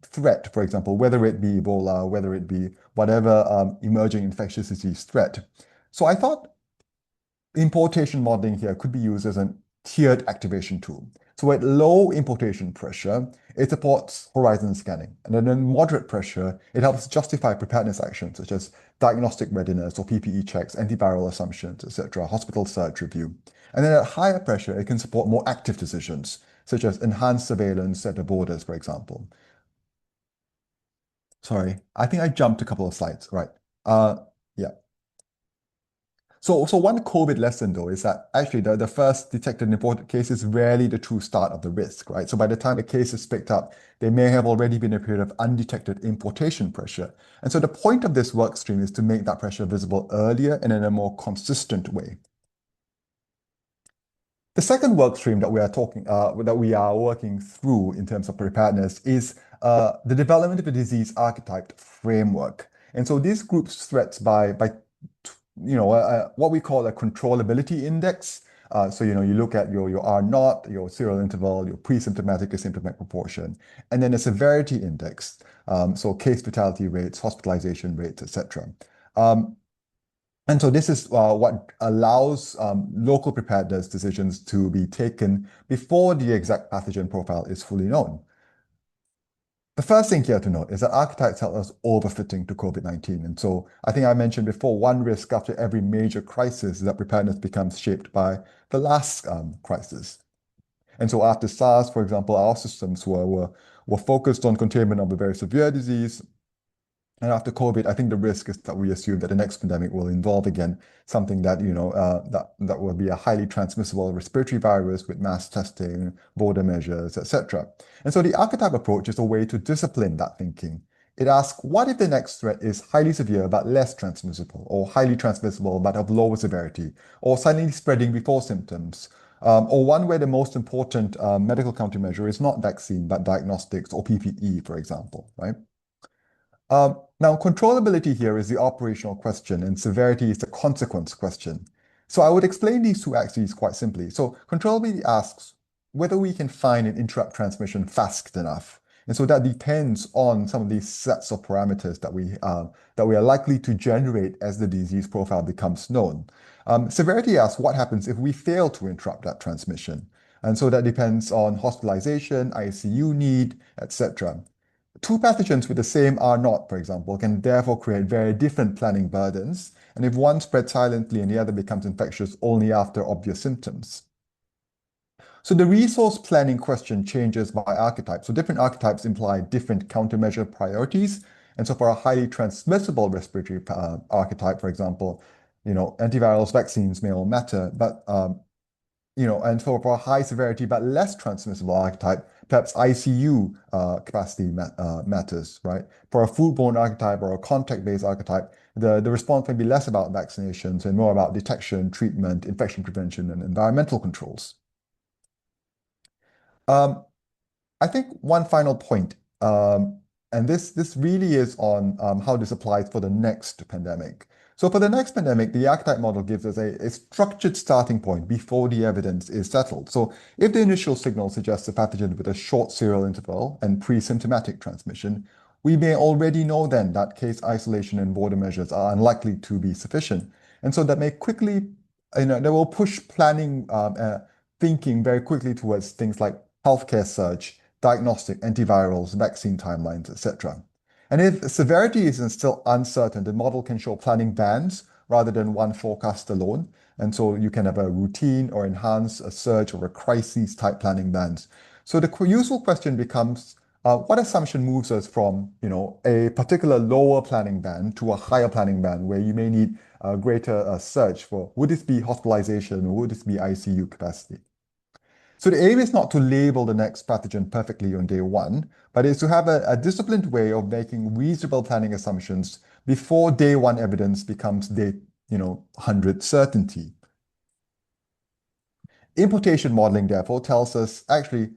threat, for example, whether it be Ebola, whether it be whatever emerging infectious disease threat? So I thought importation modeling here could be used as a tiered activation tool. So at low importation pressure, it supports horizon scanning. And then at moderate pressure, it helps justify preparedness actions such as diagnostic readiness or PPE checks, antiviral assumptions, etc., hospital search review. And then at higher pressure, it can support more active decisions, such as enhanced surveillance at the borders, for example. Sorry, I think I jumped a couple of slides, right? Yeah. So one COVID lesson, though, is that actually the first detected and imported case is rarely the true start of the risk, right? So by the time a case is picked up, there may have already been a period of undetected importation pressure. And so the point of this work stream is to make that pressure visible earlier and in a more consistent way. The second work stream that we are working through in terms of preparedness is the development of a disease archetype framework. And so this groups threats by what we call a controllability index. So you look at your R0, your serial interval, your pre-symptomatic to symptomatic proportion, and then a severity index. So case fatality rates, hospitalization rates, etc. And so this is what allows local preparedness decisions to be taken before the exact pathogen profile is fully known. The first thing here to note is that archetypes help us overfitting to COVID-19. And so I think I mentioned before, one risk after every major crisis is that preparedness becomes shaped by the last crisis. And so after SARS, for example, our systems were focused on containment of the very severe disease. And after COVID, I think the risk is that we assume that the next pandemic will involve again something that that will be a highly transmissible respiratory virus with mass testing, border measures, etc. And so the archetype approach is a way to discipline that thinking. It asks, what if the next threat is highly severe but less transmissible, or highly transmissible but of lower severity, or silently spreading before symptoms, or one where the most important medical countermeasure is not vaccine but diagnostics or PPE, for example, right? Now, controllability here is the operational question, and severity is the consequence question. So I would explain these two axes quite simply. So controllability asks whether we can find and interrupt transmission fast enough. And so that depends on some of these sets of parameters that we are likely to generate as the disease profile becomes known. Severity asks what happens if we fail to interrupt that transmission. And so that depends on hospitalization, ICU need, etc. Two pathogens with the same R0, for example, can therefore create very different planning burdens, and if one spreads silently and the other becomes infectious only after obvious symptoms. So the resource planning question changes by archetype. So different archetypes imply different countermeasure priorities. And so for a highly transmissible respiratory archetype, for example, antivirals, vaccines may all matter, but and for a high severity but less transmissible archetype, Perhaps ICU capacity matters, right? For a foodborne archetype or a contact-based archetype, the response may be less about vaccinations and more about detection, treatment, infection prevention, and environmental controls. I think one final point, and this really is on how this applies for the next pandemic. So for the next pandemic, the archetype model gives us a structured starting point before the evidence is settled. So if the initial signal suggests a pathogen with a short serial interval and pre-symptomatic transmission, we may already know then that case isolation and border measures are unlikely to be sufficient. And so that may quickly, that will push planning thinking very quickly towards things like healthcare surge, diagnostic, antivirals, vaccine timelines, etc. And if severity is still uncertain, the model can show planning bands rather than one forecast alone. And so you can have a routine or enhance a surge or a crisis type planning bands. So the useful question becomes, what assumption moves us from, a particular lower planning band to a higher planning band where you may need a greater surge for, would this be hospitalization or would this be ICU capacity? So the aim is not to label the next pathogen perfectly on day one, but it's to have a disciplined way of making reasonable planning assumptions before day one evidence becomes day 100 certainty. Importation modeling, therefore, tells us actually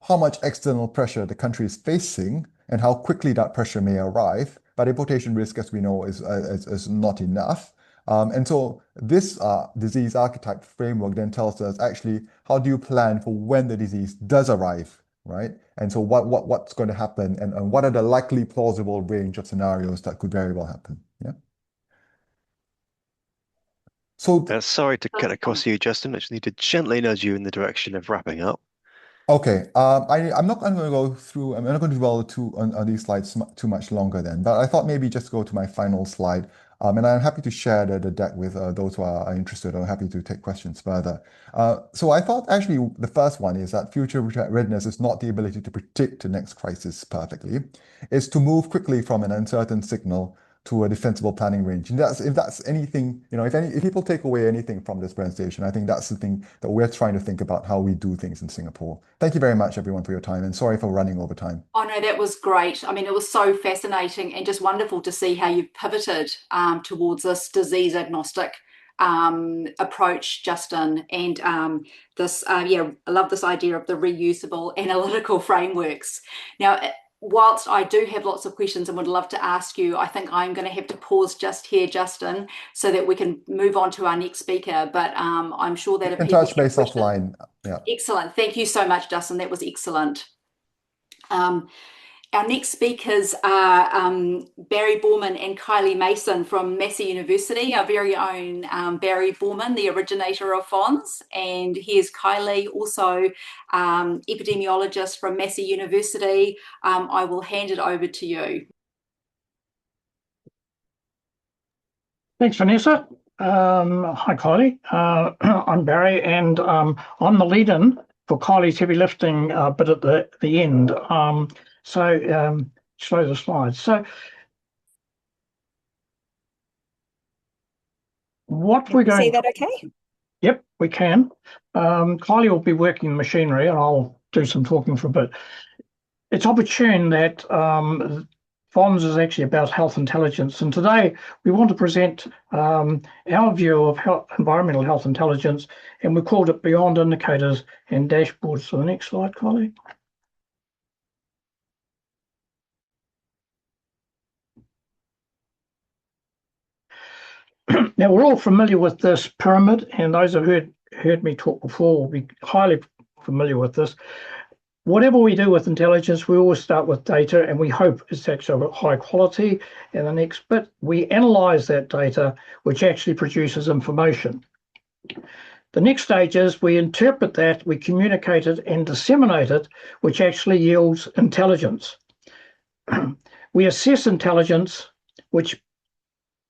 how much external pressure the country is facing and how quickly that pressure may arrive. But importation risk, as we know, is not enough. And so this disease archetype framework then tells us actually how do you plan for when the disease does arrive, right? And so what's going to happen and what are the likely plausible range of scenarios that could very well happen, yeah? So sorry to cut across you, Justin. I just need to gently nudge you in the direction of wrapping up. Okay, I'm not going to go through, I'm not going to dwell on these slides too much longer then, but I thought maybe just go to my final slide. And I'm happy to share the deck with those who are interested or happy to take questions further. So I thought actually the first one is that future readiness is not the ability to predict the next crisis perfectly. It's to move quickly from an uncertain signal to a defensible planning range. And if that's anything, if people take away anything from this presentation, I think that's the thing that we're trying to think about how we do things in Singapore. Thank you very much, everyone, for your time, and sorry for running over time. Oh no, that was great. I mean, it was so fascinating and just wonderful to see how you've pivoted towards this disease agnostic approach, Justin, and I love this idea of the reusable analytical frameworks. Now, whilst I do have lots of questions and would love to ask you, I think I'm going to have to pause just here, Justin, so that we can move on to our next speaker. But I'm sure that if people touch base offline. Yeah. Excellent. Thank you so much, Justin. That was excellent. Our next speakers are Barry Borman and Kylie Mason from Massey University, our very own Barry Borman, the originator of PHONZ. And here's Kylie, also epidemiologist from Massey University. I will hand it over to you. Thanks, Vanessa. Hi, Kylie. I'm Barry, and I'm the lead-in for Kylie's heavy lifting bit at the end. So slow the slides. So what we're going... See that okay? Yep, we can. Kylie will be working the machinery and I'll do some talking for a bit. It's opportune that PHONZ is actually about health intelligence, and today we want to present our view of environmental health intelligence, and we called it Beyond Indicators and Dashboards. So the next slide, Kylie. Now, we're all familiar with this pyramid, and those who heard me talk before will be highly familiar with this. Whatever we do with intelligence, we always start with data, and we hope it's actually of high quality. And the next bit, we analyze that data, which actually produces information. The next stage is we interpret that, we communicate it and disseminate it, which actually yields intelligence. We assess intelligence, which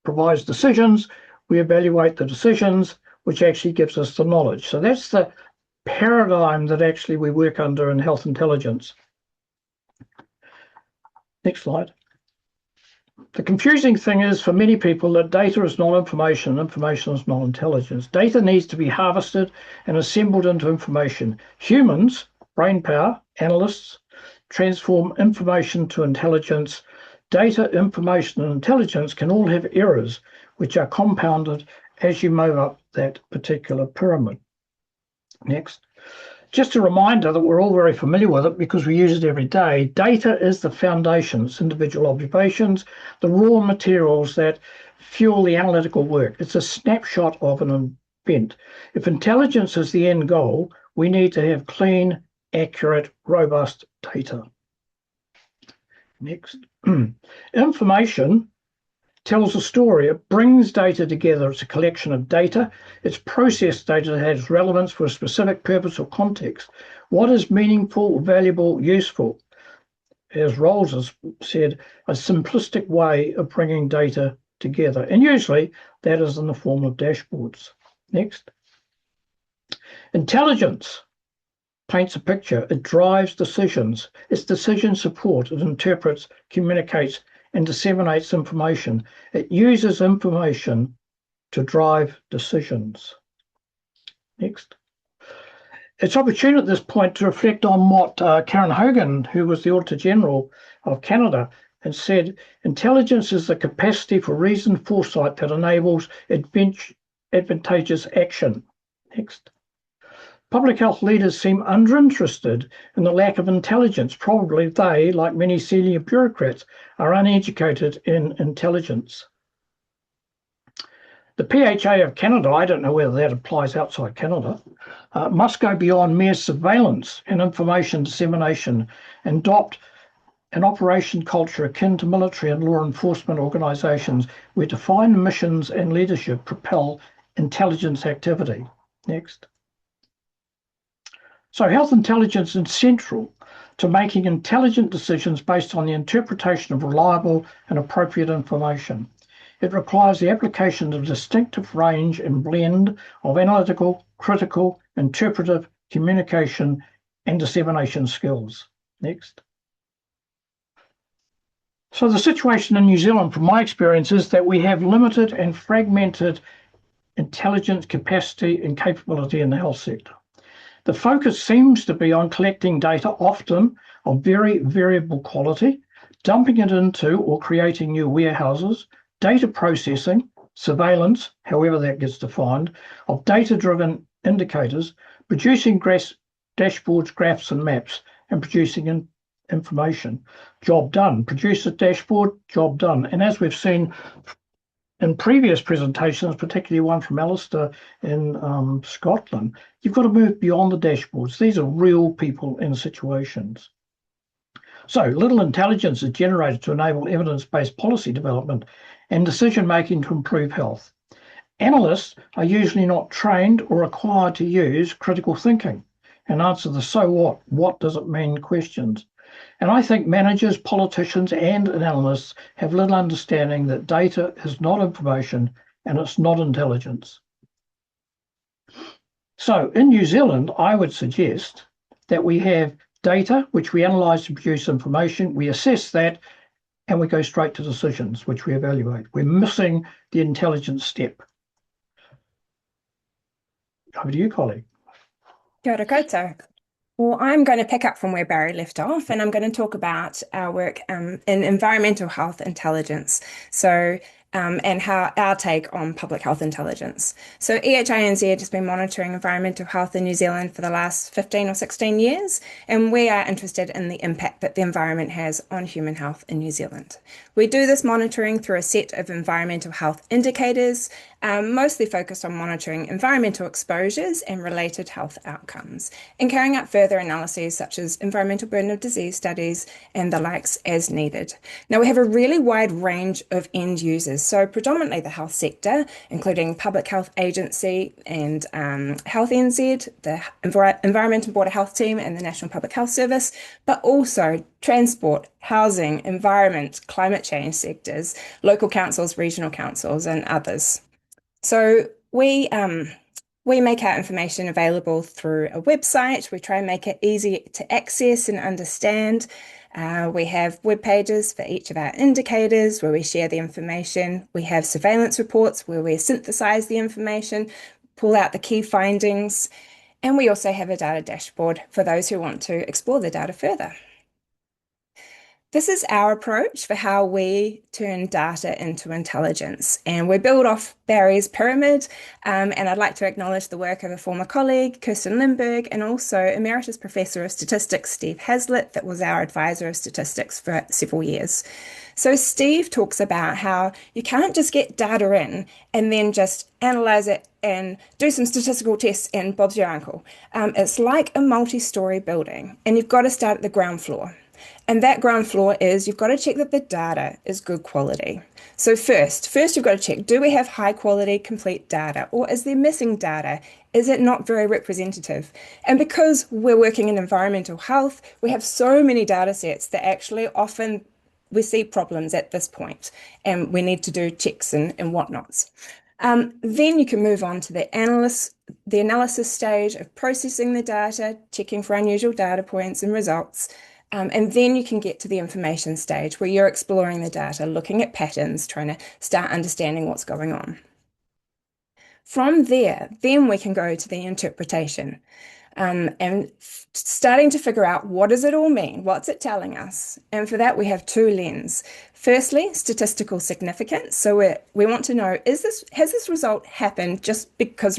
provides decisions. We evaluate the decisions, which actually gives us the knowledge. So that's the paradigm that actually we work under in health intelligence. Next slide. The confusing thing is for many people that data is not information, information is not intelligence. Data needs to be harvested and assembled into information. Humans brainpower, analysts, transform information to intelligence. Data, information, and intelligence can all have errors, which are compounded as you move up that particular pyramid. Next. Just a reminder that we're all very familiar with it because we use it every day. Data is the foundation. It's individual observations, the raw materials that fuel the analytical work. It's a snapshot of an event. If intelligence is the end goal, we need to have clean, accurate, robust data. Next. Information tells a story. It brings data together. It's a collection of data. It's processed data that has relevance for a specific purpose or context. What is meaningful, valuable, useful? As Rawls has said, a simplistic way of bringing data together. And usually that is in the form of dashboards. Next. Intelligence paints a picture. It drives decisions. It's decision support. It interprets, communicates, and disseminates information. It uses information to drive decisions. Next. It's opportune at this point to reflect on what Karen Hogan, who was the Auditor General of Canada, and said, intelligence is the capacity for reasoned foresight that enables advantageous action. Next. Public health leaders seem underinterested in the lack of intelligence. Probably they, like many senior bureaucrats, are uneducated in intelligence. The PHA of Canada, I don't know whether that applies outside Canada, must go beyond mere surveillance and information dissemination and adopt an operation culture akin to military and law enforcement organisations where defined missions and leadership propel intelligence activity. Next. So health intelligence is central to making intelligent decisions based on the interpretation of reliable and appropriate information. It requires the application of a distinctive range and blend of analytical, critical, interpretive, communication, and dissemination skills. Next. So the situation in New Zealand, from my experience, is that we have limited and fragmented intelligence capacity and capability in the health sector. The focus seems to be on collecting data, often of very variable quality, dumping it into or creating new warehouses, data processing, surveillance, however that gets defined, of data-driven indicators, producing dashboards, graphs, and maps, and producing information. Job done. Produce a dashboard, job done. And as we've seen in previous presentations, particularly one from Alastair in Scotland, you've got to move beyond the dashboards. These are real people in situations. So little intelligence is generated to enable evidence-based policy development and decision-making to improve health. Analysts are usually not trained or required to use critical thinking and answer the so what does it mean questions. And I think managers, politicians, and analysts have little understanding that data is not information and it's not intelligence. So in New Zealand, I would suggest that we have data which we analyse to produce information, we assess that, and we go straight to decisions, which we evaluate. We're missing the intelligence step. Over to you, colleague. Kia ora koutou. Well, I'm going to pick up from where Barry left off, and I'm going to talk about our work in environmental health intelligence. And how our take on public health intelligence. So EHINZ has been monitoring environmental health in New Zealand for the last 15 or 16 years, and we are interested in the impact that the environment has on human health in New Zealand. We do this monitoring through a set of environmental health indicators, mostly focused on monitoring environmental exposures and related health outcomes, and carrying out further analyses such as environmental burden of disease studies and the likes as needed. Now, we have a really wide range of end users. So predominantly the health sector, including Public Health Agency and Health NZ, the Environmental Border Health Team and the National Public Health Service, but also transport, housing, environment, climate change sectors, local councils, regional councils, and others. So we make our information available through a website. We try and make it easy to access and understand. We have web pages for each of our indicators where we share the information. We have surveillance reports where we synthesize the information, pull out the key findings, And we also have a data dashboard for those who want to explore the data further. This is our approach for how we turn data into intelligence. And we build off Barry's pyramid. And I'd like to acknowledge the work of a former colleague, Kirsten Lindberg, and also Emeritus Professor of Statistics, Steve Hazlitt, that was our advisor of statistics for several years. So Steve talks about how you can't just get data in and then just analyze it and do some statistical tests and Bob's your uncle. It's like a multi-story building, and you've got to start at the ground floor. And that ground floor is you've got to check that the data is good quality. So first you've got to check, do we have high quality complete data, or is there missing data? Is it not very representative? And because we're working in environmental health, we have so many data sets that actually often we see problems at this point, and we need to do checks and whatnots. Then you can move on to the analysis stage of processing the data, checking for unusual data points and results. And then you can get to the information stage where you're exploring the data, looking at patterns, trying to start understanding what's going on. From there, then we can go to the interpretation and starting to figure out, what does it all mean? What's it telling us? And for that, we have two lenses. Firstly, statistical significance. So we want to know, has this result happened just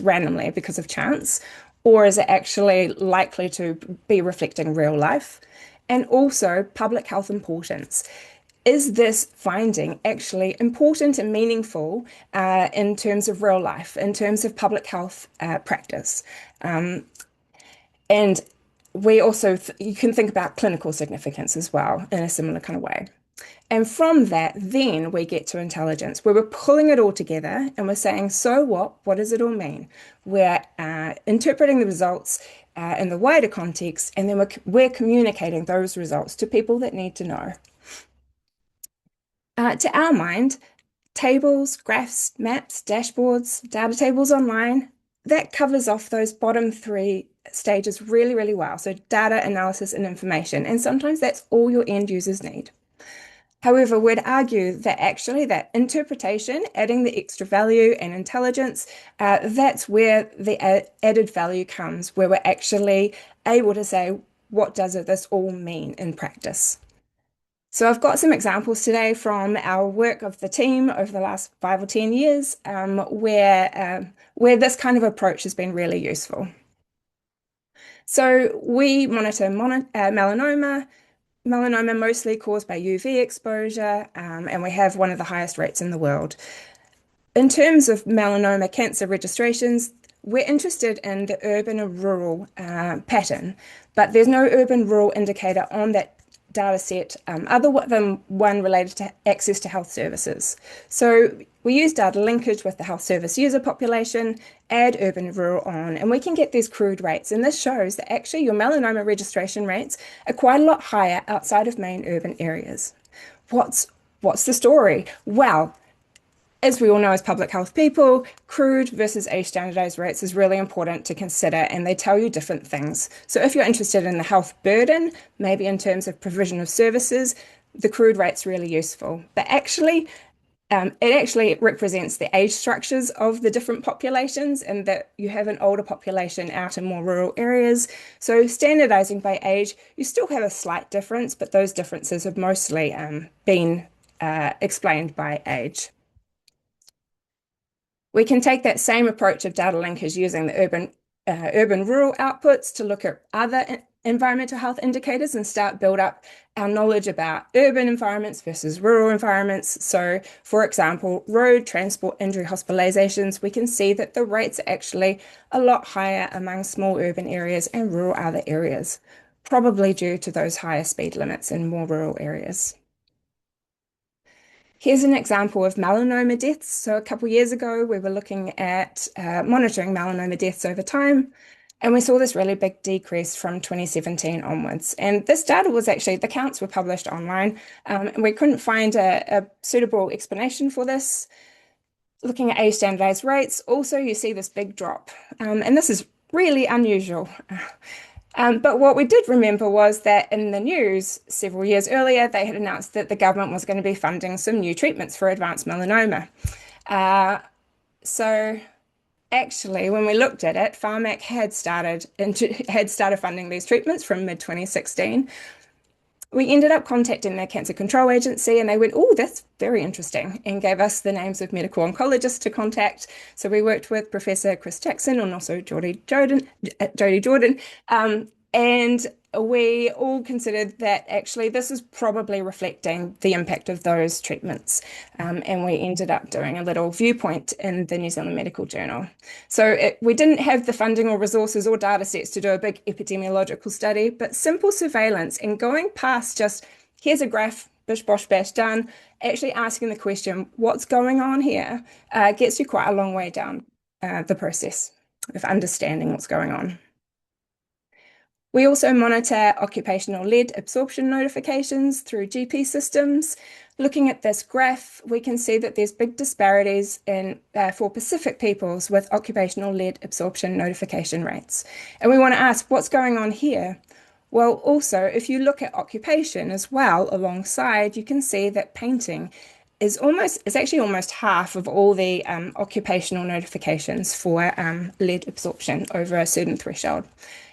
randomly, because of chance? Or is it actually likely to be reflecting real life? And also public health importance. Is this finding actually important and meaningful in terms of real life, in terms of public health practice? And we also, you can think about clinical significance as well in a similar kind of way. And from that, then we get to intelligence, where we're pulling it all together and we're saying, so what? What does it all mean? We're interpreting the results in the wider context, and then we're communicating those results to people that need to know. To our mind, tables, graphs, maps, dashboards, data tables online, that covers off those bottom three stages really, really well. So data, analysis, and information. And sometimes that's all your end users need. However, we'd argue that actually that interpretation, adding the extra value and intelligence, that's where the added value comes, where we're actually able to say, what does this all mean in practice? So I've got some examples today from our work of the team over the last 5 or 10 years, where this kind of approach has been really useful. So we monitor melanoma mostly caused by UV exposure, and we have one of the highest rates in the world. In terms of melanoma cancer registrations, we're interested in the urban and rural pattern, but there's no urban-rural indicator on that data set other than one related to access to health services. So we use data linkage with the health service user population, add urban and rural on, and we can get these crude rates. And this shows that actually your melanoma registration rates are quite a lot higher outside of main urban areas. What's the story? Well, as we all know as public health people, crude versus age standardized rates is really important to consider, and they tell you different things. So if you're interested in the health burden, maybe in terms of provision of services, the crude rate's really useful. But actually, it actually represents the age structures of the different populations, and that you have an older population out in more rural areas. So standardizing by age, you still have a slight difference, but those differences have mostly been explained by age. We can take that same approach of data linkage using the urban-rural outputs to look at other environmental health indicators and start build up our knowledge about urban environments versus rural environments. So, for example, road transport injury hospitalizations, we can see that the rates are actually a lot higher among small urban areas and rural other areas, probably due to those higher speed limits in more rural areas. Here's an example of melanoma deaths. So a couple of years ago, we were looking at monitoring melanoma deaths over time, and we saw this really big decrease from 2017 onwards. And this data was actually, the counts were published online, and we couldn't find a suitable explanation for this. Looking at age standardized rates, also you see this big drop, and this is really unusual. But what we did remember was that in the news several years earlier, they had announced that the government was going to be funding some new treatments for advanced melanoma. So actually, when we looked at it, Pharmac had started funding these treatments from mid-2016. We ended up contacting their cancer control agency and they went, oh, that's very interesting, and gave us the names of medical oncologists to contact. So we worked with Professor Chris Jackson and also Jodie Jordan, and we all considered that actually this is probably reflecting the impact of those treatments. And we ended up doing a little viewpoint in the New Zealand Medical Journal. So we didn't have the funding or resources or data sets to do a big epidemiological study, but simple surveillance and going past just, here's a graph, bish, bosh, bash, done, actually asking the question, what's going on here, gets you quite a long way down the process of understanding what's going on. We also monitor occupational lead absorption notifications through GP systems. Looking at this graph, we can see that there's big disparities for Pacific peoples with occupational lead absorption notification rates. And we want to ask, what's going on here? Well, also, if you look at occupation as well alongside, you can see that painting is actually almost half of all the occupational notifications for lead absorption over a certain threshold.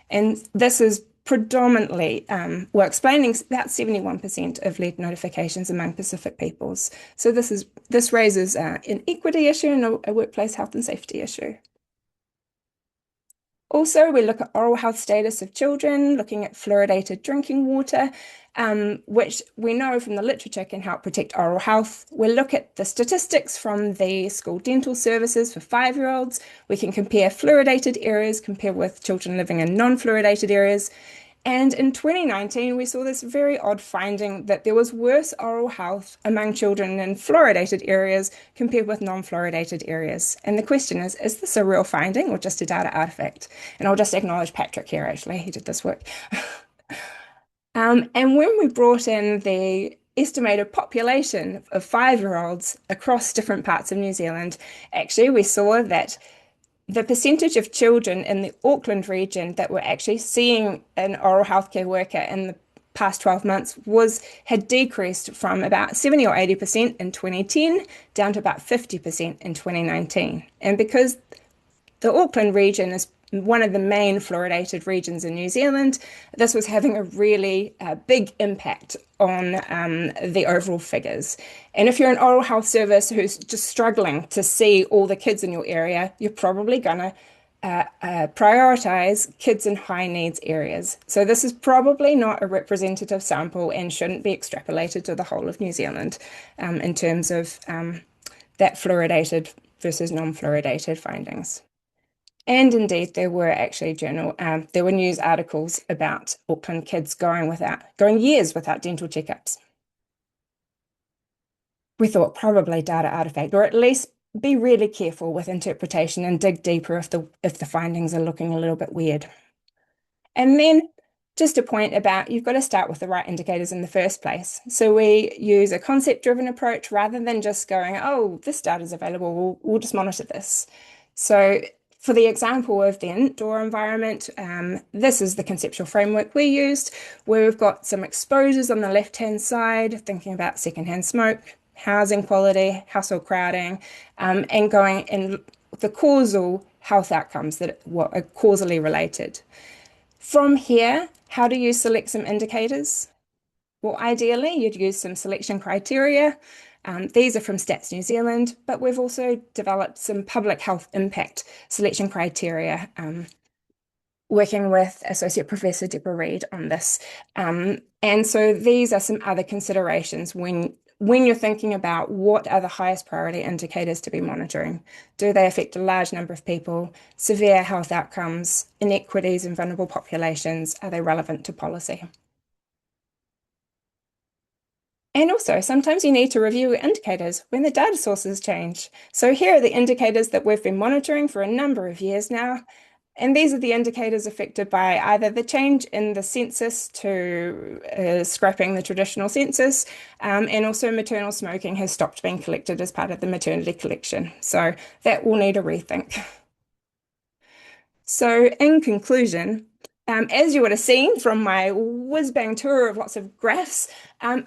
And this is predominantly, we're explaining about 71% of lead notifications among Pacific peoples. So this raises an equity issue and a workplace health and safety issue. Also, we look at oral health status of children, looking at fluoridated drinking water, which we know from the literature can help protect oral health. We'll look at the statistics from the school dental services for 5-year-olds. We can compare fluoridated areas compared with children living in non-fluoridated areas. And in 2019, we saw this very odd finding that there was worse oral health among children in fluoridated areas compared with non-fluoridated areas. And the question is this a real finding or just a data artifact? And I'll just acknowledge Patrick here, actually, he did this work. And when we brought in the estimated population of 5-year-olds across different parts of New Zealand, actually we saw that the percentage of children in the Auckland region that were actually seeing an oral healthcare worker in the past 12 months had decreased from about 70 or 80% in 2010 down to about 50% in 2019. And because the Auckland region is one of the main fluoridated regions in New Zealand, this was having a really big impact on the overall figures. And if you're an oral health service who's just struggling to see all the kids in your area, you're probably going to prioritize kids in high needs areas. So this is probably not a representative sample and shouldn't be extrapolated to the whole of New Zealand in terms of that fluoridated versus non-fluoridated findings. And indeed, there were actually there were news articles about Auckland kids going years without dental checkups. We thought probably data artifact, or at least be really careful with interpretation and dig deeper if the findings are looking a little bit weird. And then just a point about you've got to start with the right indicators in the first place. So we use a concept-driven approach rather than just going, oh, this data is available, we'll just monitor this. So for the example of the indoor environment, this is the conceptual framework we used, where we've got some exposures on the left-hand side, thinking about secondhand smoke, housing quality, household crowding, and going in the causal health outcomes that are causally related. From here, how do you select some indicators? Well, ideally, you'd use some selection criteria. These are from Stats New Zealand, but we've also developed some public health impact selection criteria, working with Associate Professor Deborah Reid on this. And so these are some other considerations when you're thinking about what are the highest priority indicators to be monitoring. Do they affect a large number of people? Severe health outcomes, inequities in vulnerable populations, are they relevant to policy? And also, sometimes you need to review indicators when the data sources change. So here are the indicators that we've been monitoring for a number of years now. And these are the indicators affected by either the change in the census to scrapping the traditional census, and also maternal smoking has stopped being collected as part of the maternity collection. So that will need a rethink. So in conclusion, As you would have seen from my whiz-bang tour of lots of graphs,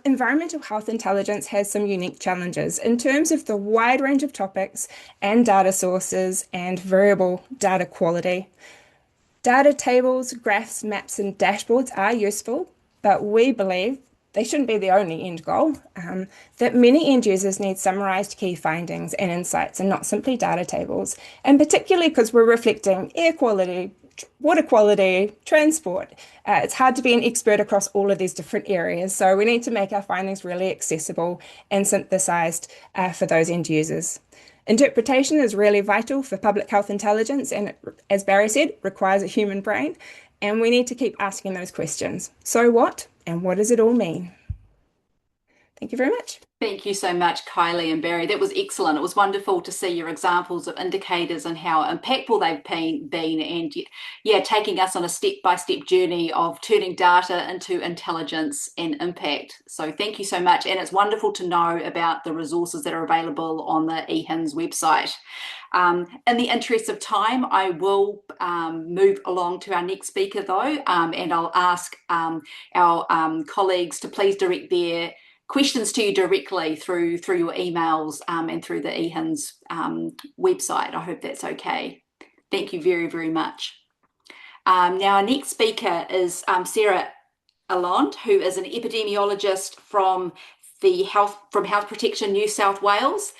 environmental health intelligence has some unique challenges in terms of the wide range of topics and data sources and variable data quality. Data tables, graphs, maps, and dashboards are useful, but we believe they shouldn't be the only end goal, that many end users need summarized key findings and insights and not simply data tables, and particularly because we're reflecting air quality, water quality, transport. It's hard to be an expert across all of these different areas, so we need to make our findings really accessible and synthesized for those end users. Interpretation is really vital for public health intelligence, and as Barry said, requires a human brain, and we need to keep asking those questions. So what, and what does it all mean? Thank you very much. Thank you so much, Kylie and Barry. That was excellent. It was wonderful to see your examples of indicators and how impactful they've been, and yeah, taking us on a step-by-step journey of turning data into intelligence and impact. So thank you so much. And it's wonderful to know about the resources that are available on the eHINS website. In the interest of time, I will move along to our next speaker though, and I'll ask our colleagues to please direct their questions to you directly through your emails and through the eHINS website. I hope that's okay. Thank you very, very much. Now our next speaker is Sarah Alland, who is an epidemiologist from Health Protection New South Wales.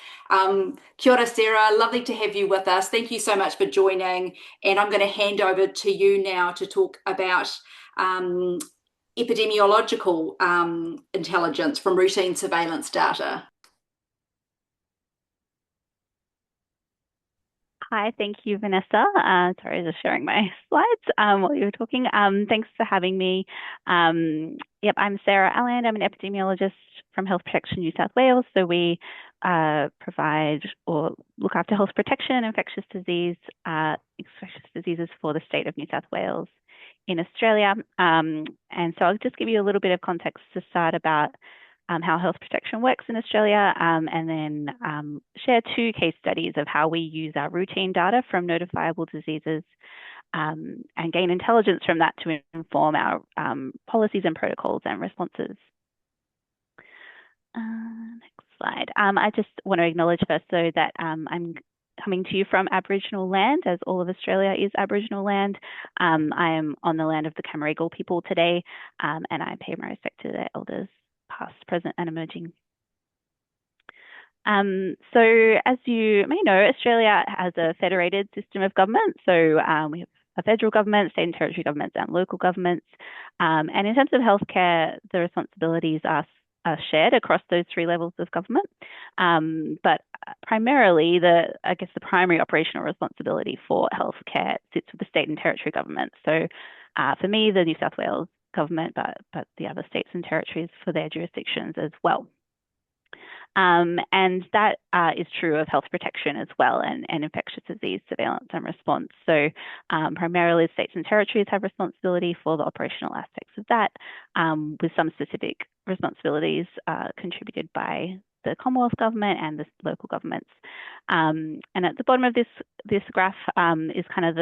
Kia ora, Sarah, lovely to have you with us. Thank you so much for joining. And I'm going to hand over to you now to talk about epidemiological intelligence from routine surveillance data. Hi, thank you, Vanessa. Sorry, just sharing my slides while you were talking. Thanks for having me. Yep, I'm Sarah Alland. I'm an epidemiologist from Health Protection New South Wales. So we provide or look after health protection and infectious diseases for the state of New South Wales in Australia. And so I'll just give you a little bit of context to start about how health protection works in Australia, and then share two case studies of how we use our routine data from notifiable diseases and gain intelligence from that to inform our policies and protocols and responses. Next slide. I just want to acknowledge first though that I'm coming to you from Aboriginal land, as all of Australia is Aboriginal land. I am on the land of the Cammeraygal people today, and I pay my respect to their elders, past, present, and emerging. So as you may know, Australia has a federated system of government. So we have a federal government, state and territory governments, and local governments. And in terms of healthcare, the responsibilities are shared across those three levels of government. But primarily, I guess the primary operational responsibility for healthcare sits with the state and territory government. So for me, the New South Wales government, but the other states and territories for their jurisdictions as well. And that is true of health protection as well, and infectious disease surveillance and response. So primarily states and territories have responsibility for the operational aspects of that, with some specific responsibilities contributed by the Commonwealth government and the local governments. And at the bottom of this graph is kind of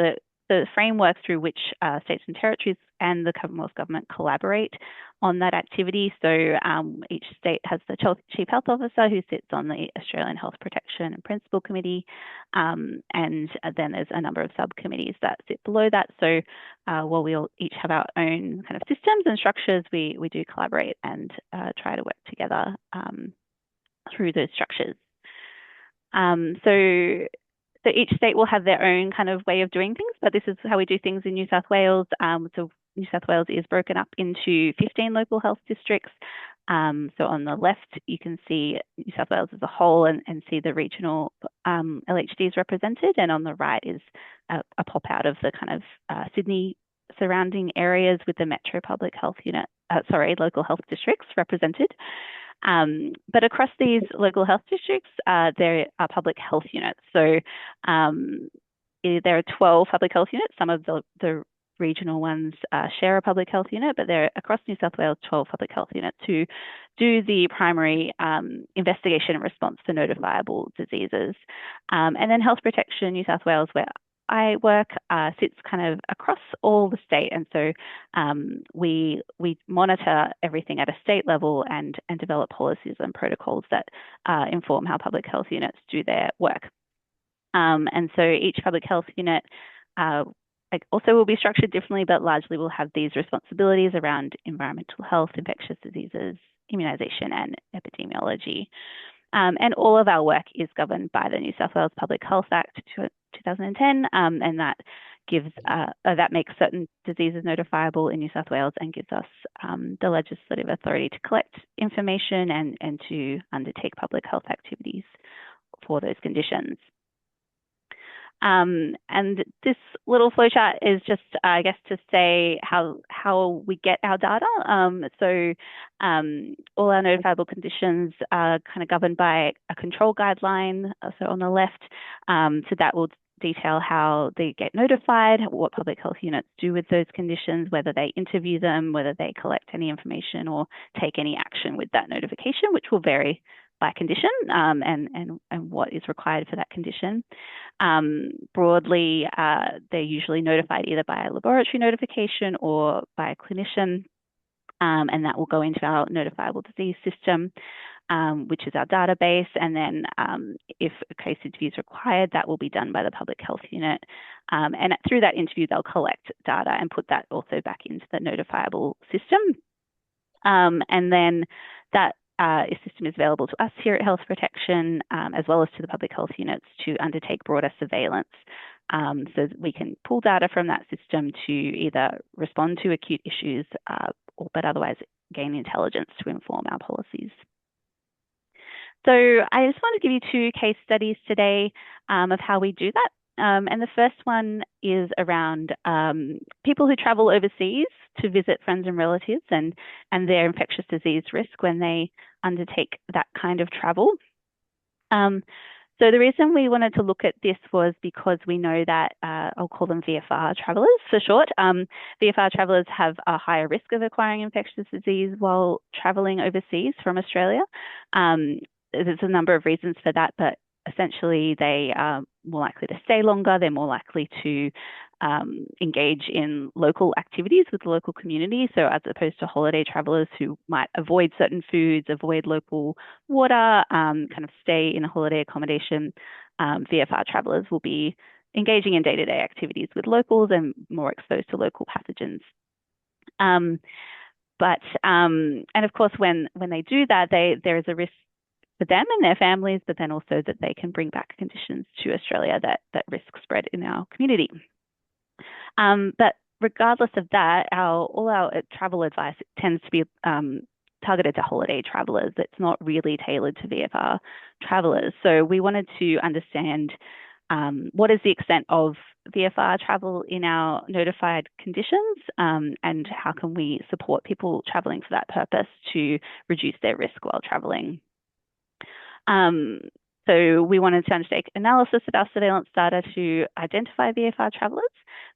the framework through which states and territories and the Commonwealth government collaborate on that activity. So each state has the Chief Health Officer who sits on the Australian Health Protection and Principal Committee, and then there's a number of subcommittees that sit below that. So while we all each have our own kind of systems and structures, we do collaborate and try to work together through those structures. So each state will have their own kind of way of doing things, but this is how we do things in New South Wales. So New South Wales is broken up into 15 local health districts. So on the left, you can see New South Wales as a whole and see the regional LHDs represented. And on the right is a pop out of the kind of Sydney surrounding areas with the Metro Public Health Unit, local health districts represented. But across these local health districts, there are public health units. So there are 12 public health units. Some of the regional ones share a public health unit, but there are across New South Wales 12 public health units who do the primary investigation and response to notifiable diseases. And then Health Protection New South Wales, where I work sits kind of across all the state, and so we monitor everything at a state level and develop policies and protocols that inform how public health units do their work. And so each public health unit also will be structured differently, but largely will have these responsibilities around environmental health, infectious diseases, immunisation, and epidemiology. And all of our work is governed by the New South Wales Public Health Act 2010, and that gives that makes certain diseases notifiable in New South Wales and gives us the legislative authority to collect information and to undertake public health activities for those conditions. And this little flowchart is just, I guess, to say how we get our data. So all our notifiable conditions are kind of governed by a control guideline. So on the left, so that will detail how they get notified, what public health units do with those conditions, whether they interview them, whether they collect any information or take any action with that notification, which will vary by condition and what is required for that condition. Broadly, they're usually notified either by a laboratory notification or by a clinician, and that will go into our notifiable disease system, which is our database. And then if a case interview is required, that will be done by the public health unit. And through that interview, they'll collect data and put that also back into the notifiable system. And then that system is available to us here at Health Protection, as well as to the public health units to undertake broader surveillance. So that we can pull data from that system to either respond to acute issues, but otherwise gain intelligence to inform our policies. So I just want to give you 2 case studies today of how we do that. And the first one is around people who travel overseas to visit friends and relatives and their infectious disease risk when they undertake that kind of travel. So the reason we wanted to look at this was because we know that, I'll call them VFR travellers for short. VFR travellers have a higher risk of acquiring infectious disease while travelling overseas from Australia. There's a number of reasons for that, but essentially they are more likely to stay longer, they're more likely to engage in local activities with the local community. So as opposed to holiday travellers who might avoid certain foods, avoid local water, kind of stay in a holiday accommodation, VFR travellers will be engaging in day-to-day activities with locals and more exposed to local pathogens. And of course, when they do that, there is a risk for them and their families, but then also that they can bring back conditions to Australia that risk spread in our community. But regardless of that, all our travel advice tends to be targeted to holiday travellers. It's not really tailored to VFR travellers. So we wanted to understand what is the extent of VFR travel in our notified conditions, and how can we support people travelling for that purpose to reduce their risk while travelling. So we wanted to undertake analysis of our surveillance data to identify VFR travellers.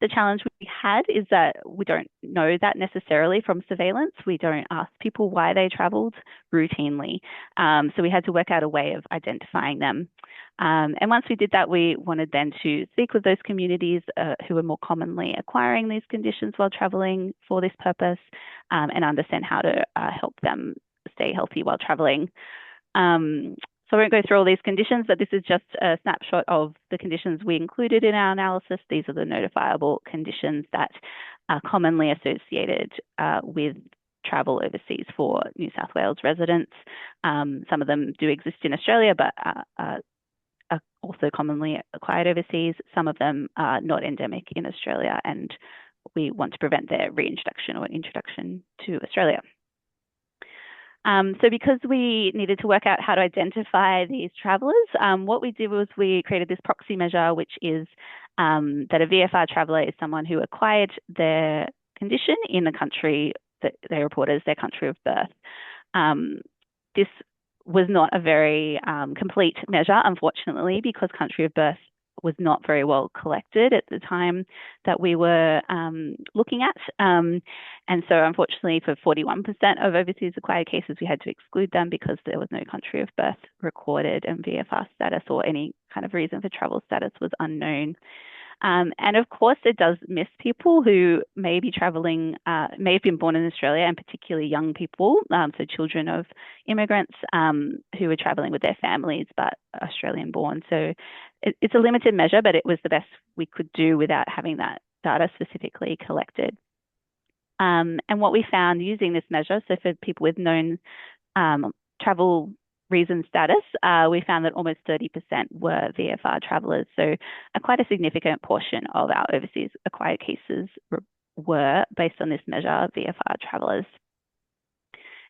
The challenge we had is that we don't know that necessarily from surveillance. We don't ask people why they travelled routinely. So we had to work out a way of identifying them. And once we did that, we wanted then to speak with those communities who are more commonly acquiring these conditions while travelling for this purpose, and understand how to help them stay healthy while travelling. So I won't go through all these conditions, but this is just a snapshot of the conditions we included in our analysis. These are the notifiable conditions that are commonly associated with travel overseas for New South Wales residents. Some of them do exist in Australia, but are also commonly acquired overseas. Some of them are not endemic in Australia, and we want to prevent their reintroduction or introduction to Australia. So because we needed to work out how to identify these travellers, what we did was we created this proxy measure, which is that a VFR traveller is someone who acquired their condition in the country that they report as their country of birth. This was not a very complete measure, unfortunately, because country of birth was not very well collected at the time that we were looking at. And so unfortunately for 41% of overseas acquired cases, we had to exclude them because there was no country of birth recorded and VFR status or any kind of reason for travel status was unknown. And of course, it does miss people who may be travelling, may have been born in Australia, and particularly young people, so children of immigrants who were travelling with their families but Australian born. So it's a limited measure, but it was the best we could do without having that data specifically collected. And what we found using this measure, so for people with known travel reason status, we found that almost 30% were VFR travellers. So quite a significant portion of our overseas acquired cases were, based on this measure, VFR travellers.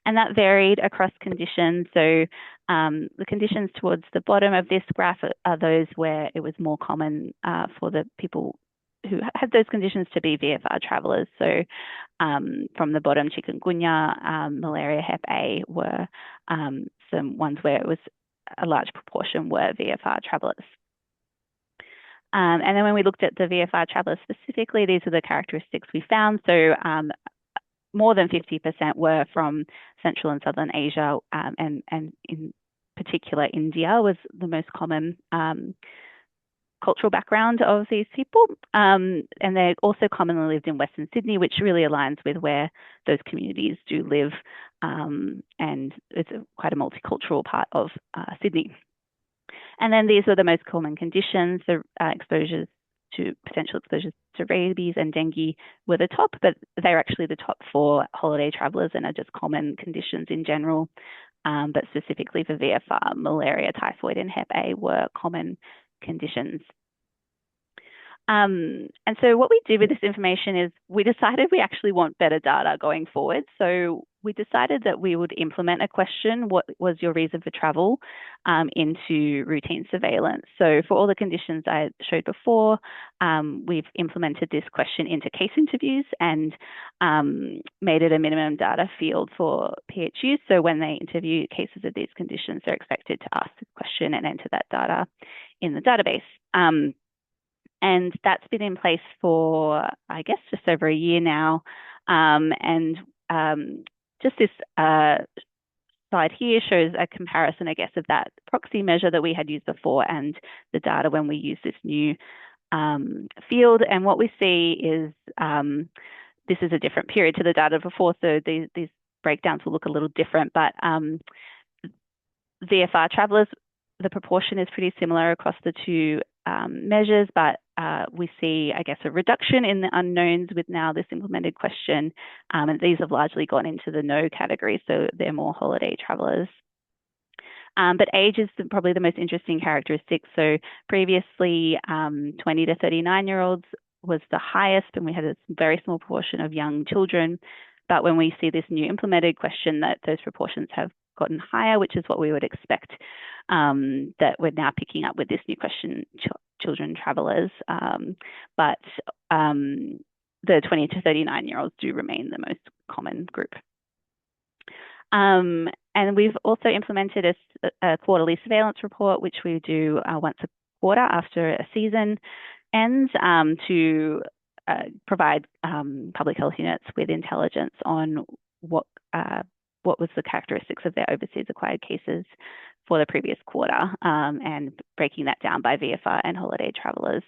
And that varied across conditions. So the conditions towards the bottom of this graph are those where it was more common for the people who had those conditions to be VFR travellers. So from the bottom, chikungunya, malaria, Hep A were some ones where it was a large proportion were VFR travellers. And then when we looked at the VFR travellers specifically, these are the characteristics we found. So more than 50% were from Central and Southern Asia, and in particular, India was the most common cultural background of these people. And they also commonly lived in Western Sydney, which really aligns with where those communities do live. And it's quite a multicultural part of Sydney. And then these are the most common conditions. The potential exposures to rabies and dengue were the top, but they're actually the top for holiday travellers and are just common conditions in general. But specifically for VFR, malaria, typhoid, and Hep A were common conditions. And so what we did with this information is we decided we actually want better data going forward. So we decided that we would implement a question, what was your reason for travel, into routine surveillance. So for all the conditions I showed before, we've implemented this question into case interviews and made it a minimum data field for PHUs. So when they interview cases of these conditions, they're expected to ask the question and enter that data in the database. And that's been in place for, I guess, just over a year now. Just this slide here shows a comparison, I guess, of that proxy measure that we had used before and the data when we use this new field. And what we see is this is a different period to the data before, so these breakdowns will look a little different. But VFR travellers, the proportion is pretty similar across the two measures, but we see, I guess, a reduction in the unknowns with now this implemented question, and these have largely gone into the no category, so they're more holiday travellers. But age is probably the most interesting characteristic. So previously, 20 to 39-year-olds was the highest, and we had a very small proportion of young children. But when we see this new implemented question, that those proportions have gotten higher, which is what we would expect, that we're now picking up with this new question, children travellers. But the 20 to 39-year-olds do remain the most common group. And we've also implemented a quarterly surveillance report, which we do once a quarter after a season ends, to provide public health units with intelligence on what was the characteristics of their overseas acquired cases for the previous quarter, and breaking that down by VFR and holiday travellers.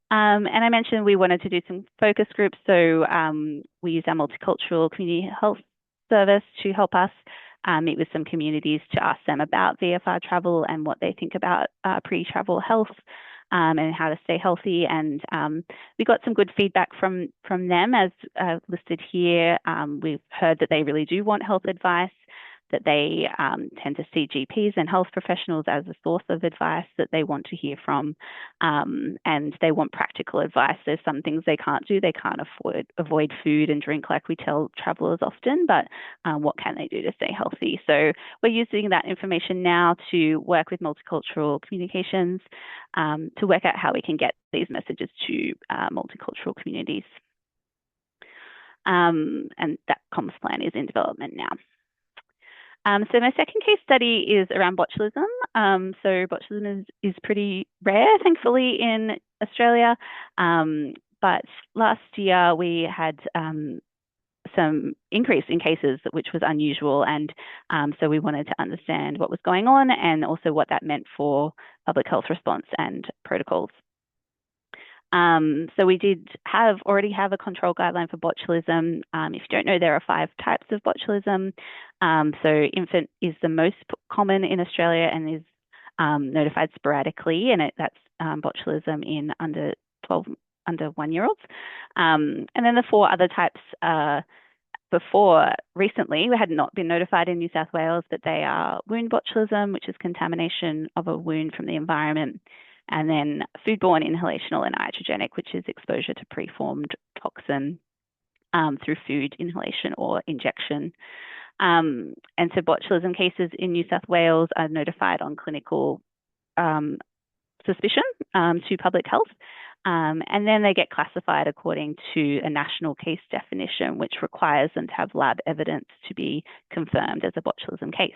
And I mentioned we wanted to do some focus groups, so we use our multicultural community health service to help us meet with some communities to ask them about VFR travel and what they think about pre-travel health and how to stay healthy. And we got some good feedback from them, as listed here. We've heard that they really do want health advice, that they tend to see GPs and health professionals as a source of advice that they want to hear from, and they want practical advice. There's some things they can't do. They can't avoid food and drink like we tell travellers often, but what can they do to stay healthy? So we're using that information now to work with multicultural communications to work out how we can get these messages to multicultural communities. And that comms plan is in development now. So my second case study is around botulism. So botulism is pretty rare, thankfully, in Australia. But last year we had some increase in cases, which was unusual. And so we wanted to understand what was going on and also what that meant for public health response and protocols. So we already have a control guideline for botulism. If you don't know, there are 5 types of botulism. So infant is the most common in Australia and is notified sporadically, and that's botulism in under 1-year-olds. And then the 4 other types before recently, we had not been notified in New South Wales, but they are wound botulism, which is contamination of a wound from the environment, and then foodborne, inhalational, and iatrogenic, which is exposure to preformed toxin through food, inhalation, or injection. And so botulism cases in New South Wales are notified on clinical suspicion to public health. And then they get classified according to a national case definition, which requires them to have lab evidence to be confirmed as a botulism case.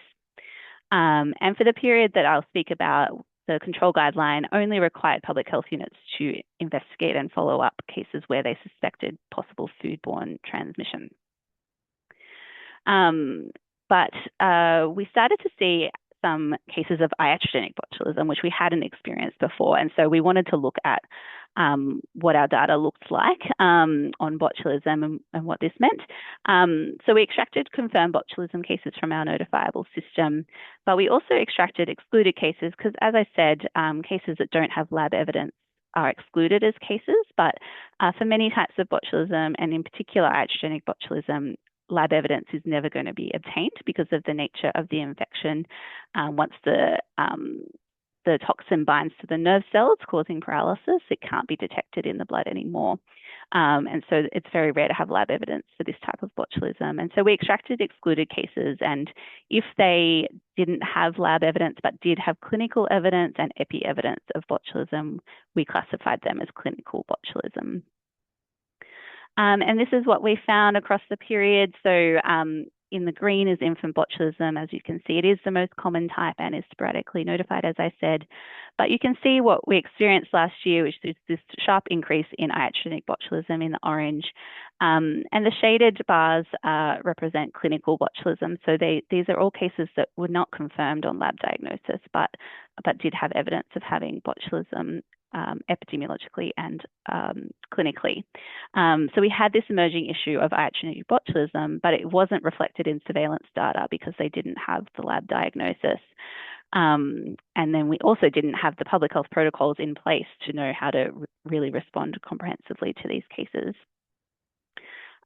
And for the period that I'll speak about, the control guideline only required public health units to investigate and follow up cases where they suspected possible foodborne transmission. But we started to see some cases of iatrogenic botulism, which we hadn't experienced before. And so we wanted to look at what our data looked like on botulism and what this meant. So we extracted confirmed botulism cases from our notifiable system, but we also extracted excluded cases because, as I said, cases that don't have lab evidence are excluded as cases. But for many types of botulism, and in particular iatrogenic botulism, lab evidence is never going to be obtained because of the nature of the infection. Once the toxin binds to the nerve cells causing paralysis, it can't be detected in the blood anymore. And so it's very rare to have lab evidence for this type of botulism. And so we extracted excluded cases, and if they didn't have lab evidence but did have clinical evidence and epi evidence of botulism, we classified them as clinical botulism. And this is what we found across the period. So in the green is infant botulism. As you can see, it is the most common type and is sporadically notified, as I said. But you can see what we experienced last year, which is this sharp increase in iatrogenic botulism in the orange. And the shaded bars represent clinical botulism. So these are all cases that were not confirmed on lab diagnosis, but did have evidence of having botulism epidemiologically and clinically. So we had this emerging issue of iatrogenic botulism, but it wasn't reflected in surveillance data because they didn't have the lab diagnosis. And then we also didn't have the public health protocols in place to know how to really respond comprehensively to these cases.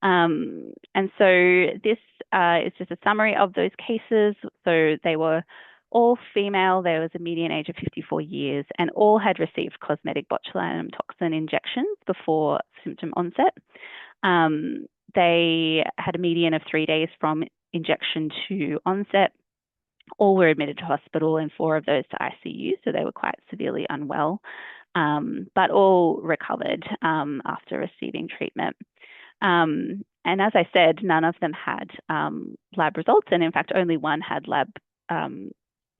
And so this is just a summary of those cases. So they were all female. There was a median age of 54 years, and all had received cosmetic botulinum toxin injections before symptom onset. They had a median of 3 days from injection to onset. All were admitted to hospital, and 4 of those to ICU, so they were quite severely unwell, but all recovered after receiving treatment. And as I said, none of them had lab results, and in fact, only one had lab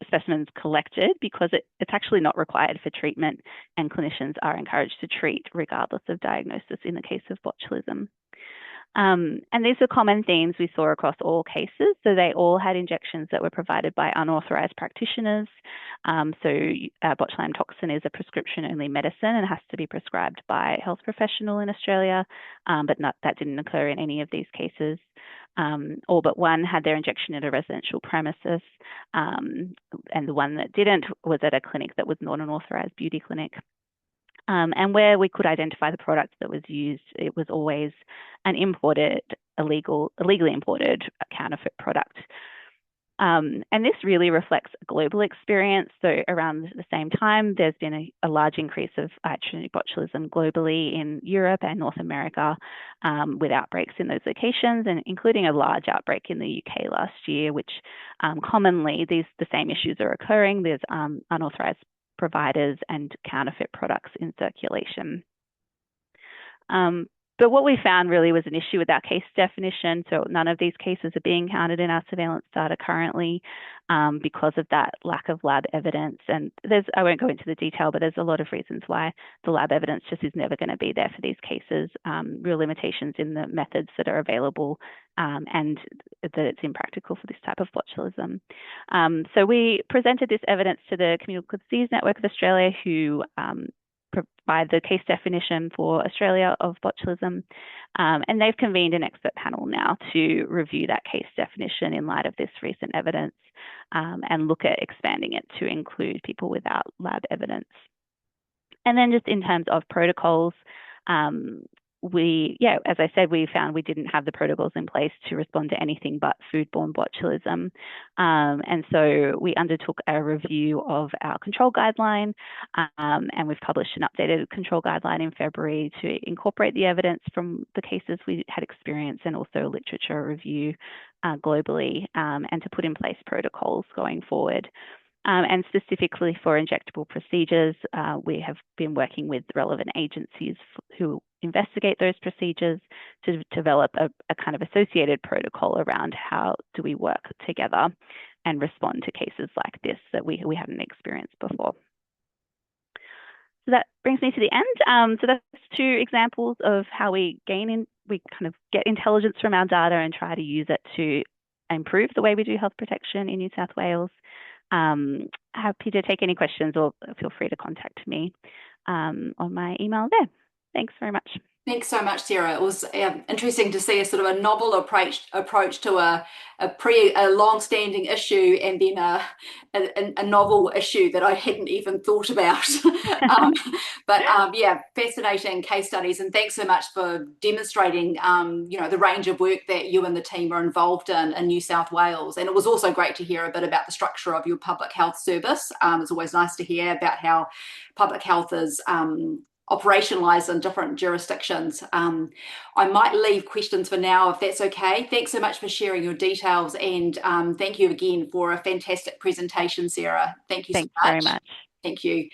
specimens collected because it's actually not required for treatment, and clinicians are encouraged to treat regardless of diagnosis in the case of botulism. And these are common themes we saw across all cases. So they all had injections that were provided by unauthorized practitioners. Botulinum toxin is a prescription-only medicine and has to be prescribed by a health professional in Australia, but that didn't occur in any of these cases. All but one had their injection at a residential premises, and the one that didn't was at a clinic that was not an authorized beauty clinic. And where we could identify the product that was used, it was always an illegally imported counterfeit product. And this really reflects a global experience. So around the same time, there's been a large increase of iatrogenic botulism globally in Europe and North America, with outbreaks in those locations, and including a large outbreak in the UK last year, which commonly the same issues are occurring. There's unauthorized providers and counterfeit products in circulation. But what we found really was an issue with our case definition. So none of these cases are being counted in our surveillance data currently because of that lack of lab evidence. And I won't go into the detail, but there's a lot of reasons why the lab evidence just is never going to be there for these cases, real limitations in the methods that are available, and that it's impractical for this type of botulism. So we presented this evidence to the Communicable Disease Network of Australia, who provide the case definition for Australia of botulism, and they've convened an expert panel now to review that case definition in light of this recent evidence and look at expanding it to include people without lab evidence. And then just in terms of protocols, as I said, we found we didn't have the protocols in place to respond to anything but foodborne botulism. And so we undertook a review of our control guideline, and we've published an updated control guideline in February to incorporate the evidence from the cases we had experienced and also literature review globally, and to put in place protocols going forward. And specifically for injectable procedures, we have been working with relevant agencies who investigate those procedures to develop a kind of associated protocol around how do we work together and respond to cases like this that we hadn't experienced before. So that brings me to the end. So that's two examples of how we kind of get intelligence from our data and try to use it to improve the way we do health protection in New South Wales. Happy to take any questions, or feel free to contact me on my email there. Thanks very much. Thanks so much, Sarah. It was interesting to see a sort of a novel approach to a long-standing issue, and then a novel issue that I hadn't even thought about. Yeah, fascinating case studies, and thanks so much for demonstrating the range of work that you and the team are involved in New South Wales. And it was also great to hear a bit about the structure of your public health service. It's always nice to hear about how public health is operationalised in different jurisdictions. I might leave questions for now, if that's okay. Thanks so much for sharing your details, and thank you again for a fantastic presentation, Sarah. Thank you so much. Thanks very much. Thank you.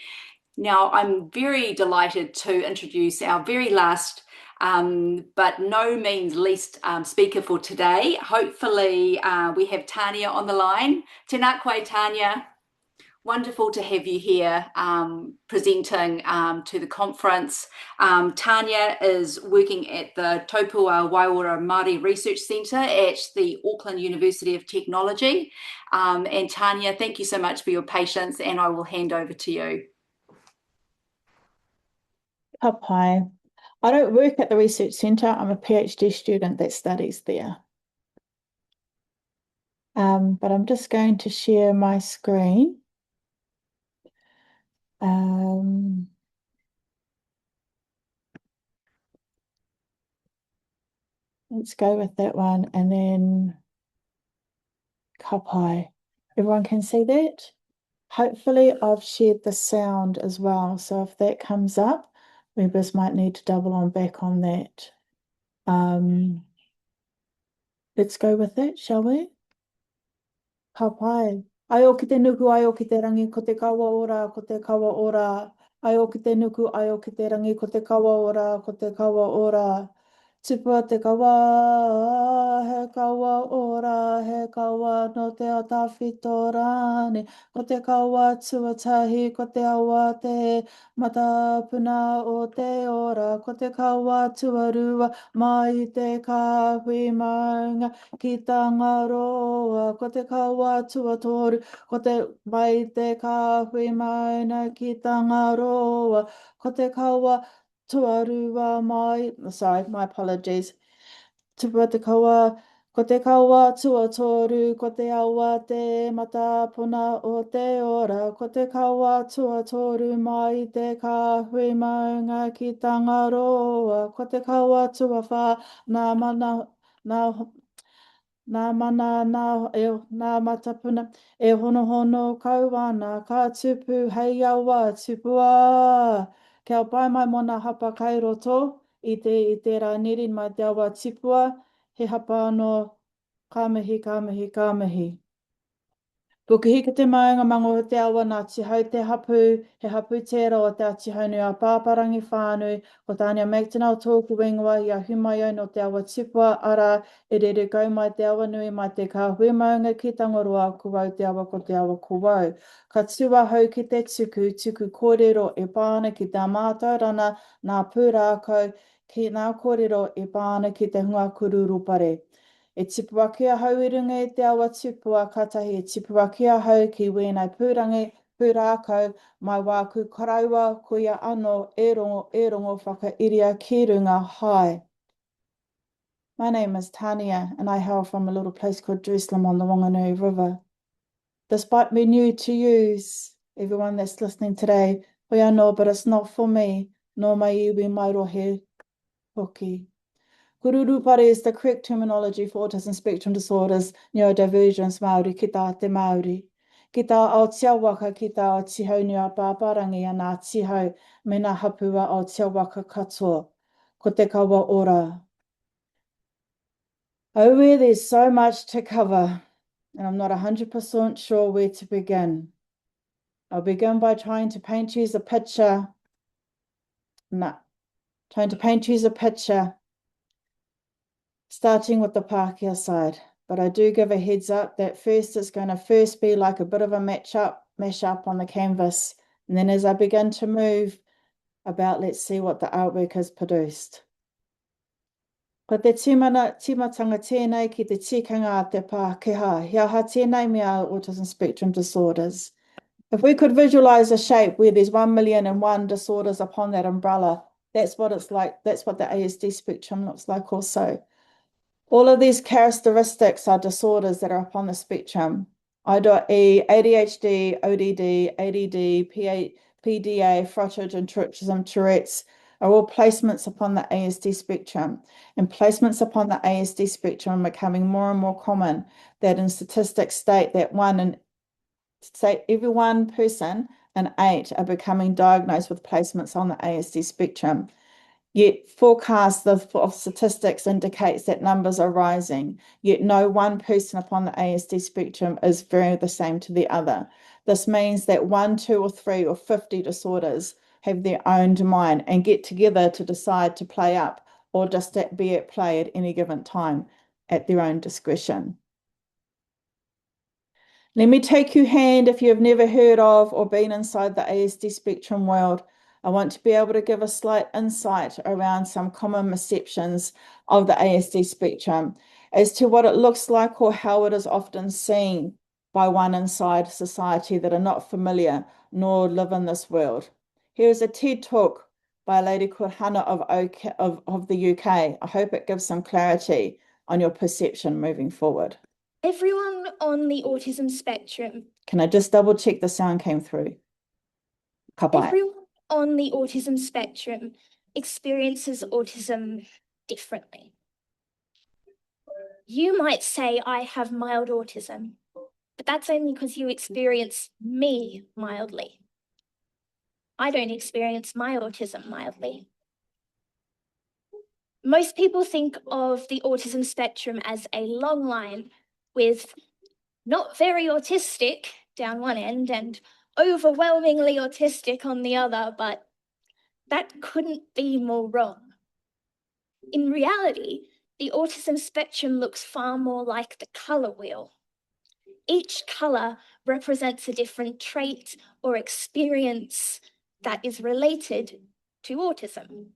Now, I'm very delighted to introduce our very last, but no means least speaker for today. Hopefully, we have Tania on the line. Tēnā koe, Tania. Wonderful to have you here presenting to the conference. Tania is working at the Topua Waiora Māori Research Centre at the Auckland University of Technology. And Tania, thank you so much for your patience, and I will hand over to you. Hi. I don't work at the research centre. I'm a PhD student that studies there. But I'm just going to share my screen. Let's go with that one, and then kapai. Everyone can see that? Hopefully I've shared the sound as well, so if that comes up, we just might need to double on back on that. Let's go with that, shall we? Kapai. Ai o ki te nuku, ai o ki te rangi, ko te kawa ora, ko te kawa ora. Ai o ki te nuku, ai o ki te rangi, ko te kawa ora, ko te kawa ora. Tupua te kawa, he kawa ora, he kawa no te atawhito rāne. Ko te kawa tuatahi, ko te awa te matapuna o te ora. Ko te kawa tuarua, mai te kahui maunga ki Tangaroa. Ko te kawa tuatoru, ko te mai te kahui maunga ki Tangaroa. Ko te kawa tuarua mai, sorry, my apologies. Tupua te kawa, ko te kawa tuatoru, ko te awa te matapuna o te ora. Ko te kawa tuatoru mai te kahui maunga ki Tangaroa. Ko te kawa tuawha, nā mana, nā matapuna, e hono hono kauana, ka tupu hei awa tupua. Kia pai mai mona hapa kai roto, i te rāneri mai te awa tipua, he hapa anō kāmihi, kāmihi, kāmihi. Pukihika te maunga mango te awa nā tihau te hapu, he hapu tērā o te atihau nui a pāparangi whānui, ko Tania McDonnell tōku wingua i a humaio no te awa tipua ara, e rere kau mai te awa nui mai te kāhui maunga ki Tangaroa, kuau te awa ko te awa kuau. Ka tua hau ki te tuku kōrero e pāna ki te mātaurana, nā pūrākau, ki nā kōrero e pāna ki te hunga Kura Urupare. E tipua kia hau i runga i te awa tupua, katahi e tipua kia hau ki wēnei pūrākau mai wā ku karaiwa kuia anō e rongo whakairia ki runga hai. My name is Tania, and I hail from a little place called Jerusalem on the Wanganui River. Despite me new to use, everyone that's listening today, we are no, but it's not for me, nor mai iwi mai rohe hoki. Kura Urupare is the correct terminology for autism spectrum disorders, neurodivergence Māori ki tā te Māori. Ki tā Aotearoa ki tā Aotearoa ni a pāparangi a nā tihau me nā hapua Aotearoa katoa, ko te kawa ora. Oh, where there's so much to cover, and I'm not 100% sure where to begin. I'll begin by trying to paint you a picture. Starting with the Pākehā side. But I do give a heads up that first it's going to be like a bit of a mash up on the canvas. And then as I begin to move about, let's see what the artwork has produced. Ko te timatanga tēnei ki te tikanga a te Pākehā. Hia ha tēnei mea autism spectrum disorders. If we could visualize a shape where there's 1,000,001 disorders upon that umbrella, that's what it's like. That's what the ASD spectrum looks like also. All of these characteristics are disorders that are upon the spectrum. I.E, ADHD, ODD, ADD, PDA, Frottage and Truchism, Tourette's are all placements upon the ASD spectrum. And placements upon the ASD spectrum are becoming more and more common, that in statistics state that every one person in 8 are becoming diagnosed with placements on the ASD spectrum. Yet forecast of statistics indicates that numbers are rising, yet no one person upon the ASD spectrum is very the same to the other. This means that 1, 2, or 3, or 50 disorders have their own domain and get together to decide to play up or just be at play at any given time at their own discretion. Let me take your hand if you have never heard of or been inside the ASD spectrum world. I want to be able to give a slight insight around some common misconceptions of the ASD spectrum as to what it looks like or how it is often seen by one inside society that are not familiar nor live in this world. Here is a TED talk by a lady called Hannah of the UK. I hope it gives some clarity on your perception moving forward. Everyone on the autism spectrum. Can I just double check the sound came through? Everyone on the autism spectrum experiences autism differently. You might say I have mild autism, but that's only because you experience me mildly. I don't experience my autism mildly. Most people think of the autism spectrum as a long line with not very autistic down one end and overwhelmingly autistic on the other, but that couldn't be more wrong. In reality, the autism spectrum looks far more like the colour wheel. Each colour represents a different trait or experience that is related to autism.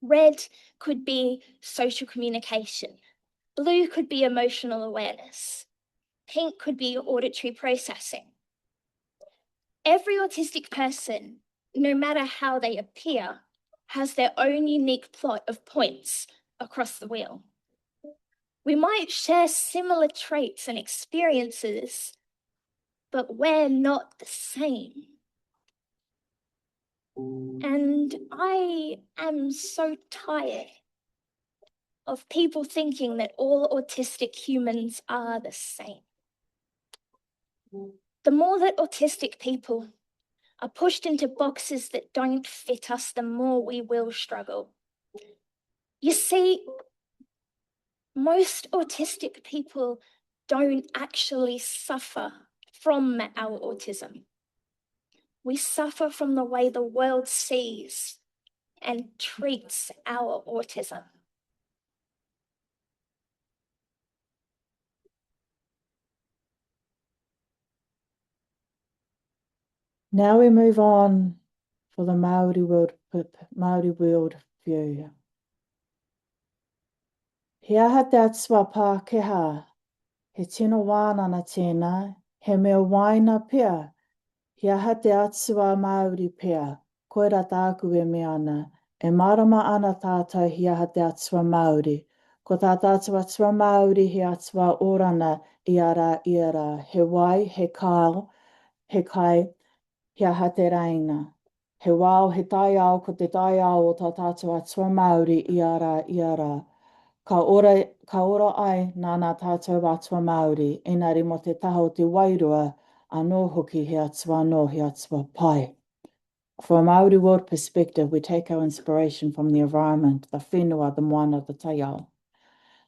Red could be social communication. Blue could be emotional awareness. Pink could be auditory processing. Every autistic person, no matter how they appear, has their own unique plot of points across the wheel. We might share similar traits and experiences, but we're not the same. And I am so tired of people thinking that all autistic humans are the same. The more that autistic people are pushed into boxes that don't fit us, the more we will struggle. You see, most autistic people don't actually suffer from our autism. We suffer from the way the world sees and treats our autism. Now we move on for the Māori world view. He aha te atua Pākehā, he tino wānana tēnā, He mea waina pea. Hia hate atua Māori pea. Koera tāku e mea ana. E marama ana tātou hia hate atua Māori. Ko tā tātou atua Māori he atua orana i ara. He wai, he kāo, he kai, hia hate raina. He wao, he tai ao, ko te tai ao o tā tātou atua Māori i ara. Ka ora ai nāna tātou atua Māori, engari mo te taha o te wairua, anō hoki he atua anō, he atua pai. From a Māori world perspective, we take our inspiration from the environment, the whenua, the moana, the taiao,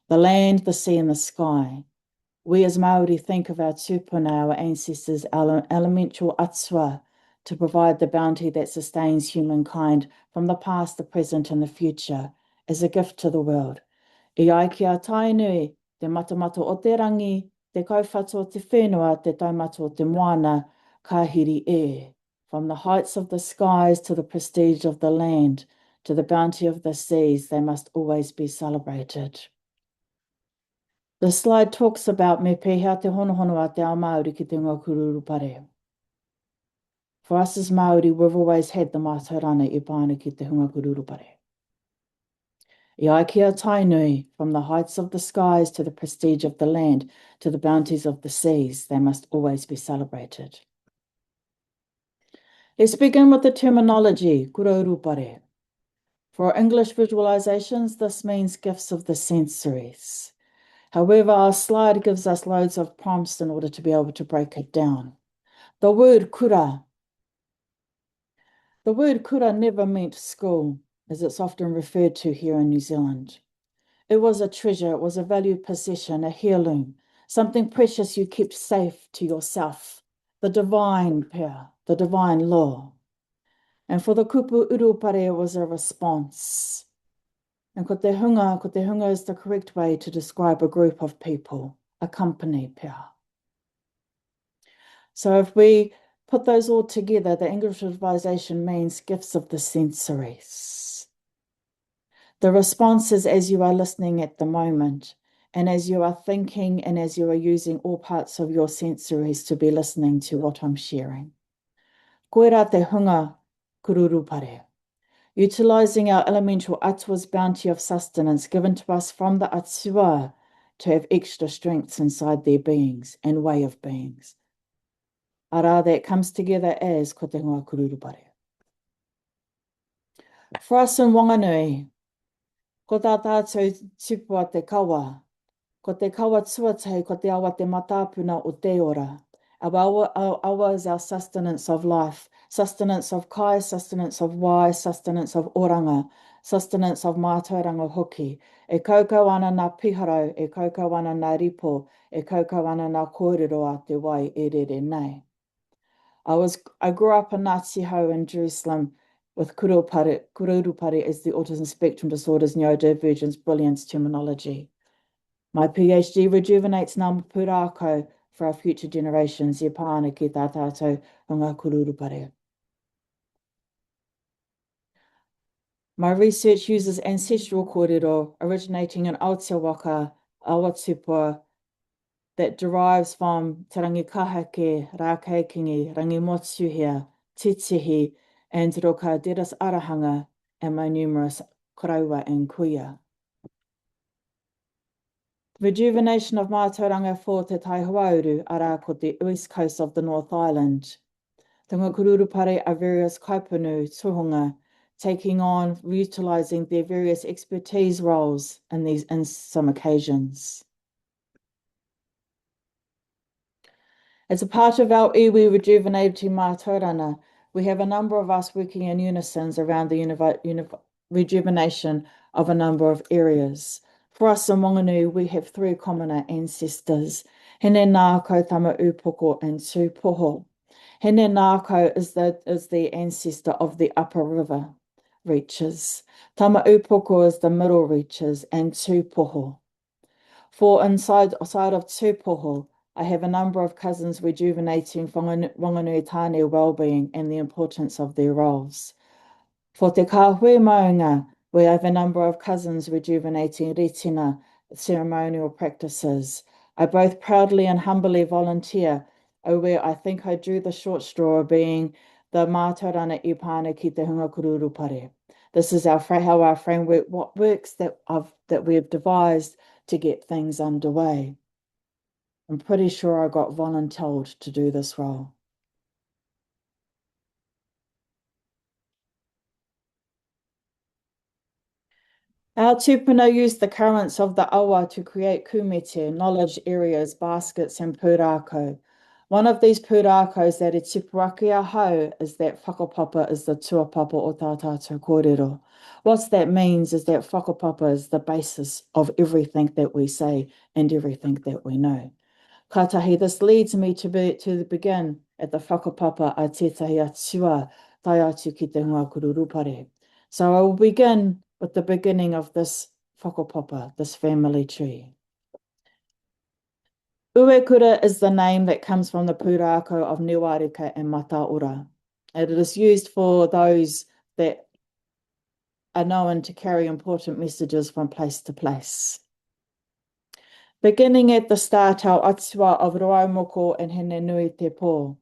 the land, the sea and the sky. We as Māori think of our tūpuna, our ancestors, our elemental atua, to provide the bounty that sustains humankind from the past, the present and the future as a gift to the world. I ai ki a tainui, te matamata o te rangi, te kauwhata o te whenua, te taumata o te moana, kahiri e. From the heights of the skies to the prestige of the land, to the bounty of the seas, they must always be celebrated. The slide talks about me pehea te honohono a te ao Māori ki te ngā Kura Urupare. For us as Māori, we've always had the matauranga I pāna ki te hunga Kura Urupare. I ai ki a tainui, from the heights of the skies to the prestige of the land, to the bounties of the seas, they must always be celebrated. Let's begin with the terminology, Kura Urupare. For English visualizations, this means gifts of the sensories. However, our slide gives us loads of prompts in order to be able to break it down. The word kura never meant school, as it's often referred to here in New Zealand. It was a treasure, it was a valued possession, a heirloom, something precious you kept safe to yourself, the divine pea, the divine law. And for the kupu urupare, it was a response. And ko te hunga is the correct way to describe a group of people, a company pea. So if we put those all together, the English visualization means gifts of the sensories. The response is as you are listening at the moment, and as you are thinking, and as you are using all parts of your sensories to be listening to what I'm sharing. Koera te hunga Kura Urupare. Utilising our elemental atua's bounty of sustenance given to us from the atua to have extra strengths inside their beings and way of beings. Ara that comes together as ko te ngā Kura Urupare. For us in Wanganui, ko tā tātou tupua te kawa, ko te kawa tuatei, ko te awa te matapuna o te ora. Our awa is our sustenance of life, sustenance of kai, sustenance of wai, sustenance of oranga, sustenance of mātauranga hoki. E kaukau ana nā piharo, e kaukau ana nā ripo, e kaukau ana nā kōrero a te wai e rere nei. I grew up in Ngāti Hau in Jerusalem with Kura Urupare as the Autism Spectrum Disorders Neurodivergence Brilliance terminology. My PhD rejuvenates ngā pūrākau for our future generations, e pāna ki tā tātou o ngā Kura Urupare. My research uses ancestral kōrero originating in Aotearoa, Awatupua, that derives from te rangi kahake, rākeikingi, rangi motuhia, titihi, and roka deras arahanga, and my numerous koraua and kuia. Rejuvenation of mātauranga for te Taihuauru ara ko the east coast of the North Island. Te ngā Kura Urupare are various kaipunu, tuhunga, taking on, utilising their various expertise roles in some occasions. As a part of our iwi rejuvenating mātauranga, we have a number of us working in unison around the rejuvenation of a number of areas. For us in Wanganui, we have three commoner ancestors. Hene Nāko, Tama Upoko, and Tūpoho. Hene Nāko is the ancestor of the upper river reaches. Tama Upoko is the middle reaches, and Tūpoho. For inside of Tūpoho, I have a number of cousins rejuvenating Wanganui tāne well-being and the importance of their roles. For te kāhui maunga, we have a number of cousins rejuvenating ritina ceremonial practices. I both proudly and humbly volunteer Oh, where I think I drew the short straw, being the matauranga I pana ki te hunga Kura Urupare. This is how our framework works that we have devised to get things underway. I'm pretty sure I got volunteered to do this role. Our tupuna used the currents of the awa to create kumete, knowledge areas, baskets, and pūrākau. One of these pūrākaus that e tipurakia hau is that whakapapa is the tuapapa o tā tātou kōrero. What that means is that whakapapa is the basis of everything that we say and everything that we know. Katahi, this leads me to begin at the whakapapa a tētahi atua tai atu ki te hunga Kura Urupare. So I will begin with the beginning of this whakapapa, this family tree. Uekura is the name that comes from the pūrākau of Niwarika and Mataura. And it is used for those that are known to carry important messages from place to place. Beginning at the start, our atua of Roaumoko and Hene Nui Te Pō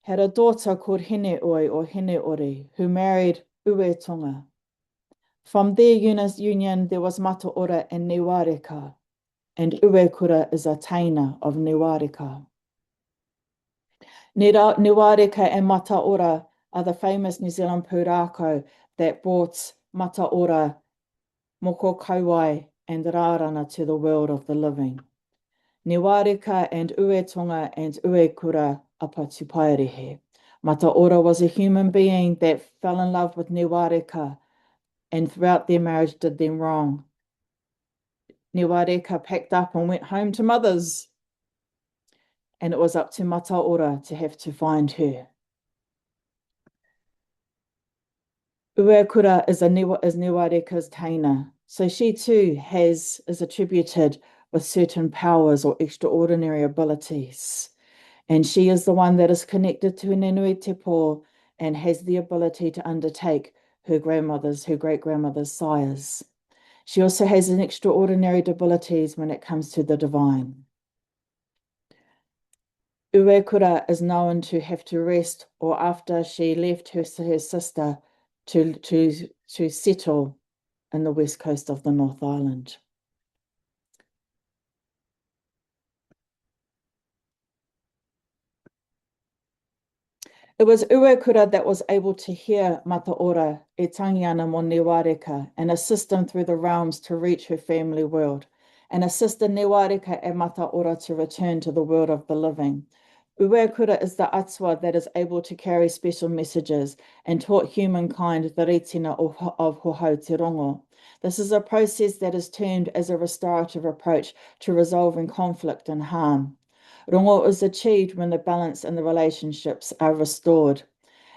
had a daughter called Hene Oi or Hene Ori, who married Uetonga. From their union, there was Mataura and Niwarika, and Uekura is a taina of Niwarika. Niwarika and Mataura are the famous New Zealand pūrākau that brought Mataura, Moko Kauai, and Rārana to the world of the living. Niwarika and Uetonga and Uekura apa tupairehe. Mataura was a human being that fell in love with Niwarika, and throughout their marriage did them wrong. Niwarika packed up and went home to mother's, and it was up to Mataura to have to find her. Uekura is Niwarika's taina, so she too is attributed with certain powers or extraordinary abilities. And she is the one that is connected to Nenui Te Pō and has the ability to undertake her great-grandmother's sires. She also has an extraordinary abilities when it comes to the divine. Uekura is known to have to rest, or after she left her sister, to settle in the west coast of the North Island. It was Uekura that was able to hear Mataura, e tangiana mo Niwarika, and assist him through the realms to reach her family world, and assisted Niwarika and Mataura to return to the world of the living. Uekura is the atua that is able to carry special messages and taught humankind the ritina of Hohau Te Rongo. This is a process that is termed as a restorative approach to resolving conflict and harm. Rongo is achieved when the balance in the relationships are restored.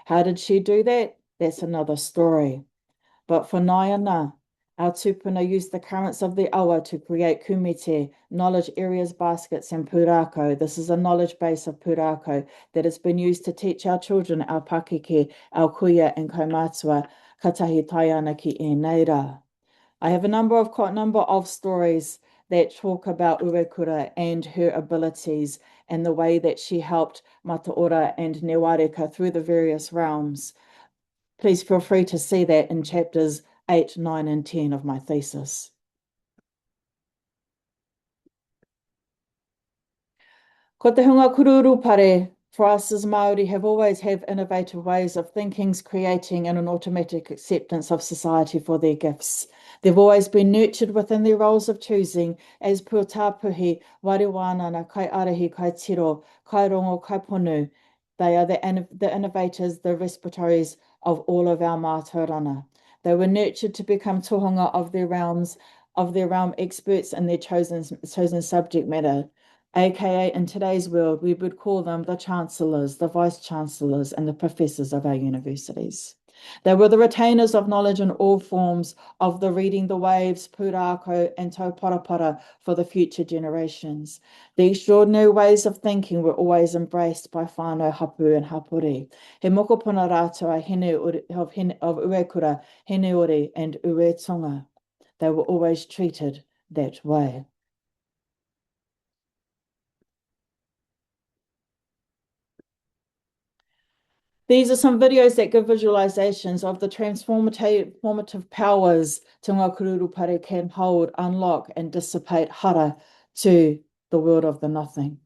How did she do that? That's another story. But for Naiana, our tupuna used the currents of the awa to create kumete, knowledge areas, baskets, and pūrākau. This is a knowledge base of pūrākau that has been used to teach our children, our pakeke, our kuia, and kaumātua, katahi taiana ki e neira. I have a number of stories that talk about Uekura and her abilities and the way that she helped Mataura and Niwarika through the various realms. Please feel free to see that in chapters 8, 9, and 10 of my thesis. Ko te hunga Kura Urupare, for us as Māori, have always had innovative ways of thinking, creating, and an automatic acceptance of society for their gifts. They've always been nurtured within their roles of choosing as puatapuhi, wariwānana, kai arahi, kai tiro, kai rongo, kai ponu. They are the innovators, the respiratories of all of our mātauranga. They were nurtured to become tohunga of their realm experts in their chosen subject matter. AKA in today's world, we would call them the chancellors, the vice-chancellors, and the professors of our universities. They were the retainers of knowledge in all forms of the reading the waves, pūrākau, and tauparapara for the future generations. The extraordinary ways of thinking were always embraced by whānau hapu and hapuri. He mokopuna rātua of Uekura, Hene Ori, and Uetonga. They were always treated that way. These are some videos that give visualizations of the transformative powers Te Kura Urupare can hold, unlock, and dissipate hara to the world of the nothing.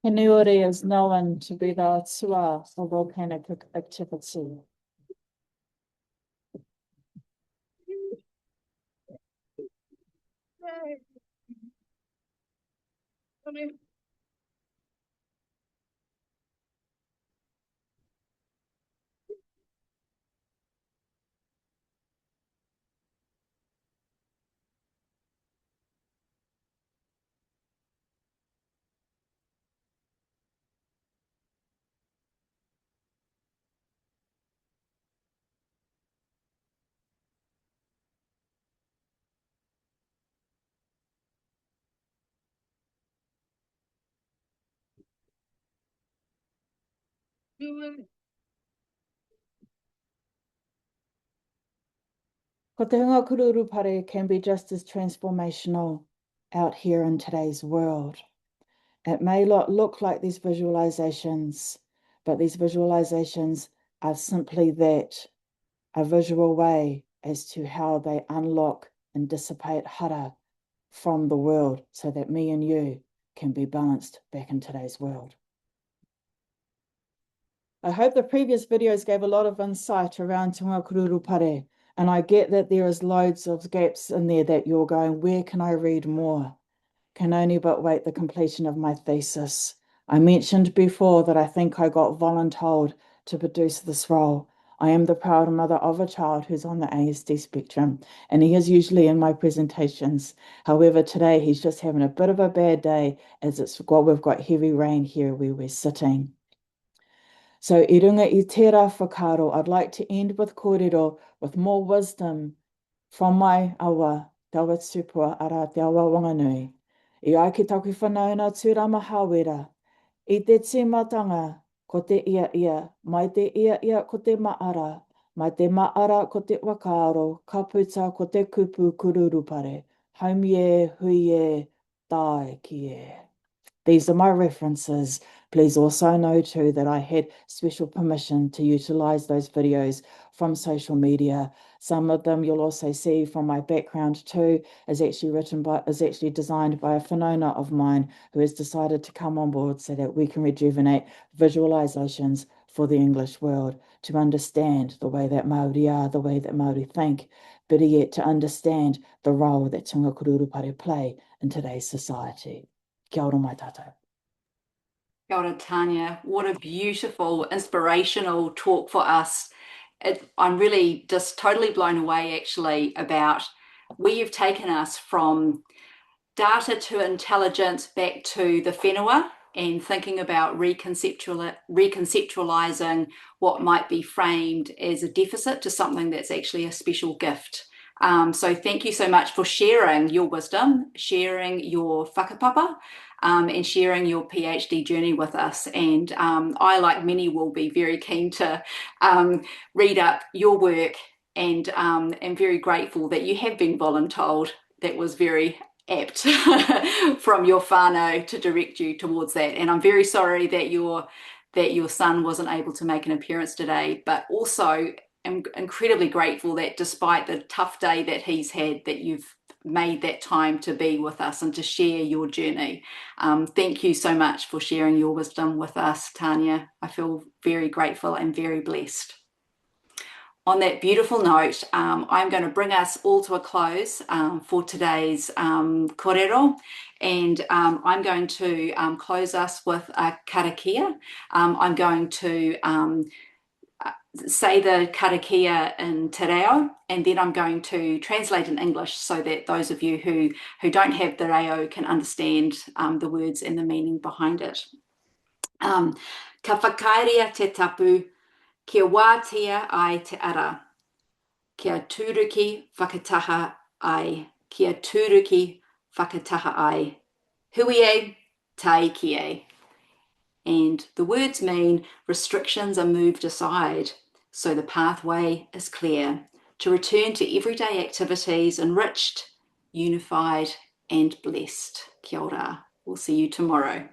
Henuri is known to be the Aotearoa for volcanic activity. Ko te hunga Kura Urupare can be just as transformational out here in today's world. It may not look like these visualizations, but these visualizations are simply that, a visual way as to how they unlock and dissipate hara from the world so that me and you can be balanced back in today's world. I hope the previous videos gave a lot of insight around Te Kura Urupare, and I get that there is loads of gaps in there that you're going, where can I read more? Can only but wait the completion of my thesis. I mentioned before that I think I got voluntold to produce this role. I am the proud mother of a child who's on the ASD spectrum, and he is usually in my presentations. However, today he's just having a bit of a bad day as we've got heavy rain here where we're sitting. So I runga I tērā whakaro, I'd like to end with kōrero, with more wisdom from my awa, te awa tupua ara te awa wanganui. I ai ki taku whanauna tūrama hawera, i te tīmatanga ko te ia, mai te ia ko te maara, mai te maara ko te wakaaro, ka puta ko te kupu Kura Urupare, haumie, huie, tai ki e. These are my references. Please also know too that I had special permission to utilise those videos from social media. Some of them you'll also see from my background too is actually designed by a whanauna of mine who has decided to come on board so that we can rejuvenate visualisations for the English world to understand the way that Māori are, the way that Māori think, better yet to understand the role that Te Kura Urupare play in today's society. Kia ora mai tātou. Kia ora, Tania. What a beautiful, inspirational talk for us. I'm really just totally blown away, actually, about where you've taken us from data to intelligence back to the whenua and thinking about reconceptualizing what might be framed as a deficit to something that's actually a special gift. So thank you so much for sharing your wisdom, sharing your whakapapa, and sharing your PhD journey with us. And I, like many, will be very keen to read up your work, and am very grateful that you have been voluntold. That was very apt from your whānau to direct you towards that. And I'm very sorry that your son wasn't able to make an appearance today, but also am incredibly grateful that despite the tough day that he's had, that you've made that time to be with us and to share your journey. Thank you so much for sharing your wisdom with us, Tania. I feel very grateful and very blessed. On that beautiful note, I'm going to bring us all to a close for today's kōrero, And I'm going to close us with a karakia. I'm going to say the karakia in te reo, and then I'm going to translate in English so that those of you who don't have the reo can understand the words and the meaning behind it. Ka whakairea te tapu, kia wātea ai te ara, kia tūruki whakataha ai, kia tūruki whakataha ai, hui e, taiki e. And the words mean restrictions are moved aside, so the pathway is clear to return to everyday activities enriched, unified and blessed. Kia ora. We'll see you tomorrow.